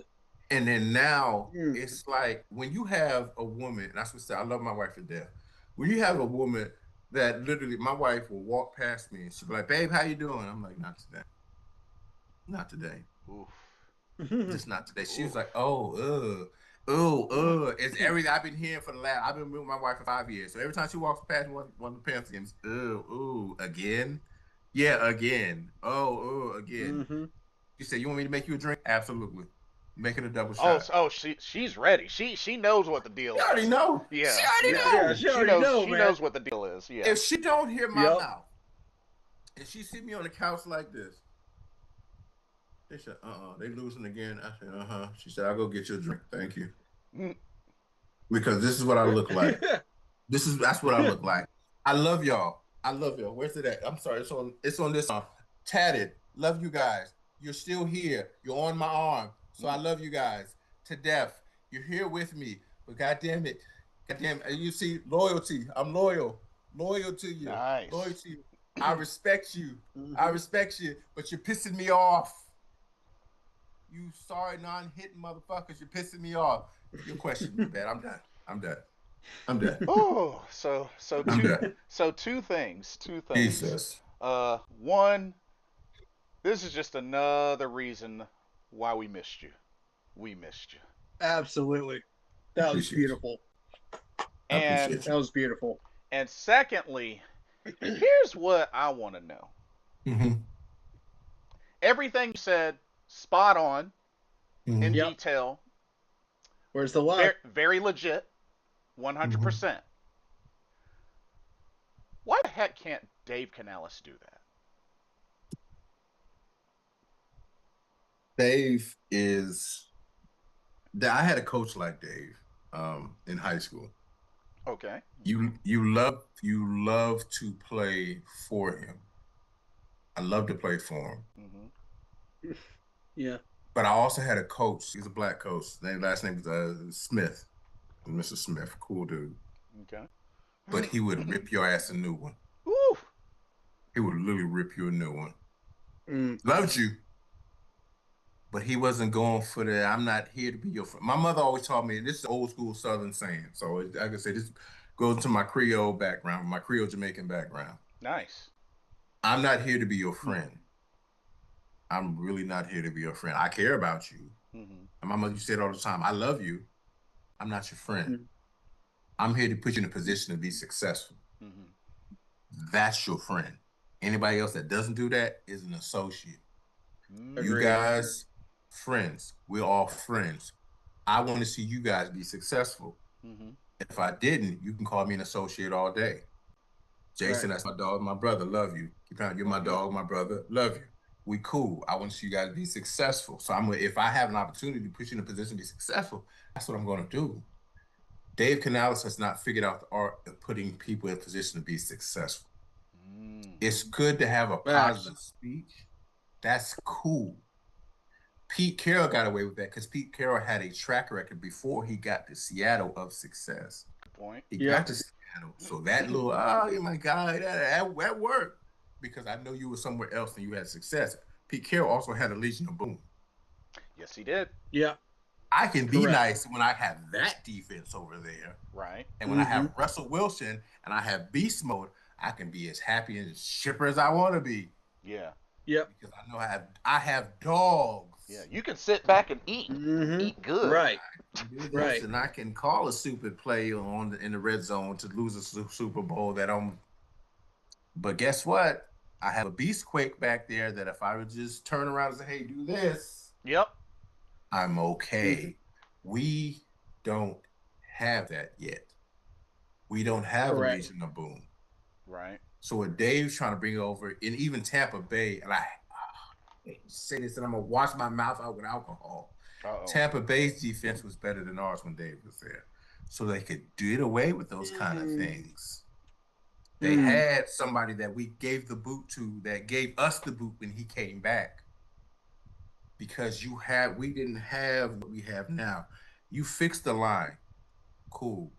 And then now it's like when you have a woman, and that's what I say, I love my wife to death. When you have a woman that literally, my wife will walk past me and she'll be like, babe, how you doing? I'm like, not today. Not today. Oof. Just not today. She was like, it's everything I've been hearing for the last, I've been with my wife for 5 years. So every time she walks past one of the Panthers games, again? Yeah, again. Again. Mm-hmm. She said, you want me to make you a drink? Absolutely. Make it a double shot. She's ready. She knows what the deal is. She already know. Yeah. She already know. Yeah, she knows what the deal is. Yeah. If she don't hear my mouth, and she see me on the couch like this, they said, they losing again. I said, She said, I'll go get you a drink. Thank you. Because this is what I look like. That's what I look like. I love y'all. Where's it at? I'm sorry. It's on this Tatted. Love you guys. You're still here. You're on my arm. So I love you guys to death. You're here with me. But goddamn it. You see, loyalty. I'm loyal. Loyal to you. Nice. Loyal to you. I respect you. I respect you. But you're pissing me off. You sorry non-hitting motherfuckers. You're pissing me off. Your question is bad. I'm done. Oh, so two things. Jesus. One, this is just another reason why we missed you. We missed you. Absolutely. That was beautiful. And that was beautiful. And secondly, here's what I want to know. Mm-hmm. Everything you said, spot on, in detail. Where's the lie? Very legit, 100%. Why the heck can't Dave Canales do that? Dave is. I had a coach like Dave in high school. Okay. You love to play for him. I love to play for him. Mm-hmm. Yeah. But I also had a coach. He's a black coach. His last name was Smith, Mr. Smith. Cool dude. Okay. But he would rip your ass a new one. Woo. He would literally rip you a new one. Mm. Loved you, but he wasn't going for the. I'm not here to be your friend. My mother always taught me this is old school Southern saying. So like I said, this goes to my Creole background, my Creole Jamaican background. Nice. I'm not here to be your friend. I'm really not here to be your friend. I care about you. Mm-hmm. And my mother used to say it all the time. I love you. I'm not your friend. Mm-hmm. I'm here to put you in a position to be successful. Mm-hmm. That's your friend. Anybody else that doesn't do that is an associate. Mm-hmm. You guys, friends. We're all friends. I want to see you guys be successful. Mm-hmm. If I didn't, you can call me an associate all day. Jason, Right. that's my dog, my brother. Love you. You're my dog, my brother. Love you. We cool. I want to see you guys be successful. So if I have an opportunity to put you in a position to be successful, that's what I'm going to do. Dave Canales has not figured out the art of putting people in a position to be successful. It's good to have a positive speech. That's cool. Pete Carroll got away with that because Pete Carroll had a track record before he got to Seattle of success. Good point. He got to Seattle. So that little, oh my God, that worked because I know you were somewhere else and you had success. Pete Carroll also had a Legion of Boom. Yes, he did. Yeah. I can be nice when I have that defense over there. Right. And when I have Russell Wilson and I have beast mode, I can be as happy and as chipper as I want to be. Yeah. Yep. Because I know I have dogs. Yeah. You can sit back and eat. Mm-hmm. Eat good. Right. Right. And I can call a stupid play in the red zone to lose a Super Bowl that I'm. But guess what? I have a beast quake back there that if I would just turn around and say, "Hey, do this," Yep. I'm okay. We don't have that yet. We don't have a Legion of Boom. Right. So what Dave's trying to bring over, and even Tampa Bay, and I say this, and I'm gonna wash my mouth out with alcohol. Uh-oh. Tampa Bay's defense was better than ours when Dave was there, so they could do it away with those kind of things. They had somebody that we gave the boot to, that gave us the boot when he came back. Because we didn't have what we have now. You fixed the line, cool.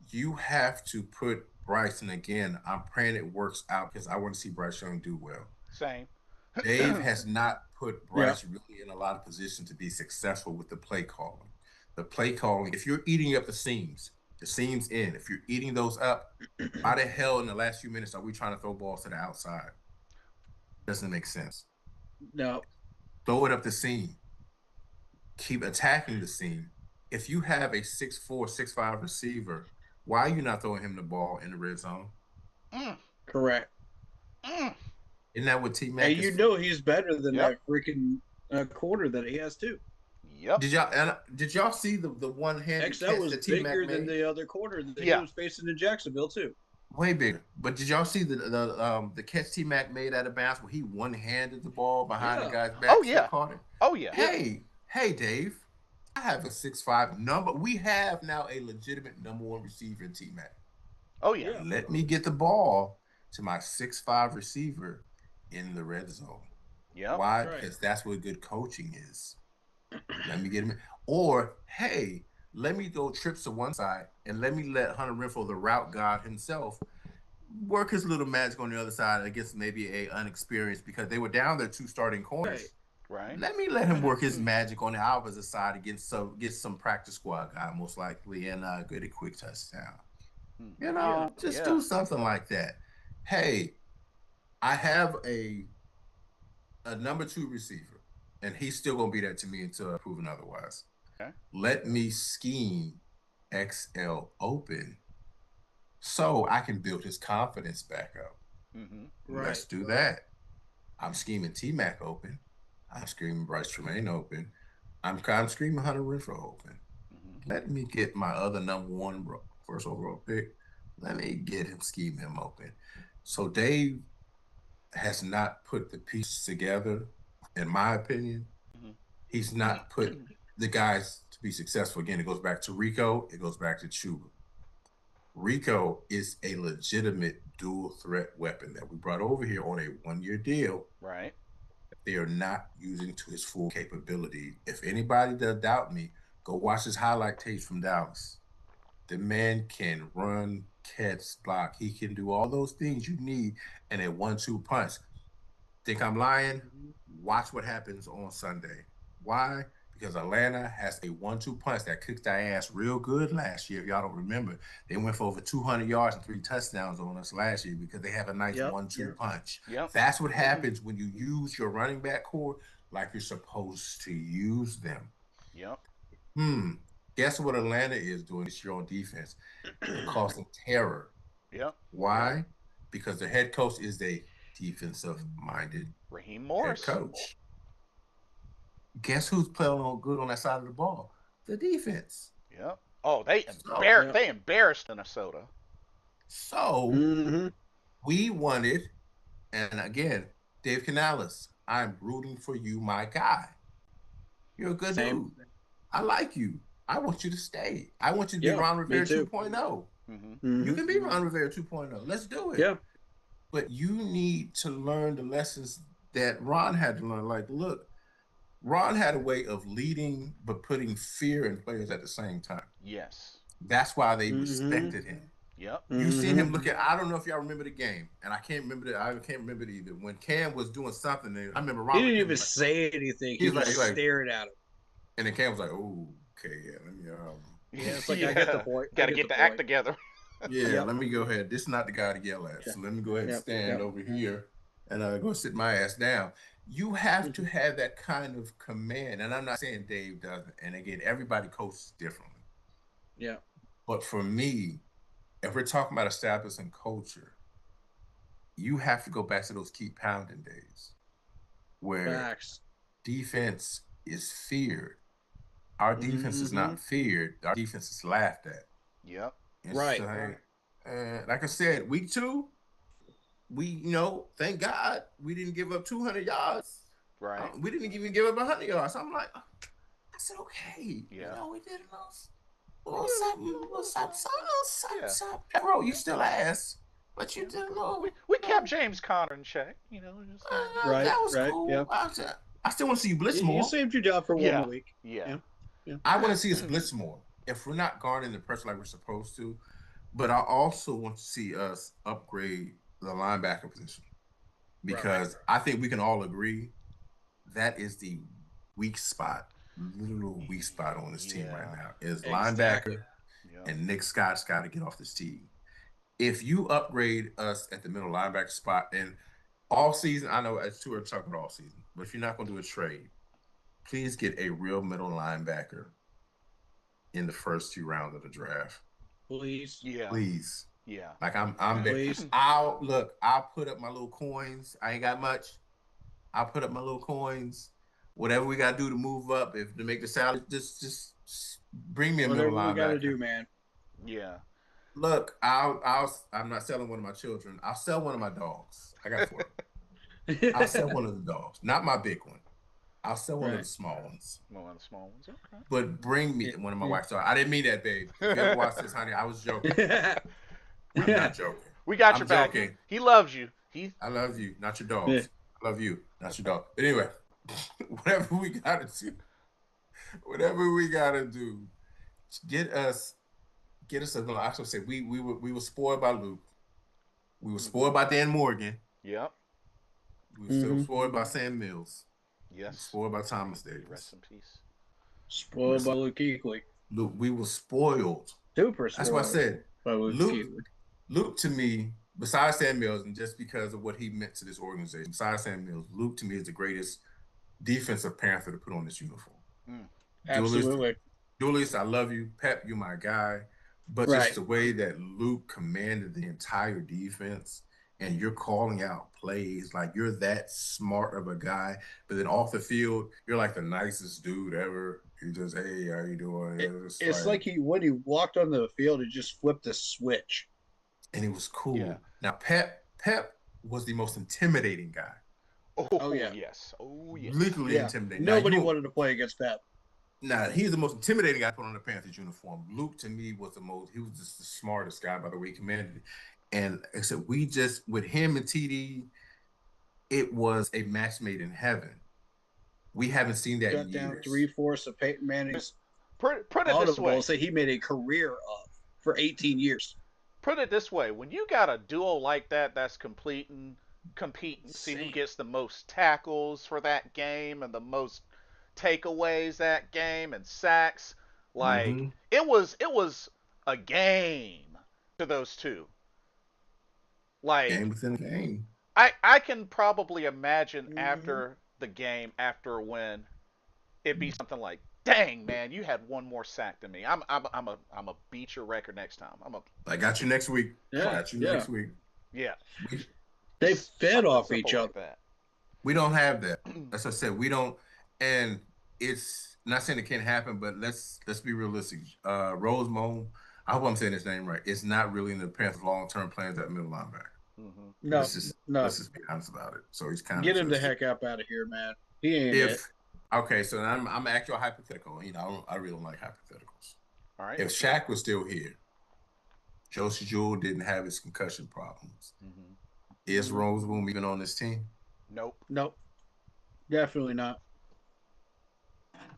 You have to put Bryson again. I'm praying it works out because I want to see Bryce Young do well. Same. Dave has not put Bryce really in a lot of position to be successful with the play calling. The play calling, if you're eating up the seams in, if you're eating those up, why the hell in the last few minutes are we trying to throw balls to the outside? Doesn't make sense. No. Throw it up the seam. Keep attacking the seam. If you have a 6'4", 6'5" receiver, why are you not throwing him the ball in the red zone? Correct. Isn't that what T-Mac is? And you know he's better than Yep. that freaking corner that he has too. Yep. Did y'all see the one-handed XL catch was that T-Mac bigger made? than the other corner that he was facing in Jacksonville too. Way bigger. But did y'all see the catch T-Mac made out of bounds where he one-handed the ball behind the guy's back? Oh yeah. Caught it? Oh yeah. Hey, Dave. I have a 6'5" number. We have now a legitimate number one receiver in T-Mac. Oh yeah. Let me get the ball to my 6'5" receiver in the red zone. Yeah. Why? Because that's what good coaching is. Let me get him. Or, hey, let me go trips to one side and let me let Hunter Renfrow, the route god himself, work his little magic on the other side against maybe a unexperienced, because they were down their two starting corners. Right. Let me let him work his magic on the opposite side against get some practice squad guy most likely and get a quick touchdown. You know, just do something like that. Hey, I have a number 2 receiver, and he's still gonna be there to me until proven otherwise. Okay. Let me scheme XL open so I can build his confidence back up. Let's do that. I'm scheming T-Mac open. I'm screaming Bryce Tremaine open. I'm screaming Hunter Renfrow open. Let me get my other number 1 first overall pick. Let me get him, scheme him open. So Dave has not put the pieces together, in my opinion. He's not put the guys to be successful. Again, it goes back to Rico. It goes back to Chuba. Rico is a legitimate dual threat weapon that we brought over here on a 1-year deal. Right. they are not using to his full capability. If anybody does doubt me, go watch his highlight tapes from Dallas. The man can run, catch, block. He can do all those things you need in a 1-2 punch. Think I'm lying? Watch what happens on Sunday. Why? Because Atlanta has a 1-2 punch that kicked our ass real good last year. If y'all don't remember, they went for over 200 yards and 3 touchdowns on us last year because they have a nice 1-2 punch. Yep. That's what happens when you use your running back core like you're supposed to use them. Yep. Guess what Atlanta is doing this year on defense? They're causing terror. Yep. Why? Because the head coach is a defensive-minded Raheem Morris. head coach. Guess who's playing on good on that side of the ball? The defense. Yep. Oh, they embarrassed Minnesota. So we wanted, and again, Dave Canales, I'm rooting for you, my guy. You're a good dude. I like you. I want you to stay. I want you to be Ron Rivera 2.0. You can be Ron Rivera 2.0. Let's do it. Yeah. But you need to learn the lessons that Ron had to learn. Like, look, Ron had a way of leading but putting fear in players at the same time. Yes. That's why they respected him. Yep. You seen him look at, I don't know if y'all remember the game, and I can't remember it either. When Cam was doing something, I remember Ron. He didn't even say anything. He was just staring at him. And then Cam was like, "Oh, okay, yeah, let me it's like I get the point. Got to get the act together. Let me go ahead. This is not the guy to yell at. So let me go ahead and stand over here and go sit my ass down. You have to have that kind of command. And I'm not saying Dave doesn't. And again, everybody coaches differently. Yeah. But for me, if we're talking about establishing culture, you have to go back to those keep pounding days where defense is feared. Our defense is not feared. Our defense is laughed at. Yep. Like I said, week 2, we, thank God we didn't give up 200 yards. Right. We didn't even give up 100 yards. I'm like, I said, okay. Yeah. We did a little something. Bro, you still ass, but you did a little. We kept James Conner in check. Just, that was cool. Yeah. I still want to see you blitz more. You saved your job for 1 week. Yeah. I want to see us blitz more. If we're not guarding the pressure like we're supposed to, but I also want to see us upgrade the linebacker position because I think we can all agree that is the weak spot, little weak spot on this team right now is linebacker, and Nick Scott's got to get off this team. If you upgrade us at the middle linebacker spot and all season, I know it's too early to talk about all season, but if you're not going to do a trade, please get a real middle linebacker in the first 2 rounds of the draft. Please. Yeah. Please. Yeah. Like I'm I'll put up my little coins. I ain't got much. I'll put up my little coins. Whatever we gotta do to move up, if to make the salary, just bring me a middle linebacker. Whatever we gotta do, man. Yeah. Look, I'm not selling one of my children. I'll sell one of my dogs. I got 4. I'll sell one of the dogs, not my big one. I'll sell one of the small ones. One of the small ones, okay. But bring me one of my wife's dogs. I didn't mean that, babe. If you ever watch this, honey, I was joking. I'm not joking. We got your back. Joking. He loves you. I love you, not your dogs. I love you, not your dog. But anyway, whatever we gotta do, get us. I should say we were spoiled by Luke. We were spoiled by Dan Morgan. Yep. We were still spoiled by Sam Mills. Yes. Spoiled by Thomas Davis. Rest in peace. Spoiled by Luke Kuechly. Luke, we were spoiled. Super spoiled. That's what I said. By Luke to me, besides Sam Mills, and just because of what he meant to this organization, besides Sam Mills, Luke to me is the greatest defensive Panther to put on this uniform. Absolutely. Julius, I love you. Pep, you're my guy. But just the way that Luke commanded the entire defense, and you're calling out plays like you're that smart of a guy, but then off the field, you're like the nicest dude ever. You just, hey, how you doing? It's like when he walked on the field, he just flipped a switch. And it was cool. Yeah. Now, Pep was the most intimidating guy. Oh yeah. Yes. Oh, yes. Literally intimidating. Nobody wanted to play against Pep. Nah, he's the most intimidating guy put on the Panthers uniform. Luke, to me, was he was just the smartest guy by the way he commanded it. And except we just, with him and TD, it was a match made in heaven. We haven't seen that in Cut down years. 3/4 of Peyton Manning's Put it this way. audible say he made a career of for 18 years. Put it this way: when you got a duo like that, that's competing, see who Insane. gets the most tackles for that game and the most takeaways that game and sacks. Like Mm-hmm. it was a game to those two. Like Game within a game. I can probably imagine Mhm. after the game, after a win, it'd be something like, "Dang man, you had one more sack than me. I'm a beat your record next time. I got you next week. Yeah, Got you yeah. next week. Yeah." We, They fed Something off simple each like other. that. we don't have that. As I said, we don't. And it's not saying it can't happen, but let's be realistic. Rosemont, I hope I'm saying his name right. It's not really in the Panthers' long-term plans at middle linebacker. Mm-hmm. No, Let's just be honest about it. So he's kind of get him the heck up out of here, man. He ain't it. Okay, so I'm actually hypothetical. You know, I really don't like hypotheticals. All right. If Shaq was still here, Josie Jewell didn't have his concussion problems. Mm-hmm. Is Rosenboom even on this team? Nope. Definitely not.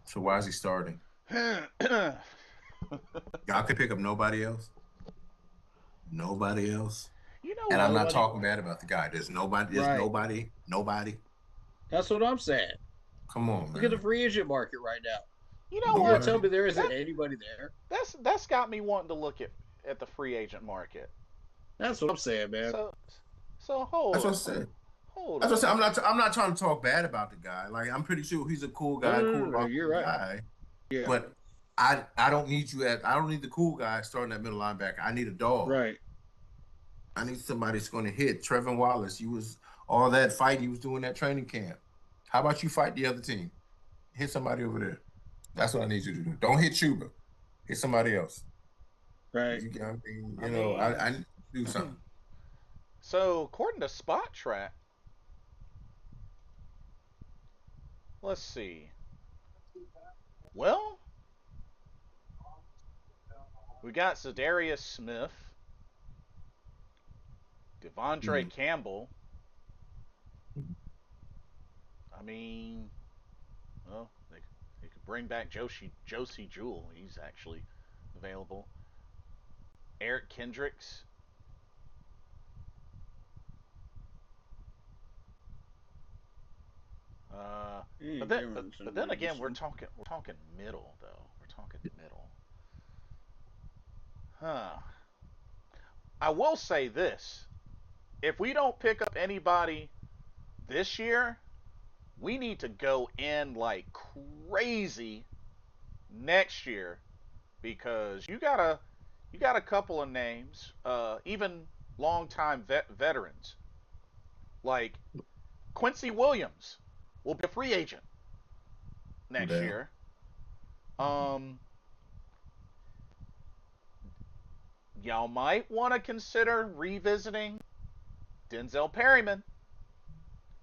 So why is he starting? Y'all could pick up nobody else. Nobody else. You know And what? I'm not talking bad about the guy. There's nobody. There's Right. nobody. That's what I'm saying. Come on, man. Look at the free agent market right now. You know You what? gonna tell me there isn't anybody there? That's got me wanting to look at the free agent market. That's what I'm saying, man. So hold. That's what I said. Hold That's what on. I said. I'm not trying to talk bad about the guy. Like I'm pretty sure he's a cool guy, No, you're right. guy. Yeah. But I don't need you I don't need the cool guy starting at middle linebacker. I need a dog. Right. I need somebody that's going to hit. Trevin Wallace, you was all that fighting you was doing at training camp. How about you fight the other team? Hit somebody over there. That's what I need you to do. Don't hit Chuba. Hit somebody else. Right. I need to do something. So according to Spot Track, let's see. Well, we got Zadarius Smith, Devondre Campbell. I mean, well, they could bring back Josie Jewell. He's actually available. Eric Kendricks. But then again, we're talking middle though. We're talking middle. Huh. I will say this: if we don't pick up anybody this year, we need to go in like crazy next year because you got a couple of names, even longtime veterans like Quincy Williams will be a free agent next year. Y'all might want to consider revisiting Denzel Perryman.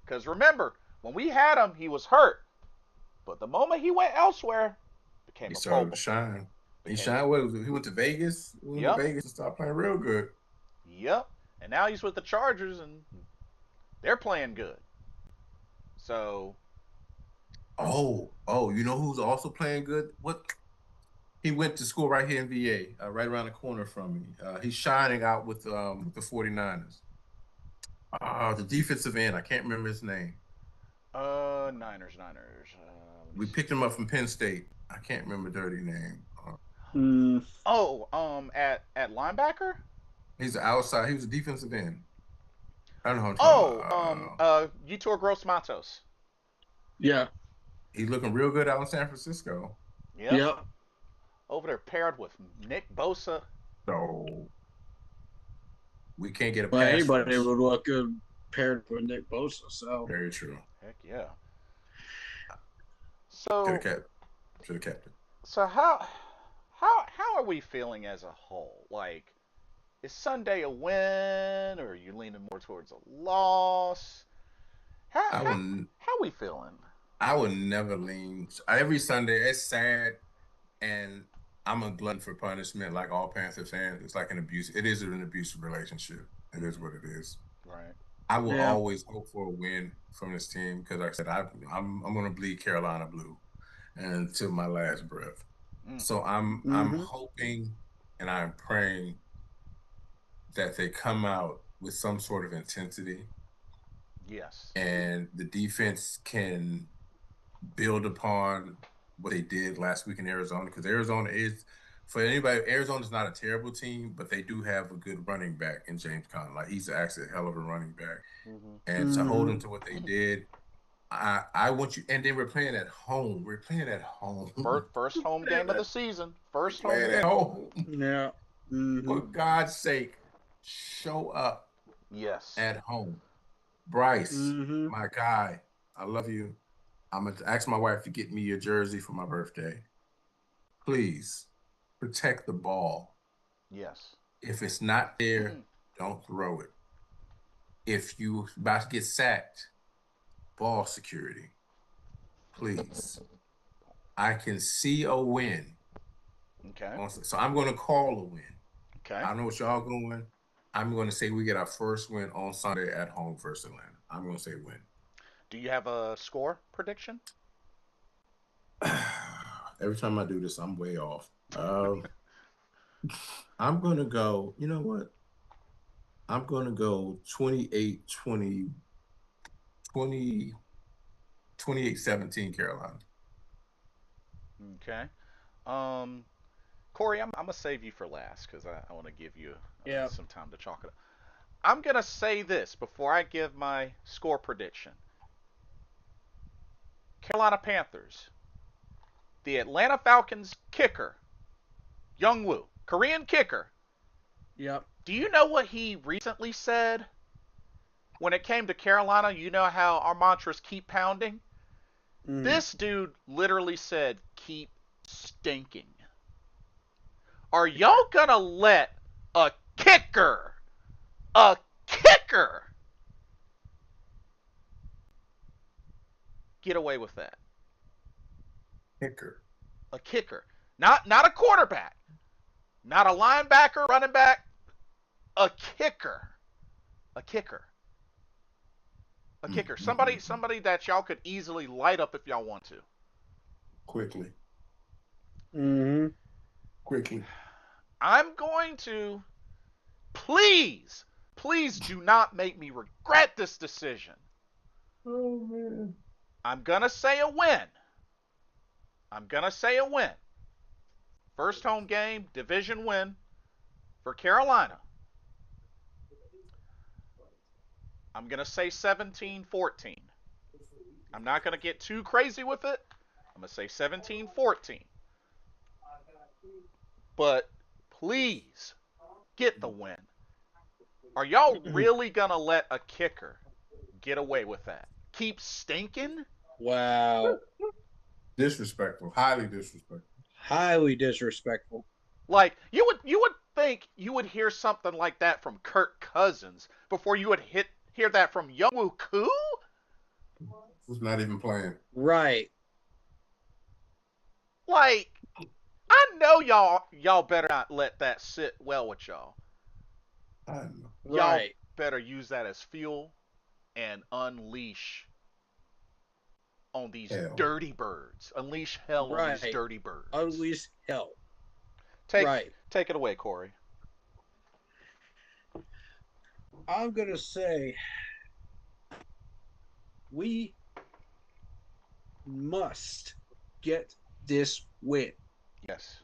Because remember, when we had him, he was hurt. But the moment he went elsewhere, became he a started to shine. He shined. He went to Vegas. He went to Vegas and started playing real good. Yep. And now he's with the Chargers, and they're playing good. So. You know who's also playing good? What? He went to school right here in VA, right around the corner from me. He's shining out with the 49ers. The defensive end, I can't remember his name. Niners. We picked him up from Penn State. I can't remember dirty name. At linebacker? He's outside. He was a defensive end. I don't know how I'm talking Yetur Gross-Matos. Yeah. He's looking real good out in San Francisco. Yep. Over there paired with Nick Bosa. So we can't get a pass. Anybody rush. would look good paired with Nick Bosa. So very true. Heck yeah. So should have kept it. So how are we feeling as a whole? Like, is Sunday a win, or are you leaning more towards a loss? How are we feeling? I would never lean. Every Sunday, it's sad, and I'm a glutton for punishment, like all Panther fans. It's like an abuse. It is an abusive relationship. It is what it is. Right. I will Yeah. always hope for a win from this team because, like I said, I'm going to bleed Carolina blue until my last breath. Mm. So I'm Mhm. hoping and I'm praying that they come out with some sort of intensity Yes. and the defense can build upon what they did last week in Arizona, because Arizona is, for anybody, Arizona's not a terrible team, but they do have a good running back in James Conner. Like, he's actually a hell of a running back. Mm-hmm. And to hold them Mhm. to what they did, I want you, and then we're playing at home. We're playing at home. First home game of the season. We're First home playing at game. home. Yeah. For Mhm. God's sake, show up Yes. at home. Bryce, Mhm. my guy, I love you. I'm going to ask my wife to get me your jersey for my birthday. Please protect the ball. Yes. If it's not there, don't throw it. If you about to get sacked, ball security. Please. I can see a win. Okay. So I'm going to call a win. Okay. I don't know what y'all going. I'm going to say we get our first win on Sunday at home versus Atlanta. I'm going to say win. Do you have a score prediction? Every time I do this, I'm way off. I'm going to go, you know what? I'm going to go 28-17 Carolina. Okay. Um, Corey, I'm gonna save you for last because I want to give you Yeah. some time to chalk it up. I'm gonna say this before I give my score prediction. Carolina Panthers, the Atlanta Falcons kicker, Youngwoo, Korean kicker. Yep. Do you know what he recently said when it came to Carolina? You know how our mantras keep pounding? Mhm. This dude literally said, keep stinking. Are y'all gonna let a kicker, a kicker, get away with that? Kicker. A kicker. Not a quarterback. Not a linebacker, running back. A kicker. A kicker. A kicker. Somebody that y'all could easily light up if y'all want to. Quickly. Mhm. Quickly. I'm going to please, please do not make me regret this decision. Oh, man. I'm gonna say a win. I'm gonna say a win. First home game, division win for Carolina. I'm going to say 17-14. I'm not going to get too crazy with it. I'm going to say 17-14. But please get the win. Are y'all really going to let a kicker get away with that? Keep stinking? Wow. Disrespectful. Highly disrespectful. Highly disrespectful. Like you would think you would hear something like that from Kirk Cousins before you would hear that from Youngwoo Koo? Who's not even playing. Right. Like, I know y'all better not let that sit well with y'all. I don't know. Y'all Right. better use that as fuel and unleash on these Hell. dirty birds. Unleash hell on these Right. dirty birds. Unleash hell. Take Right. take it away, Corey. I'm gonna say we must get this win. Yes.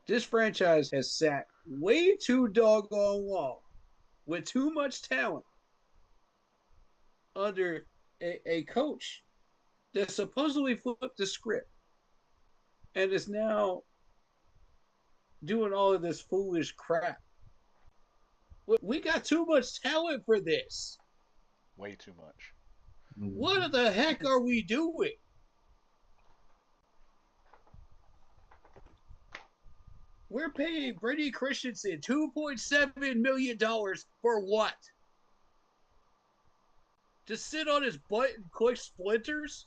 This franchise has sat way too doggone long with too much talent under a coach that supposedly flipped the script and is now doing all of this foolish crap. We got too much talent for this. Way too much. What the heck are we doing? We're paying Brady Christensen $2.7 million for what? To sit on his butt and click splinters?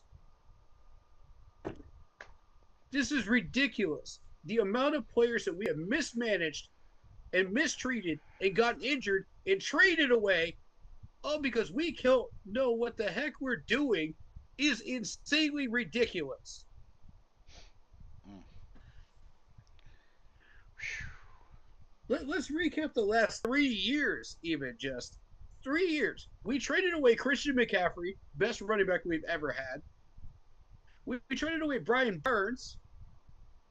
This is ridiculous. The amount of players that we have mismanaged and mistreated and got injured and traded away, all because we don't know what the heck we're doing, is insanely ridiculous. Mm. Let's recap the last 3 years, even just 3 years. We traded away Christian McCaffrey, best running back we've ever had. We traded away Brian Burns.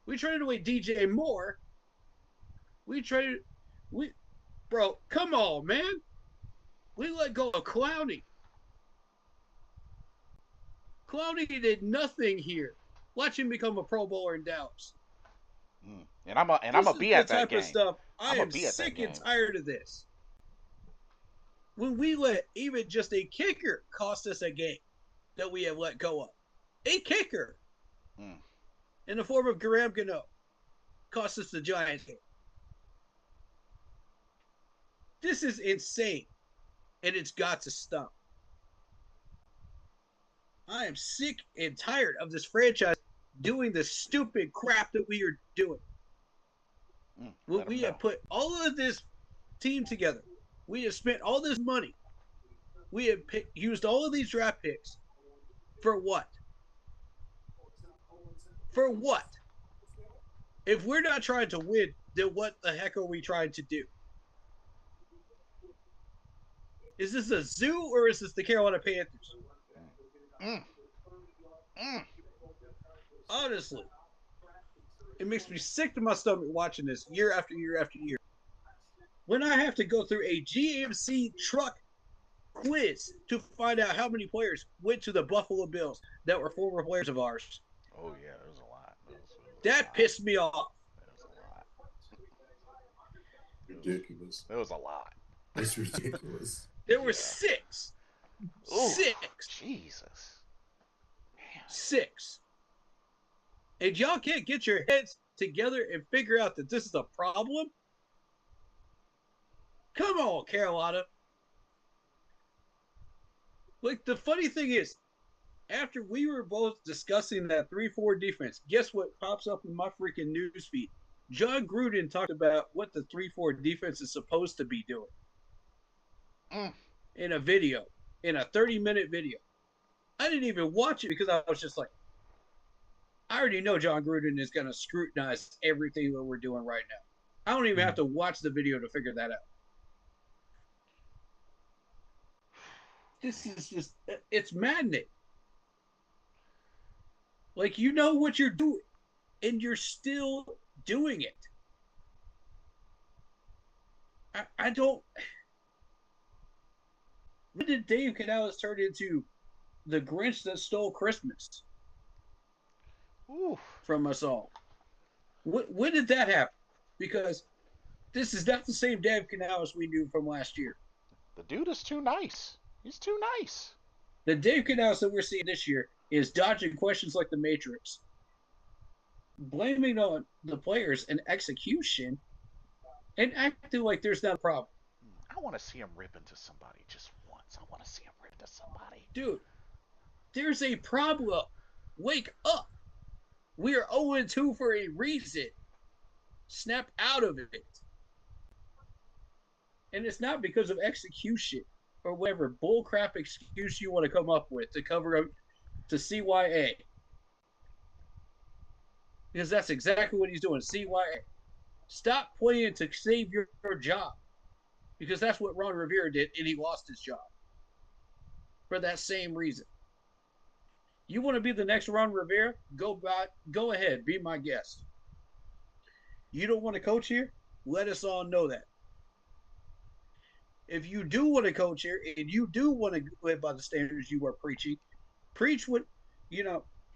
We traded away DJ Moore. We bro, come on, man. We let go of Clowney. Clowney did nothing here. Watch him become a Pro Bowler in Dallas. Mm. And I'm gonna be at that game. This is the type of stuff I I'm gonna am be at that sick and game. tired of this. When we let even just a kicker cost us a game that we have let go of. A kicker. Mm. In the form of Graham Gano. Cost us the Giants game. This is insane. And it's got to stop. I am sick and tired of this franchise doing the stupid crap that we are doing. We have put all of this team together. We have spent all this money. We have used all of these draft picks. For what? For what? If we're not trying to win, then what the heck are we trying to do? Is this a zoo or is this the Carolina Panthers? Mm. Mm. Honestly, it makes me sick to my stomach watching this year after year after year. When I have to go through a GMC truck quiz to find out how many players went to the Buffalo Bills that were former players of ours. Oh yeah, there was a lot. That pissed me off. There was a lot. Ridiculous. There was a lot. It's ridiculous. There were six. Ooh, Six. Jesus. Man. 6. And y'all can't get your heads together and figure out that this is a problem? Come on, Carolina. Like, the funny thing is, after we were both discussing that 3-4 defense, guess what pops up in my freaking news feed? John Gruden talked about what the 3-4 defense is supposed to be doing. In a video. In a 30-minute video. I didn't even watch it because I was just like, I already know John Gruden is going to scrutinize everything that we're doing right now. I don't even have to watch the video to figure that out. This is just, it's maddening. Like, you know what you're doing, and you're still doing it. I don't. When did Dave Canales turn into the Grinch that stole Christmas? Ooh. From us all? When did that happen? Because this is not the same Dave Canales we knew from last year. The dude is too nice. He's too nice. The Dave Canales that we're seeing this year is dodging questions like the Matrix, blaming on the players and execution, and acting like there's not a problem. I want to see him rip into somebody just once. I want to see him rip into somebody. Dude, there's a problem. Wake up. We are 0-2 for a reason. Snap out of it. And it's not because of execution or whatever bullcrap excuse you want to come up with to cover up to CYA. Because that's exactly what he's doing, CYA. Stop playing to save your job. Because that's what Ron Rivera did, and he lost his job. For that same reason. You want to be the next Ron Rivera? Go ahead, be my guest. You don't want to coach here? Let us all know that. If you do want to coach here, and you do want to live by the standards you are preaching, preach what,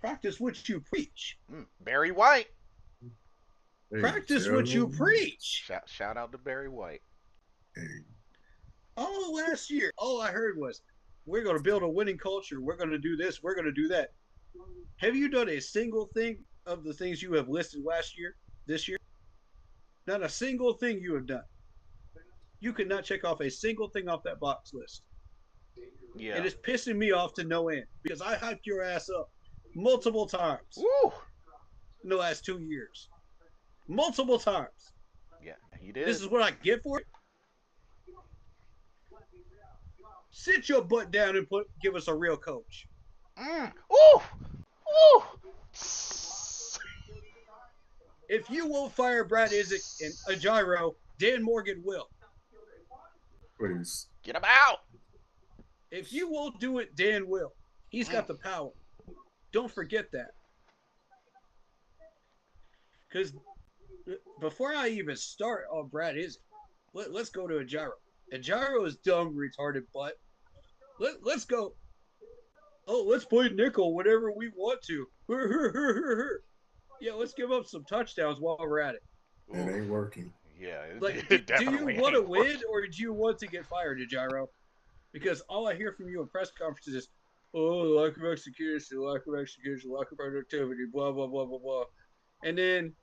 practice what you preach. Barry White. Hey, Practice what you preach. Shout out to Barry White. Hey. All last year, all I heard was, we're going to build a winning culture. We're going to do this. We're going to do that. Have you done a single thing of the things you have listed last year, this year? Not a single thing you have done. You could not check off a single thing off that box list. Yeah. And it's pissing me off to no end because I hyped your ass up multiple times Woo! in the last 2 years. Multiple times. Yeah, he did. This is what I get for it. Sit your butt down and give us a real coach. Ooh! Ooh! If you won't fire Brad Isaac and Ajiro, Dan Morgan will. Please. Get him out! If you won't do it, Dan will. He's got the power. Don't forget that. Because before I even start on Brad Isaac, let's go to Ajiro. Ajiro is dumb, retarded butt. Let's go. Oh, let's play nickel whenever we want to. Yeah, let's give up some touchdowns while we're at it. It ain't working. Yeah, Like, it do you definitely want to ain't win working. or do you want to get fired, Ajiro? Because all I hear from you in press conferences is, oh, lack of execution, lack of productivity, blah, blah, blah, blah, blah. And then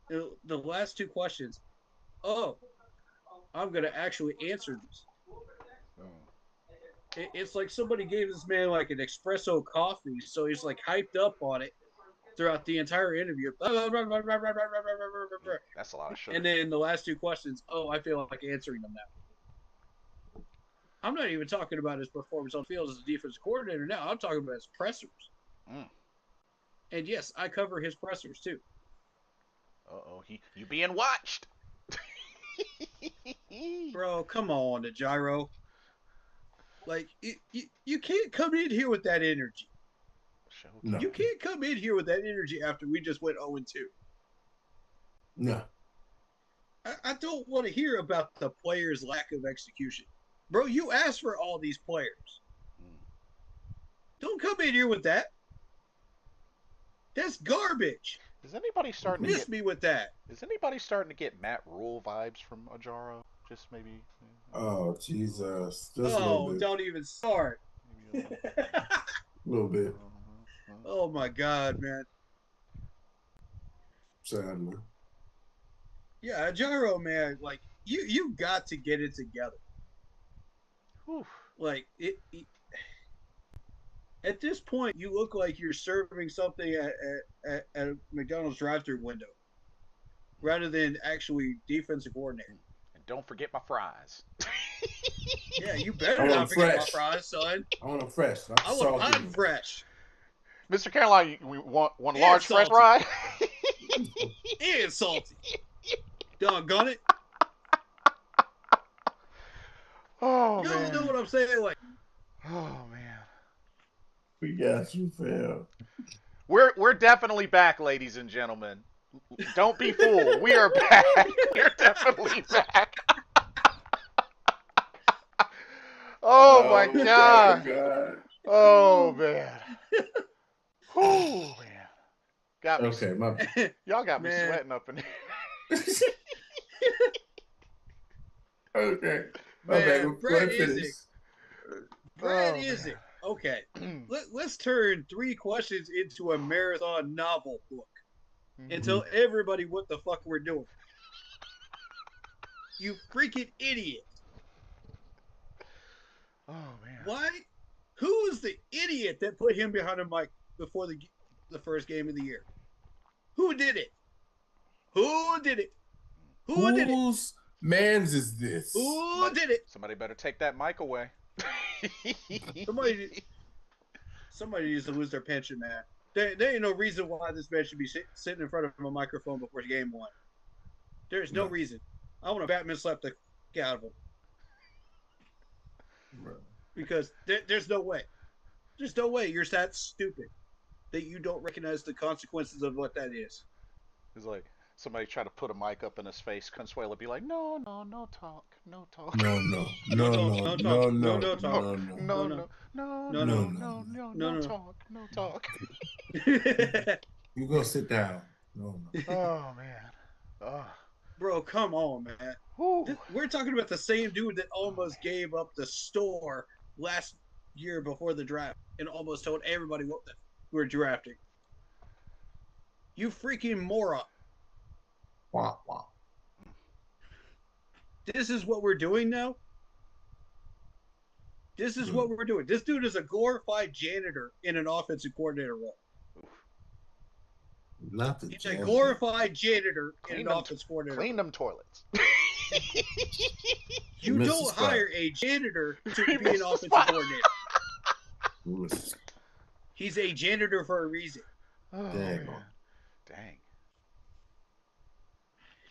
the last two questions, oh, I'm going to actually answer these. It's like somebody gave this man like an espresso coffee, so he's like hyped up on it throughout the entire interview. That's a lot of sugar. And then the last two questions, oh, I feel like answering them now. I'm not even talking about his performance on the field as a defensive coordinator now. I'm talking about his pressers. And yes, I cover his pressers too. Uh-oh, you being watched. Bro, come on, Ajiro. Like, you can't come in here with that energy. No. You can't come in here with that energy after we just went 0-2. No. I don't want to hear about the players' lack of execution. Bro, you asked for all these players. Don't come in here with that. That's garbage. Is anybody starting to Miss me with that. Is anybody starting to get Matt Rule vibes from Ajaro? Just maybe. Oh, Jesus. Just a little bit. Don't even start. Maybe A little bit. Oh, my God, man. Sadly. Yeah, Ajaro, man, like, you got to get it together. Whew. Like, at this point, you look like you're serving something at a McDonald's drive-thru window rather than actually defensive coordinator. And don't forget my fries. Yeah, you better not forget my fries, son. I want them fresh. I want hot and fresh. Mr. Caroline, we want one And large French salty. fry? And salty. Doggone it. Oh, Y'all man. know what I'm saying? Like, Oh, man. We got you, fam. We're definitely back, ladies and gentlemen. Don't be fooled. We are back. We're definitely back. Oh, my God. Oh, man. Oh, man. Got me. Okay, Y'all got me Man. sweating up in here. Okay. My Man, bad. Go Brad ahead and finish. Isaac. Brad Oh, Isaac. Okay. Let's turn 3 questions into a marathon novel book and tell everybody what the fuck we're doing. You freaking idiot. Oh, man. Why? Who is the idiot that put him behind a mic before the first game of the year? Who did it? Who did it? Who did it? Whose man's is this? Who did it? Somebody better take that mic away. Somebody needs to lose their pension, man. There ain't no reason why this man should be sitting in front of a microphone before game 1. There's no reason. I want to Batman slap the shit out of him. Because there's no way. There's no way you're that stupid that you don't recognize the consequences of what that is. It's like somebody try to put a mic up in his face. Consuelo be like, no talk. No. talk. No talk. You go sit down. No. Oh, man. Oh. Bro, come on, man. We're talking about the same dude that almost gave up the store last year before the draft and almost told everybody what we're drafting. You freaking moron. Wow. This is what we're doing now? This is what we're doing. This dude is a glorified janitor in an offensive coordinator role. Not the He's a janitor. glorified janitor and an office coordinator. Clean them toilets. You Missed the don't spot. hire a janitor to He be missed an the offensive spot. coordinator. Missed- He's a janitor for a reason. Oh, Dang. man. Dang.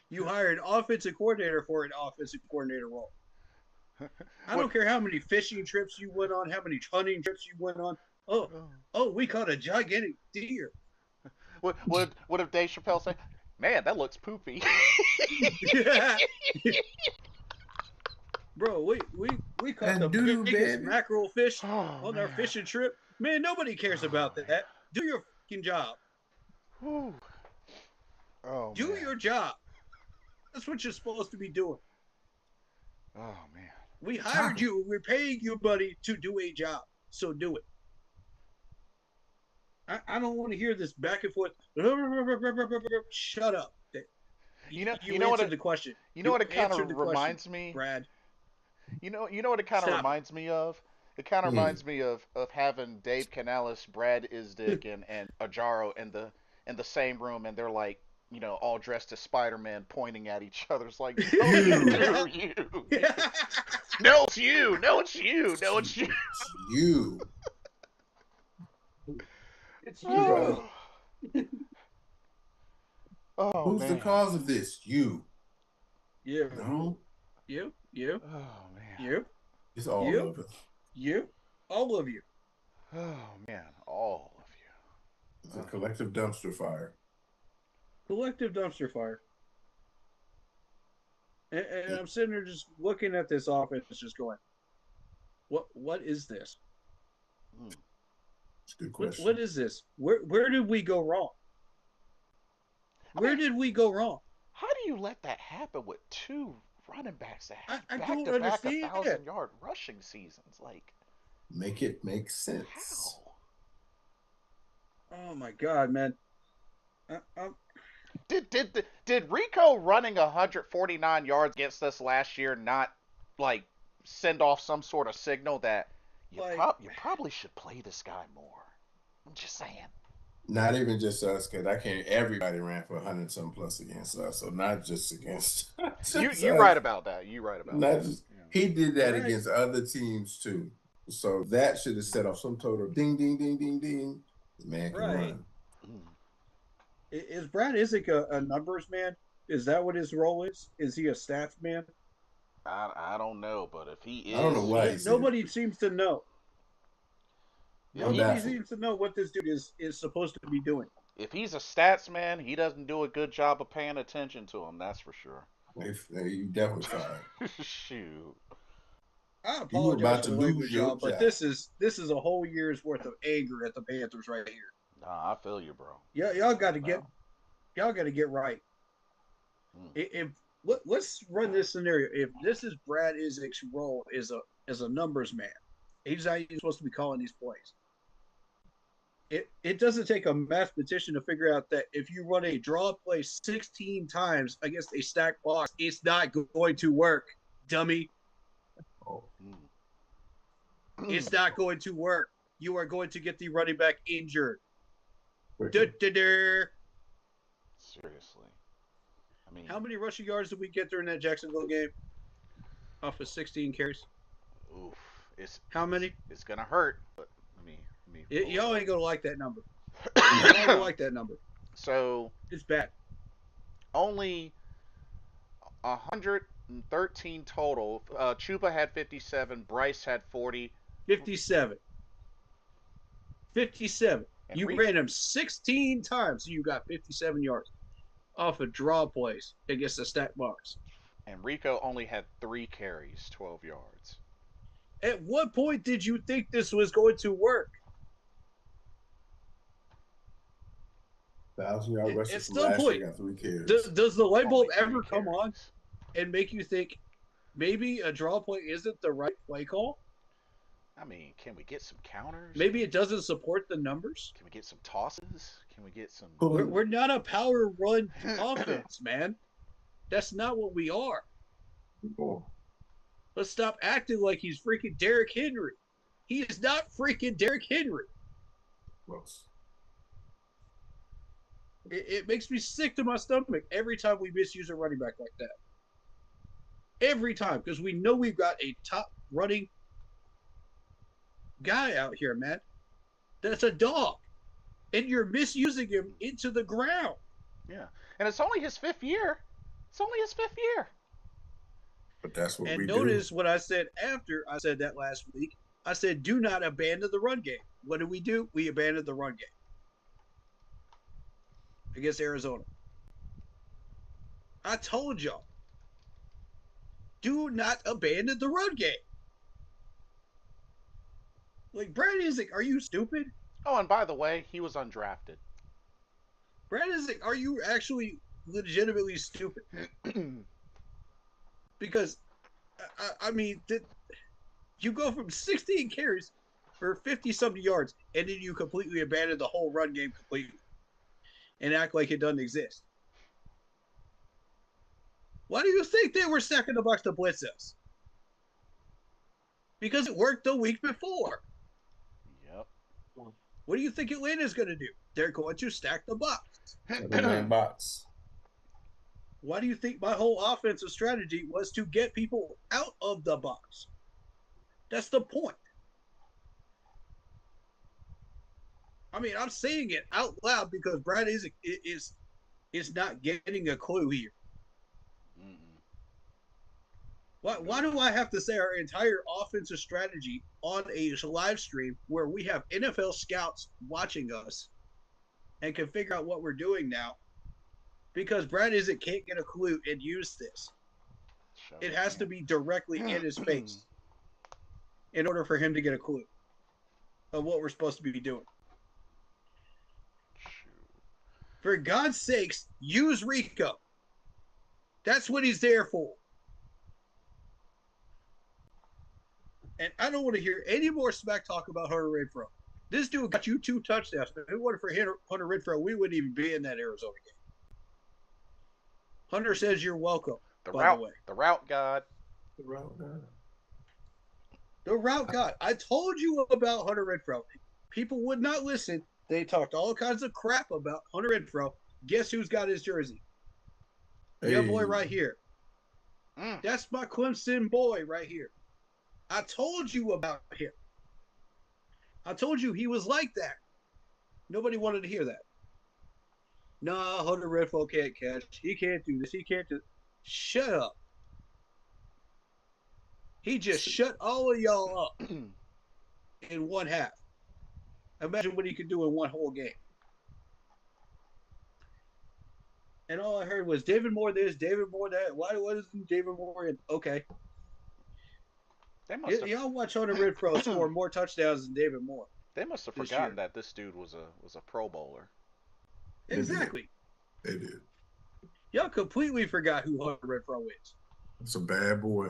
You hire an offensive coordinator for an offensive coordinator role. I don't care how many fishing trips you went on, how many hunting trips you went on. Oh, we caught a gigantic deer. What if Dave Chappelle say, "Man, that looks poopy"? Bro, we caught And the doo-doo, biggest baby. mackerel fish Oh, on our man. fishing trip. Man, nobody cares about man. that. Do your fucking job. Whew. Oh, Do man. your job. That's what you're supposed to be doing. Oh, man. We hired you. We're paying you money to do a job. So do it. I don't want to hear this back and forth. Shut up. You know answered what the question. You know what it kind answered of the question, reminds me? Brad. You know what it kind of Stop. reminds me of? It kind of reminds me of having Dave Canales, Brad Isdick, and Ajaro in the same room, and they're like, all dressed as Spider-Man, pointing at each other. It's like, no, you. No, it's you. No, it's you. No, it's you. You. It's Oh, oh Who's man. the cause of this? You. You. No. You. Oh man. You. It's all You? of it. You. All of you. Oh man. All of you. It's a collective dumpster fire. Collective dumpster fire. And I'm sitting there just looking at this offense, just going, what is this? It's a good question. What is this? Where did we go wrong? Where did we go wrong? How do you let that happen with two running backs that have I back don't to back understand. 1,000-yard rushing seasons? Like, Make it make sense. how? Oh my God, man! Did Rico running 149 yards against us last year not like send off some sort of signal that you probably should play this guy more? I'm just saying. Not even just us, because everybody ran for 100 some plus against us, so not just against You right about that. You right about not that. just, he did that Right. against other teams too. So that should have set off some total ding, ding, ding, ding, ding. The man can Right. run. Is Brad Isaac a numbers man? Is that what his role is? Is he a stats man? I don't know, but if he is, I don't know why he's Nobody seems to know. No Nobody doubt. seems to know what this dude is supposed to be doing. if he's a stats man, he doesn't do a good job of paying attention to him. That's for sure. You definitely fired. Shoot. I You apologize about for to the lose language, your y'all, but job. this is a whole year's worth of anger at the Panthers right here. Nah, I feel you, bro. Y'all got to get right. Let's run this scenario. If this is Brad Isaac's role as a numbers man, he's not even supposed to be calling these plays. It doesn't take a mathematician to figure out that if you run a draw play 16 times against a stacked box, it's not going to work, dummy. It's not going to work. You are going to get the running back injured. Seriously. I mean, How many rushing yards did we get during that Jacksonville game? Off of 16 carries. oof. How many? It's gonna hurt, but let me Y'all ain't gonna like that number. Y'all ain't gonna like that number. So It's bad. only 113 total. Chuba had 57. Bryce had 40. 57. 57. And You ran him 16 times, so you got 57 yards off of draw plays against the stack box. And Rico only had 3 carries, 12 yards. At what point did you think this was going to work? 1,000-yard rusher At from some last point, year got 3 carries. Does the light bulb Only 3 ever come on carries. and make you think maybe a draw play isn't the right play call? I mean, can we get some counters? Maybe it doesn't support the numbers? Can we get some tosses? Can we get some? We're not a power run offense, man. That's not what we are. Let's stop acting like he's freaking Derrick Henry. He is not freaking Derrick Henry. Close. It makes me sick to my stomach every time we misuse a running back like that. Every time, because we know we've got a top running guy out here, man. That's a dog. And you're misusing him into the ground. Yeah. And it's only his 5th year. It's only his 5th year. But that's what And we notice do. what I said after I said that last week. I said, do not abandon the run game. What do? We abandoned the run game against Arizona. I told y'all, do not abandon the run game. Like, Brad Isaac, are you stupid? Oh, and by the way, he was undrafted. Brad Isaac, are you actually legitimately stupid? Because, I mean, you go from 16 carries for 50-something yards, and then you completely abandon the whole run game completely and act like it doesn't exist. Why do you think they were stacking the box to blitz us? Because it worked the week before. Yep. What do you think Atlanta's going to do? They're going to stack the box. Man box. Why do you think my whole offensive strategy was to get people out of the box? That's the point. I mean, I'm saying it out loud because Brad is not getting a clue here. Why do I have to say our entire offensive strategy on a live stream where we have NFL scouts watching us and can figure out what we're doing now? Because Brad can't get a clue and use this. It has to be directly in his face in order for him to get a clue of what we're supposed to be doing. For God's sakes, use Rico. That's what he's there for. And I don't want to hear any more smack talk about Hunter Renfrow. This dude got you 2 touchdowns. If it wasn't for Hunter Renfrow, we wouldn't even be in that Arizona game. Hunter says you're welcome, The by the way. The route god. The route god. The route god. I told you about Hunter Renfrow. People would not listen. They talked all kinds of crap about Hunter Renfrow. Guess who's got his jersey? Hey. Your boy right here. That's my Clemson boy right here. I told you about him. I told you he was like that. Nobody wanted to hear that. Nah, Hunter Renfrow can't catch. He can't do this. He can't do. Shut up. He just shut all of y'all up in one half. Imagine what he could do in one whole game. And all I heard was David Moore this, David Moore that. Why wasn't David Moore in? Okay. Y'all watch Hunter Renfrow score more touchdowns than David Moore. They must have forgotten that this dude was a Pro Bowler. Exactly. They did. Y'all completely forgot who Hunter Renfrow is. It's a bad boy.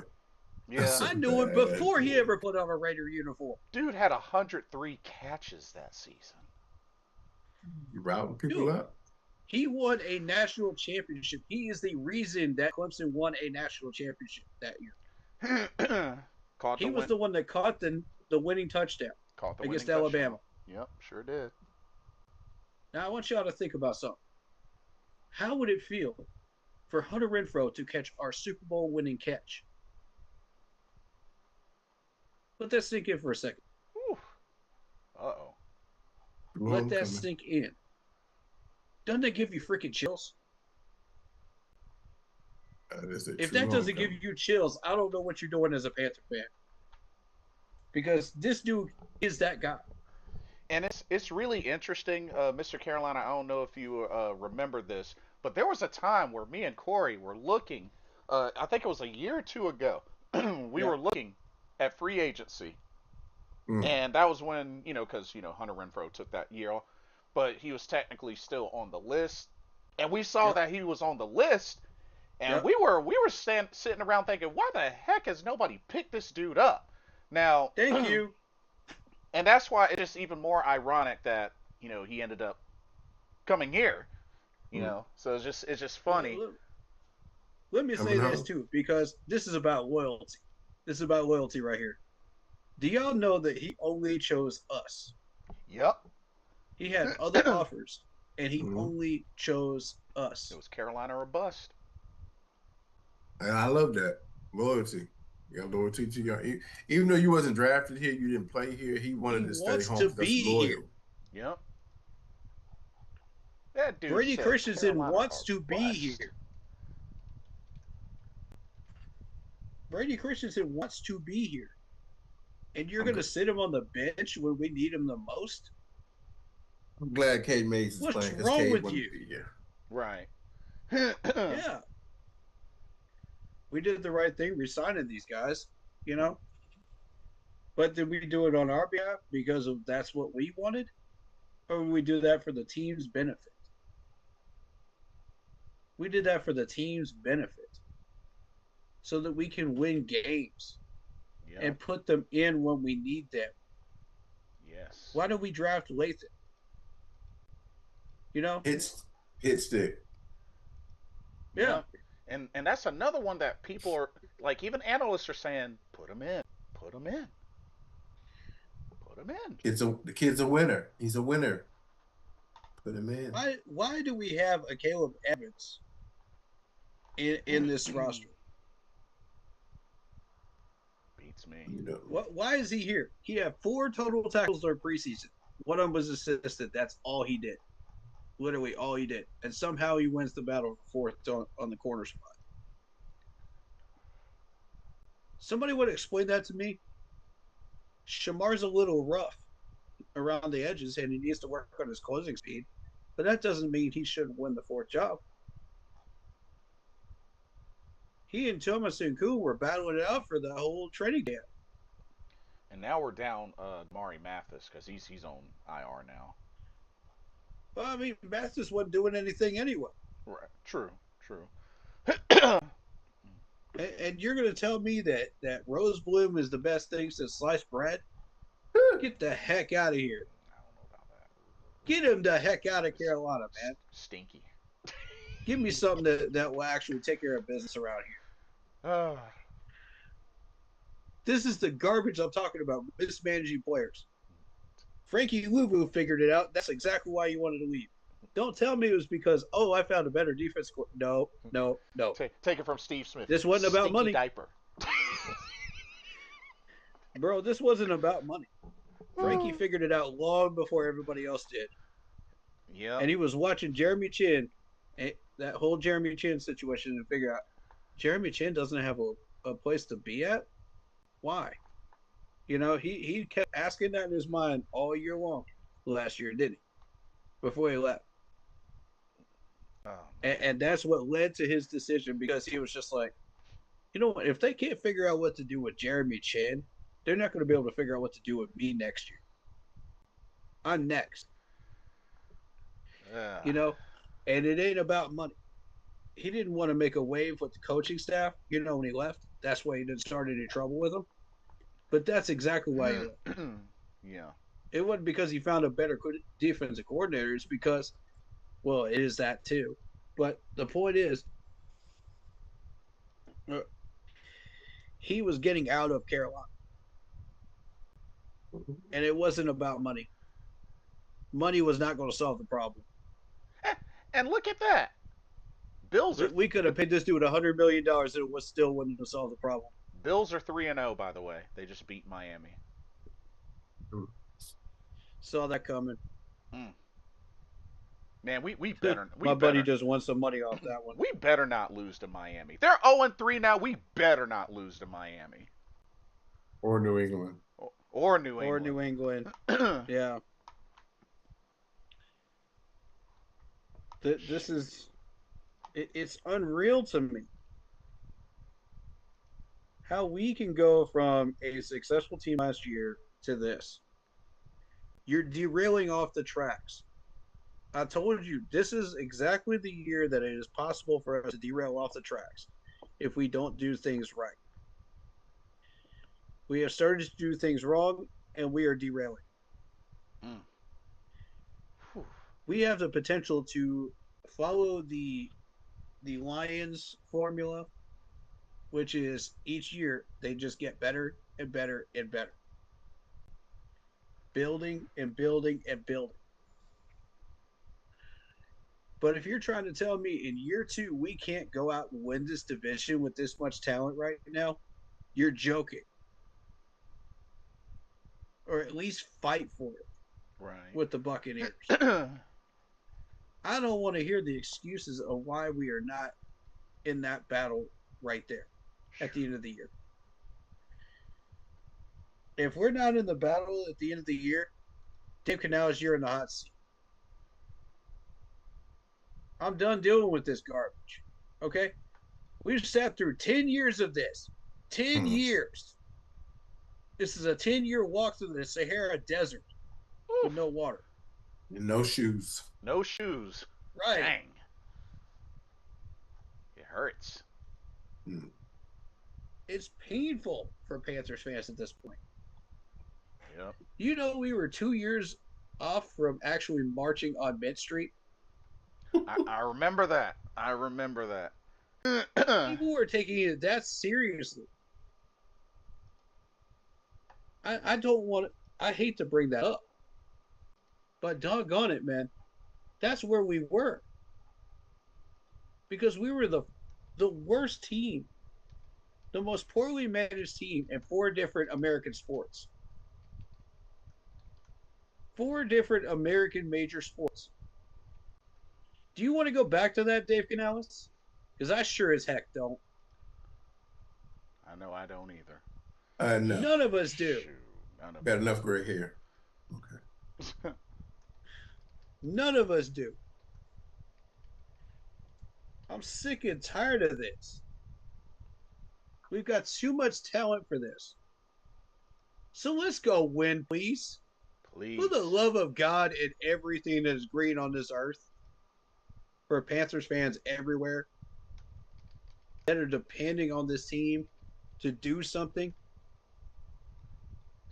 Yeah. I knew him before he ever put on a Raider uniform. Dude had 103 catches that season. You routing people up? He won a national championship. He is the reason that Clemson won a national championship that year. He was the one that caught the winning touchdown against Alabama. Yep, sure did. Now, I want y'all to think about something. How would it feel for Hunter Renfrow to catch our Super Bowl winning catch? Let that sink in for a second. Uh-oh. Let that sink in. Doesn't that give you freaking chills? If that doesn't give you chills, I don't know what you're doing as a Panther fan. Because this dude is that guy. And it's really interesting, Mr. Carolina. I don't know if you remember this, but there was a time where me and Corey were looking. I think it was a year or two ago. We were looking at free agency, and that was when because Hunter Renfrow took that year off, but he was technically still on the list, and we saw that he was on the list, and we were sitting around thinking, why the heck has nobody picked this dude up? Now, thank you. And that's why it's even more ironic that he ended up coming here. So it's just funny. Let me say this too, because this is about loyalty. This is about loyalty right here. Do y'all know that he only chose us? Yep. He had other offers and he Mhm. only chose It us. was Carolina or bust. And I love that loyalty. You got loyalty to your even though you wasn't drafted here, you didn't play here. He He wanted to stay wants home to because that's be here. loyal. Yep. That dude Brady said Christensen Carolina wants or to be bust. here. Brady Christensen wants to be here. And you're I'm, going to sit him on the bench when we need him the most? I'm glad Cade Mays is What's playing because wrong Cade with wanted you? to be here. Right. Yeah. We did the right thing resigning these guys, you know? But did we do it on our behalf because of that's what we wanted? Or would we do that for the team's benefit? We did that for the team's benefit so that we can win games Yep. and put them in when we need them. Yes. Why don't we draft Lathan? You know? Hit stick. Yeah. Yep. And that's another one that people are like, even analysts are saying, put him in, put him in, put him in. The kid's a winner. He's a winner. Put him in. Why do we have a Caleb Evans in this roster? Beats me. You know. Why is he here? He had 4 total tackles during preseason. One of them was assisted. That's all he did. Literally all he did. And somehow he wins the battle for 4th on the corner spot. Somebody would explain that to me. Shamar's a little rough around the edges and he needs to work on his closing speed. But that doesn't mean he shouldn't win the 4th job. He and Thomas and Koo were battling it out for the whole training camp. And now we're down Mari Mathis because he's on IR now. Well, I mean, Mathis wasn't doing anything anyway. Right. True. True. And you're going to tell me that Rose Bloom is the best thing since sliced bread? Get the heck out of here. I don't know about that. Get him the heck out of Carolina, man. Stinky. Give me something that will actually take care of business around here. This is the garbage I'm talking about, mismanaging players. Frankie Louvu figured it out. That's exactly why he wanted to leave. Don't tell me it was because, I found a better defense. No. Take it from Steve Smith. This wasn't about Stinky money. Diaper. Bro, this wasn't about money. Frankie figured it out long before everybody else did. Yeah. And he was watching Jeremy Chin, that whole Jeremy Chin situation, and figure out Jeremy Chin doesn't have a place to be at. Why? You know, he kept asking that in his mind all year long last year, didn't he? Before he left. Oh, And that's what led to his decision because he was just like, you know what? If they can't figure out what to do with Jeremy Chin, they're not going to be able to figure out what to do with me next year. I'm next. You know, and it ain't about money. He didn't want to make a wave with the coaching staff, you know, when he left. That's why he didn't start any trouble with them. But that's exactly why he left. Yeah. It wasn't because he found a better defensive coordinator. It's because, well, it is that too. But the point is, he was getting out of Carolina. And it wasn't about money. Money was not going to solve the problem. And look at that. Bills are We could have paid this dude $100 million and it was still wouldn't have solved the problem. Bills are 3-0 by the way. They just beat Miami. Saw that coming. Man, we better. My buddy just won some money off that one. We better not lose to Miami. They're 0-3 now. We better not lose to Miami. Or New England. Or New England. Or New England. Yeah. This is, it's unreal to me how we can go from a successful team last year to this. You're derailing off the tracks. I told you, this is exactly the year that it is possible for us to derail off the tracks if we don't do things right. We have started to do things wrong, and we are derailing. We have the potential to follow the Lions formula, which is each year they just get better and better and better. Building and building and building. But if you're trying to tell me in year 2 we can't go out and win this division with this much talent right now, you're joking. Or at least fight for it Right. with the Buccaneers. I don't want to hear the excuses of why we are not in that battle right there at the end of the year. If we're not in the battle at the end of the year, Dave Canales, you're in the hot seat. I'm done dealing with this garbage. Okay? We've sat through 10 years of this. 10 years. This is a 10-year walk through the Sahara Desert with no water. No shoes. No shoes. Right. Dang. It hurts. It's painful for Panthers fans at this point. Yep. You know, we were 2 years off from actually marching on Mint Street. I remember that. I remember that. People were taking it that seriously. I don't want to, I hate to bring that up. But doggone it, man. That's where we were. Because we were the worst team, the most poorly managed team in 4 different American sports. 4 different American major sports. Do you want to go back to that, Dave Canales? Because I sure as heck don't. I know I don't either. No. None of us do. Shoot, none of Got enough gray hair. Okay. None of us do. I'm sick and tired of this. We've got too much talent for this. So let's go win, please. Please. For the love of God and everything that is green on this earth, for Panthers fans everywhere that are depending on this team to do something,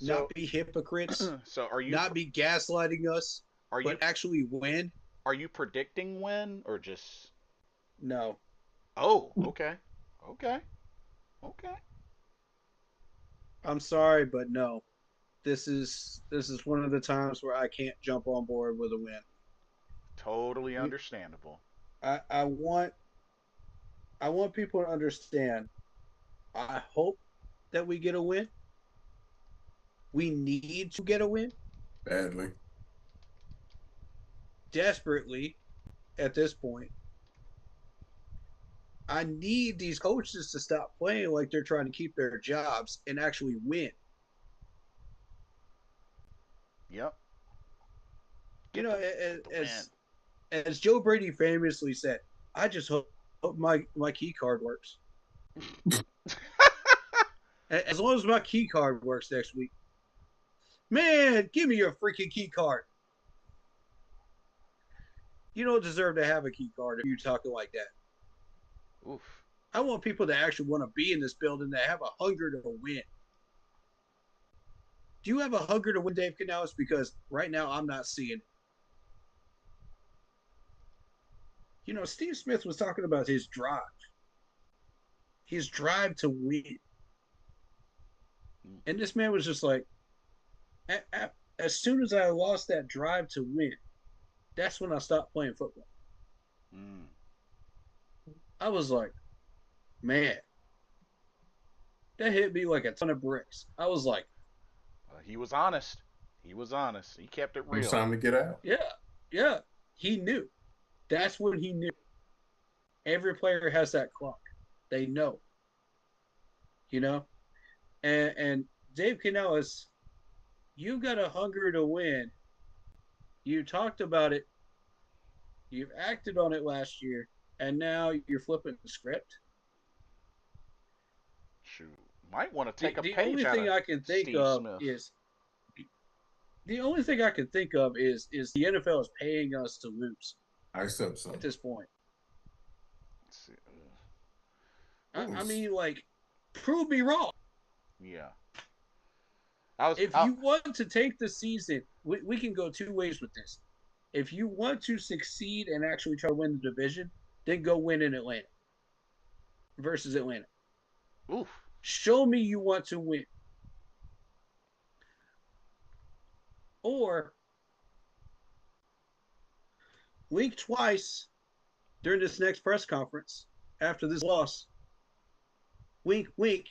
not be hypocrites, So are you not be gaslighting us, but actually win? Are you predicting win or just? No. Oh, okay, okay. I'm sorry, but no. This is one of the times where I can't jump on board with a win. Totally understandable. I want people to understand. I hope that we get a win. We need to get a win. Badly. Desperately at this point. I need these coaches to stop playing like they're trying to keep their jobs and actually win. Yep. You know, as Joe Brady famously said, I just hope my key card works. As long as my key card works next week. Man, give me your freaking key card. You don't deserve to have a key card if you're talking like that. Oof. I want people to actually want to be in this building, that have a hunger to win. Do you have a hunger to win, Dave Canales? Because right now I'm not seeing it. You know, Steve Smith was talking about his drive to win. And this man was just like, as soon as I lost that drive to win, that's when I stopped playing football. I was like, man, that hit me like a ton of bricks. I was like, he was honest. He was honest. He kept it real. It's time to get out. Yeah. He knew. That's when he knew. Every player has that clock. They know. You know? And Dave Canales, you got a hunger to win. You talked about it. You've acted on it last year. And now you're flipping the script. Shoot. Might want to take a the page only out thing of I can think Steve of Smith. is the only thing I can think of is the NFL is paying us to lose. I accept so. At this point. Let's see. I mean, like, prove me wrong. Yeah. If you want to take the season, we can go 2 ways with this. If you want to succeed and actually try to win the division, then go win in Atlanta versus Atlanta. Oof. Show me you want to win. Or blink twice during this next press conference after this loss, wink, wink,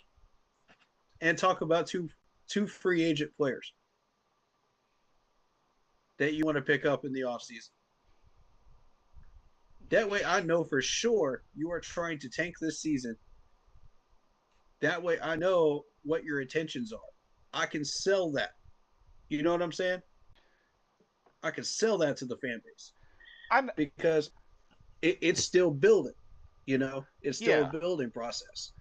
and talk about two free agent players that you want to pick up in the offseason. That way I know for sure you are trying to tank this season. That way I know what your intentions are. I can sell that. You know what I'm saying? I can sell that to the fan base I'm because it's still building. You know, it's still a yeah. building process.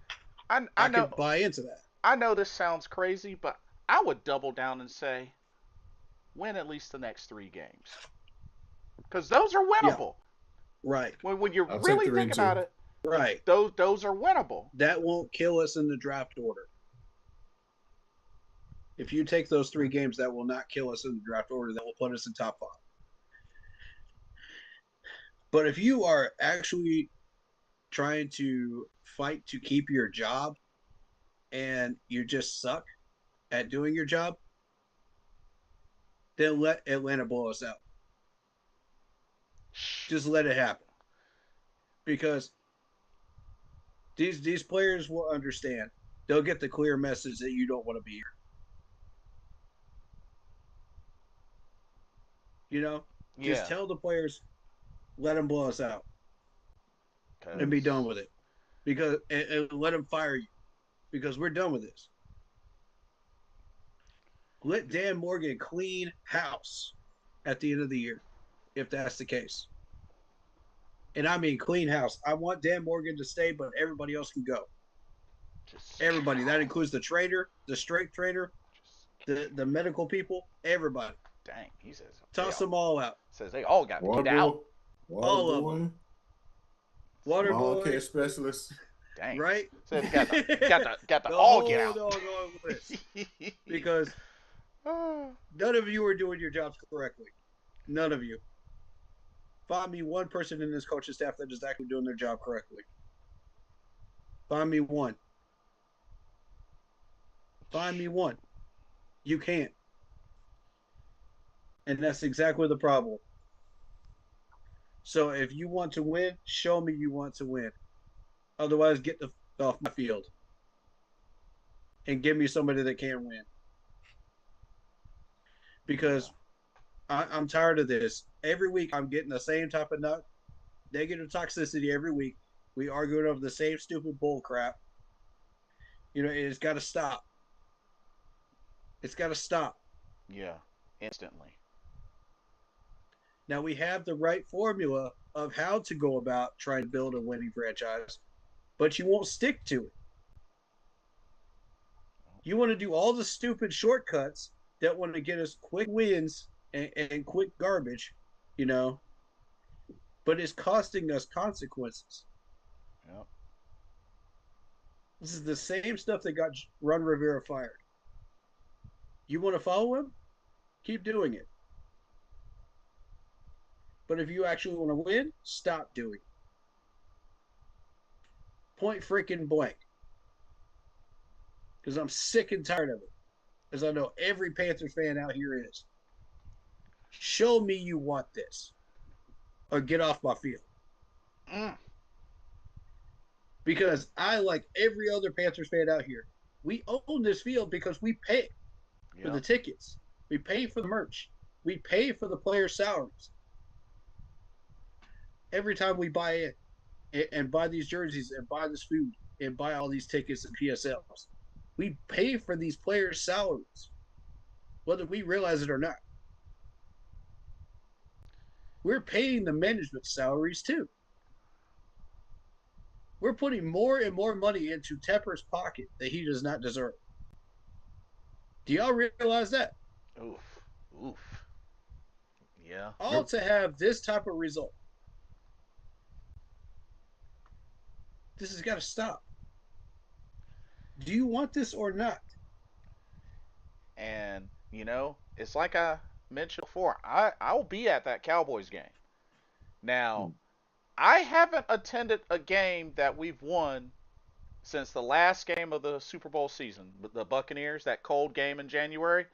I I know can buy into that. I know this sounds crazy, but I would double down and say win at least the next 3 games because those are Yeah, winnable. right, When you I'll take really three think and about two. it, right. those are winnable. That won't kill us in the draft order. If you take those 3 games, that will not kill us in the draft order. That will put us in top 5. But if you are actually trying to fight to keep your job and you just suck at doing your job, then let Atlanta blow us out. Just let it happen. Because these players will understand. They'll get the clear message that you don't want to be here. You know, just Yeah, tell the players, let them blow us out and be done because with it. Because and let them fire you because we're done with this. Let Dan Morgan clean house at the end of the year, if that's the case. And I mean clean house. I want Dan Morgan to stay, but everybody else can go. just Everybody. That includes the trader, the strength trader, just the medical people, everybody. dang. He says Toss them all out. they all got to Water get out. boy, water All of them. boy, Water lawn boy, care specialist. Dang. right? Says got to The all get whole out. doggone list. Because none of you are doing your jobs correctly. None of you. Find me one person in this coaching staff that is actually doing their job correctly. Find me one. Find me one. You can't. And that's exactly the problem. So if you want to win, show me you want to win. Otherwise, get the off my field and give me somebody that can win. Because I'm tired of this. Every week, I'm getting the same type of negative toxicity every week. We arguing over the same stupid bull crap. You know, it's got to stop. It's got to stop. Yeah, instantly. Now we have the right formula of how to go about trying to build a winning franchise, but you won't stick to it. You want to do all the stupid shortcuts that want to get us quick wins and quick garbage, you know, but it's costing us consequences. Yep. This is the same stuff that got Ron Rivera fired. You want to follow him? Keep doing it. But if you actually want to win, stop doing it. Point freaking blank. Because I'm sick and tired of it. As I know every Panthers fan out here is. Show me you want this. Or get off my field. Mm. Because I, like every other Panthers fan out here, we own this field because we pay for the Yep. tickets. We pay for the merch. We pay for the players' salaries. Every time we buy it and buy these jerseys and buy this food and buy all these tickets and PSLs, we pay for these players' salaries, whether we realize it or not. We're paying the management salaries too. We're putting more and more money into Tepper's pocket that he does not deserve. Do y'all realize that? Oof. Oof. Yeah. All to have this type of result. This has got to stop. Do you want this or not? And it's like I mentioned before. I'll be at that Cowboys game. Now, I haven't attended a game that we've won since the last game of the Super Bowl season, the Buccaneers, that cold game in January.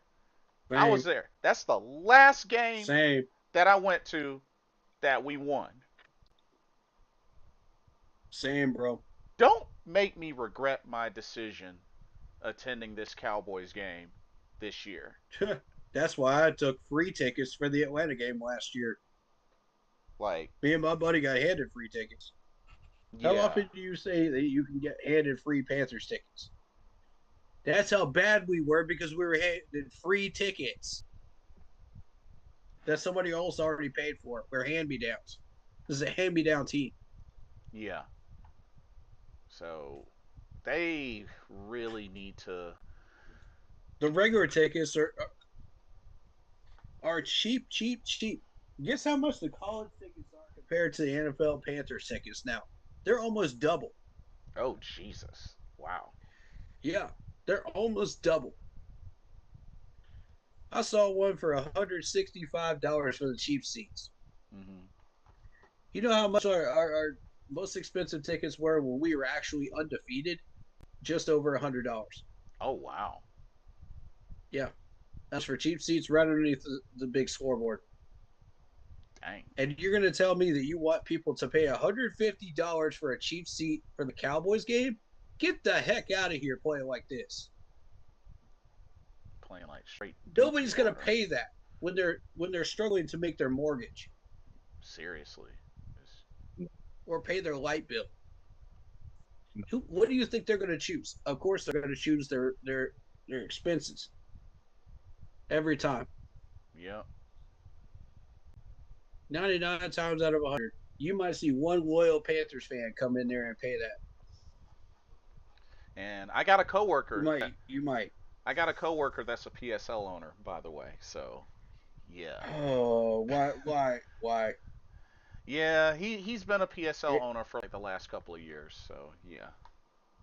I was Same. there. That's the last game Same. that I went to that we won. Same, bro. Don't make me regret my decision attending this Cowboys game this year. That's why I took free tickets for the Atlanta game last year. Like, Me and my buddy got handed free tickets. How yeah. often do you say that you can get handed free Panthers tickets? That's how bad we were because we were handed free tickets that somebody else already paid for. We're hand-me-downs. This is a hand-me-down team. Yeah. So they really need to. The regular tickets are cheap, cheap, cheap. Guess how much the college tickets are compared to the NFL Panthers tickets now? They're almost double. Oh, Jesus. Wow. Yeah, they're almost double. I saw one for $165 for the cheap seats. Hmm. You know how much our most expensive tickets were when we were actually undefeated? Just over $100. Oh, wow. Yeah, that's for cheap seats right underneath the big scoreboard. Dang. And you're going to tell me that you want people to pay $150 for a cheap seat for the Cowboys game? Get the heck out of here playing like this. Playing like straight dookie Nobody's going to water. pay that when they're struggling to make their mortgage Seriously. or pay their light bill. What do you think they're going to choose? Of course, they're going to choose their expenses every time. Yep. 99 times out of 100, you might see one loyal Panthers fan come in there and pay that. And I got a You coworker. might. You might. I got a coworker that's a PSL owner, by the way. So, yeah. Oh, why? Yeah, he's been a PSL It, owner for like the last couple of years. So, yeah.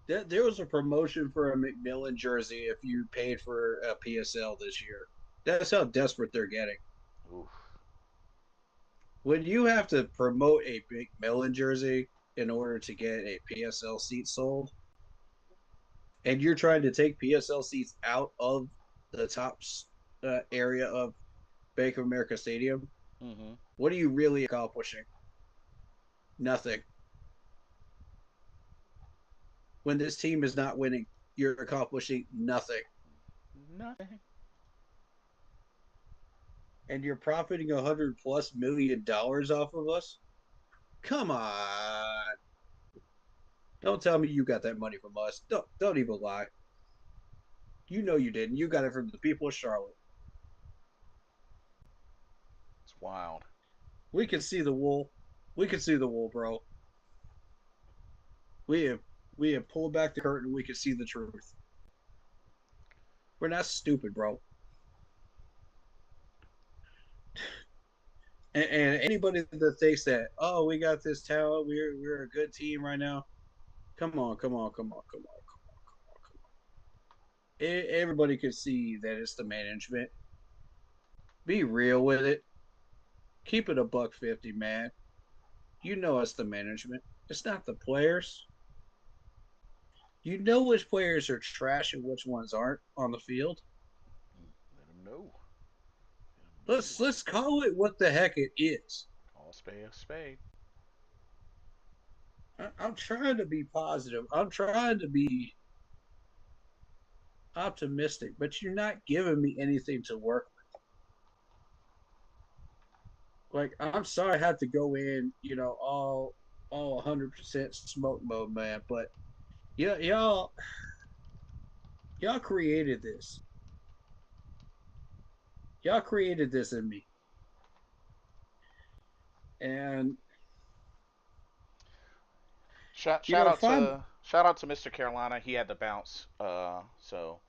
there was a promotion for a McMillan jersey if you paid for a PSL this year. That's how desperate they're getting. Oof. When you have to promote a McMillan jersey in order to get a PSL seat sold, and you're trying to take PSL seats out of the top area of Bank of America Stadium, Hmm. what are you really accomplishing? Nothing. When this team is not winning, you're accomplishing nothing. Nothing. And you're profiting $100+ million off of us? Come on. Don't tell me you got that money from us. Don't even lie. You know you didn't. You got it from the people of Charlotte. It's wild. We can see the wool. We can see the wool, bro. We have we have pulled back the curtain. We can see the truth. We're not stupid, bro. And anybody that thinks that, oh, we got this talent, we're a good team right now. Come on, come on, come on, come on, come on, come on, come on. Everybody could see that it's the management. Be real with it. Keep it $150, man. You know it's the management. It's not the players. You know which players are trash and which ones aren't on the field. Let them know. Let them know. Let's call it what the heck it is. All spade a spade. I'm trying to be positive. I'm trying to be optimistic, but you're not giving me anything to work with. Like, I'm sorry I had to go in, all 100% smoke mode, man. But yeah, y'all created this. Y'all created this in me, and Shout you shout know, out if I'm to shout out to Mr. Carolina. He had to bounce. So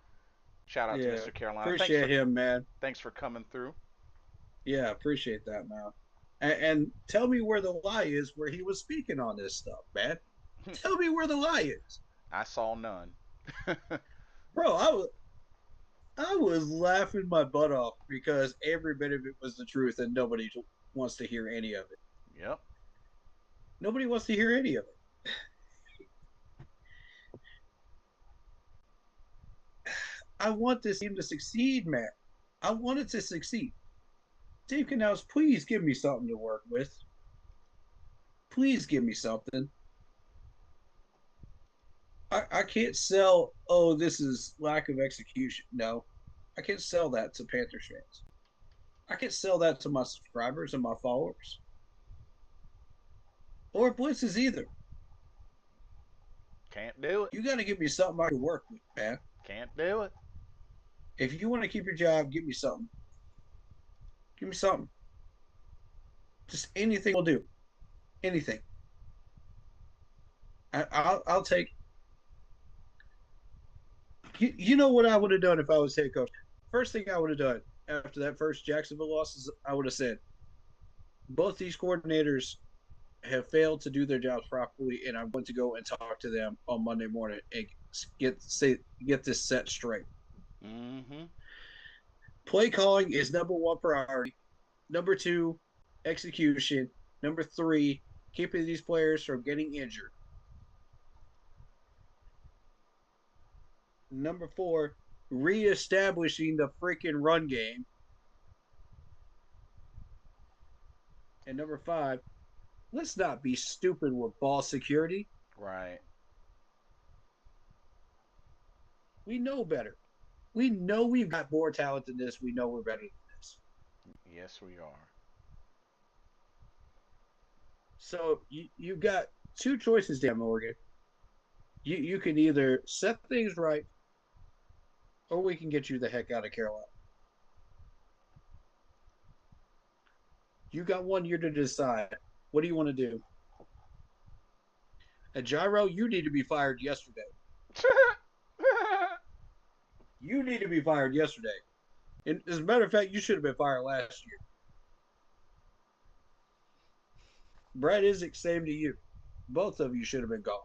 shout out to yeah, Mr. Carolina. appreciate him, man. Thanks for coming through. Yeah, appreciate that, man. And tell me where the lie is where he was speaking on this stuff, man. Tell me where the lie is, I saw none. bro. I was laughing my butt off because every bit of it was the truth, and nobody wants to hear any of it. Yep. Nobody wants to hear any of it. I want this team to succeed, man. I want it to succeed. Dave Canals, please give me something to work with. Please give me something. I can't sell, oh, this is lack of execution. No, I can't sell that to Panthers fans. I can't sell that to my subscribers and my followers. Or Blitzes either. Can't do it. You got to give me something I can work with, man. Can't do it. If you want to keep your job, give me something. Give me something. Just anything will do. Anything. I'll take. You know what I would have done if I was head coach? First thing I would have done after that first Jacksonville loss is I would have said, both these coordinators have failed to do their jobs properly, and I'm going to go and talk to them on Monday morning and get this set straight. Mm-hmm. Play calling is number one priority. Number two, execution. Number three, keeping these players from getting injured. Number four, reestablishing the freaking run game. And number five, let's not be stupid with ball security. Right. We know better. We know we've got more talent than this. We know we're better than this. Yes, we are. So you've got two choices, Dan Morgan. You can either set things right, or we can get you the heck out of Carolina. You got 1 year to decide. What do you want to do? And Gyro, you need to be fired yesterday. You need to be fired yesterday. And as a matter of fact, you should have been fired last year. Brad Isaac, same to you. Both of you should have been gone.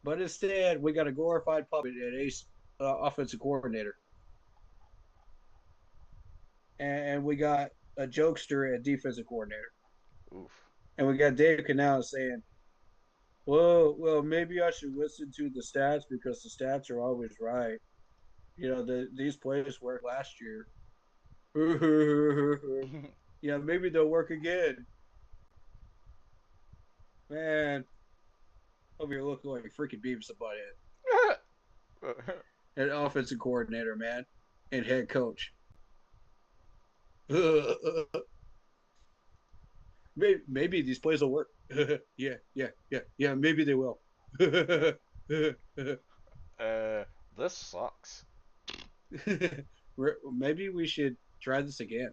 But instead, we got a glorified puppet at ace offensive coordinator. And we got a jokester at defensive coordinator. Oof. And we got Dave Canales saying, well, maybe I should listen to the stats because the stats are always right. You know, these plays worked last year. Yeah, maybe they'll work again. Man, over here looking like freaking Beavis and Butthead. And offensive coordinator, man, and head coach. Maybe these plays will work. Yeah, maybe they will. This sucks. Maybe we should try this again.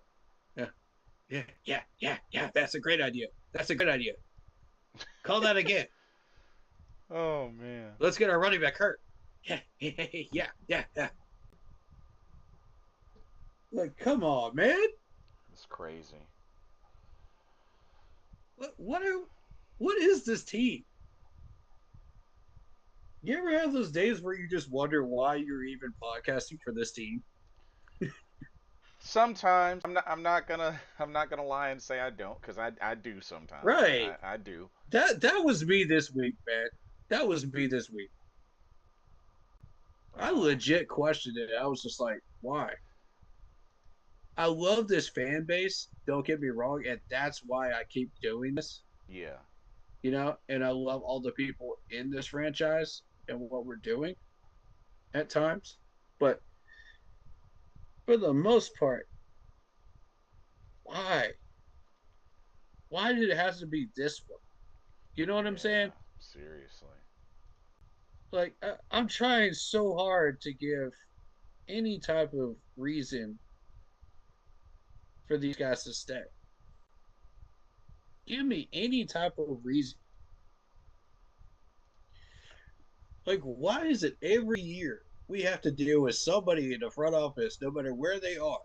Yeah. That's a great idea. Call that again. Oh man. Let's get our running back hurt. Yeah. Like, come on, man. It's crazy. What is this team? You ever have those days where you just wonder why you're even podcasting for this team? Sometimes I'm not gonna lie and say I don't, because I do sometimes. Right. I do. That was me this week, man. That was me this week. I legit questioned it. I was just like, why? I love this fan base. Don't get me wrong, and that's why I keep doing this. Yeah. You know, and I love all the people in this franchise and what we're doing at times. But for the most part, why? Why did it have to be this one? You know what I'm saying? Seriously. Like, I'm trying so hard to give any type of reason for these guys to stay. Give me any type of reason. Like, why is it every year we have to deal with somebody in the front office, no matter where they are,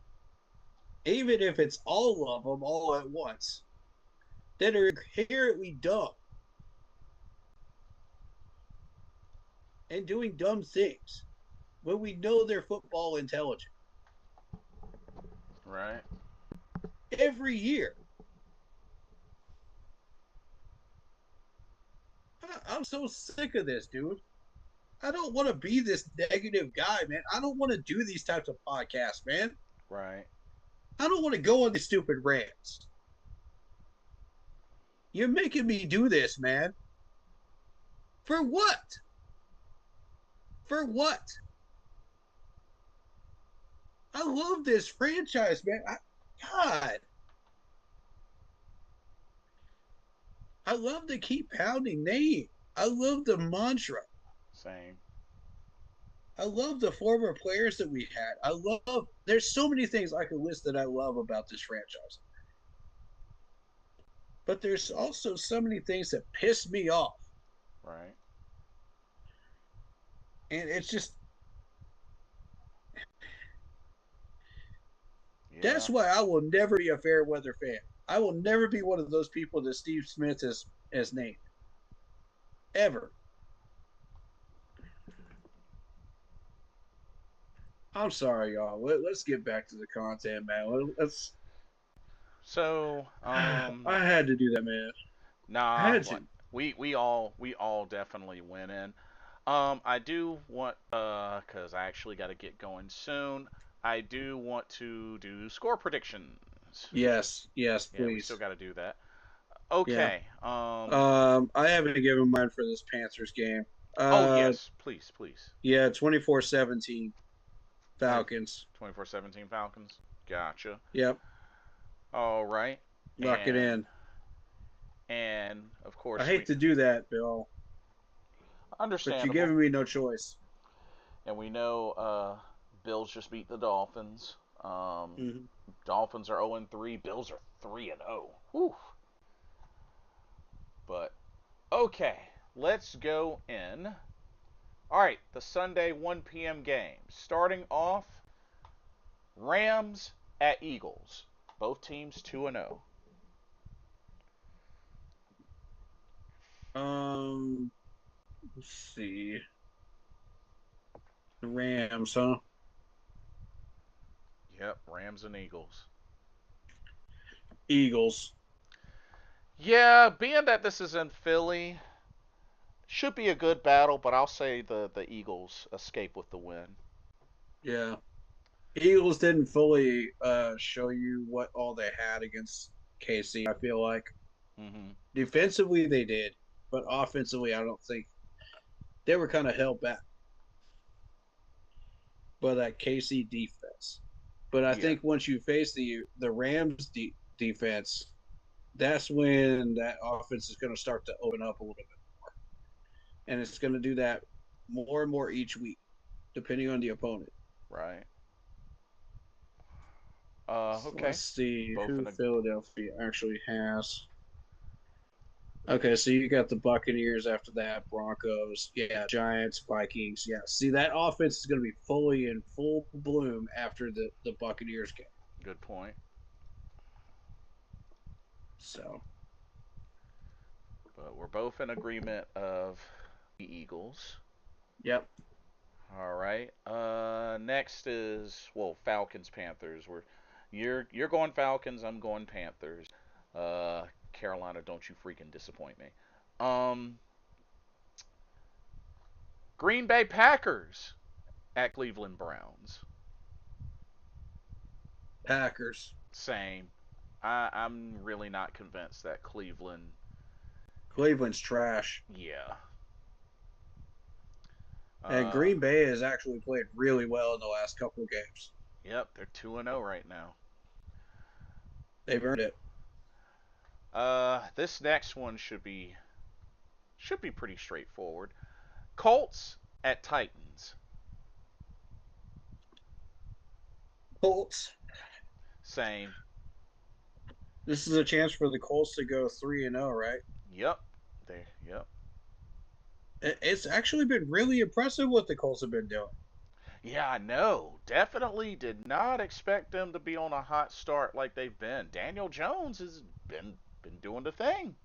even if it's all of them all at once, that are inherently dumb and doing dumb things when we know they're football intelligent? Right. Every year. I'm so sick of this, dude. I don't want to be this negative guy, man. I don't want to do these types of podcasts, man. Right. I don't want to go on these stupid rants. You're making me do this, man. For what? For what? I love this franchise, man. God. I love to keep pounding name. I love the mantra. Same. I love the former players that we had. I love, there's so many things I could list that I love about this franchise. But there's also so many things that piss me off. Right. And it's just, Yeah. that's why I will never be a fair weather fan. I will never be one of those people that Steve Smith has named. Ever. I'm sorry, y'all. Let's get back to the content, man. Let's. So, I had to do that, man. I nah, had like to. we all definitely went in. I do want cuz I actually got to get going soon. I do want to do score predictions. Yes, Yeah, we still please. got to do that. Yeah. Okay. I haven't given mine for this Panthers game. Oh Uh, yes, please, please. yeah, 24-17 20 Falcons. 24-17 Falcons. Gotcha. Yep, All right. lock it And in. of I course hate we to do that, Bill, but you're understandable. giving me no choice. And we know Bills just beat the Dolphins. Um, Mm-hmm. Dolphins are 0-3. Bills are 3-0. Whew. But okay, let's go in. All right, the Sunday 1 p.m. game. Starting off, Rams at Eagles. Both teams 2-0. Let's see. The Rams, huh? Yep, Rams and Eagles. Eagles. Yeah, being that this is in Philly, should be a good battle, but I'll say the Eagles escape with the win. Yeah. Eagles didn't fully show you what all they had against KC, I feel like. Hmm. Defensively, they did, but offensively, I don't think they were kind of held back by that KC defense. But I Yeah, think once you face the Rams defense, that's when that offense is going to start to open up a little bit, and it's going to do that more and more each week, depending on the opponent. right. So let's Okay. see Both who in a Philadelphia actually has. Okay, so you got the Buccaneers after that, Broncos, yeah, Giants, Vikings, yeah. See, that offense is going to be fully in full bloom after the Buccaneers game. good point. So, But we're both in agreement of the Eagles. yep. All right. Next is Falcons Panthers. You're going Falcons. I'm going Panthers. Uh, Carolina, don't you freaking disappoint me. Um, Green Bay Packers at Cleveland Browns. Packers. Same. I'm really not convinced that Cleveland. Cleveland's trash. Yeah. And Uh, Green Bay has actually played really well in the last couple of games. yep. They're 2-0 right now. They've earned it. This next one should be pretty straightforward. Colts at Titans. Colts. Same. This is a chance for the Colts to go 3-0, right? Yep. Yep. It's actually been really impressive what the Colts have been doing. Yeah, I know. Definitely did not expect them to be on a hot start like they've been. Daniel Jones has been doing the thing.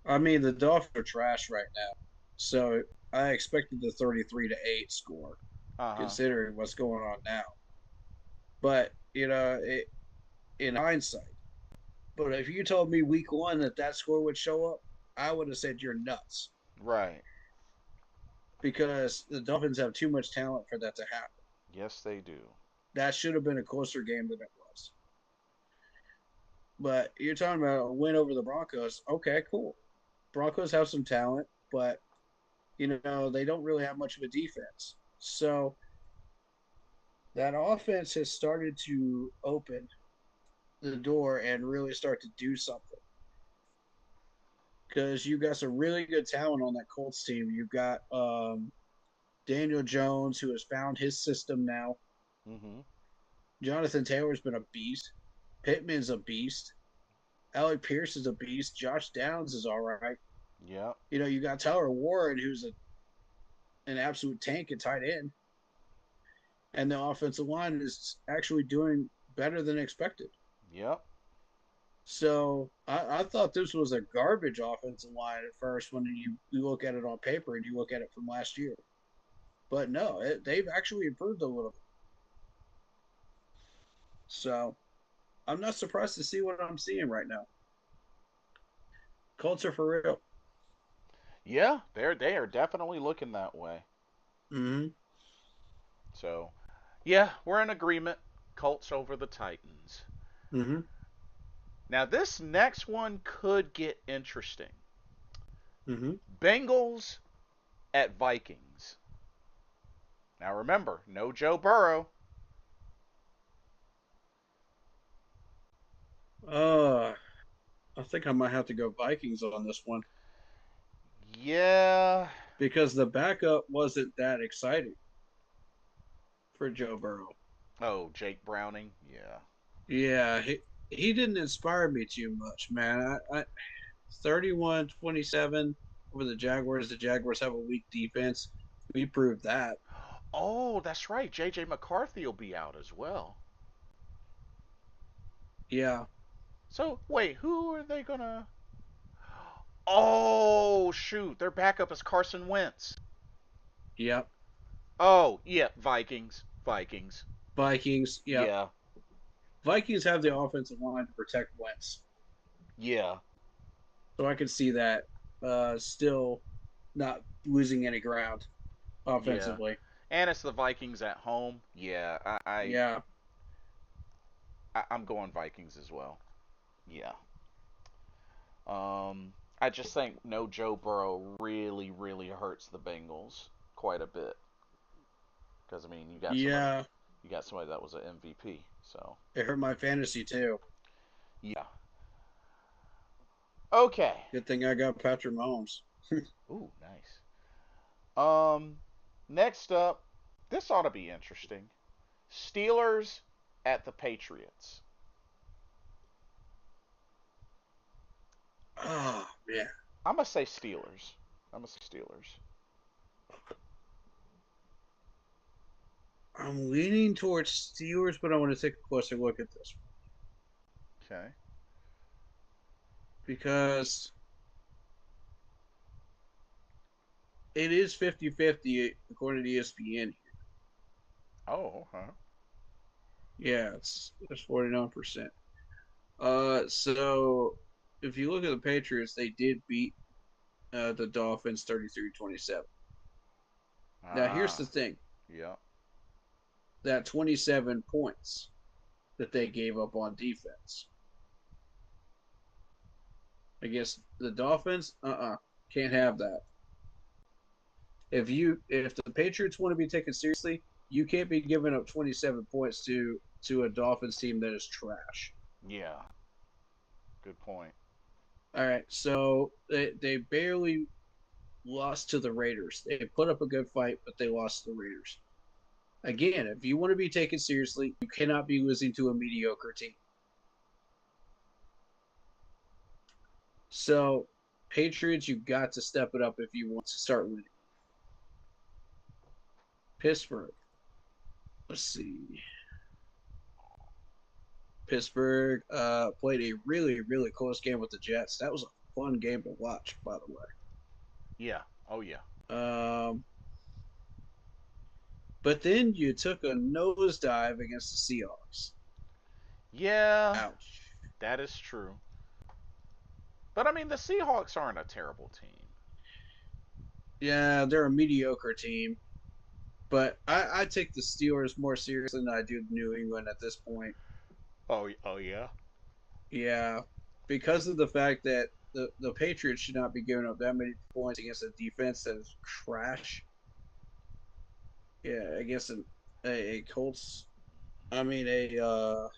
I mean, the Dolphins are trash right now. So I expected the 33-8 score, Uh huh. considering what's going on now. But, in hindsight, but if you told me week one that score would show up, I would have said you're nuts Right. because the Dolphins have too much talent for that to happen. Yes, they do. That should have been a closer game than it was. But you're talking about a win over the Broncos. Okay, cool. Broncos have some talent, but they don't really have much of a defense. So that offense has started to open the door and really start to do something. Because you've got some really good talent on that Colts team. You've got Daniel Jones, who has found his system now. Mm-hmm. Jonathan Taylor's been a beast. Pittman's a beast. Alec Pierce is a beast. Josh Downs is all right. Yeah. You got Tyler Warren, who's an absolute tank at tight end. And the offensive line is actually doing better than expected. Yep. So I thought this was a garbage offensive line at first when you look at it on paper and you look at it from last year. But no, they've actually improved a little bit. So I'm not surprised to see what I'm seeing right now. Colts are for real. Yeah, they are definitely looking that way. Mm-hmm. So, yeah, we're in agreement. Colts over the Titans. Mm-hmm. Now, this next one could get interesting. Mm-hmm. Bengals at Vikings. Now, remember, no Joe Burrow. I think I might have to go Vikings on this one Yeah. because the backup wasn't that exciting for Joe Burrow. Oh, Jake Browning. Yeah. Yeah, he didn't inspire me too much, man. I 31-27 over the Jaguars. The Jaguars have a weak defense. We proved that. Oh, that's right. J.J. McCarthy will be out as well. Yeah. So, wait, who are they going to. Oh, shoot. Their backup is Carson Wentz. Yep. Oh, yeah. Vikings. Vikings. Vikings. Yep. Yeah. Vikings have the offensive line to protect Wentz, Yeah. so I can see that still not losing any ground Yeah. offensively. And it's the Vikings at home. Yeah. Yeah. I'm going Vikings as well. Yeah. I just think no Joe Burrow really, really hurts the Bengals quite a bit. Because I mean, Yeah. you got somebody that was an MVP. So It hurt my fantasy too. yeah. Okay. Good thing I got Patrick Mahomes. Ooh, nice. Um, next up, this ought to be interesting. Steelers at the Patriots. Oh man. I'm gonna say Steelers. I'm gonna say Steelers. I'm leaning towards Steelers, but I want to take a closer look at this one Okay. because it is 50-50 according to ESPN. Oh, huh. Yeah, it's 49%. So if you look at the Patriots, they did beat the Dolphins 33-27. Now here's Ah, the thing: yeah. that 27 points that they gave up on defense against the Dolphins, can't have that. If the Patriots want to be taken seriously, you can't be giving up 27 points to a Dolphins team that is trash. Yeah. Good point. All right, so they barely lost to the Raiders. They put up a good fight, but they lost to the Raiders. Again, if you want to be taken seriously, you cannot be losing to a mediocre team. So, Patriots, you've got to step it up if you want to start winning. Pittsburgh. Let's see. Pittsburgh played a really, really close game with the Jets. That was a fun game to watch, by the way. Yeah. Oh, yeah. But then you took a nosedive against the Seahawks. Yeah, Ouch. that is true. But I mean, the Seahawks aren't a terrible team. Yeah, they're a mediocre team. But I take the Steelers more seriously than I do New England at this point. Oh, oh yeah. Yeah, because of the fact that the Patriots should not be giving up that many points against a defense that is trash. Yeah, against a Colts. I mean a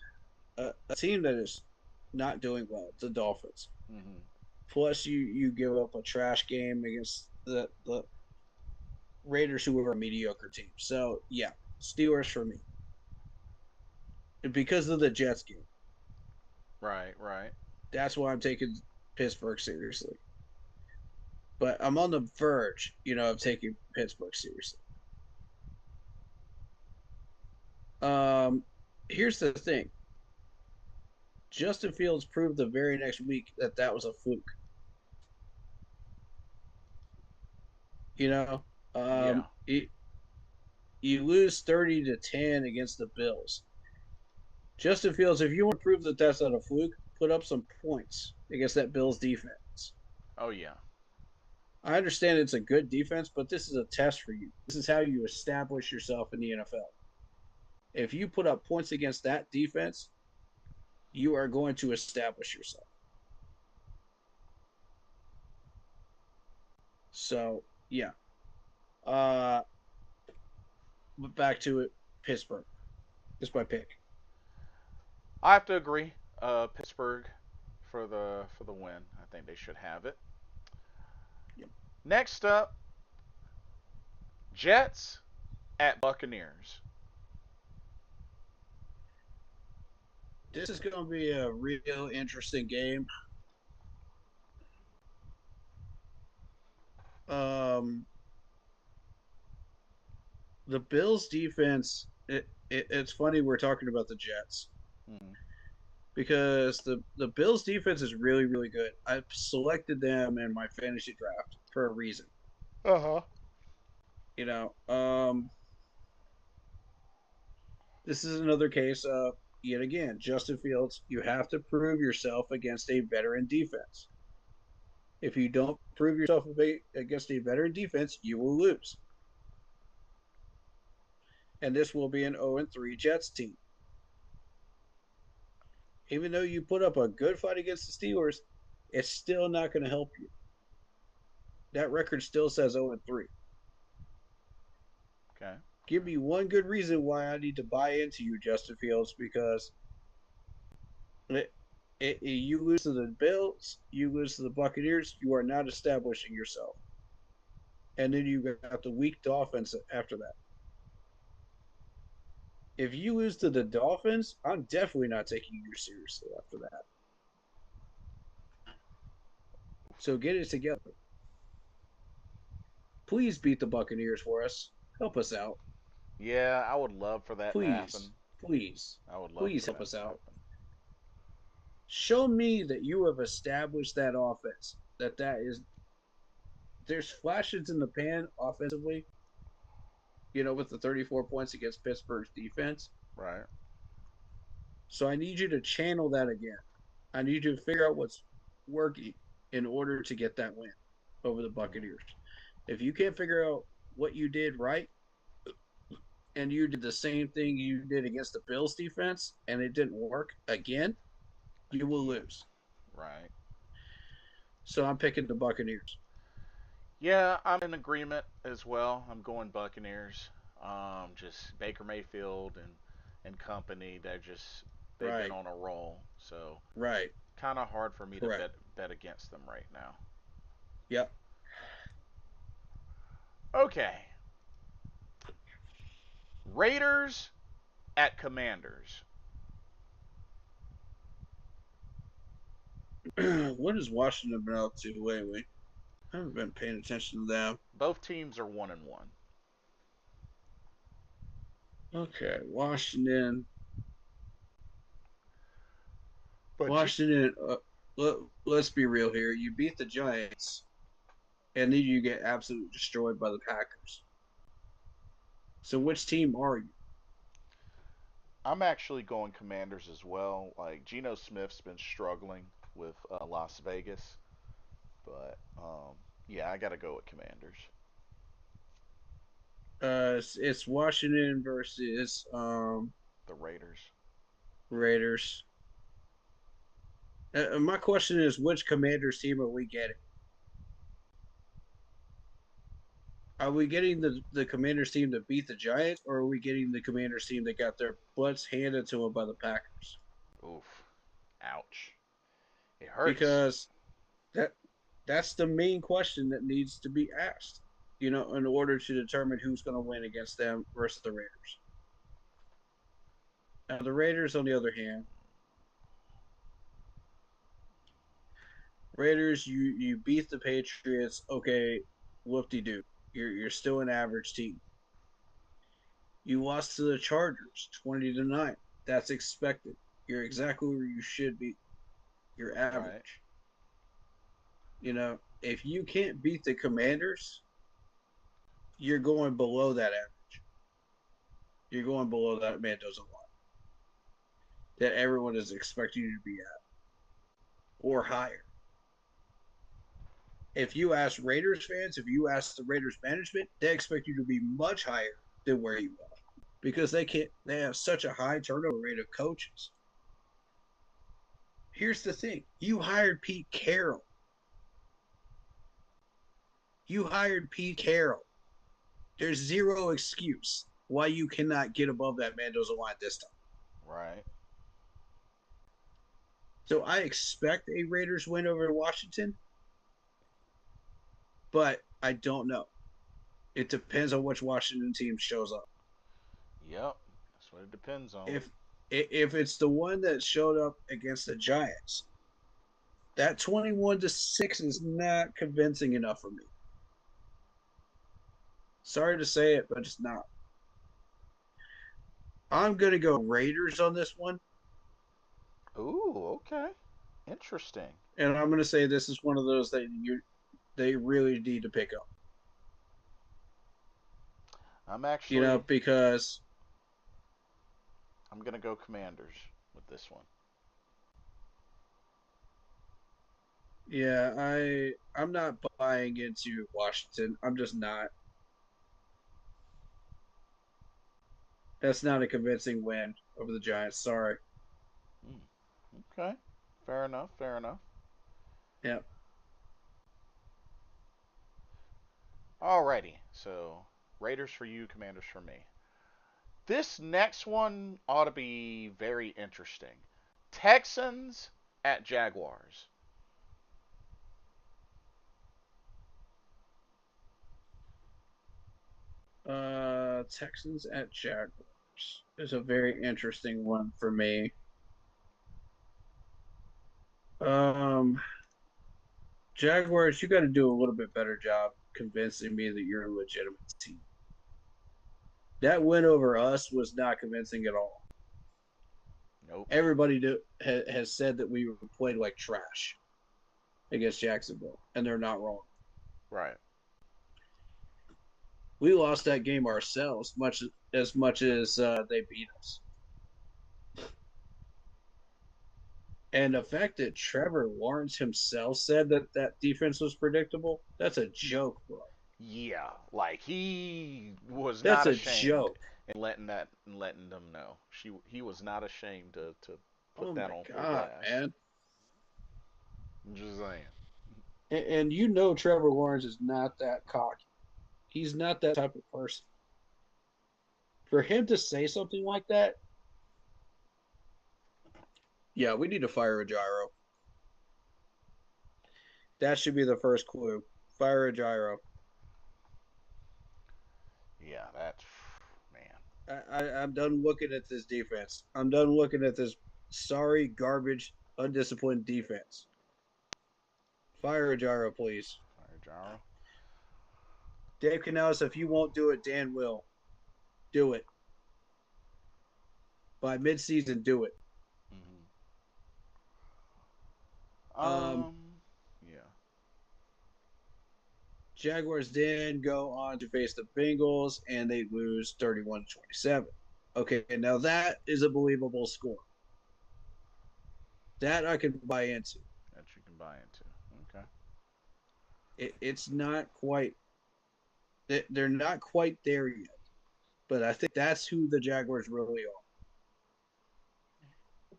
team that is not doing well. The Dolphins. Mm-hmm. Plus, you give up a trash game against the Raiders, who were a mediocre team. So yeah, Steelers for me because of the Jets game. Right, right. That's why I'm taking Pittsburgh seriously. But I'm on the verge, of taking Pittsburgh seriously. Um, Here's the thing: Justin Fields proved the very next week that that was a fluke. You know, Yeah. you lose 30-10 against the Bills. Justin Fields, if you want to prove that that's not a fluke, put up some points against that Bills defense. Oh yeah. I understand it's a good defense, but this is a test for you. This is how you establish yourself in the NFL. If you put up points against that defense, you are going to establish yourself. So, yeah. Uh, but back to it, Pittsburgh. That's my pick. I have to agree. Pittsburgh for the win. I think they should have it. Yep. Next up, Jets at Buccaneers. This is going to be a real interesting game. Um, the Bills defense. It's funny we're talking about the Jets Mm-hmm. because the Bills defense is really really good. I've selected them in my fantasy draft for a reason. Uh huh. You know, this is another case of yet again Justin Fields. You have to prove yourself against a veteran defense. If you don't prove yourself against a veteran defense, you will lose. And this will be an 0-3 Jets team. Even though you put up a good fight against the Steelers, it's still not going to help you. That record still says 0-3. Okay. Give me one good reason why I need to buy into you, Justin Fields, because you lose to the Bills, you lose to the Buccaneers, you are not establishing yourself. And then you got the weak Dolphins after that. If you lose to the Dolphins, I'm definitely not taking you seriously after that. So get it together. Please beat the Buccaneers for us. Help us out. Yeah, I would love for that to Please. happen. Please. I would love Please for help that us to out. happen. Show me that you have established that offense. That is there's flashes in the pan offensively, with the 34 points against Pittsburgh's defense. Right. So I need you to channel that again. I need you to figure out what's working in order to get that win over the Mm-hmm. Buccaneers. If you can't figure out what you did right and you did the same thing you did against the Bills defense and it didn't work again, you will lose. Right. So I'm picking the Buccaneers. Yeah, I'm in agreement as well. I'm going Buccaneers. Just Baker Mayfield and company. They've been Right. on a roll. So Right. kind of hard for me to Correct. bet against them right now. Yep. Okay. Raiders at Commanders. What has Washington been up to lately? I haven't been paying attention to them. Both teams are 1-1. Okay, Washington. But Washington. Let's be real here. You beat the Giants, and then you get absolutely destroyed by the Packers. So which team are you? I'm actually going Commanders as well. Like Geno Smith's been struggling with Las Vegas, but yeah, I got to go with Commanders. It's Washington versus The Raiders. Raiders. My question is, which Commanders team are we getting? Are we getting the Commanders team to beat the Giants, or are we getting the Commanders team that got their butts handed to them by the Packers? Oof. Ouch. It hurts. Because that that's the main question that needs to be asked, in order to determine who's going to win against them versus the Raiders. Now, the Raiders, on the other hand, Raiders, you beat the Patriots. Okay, whoop-de-doo. You're still an average team. You lost to the Chargers, 20-9. That's expected. You're exactly where you should be. You're Right. average. If you can't beat the Commanders, you're going below that average. You're going below that Mendoza line that everyone is expecting you to be at or higher. If you ask Raiders fans, if you ask the Raiders management, they expect you to be much higher than where you are because they have such a high turnover rate of coaches. Here's the thing. You hired Pete Carroll. There's zero excuse why you cannot get above that Mendoza line this time. Right. So I expect a Raiders win over Washington, but I don't know. It depends on which Washington team shows up. Yep. That's what it depends on. If it's the one that showed up against the Giants, that 21-6 is not convincing enough for me. Sorry to say it, but it's not. I'm gonna go Raiders on this one, Ooh, okay. Interesting. and I'm gonna say this is one of those that they really need to pick up. I'm actually Because I'm gonna go Commanders with this one. I'm not buying into Washington. I'm just not. That's not a convincing win over the Giants. Sorry. Okay. Fair enough. Fair enough. Yeah. Alrighty. So Raiders for you, Commanders for me. This next one ought to be very interesting. Texans at Jaguars. Texans at Jaguars is a very interesting one for me. Um, Jaguars, you got to do a little bit better job convincing me that you're a legitimate team. That win over us was not convincing at all. Nope. Everybody has said that we played like trash against Jacksonville, and they're not wrong. Right. We lost that game ourselves, much as they beat us. And the fact that Trevor Lawrence himself said that defense was predictable, that's a joke, bro. Yeah, like he was That's not a ashamed joke. in letting them know. He was not ashamed to put Oh that my on full God, blast. man. I'm just saying. And Trevor Lawrence is not that cocky. He's not that type of person. For him to say something like that, yeah, we need to fire a gyro. That should be the first clue. Fire a gyro. Yeah, that's man. I'm done looking at this defense. I'm done looking at this sorry, garbage, undisciplined defense. Fire a gyro, please. Fire Jaro. Dave Canales, if you won't do it, Dan will. Do it. By midseason, do it. Mm-hmm. Um, Yeah. Jaguars then go on to face the Bengals, and they lose 31-27. Okay, now that is a believable score. That I can buy into. That you can buy into. Okay. It's not quite. They're not quite there yet, but I think that's who the Jaguars really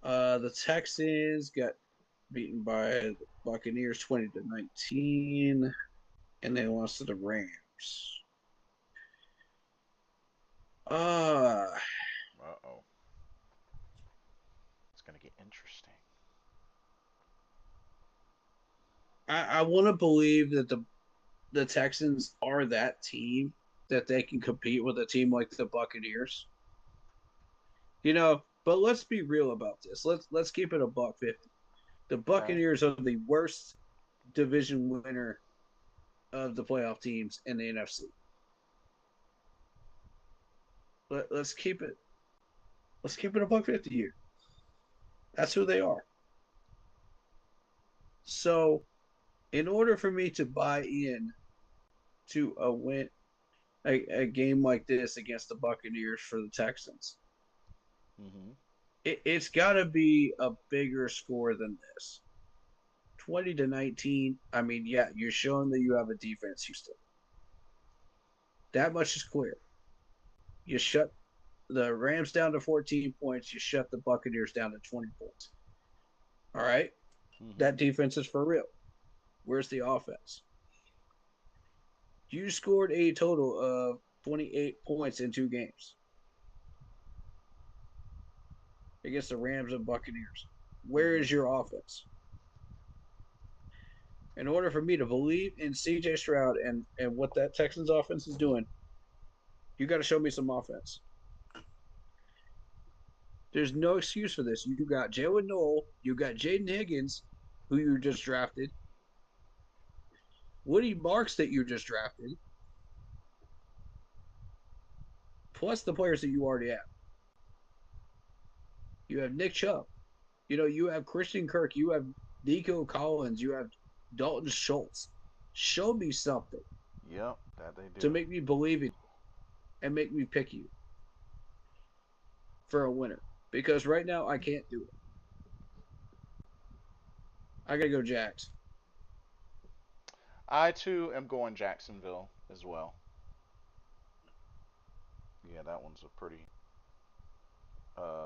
are. The Texans got beaten by the Buccaneers 20-19, and they lost to the Rams. Uh oh. It's gonna get interesting. I want to believe that the Texans are that team that they can compete with a team like the Buccaneers. But let's be real about this. Let's keep it a $1.50. The Okay. Buccaneers are the worst division winner of the playoff teams in the NFC. Let's keep it. Let's keep it a $1.50 here. That's who they are. So, in order for me to buy in to a game like this against the Buccaneers for the Texans, Mm-hmm. it's got to be a bigger score than this. 20-19. I mean, yeah, you're showing that you have a defense, Houston. That much is clear. You shut the Rams down to 14 points. You shut the Buccaneers down to 20 points. All right, Mm-hmm. that defense is for real. Where's the offense? You scored a total of 28 points in 2 games against the Rams and Buccaneers. Where Mm-hmm. is your offense? In order for me to believe in CJ Stroud and what that Texans offense is doing, you got to show me some offense. There's no excuse for this. You got Jalen Noel, you got Jaden Higgins, who you just drafted, Woody Marks that you just drafted, plus the players that you already have. You have Nick Chubb. You have Christian Kirk. You have Nico Collins. You have Dalton Schultz. Show me something Yep, that they to do. make me believe in you and make me pick you for a winner. Because right now I can't do it. I gotta go Jags. I too am going Jacksonville as well. Yeah, that one's a pretty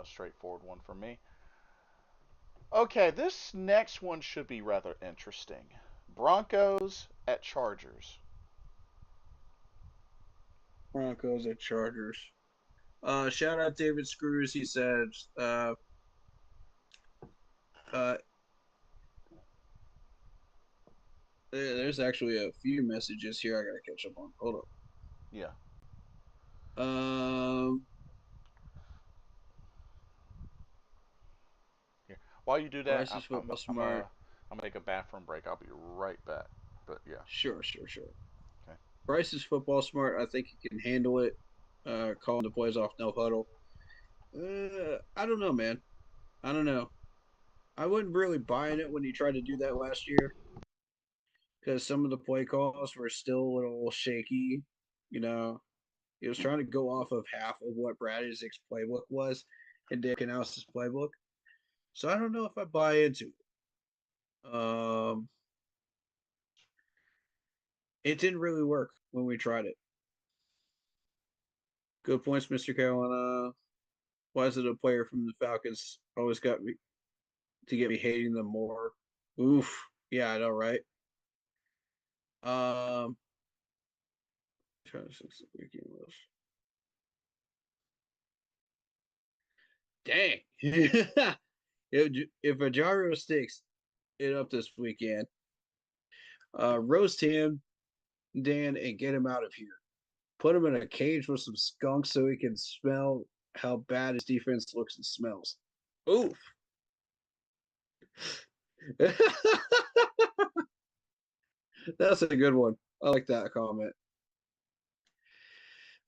straightforward one for me. Okay, this next one should be rather interesting. Broncos at Chargers. Broncos at Chargers. Shout out David Screws. He said, uh, there's actually a few messages here I gotta catch up on. Hold Yeah. up. Here. While you do that, Bryce is football I'm smart. gonna take a bathroom break. I'll be right back. But yeah. Sure. Okay. Bryce is football smart. I think he can handle it. Calling the plays off no huddle. I don't know, man. I don't know. I wasn't really buying it when he tried to do that last year because some of the play calls were still a little shaky. You know, he was trying to go off of half of what Brad Isaac's playbook was and Dave Canales' playbook. So I don't know if I buy into it. It didn't really work when we tried it. Good points, Mr. Carolina. Why is it a player from the Falcons always got me to get me hating them more? Oof. Yeah, I know, right? Trying to six weekend was. Dang. if a Jaro sticks it up this weekend, roast him, Dan, and get him out of here. Put him in a cage with some skunks so he can smell how bad his defense looks and smells. Oof. That's a good one. I like that comment.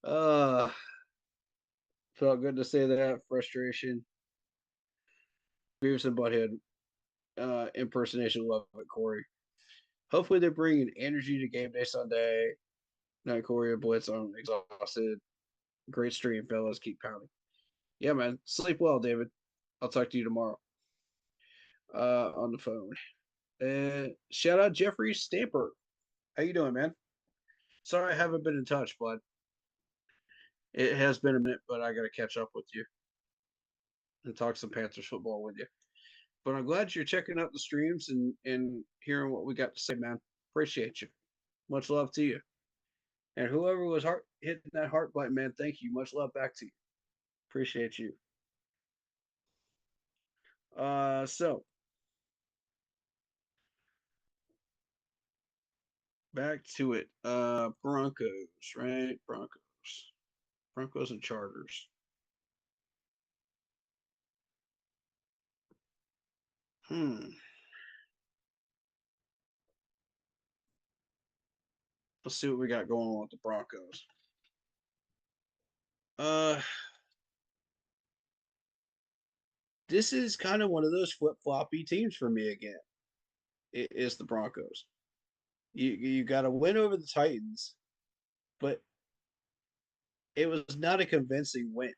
Uh Felt good to say that. Frustration. Beavis and Butthead impersonation. Love it, Corey. Hopefully they're bringing energy to game day Sunday. Night Corey and Blitz. I'm exhausted. Great stream, fellas. Keep pounding. Yeah, man. Sleep well, David. I'll talk to you tomorrow. On the phone. And shout out Jeffrey Stamper. How you doing, man? Sorry I haven't been in touch, bud. It has been a minute, but I got to catch up with you and talk some Panthers football with you. But I'm glad you're checking out the streams and hearing what we got to say, man. Appreciate you. Much love to you. And whoever was hitting that heart button, man, thank you. Much love back to you. Appreciate you. So back to it. Broncos, right? Broncos and Chargers. Let's see what we got going on with the Broncos. This is kind of one of those flip-floppy teams for me again. It is the Broncos. You got to win over the Titans, but it was not a convincing win.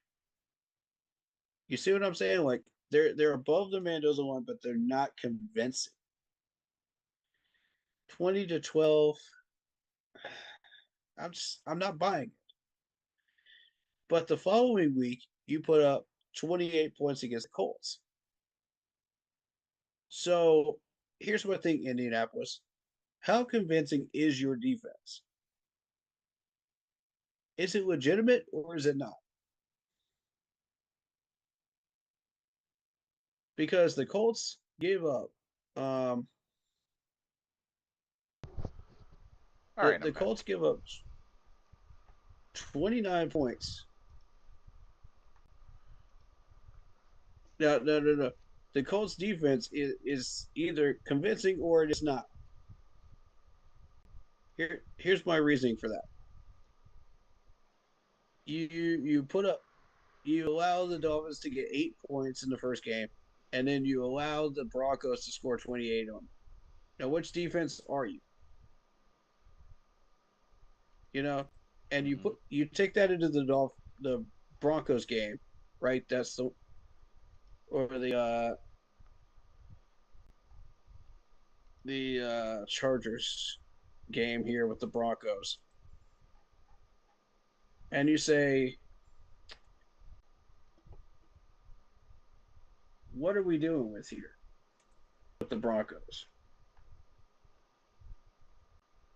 You see what I'm saying? Like they're above the Mendoza one, but they're not convincing. 20-12. I'm not buying it. But the following week, you put up 28 points against the Colts. So here's what I think, Indianapolis. How convincing is your defense? Is it legitimate or is it not? Because the Colts gave up. The Colts give up 29 points. No. The Colts defense is either convincing or it is not. Here's my reasoning for that. You allow the Dolphins to get 8 points in the first game, and then you allow the Broncos to score 28 on them. Now, which defense are you? And you take that into the Broncos game, right? That's the Chargers game here with the Broncos, and you say, what are we doing with here with the Broncos?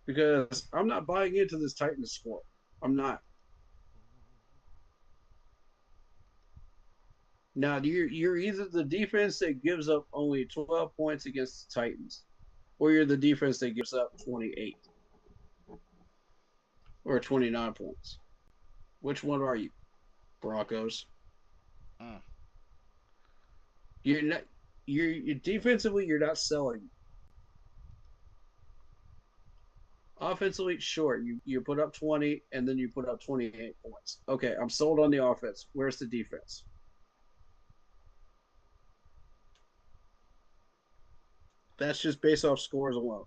Because I'm not buying into this Titans score. I'm not. Now you're either the defense that gives up only 12 points against the Titans, or you're the defense that gives up 28 or 29 points. Which one are you? Broncos. You're not. You're defensively. You're not selling. Offensively, sure, you put up 20 and then you put up 28 points. Okay, I'm sold on the offense. Where's the defense? That's just based off scores alone.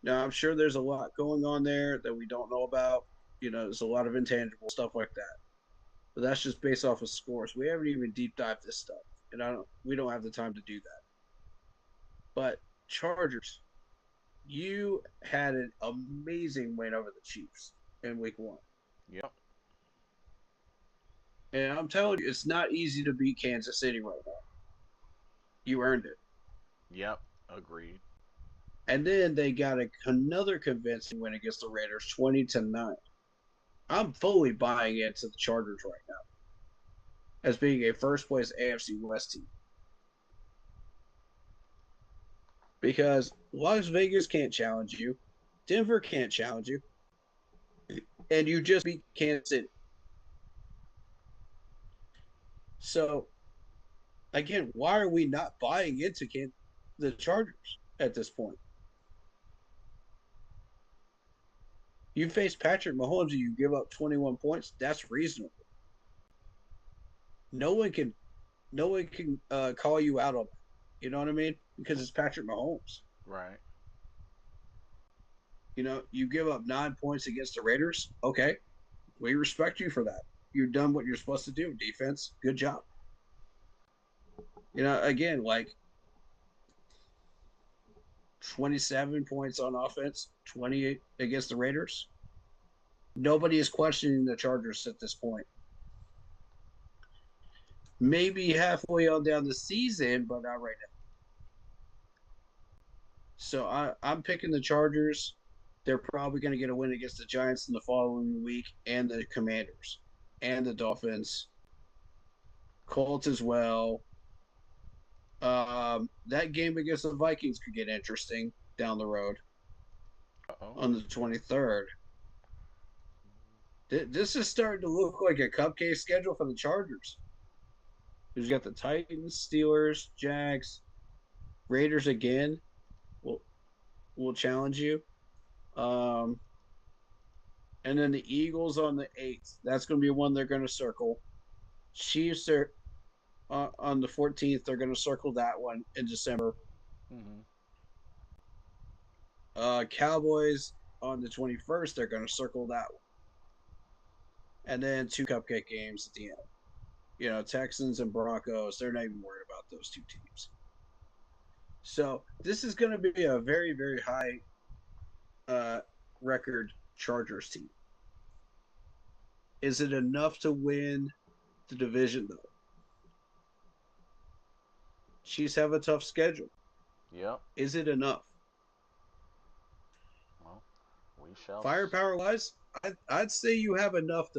Now, I'm sure there's a lot going on there that we don't know about. There's a lot of intangible stuff like that. But that's just based off of scores. We haven't even deep dived this stuff, and we don't have the time to do that. But Chargers, you had an amazing win over the Chiefs in week 1. Yep. And I'm telling you, it's not easy to beat Kansas City right now. You earned it. Yep. Agreed. And then they got another convincing win against the Raiders, 20-9. I'm fully buying into the Chargers right now as being a first place AFC West team. Because Las Vegas can't challenge you. Denver can't challenge you. And you just beat Kansas City. So, again, why are we not buying into the Chargers at this point? You face Patrick Mahomes and you give up 21 points. That's reasonable. No one can call you out on that. You know what I mean? Because it's Patrick Mahomes. Right. You give up 9 points against the Raiders. Okay, we respect you for that. You've done what you're supposed to do. Defense, good job. Again, like 27 points on offense, 28 against the Raiders. Nobody is questioning the Chargers at this point. maybe halfway on down the season, but not right now. So I'm picking the Chargers. They're probably going to get a win against the Giants in the following week, and the Commanders, and the Dolphins, Colts as well. That game against the Vikings could get interesting down the road Uh-oh. on the 23rd. This is starting to look like a cupcake schedule for the Chargers. You got the Titans, Steelers, Jags, Raiders again. Will challenge you. And then the Eagles on the 8th. That's going to be one they're going to circle. Chiefs are on the 14th. They're going to circle that one in December. Mm-hmm. Cowboys on the 21st. They're going to circle that one. And then 2 cupcake games at the end. You know, Texans and Broncos. They're not even worried about those 2 teams. So this is going to be a very, very high record Chargers team. Is it enough to win the division, though? Chiefs have a tough schedule. Yep. Is it enough? Well, we shall. Firepower wise, I'd say you have enough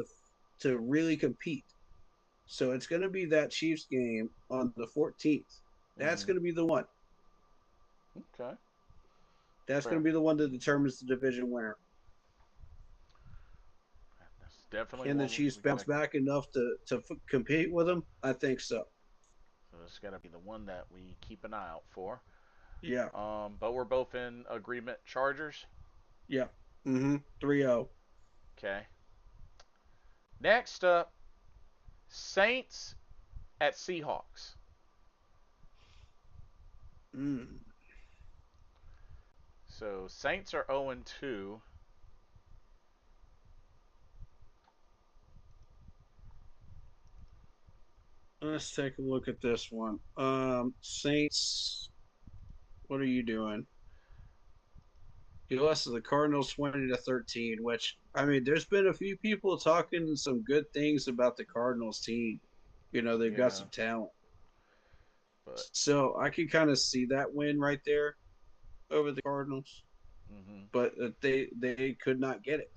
to really compete. So it's going to be that Chiefs game on the 14th. That's going to be the one. Okay. That's going to be the one that determines the division winner. That's definitely. Can the Chiefs bounce back enough to compete with them? I think so. So it's got to be the one that we keep an eye out for. Yeah. But we're both in agreement. Chargers. Yeah. 3-0. Okay. Next up, Saints at Seahawks. So Saints are 0-2. Let's take a look at this one. Saints, what are you doing? You lost to the Cardinals 20-13, which, I mean, there's been a few people talking some good things about the Cardinals team. You know, they've got some talent. But so I can kind of see that win right there over the Cardinals. But they could not get it.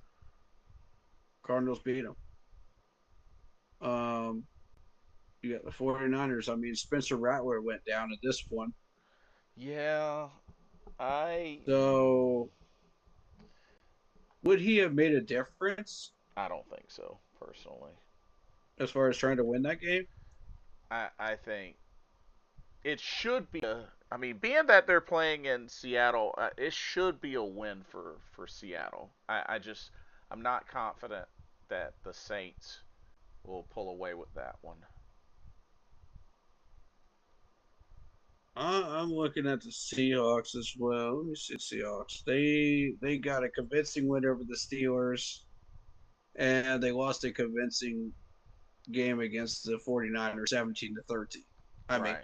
Cardinals beat them. You got the 49ers. I mean, Spencer Rattler went down at this one. Yeah, So, would he have made a difference? I don't think so, personally. As far as trying to win that game? I think it should be I mean, being that they're playing in Seattle, it should be a win for Seattle. I'm not confident that the Saints will pull away with that one. I'm looking at the Seahawks as well. Let me see the Seahawks. They got a convincing win over the Steelers, and they lost a convincing game against the 49ers 17-13. I mean,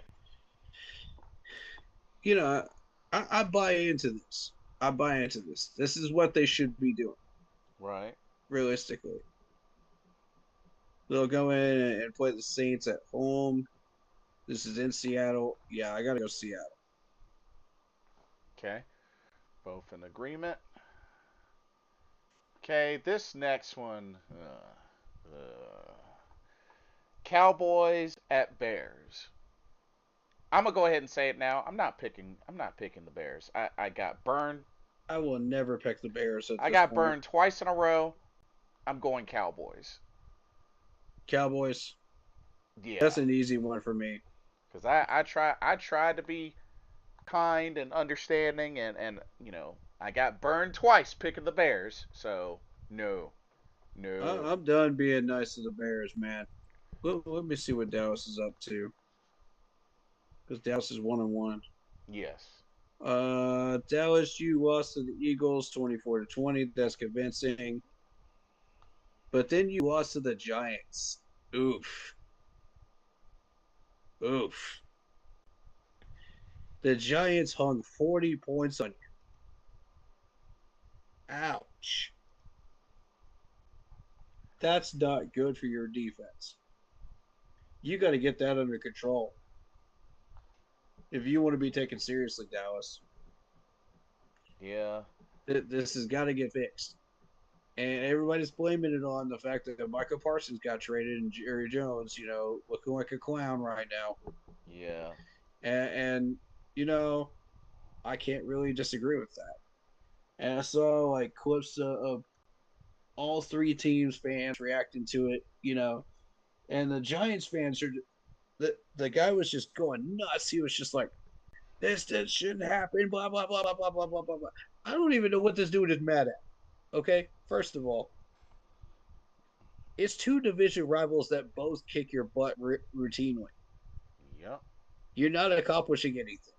you know, I buy into this. I buy into this. This is what they should be doing. Right. Realistically. They'll go in and play the Saints at home. This is in Seattle. Yeah, I got to go Seattle. Okay. Both in agreement. Okay, this next one. Cowboys at Bears. I'm gonna go ahead and say it now. I'm not picking the Bears. I got burned. I will never pick the Bears. I got burned twice in a row. I'm going Cowboys. Cowboys. Yeah. That's an easy one for me. Because I tried to be kind and understanding, and you know, I got burned twice picking the Bears. So no. I'm done being nice to the Bears, man. Let me see what Dallas is up to. Because Dallas is 1-1. Yes. Dallas, you lost to the Eagles 24-20. That's convincing. But then you lost to the Giants. Oof. The Giants hung 40 points on you. Ouch. That's not good for your defense. You got to get that under control if you want to be taken seriously, Dallas. Yeah. This has got to get fixed. And everybody's blaming it on the fact that Michael Parsons got traded and Jerry Jones, looking like a clown right now. Yeah. And I can't really disagree with that. And I saw like clips of all three teams fans reacting to it, and the Giants fans are the guy was just going nuts. He was just like, this shouldn't happen, blah blah blah blah blah blah blah blah. I don't even know what this dude is mad at. Okay, first of all, it's two division rivals that both kick your butt routinely. Yep. You're not accomplishing anything.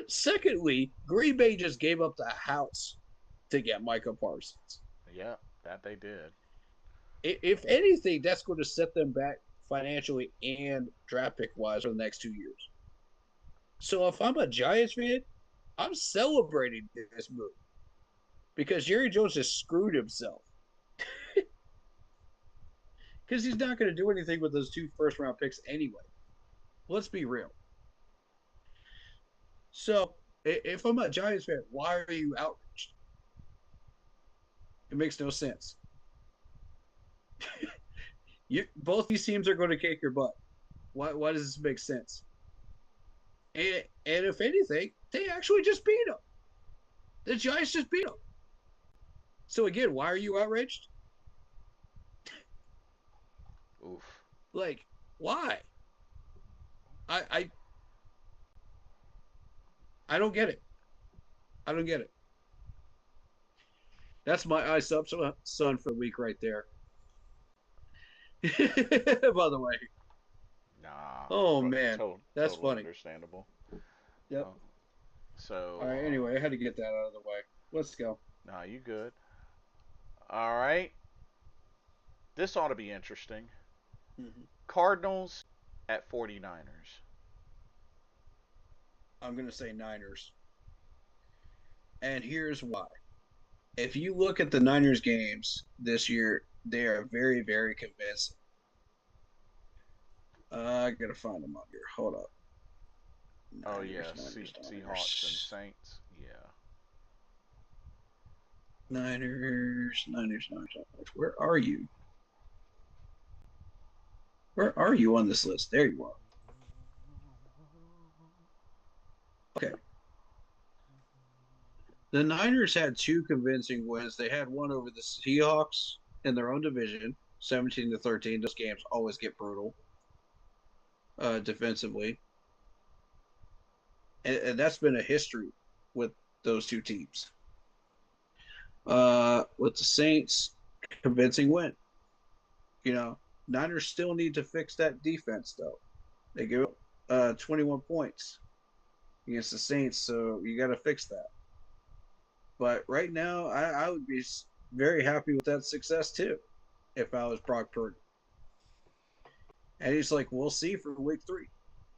Secondly, Green Bay just gave up the house to get Micah Parsons. Yeah, that they did. If anything, that's going to set them back financially and draft pick wise for the next 2 years. So if I'm a Giants fan, I'm celebrating this move because Jerry Jones just screwed himself. Because he's not going to do anything with those 2 first-round picks anyway. Let's be real. So if I'm a Giants fan, why are you outraged? It makes no sense. Both these teams are going to kick your butt. Why does this make sense? And if anything, they actually just beat them. The Giants just beat them. So again, why are you outraged? Oof. Like, why? I don't get it. I don't get it. That's my ice up son for the week right there. By the way. Nah. Oh man, that's totally funny. Understandable. Yep. So. All right. Anyway, I had to get that out of the way. Let's go. Nah, you good. All right. This ought to be interesting. Mm-hmm. Cardinals at 49ers. I'm going to say Niners. And here's why. If you look at the Niners games this year, they are very, very convincing. I got to find them on here. Hold up. Niners, Seahawks and Saints. Yeah. Niners. Where are you? Where are you on this list? There you are. Okay. The Niners had 2 convincing wins. They had one over the Seahawks in their own division, 17-13. Those games always get brutal defensively. And that's been a history with those 2 teams. With the Saints, convincing win. Niners still need to fix that defense, though. They give up 21 points against the Saints, so you got to fix that. But right now, I would be very happy with that success, too, if I was Brock Purdy. And he's like, we'll see for week 3.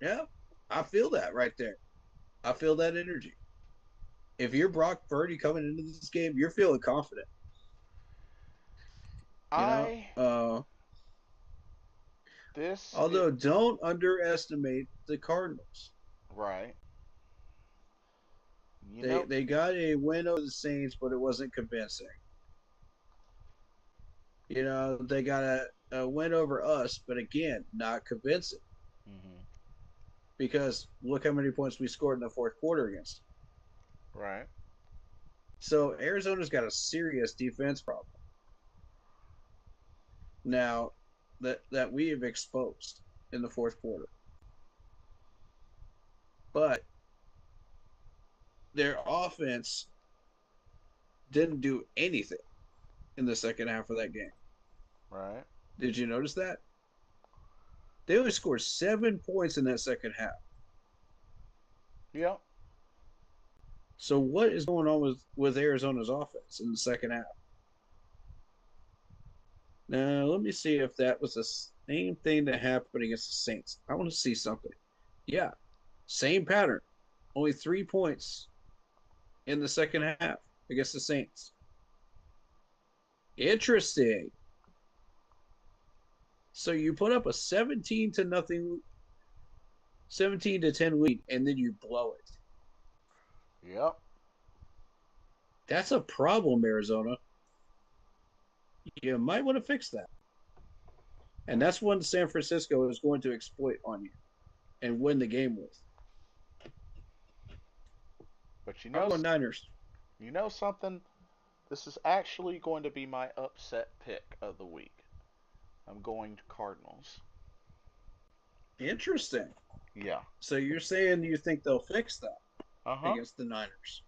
Yeah, I feel that right there. I feel that energy. If you're Brock Purdy coming into this game, you're feeling confident. Although, don't underestimate the Cardinals. Right. They got a win over the Saints, but it wasn't convincing. They got a win over us, but again, not convincing. Mm-hmm. Because look how many points we scored in the 4th quarter against them. Right. So Arizona's got a serious defense problem now that we have exposed in the 4th quarter. But their offense didn't do anything in the second half of that game. Right. Did you notice that? They only scored 7 points in that second half. Yep. So what is going on with Arizona's offense in the second half? Now, let me see if that was the same thing that happened against the Saints. I want to see something. Yeah, same pattern. Only 3 points in the second half against the Saints. Interesting. So you put up a 17-10 lead, and then you blow it. Yep. That's a problem, Arizona. You might want to fix that. And that's one San Francisco is going to exploit on you and win the game with. But I'm going Niners. you know something? This is actually going to be my upset pick of the week. I'm going to Cardinals. Interesting. Yeah. So you're saying you think they'll fix that Uh-huh. against the Niners?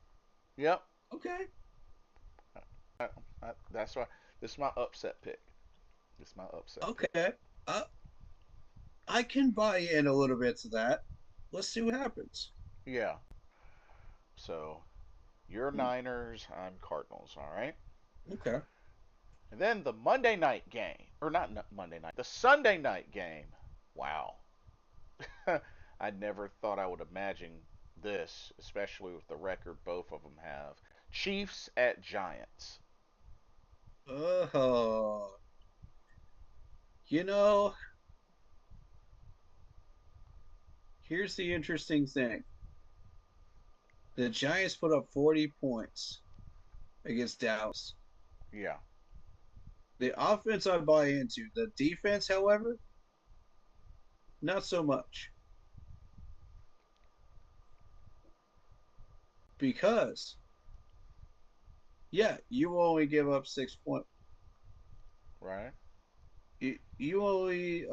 Yep. Okay. That's why this is my upset pick. This is my upset pick. Okay. Uh, I can buy in a little bit to that. Let's see what happens. Yeah. So, you're Niners, I'm Cardinals, all right? Okay. And then the Monday night game, or not Monday night, the Sunday night game. Wow. I never thought I would imagine this, especially with the record both of them have. Chiefs at Giants. Oh, you know, here's the interesting thing. The Giants put up 40 points against Dallas. Yeah. The offense I buy into. The defense, however, not so much. Because, yeah, you only give up 6 points. Right? You only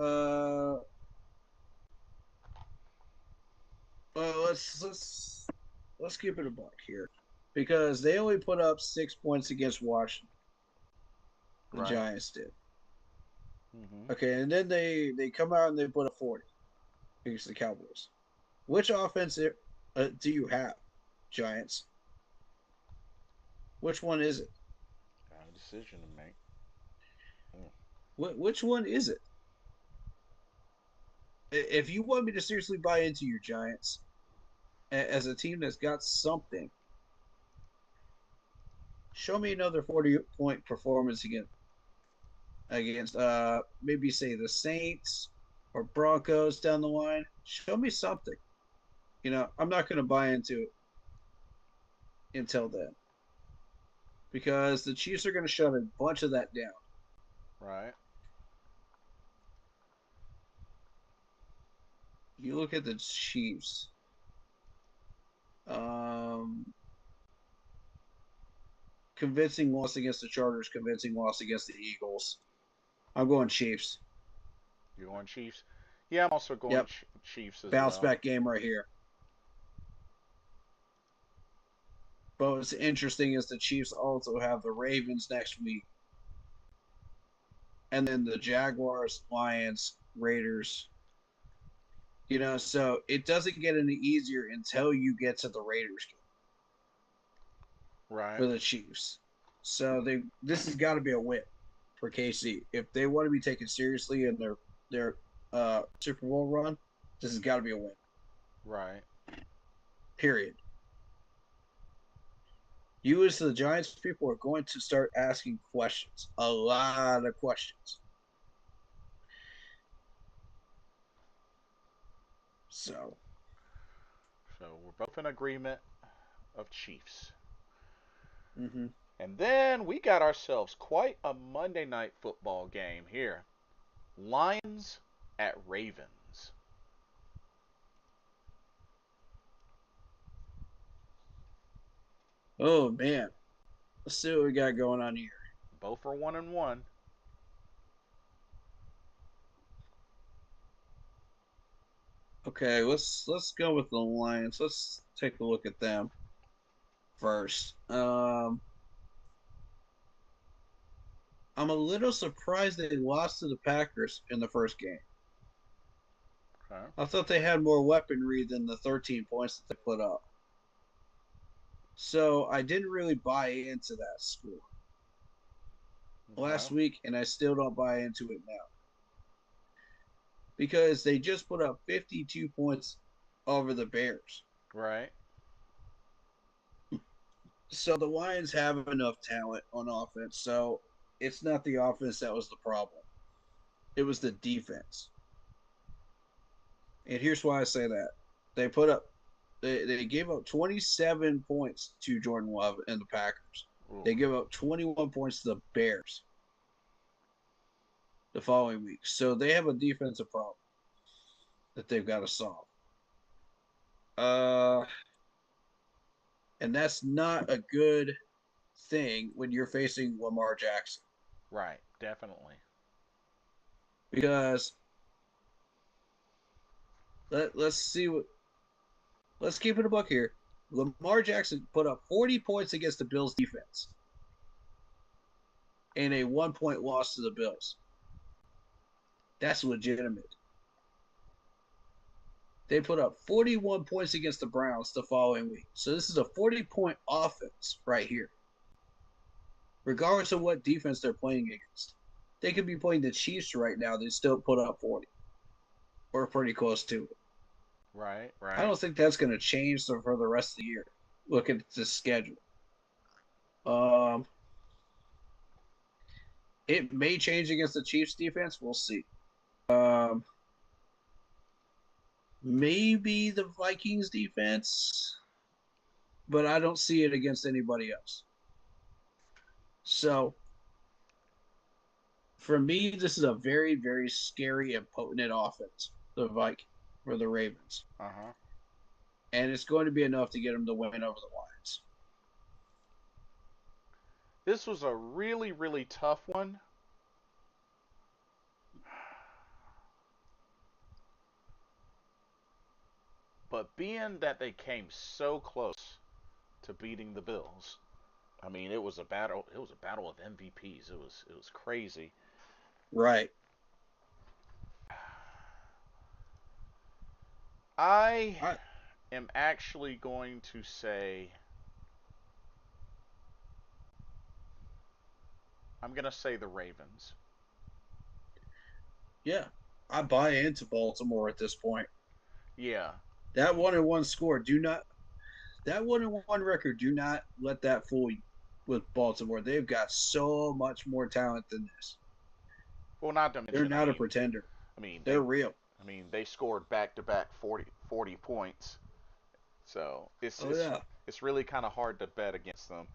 let's keep it a buck here. Because they only put up 6 points against Washington. The Right. Giants did. Mm-hmm. Okay, and then they come out and they put up 40 against the Cowboys. Which offense do you have, Giants? Which one is it? Got a decision to make. Mm. Which one is it? If you want me to seriously buy into your Giants as a team that's got something, show me another 40-point performance against maybe say the Saints or Broncos down the line. Show me something. I'm not going to buy into it until then because the Chiefs are going to shut a bunch of that down. Right. You look at the Chiefs. Um, Convincing loss against the Chargers, convincing loss against the Eagles. I'm going Chiefs. You're going Chiefs? Yeah, I'm also going Yep. Chiefs as Bounce well. back game right here. But what's interesting is the Chiefs also have the Ravens next week. And then the Jaguars, Lions, Raiders. So it doesn't get any easier until you get to the Raiders game Right. for the Chiefs. So this has got to be a win for KC. If they want to be taken seriously in their Super Bowl run, this has got to be a win. Right. Period. You as the Giants people are going to start asking questions. A lot of questions. So we're both in agreement of Chiefs. mm-hmm. And then we got ourselves quite a Monday night football game here. Lions at Ravens. Oh man. Let's see what we got going on here. Both are 1-1. Okay, let's go with the Lions. Let's take a look at them first. I'm a little surprised they lost to the Packers in the first game. Okay. I thought they had more weaponry than the 13 points that they put up. So I didn't really buy into that score last Okay. week, and I still don't buy into it now. Because they just put up 52 points over the Bears. Right. So the Lions have enough talent on offense. So it's not the offense that was the problem. It was the defense. And here's why I say that. They put up they gave up 27 points to Jordan Love and the Packers. Ooh. They gave up 21 points to the Bears the following week. So they have a defensive problem that they've got to solve. And that's not a good thing when you're facing Lamar Jackson. Right, definitely. Because let's keep it a buck here. Lamar Jackson put up 40 points against the Bills defense and a 1-point loss to the Bills. That's legitimate. They put up 41 points against the Browns the following week. So this is a 40-point offense right here. Regardless of what defense they're playing against. They could be playing the Chiefs right now. They still put up 40. Or pretty close to it. Right. I don't think that's going to change for the rest of the year. Look at the schedule. It may change against the Chiefs defense. We'll see. Maybe the Vikings defense, but I don't see it against anybody else. So, for me, this is a very, very scary and potent offense, the Vikings or the Ravens. Uh-huh. And it's going to be enough to get them to win over the Lions. This was a really, really tough one. But being that they came so close to beating the Bills, I mean, it was a battle. It was a battle of MVPs. It was crazy. Right. I am actually going to say I'm going to say the Ravens. Yeah. I buy into Baltimore at this point. Yeah. That 1-1 score, that 1-1 record, do not let that fool you with Baltimore. They've got so much more talent than this. Well, not to mention, they're not a pretender. I mean, they're real. I mean, they scored back-to-back 40 points. So, it's really kind of hard to bet against them.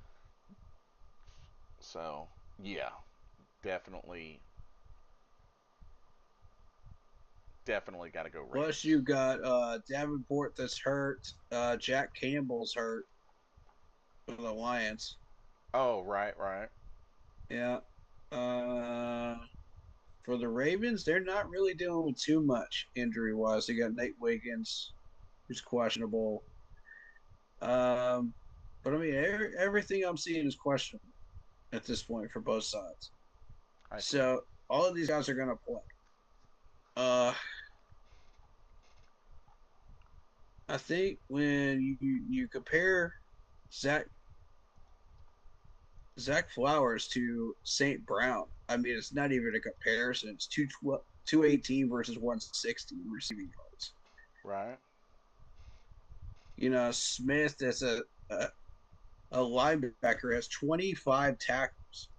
So, yeah, definitely got to go Ravens. Plus, you got Davenport that's hurt. Jack Campbell's hurt for the Lions. Oh, right. Yeah. For the Ravens, they're not really dealing with too much injury-wise. They got Nate Wiggins, who's questionable. But, I mean, everything I'm seeing is questionable at this point for both sides. So, all of these guys are going to play. I think when you compare Zach Flowers to St. Brown, I mean, it's not even a comparison. It's 218 versus 160 receiving yards. Right. You know, Smith as a linebacker has 25 tackles,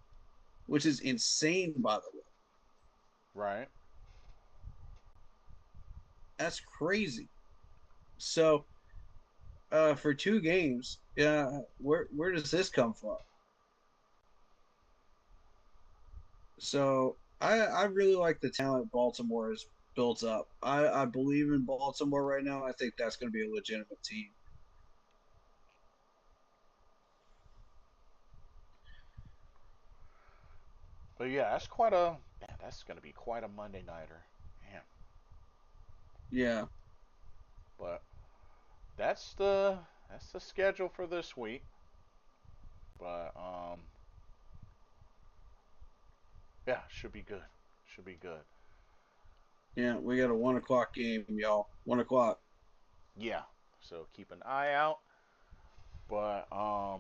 which is insane, by the way. Right. That's crazy. So, for 2 games, where does this come from? So, I really like the talent Baltimore has built up. I believe in Baltimore right now. I think that's going to be a legitimate team. But yeah, that's going to be quite a Monday nighter. Man. Yeah. But that's the schedule for this week. But yeah, should be good. Yeah, we got a 1:00 game, y'all. 1:00. Yeah. So keep an eye out. But I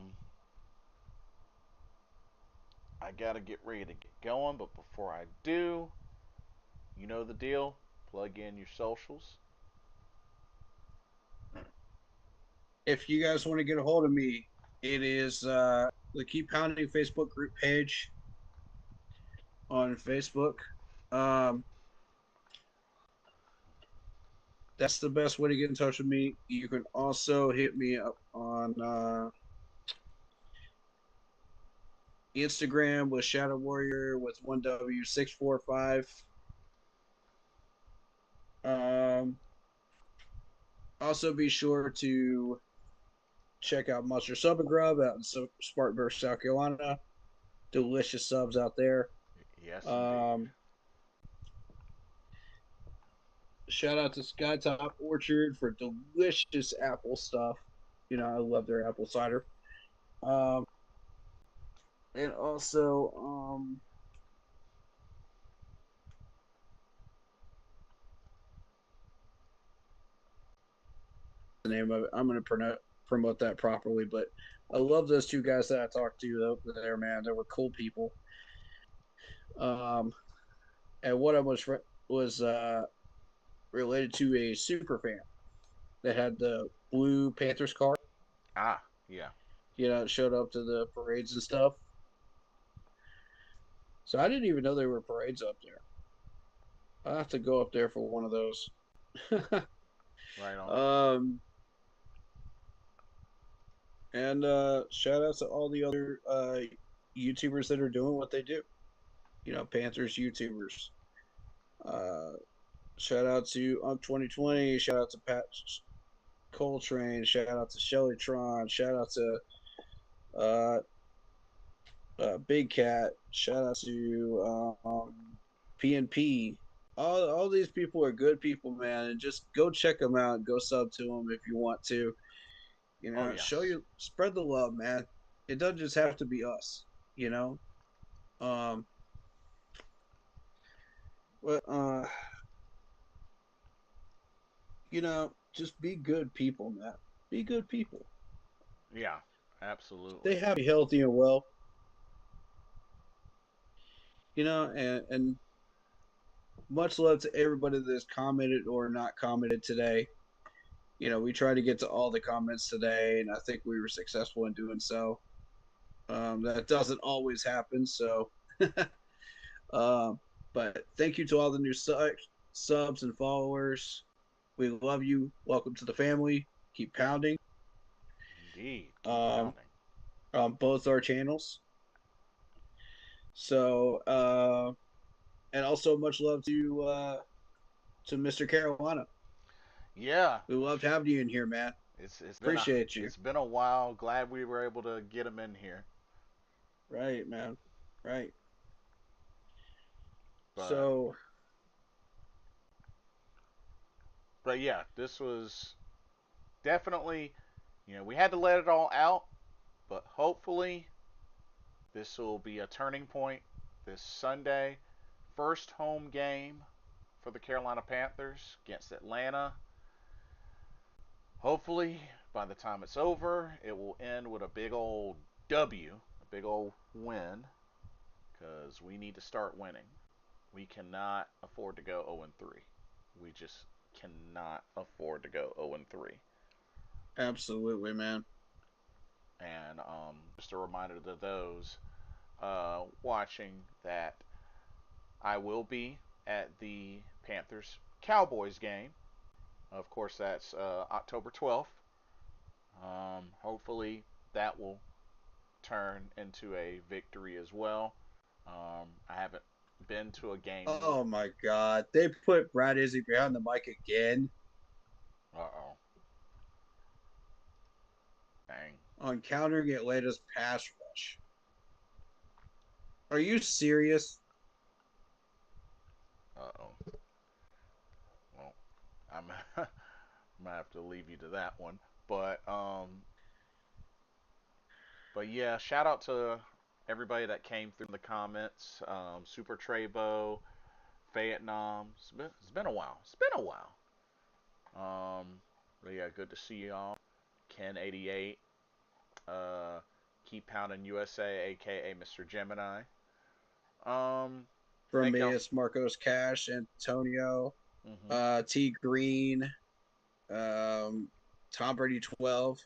gotta get ready to get going. But before I do, you know the deal. Plug in your socials. If you guys want to get a hold of me, it is the Keep Pounding Facebook group page on Facebook. Um, that's the best way to get in touch with me. You can also hit me up on Instagram with Shadow Warrior with 1W645. Also be sure to check out Mustard Sub and Grub out in Spartanburg, South Carolina. Delicious subs out there. Yes, indeed. Shout out to Skytop Orchard for delicious apple stuff. I love their apple cider. And also, the name of it. I'm going to promote that properly, but I love those two guys that I talked to there, man. They were cool people. And one of them was related to a super fan that had the blue Panthers car. Ah, yeah. Showed up to the parades and stuff. So I didn't even know there were parades up there. I have to go up there for one of those. Right on. And shout out to all the other YouTubers that are doing what they do. Panthers YouTubers. Shout out to 2020. Shout out to Pat Coltrane. Shout out to Shellytron. Shout out to Big Cat. Shout out to PNP. All these people are good people, man, and just go check them out. Go sub to them if you want to. Oh, yes. Spread the love, man. It doesn't just have to be us, But just be good people, man. Be good people. Yeah, absolutely. Stay happy, healthy, and well. And much love to everybody that's commented or not commented today. We tried to get to all the comments today, and I think we were successful in doing so. That doesn't always happen, so. But thank you to all the new subs and followers. We love you. Welcome to the family. Keep pounding. Indeed. Keep pounding. On both our channels. So, and also much love to Mr. Carolina. Yeah. We loved having you in here, man. Appreciate you. It's been a while. Glad we were able to get him in here. Right, man. Right. But yeah, this was definitely, we had to let it all out, but hopefully this will be a turning point this Sunday. First home game for the Carolina Panthers against Atlanta. Hopefully, by the time it's over, it will end with a big old W, a big old win, because we need to start winning. We cannot afford to go 0-3. We just cannot afford to go 0-3. Absolutely, man. And just a reminder to those watching that I will be at the Panthers Cowboys game. Of course, that's October 12th. Hopefully, that will turn into a victory as well. I haven't been to a game. Oh my God! They put Brad Izzy behind the mic again. Uh-oh. Dang. On countering Atlanta's pass rush. Are you serious? Uh-oh. Well, I'm I'm gonna have to leave you to that one. But yeah, shout out to everybody that came through in the comments. Super Trebo, Vietnam. It's been a while. It's been a while. But yeah, good to see y'all. Ken88. Keep pounding USA, aka Mr. Gemini. From me, it's Marcos Cash, Antonio, T Green, Tom Brady 12.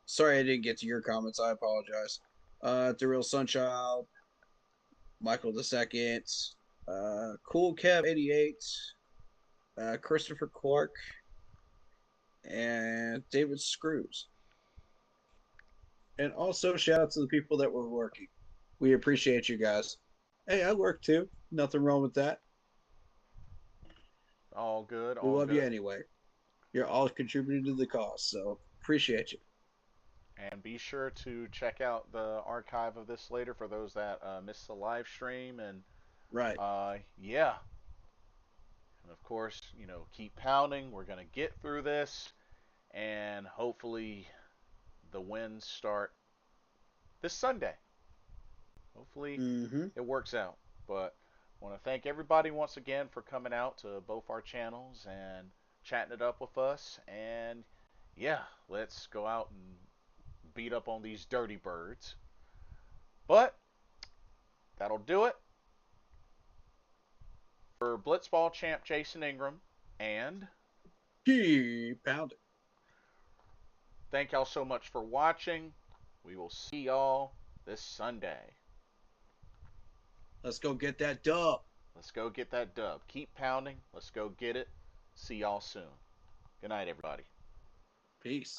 Sorry I didn't get to your comments. I apologize. The Real Sunchild, Michael II, Cool Cab 88, Christopher Clark, and David Screws. And also shout out to the people that were working. We appreciate you guys. Hey, I work too. Nothing wrong with that. All good, We all love you good. anyway. You're all contributing to the cause, so appreciate you. And be sure to check out the archive of this later for those that missed the live stream. And Right. yeah, and of course, keep pounding. We're gonna get through this, and hopefully the wins start this Sunday. Hopefully Mm-hmm. it works out. But I want to thank everybody once again for coming out to both our channels and chatting it up with us. And yeah, let's go out and beat up on these dirty birds. But that'll do it for Blitzball champ Jason Ingram. And Keep pounding. thank y'all so much for watching. We will see y'all this Sunday. Let's go get that dub. Let's go get that dub. Keep pounding. Let's go get it. See y'all soon. Good night, everybody. Peace.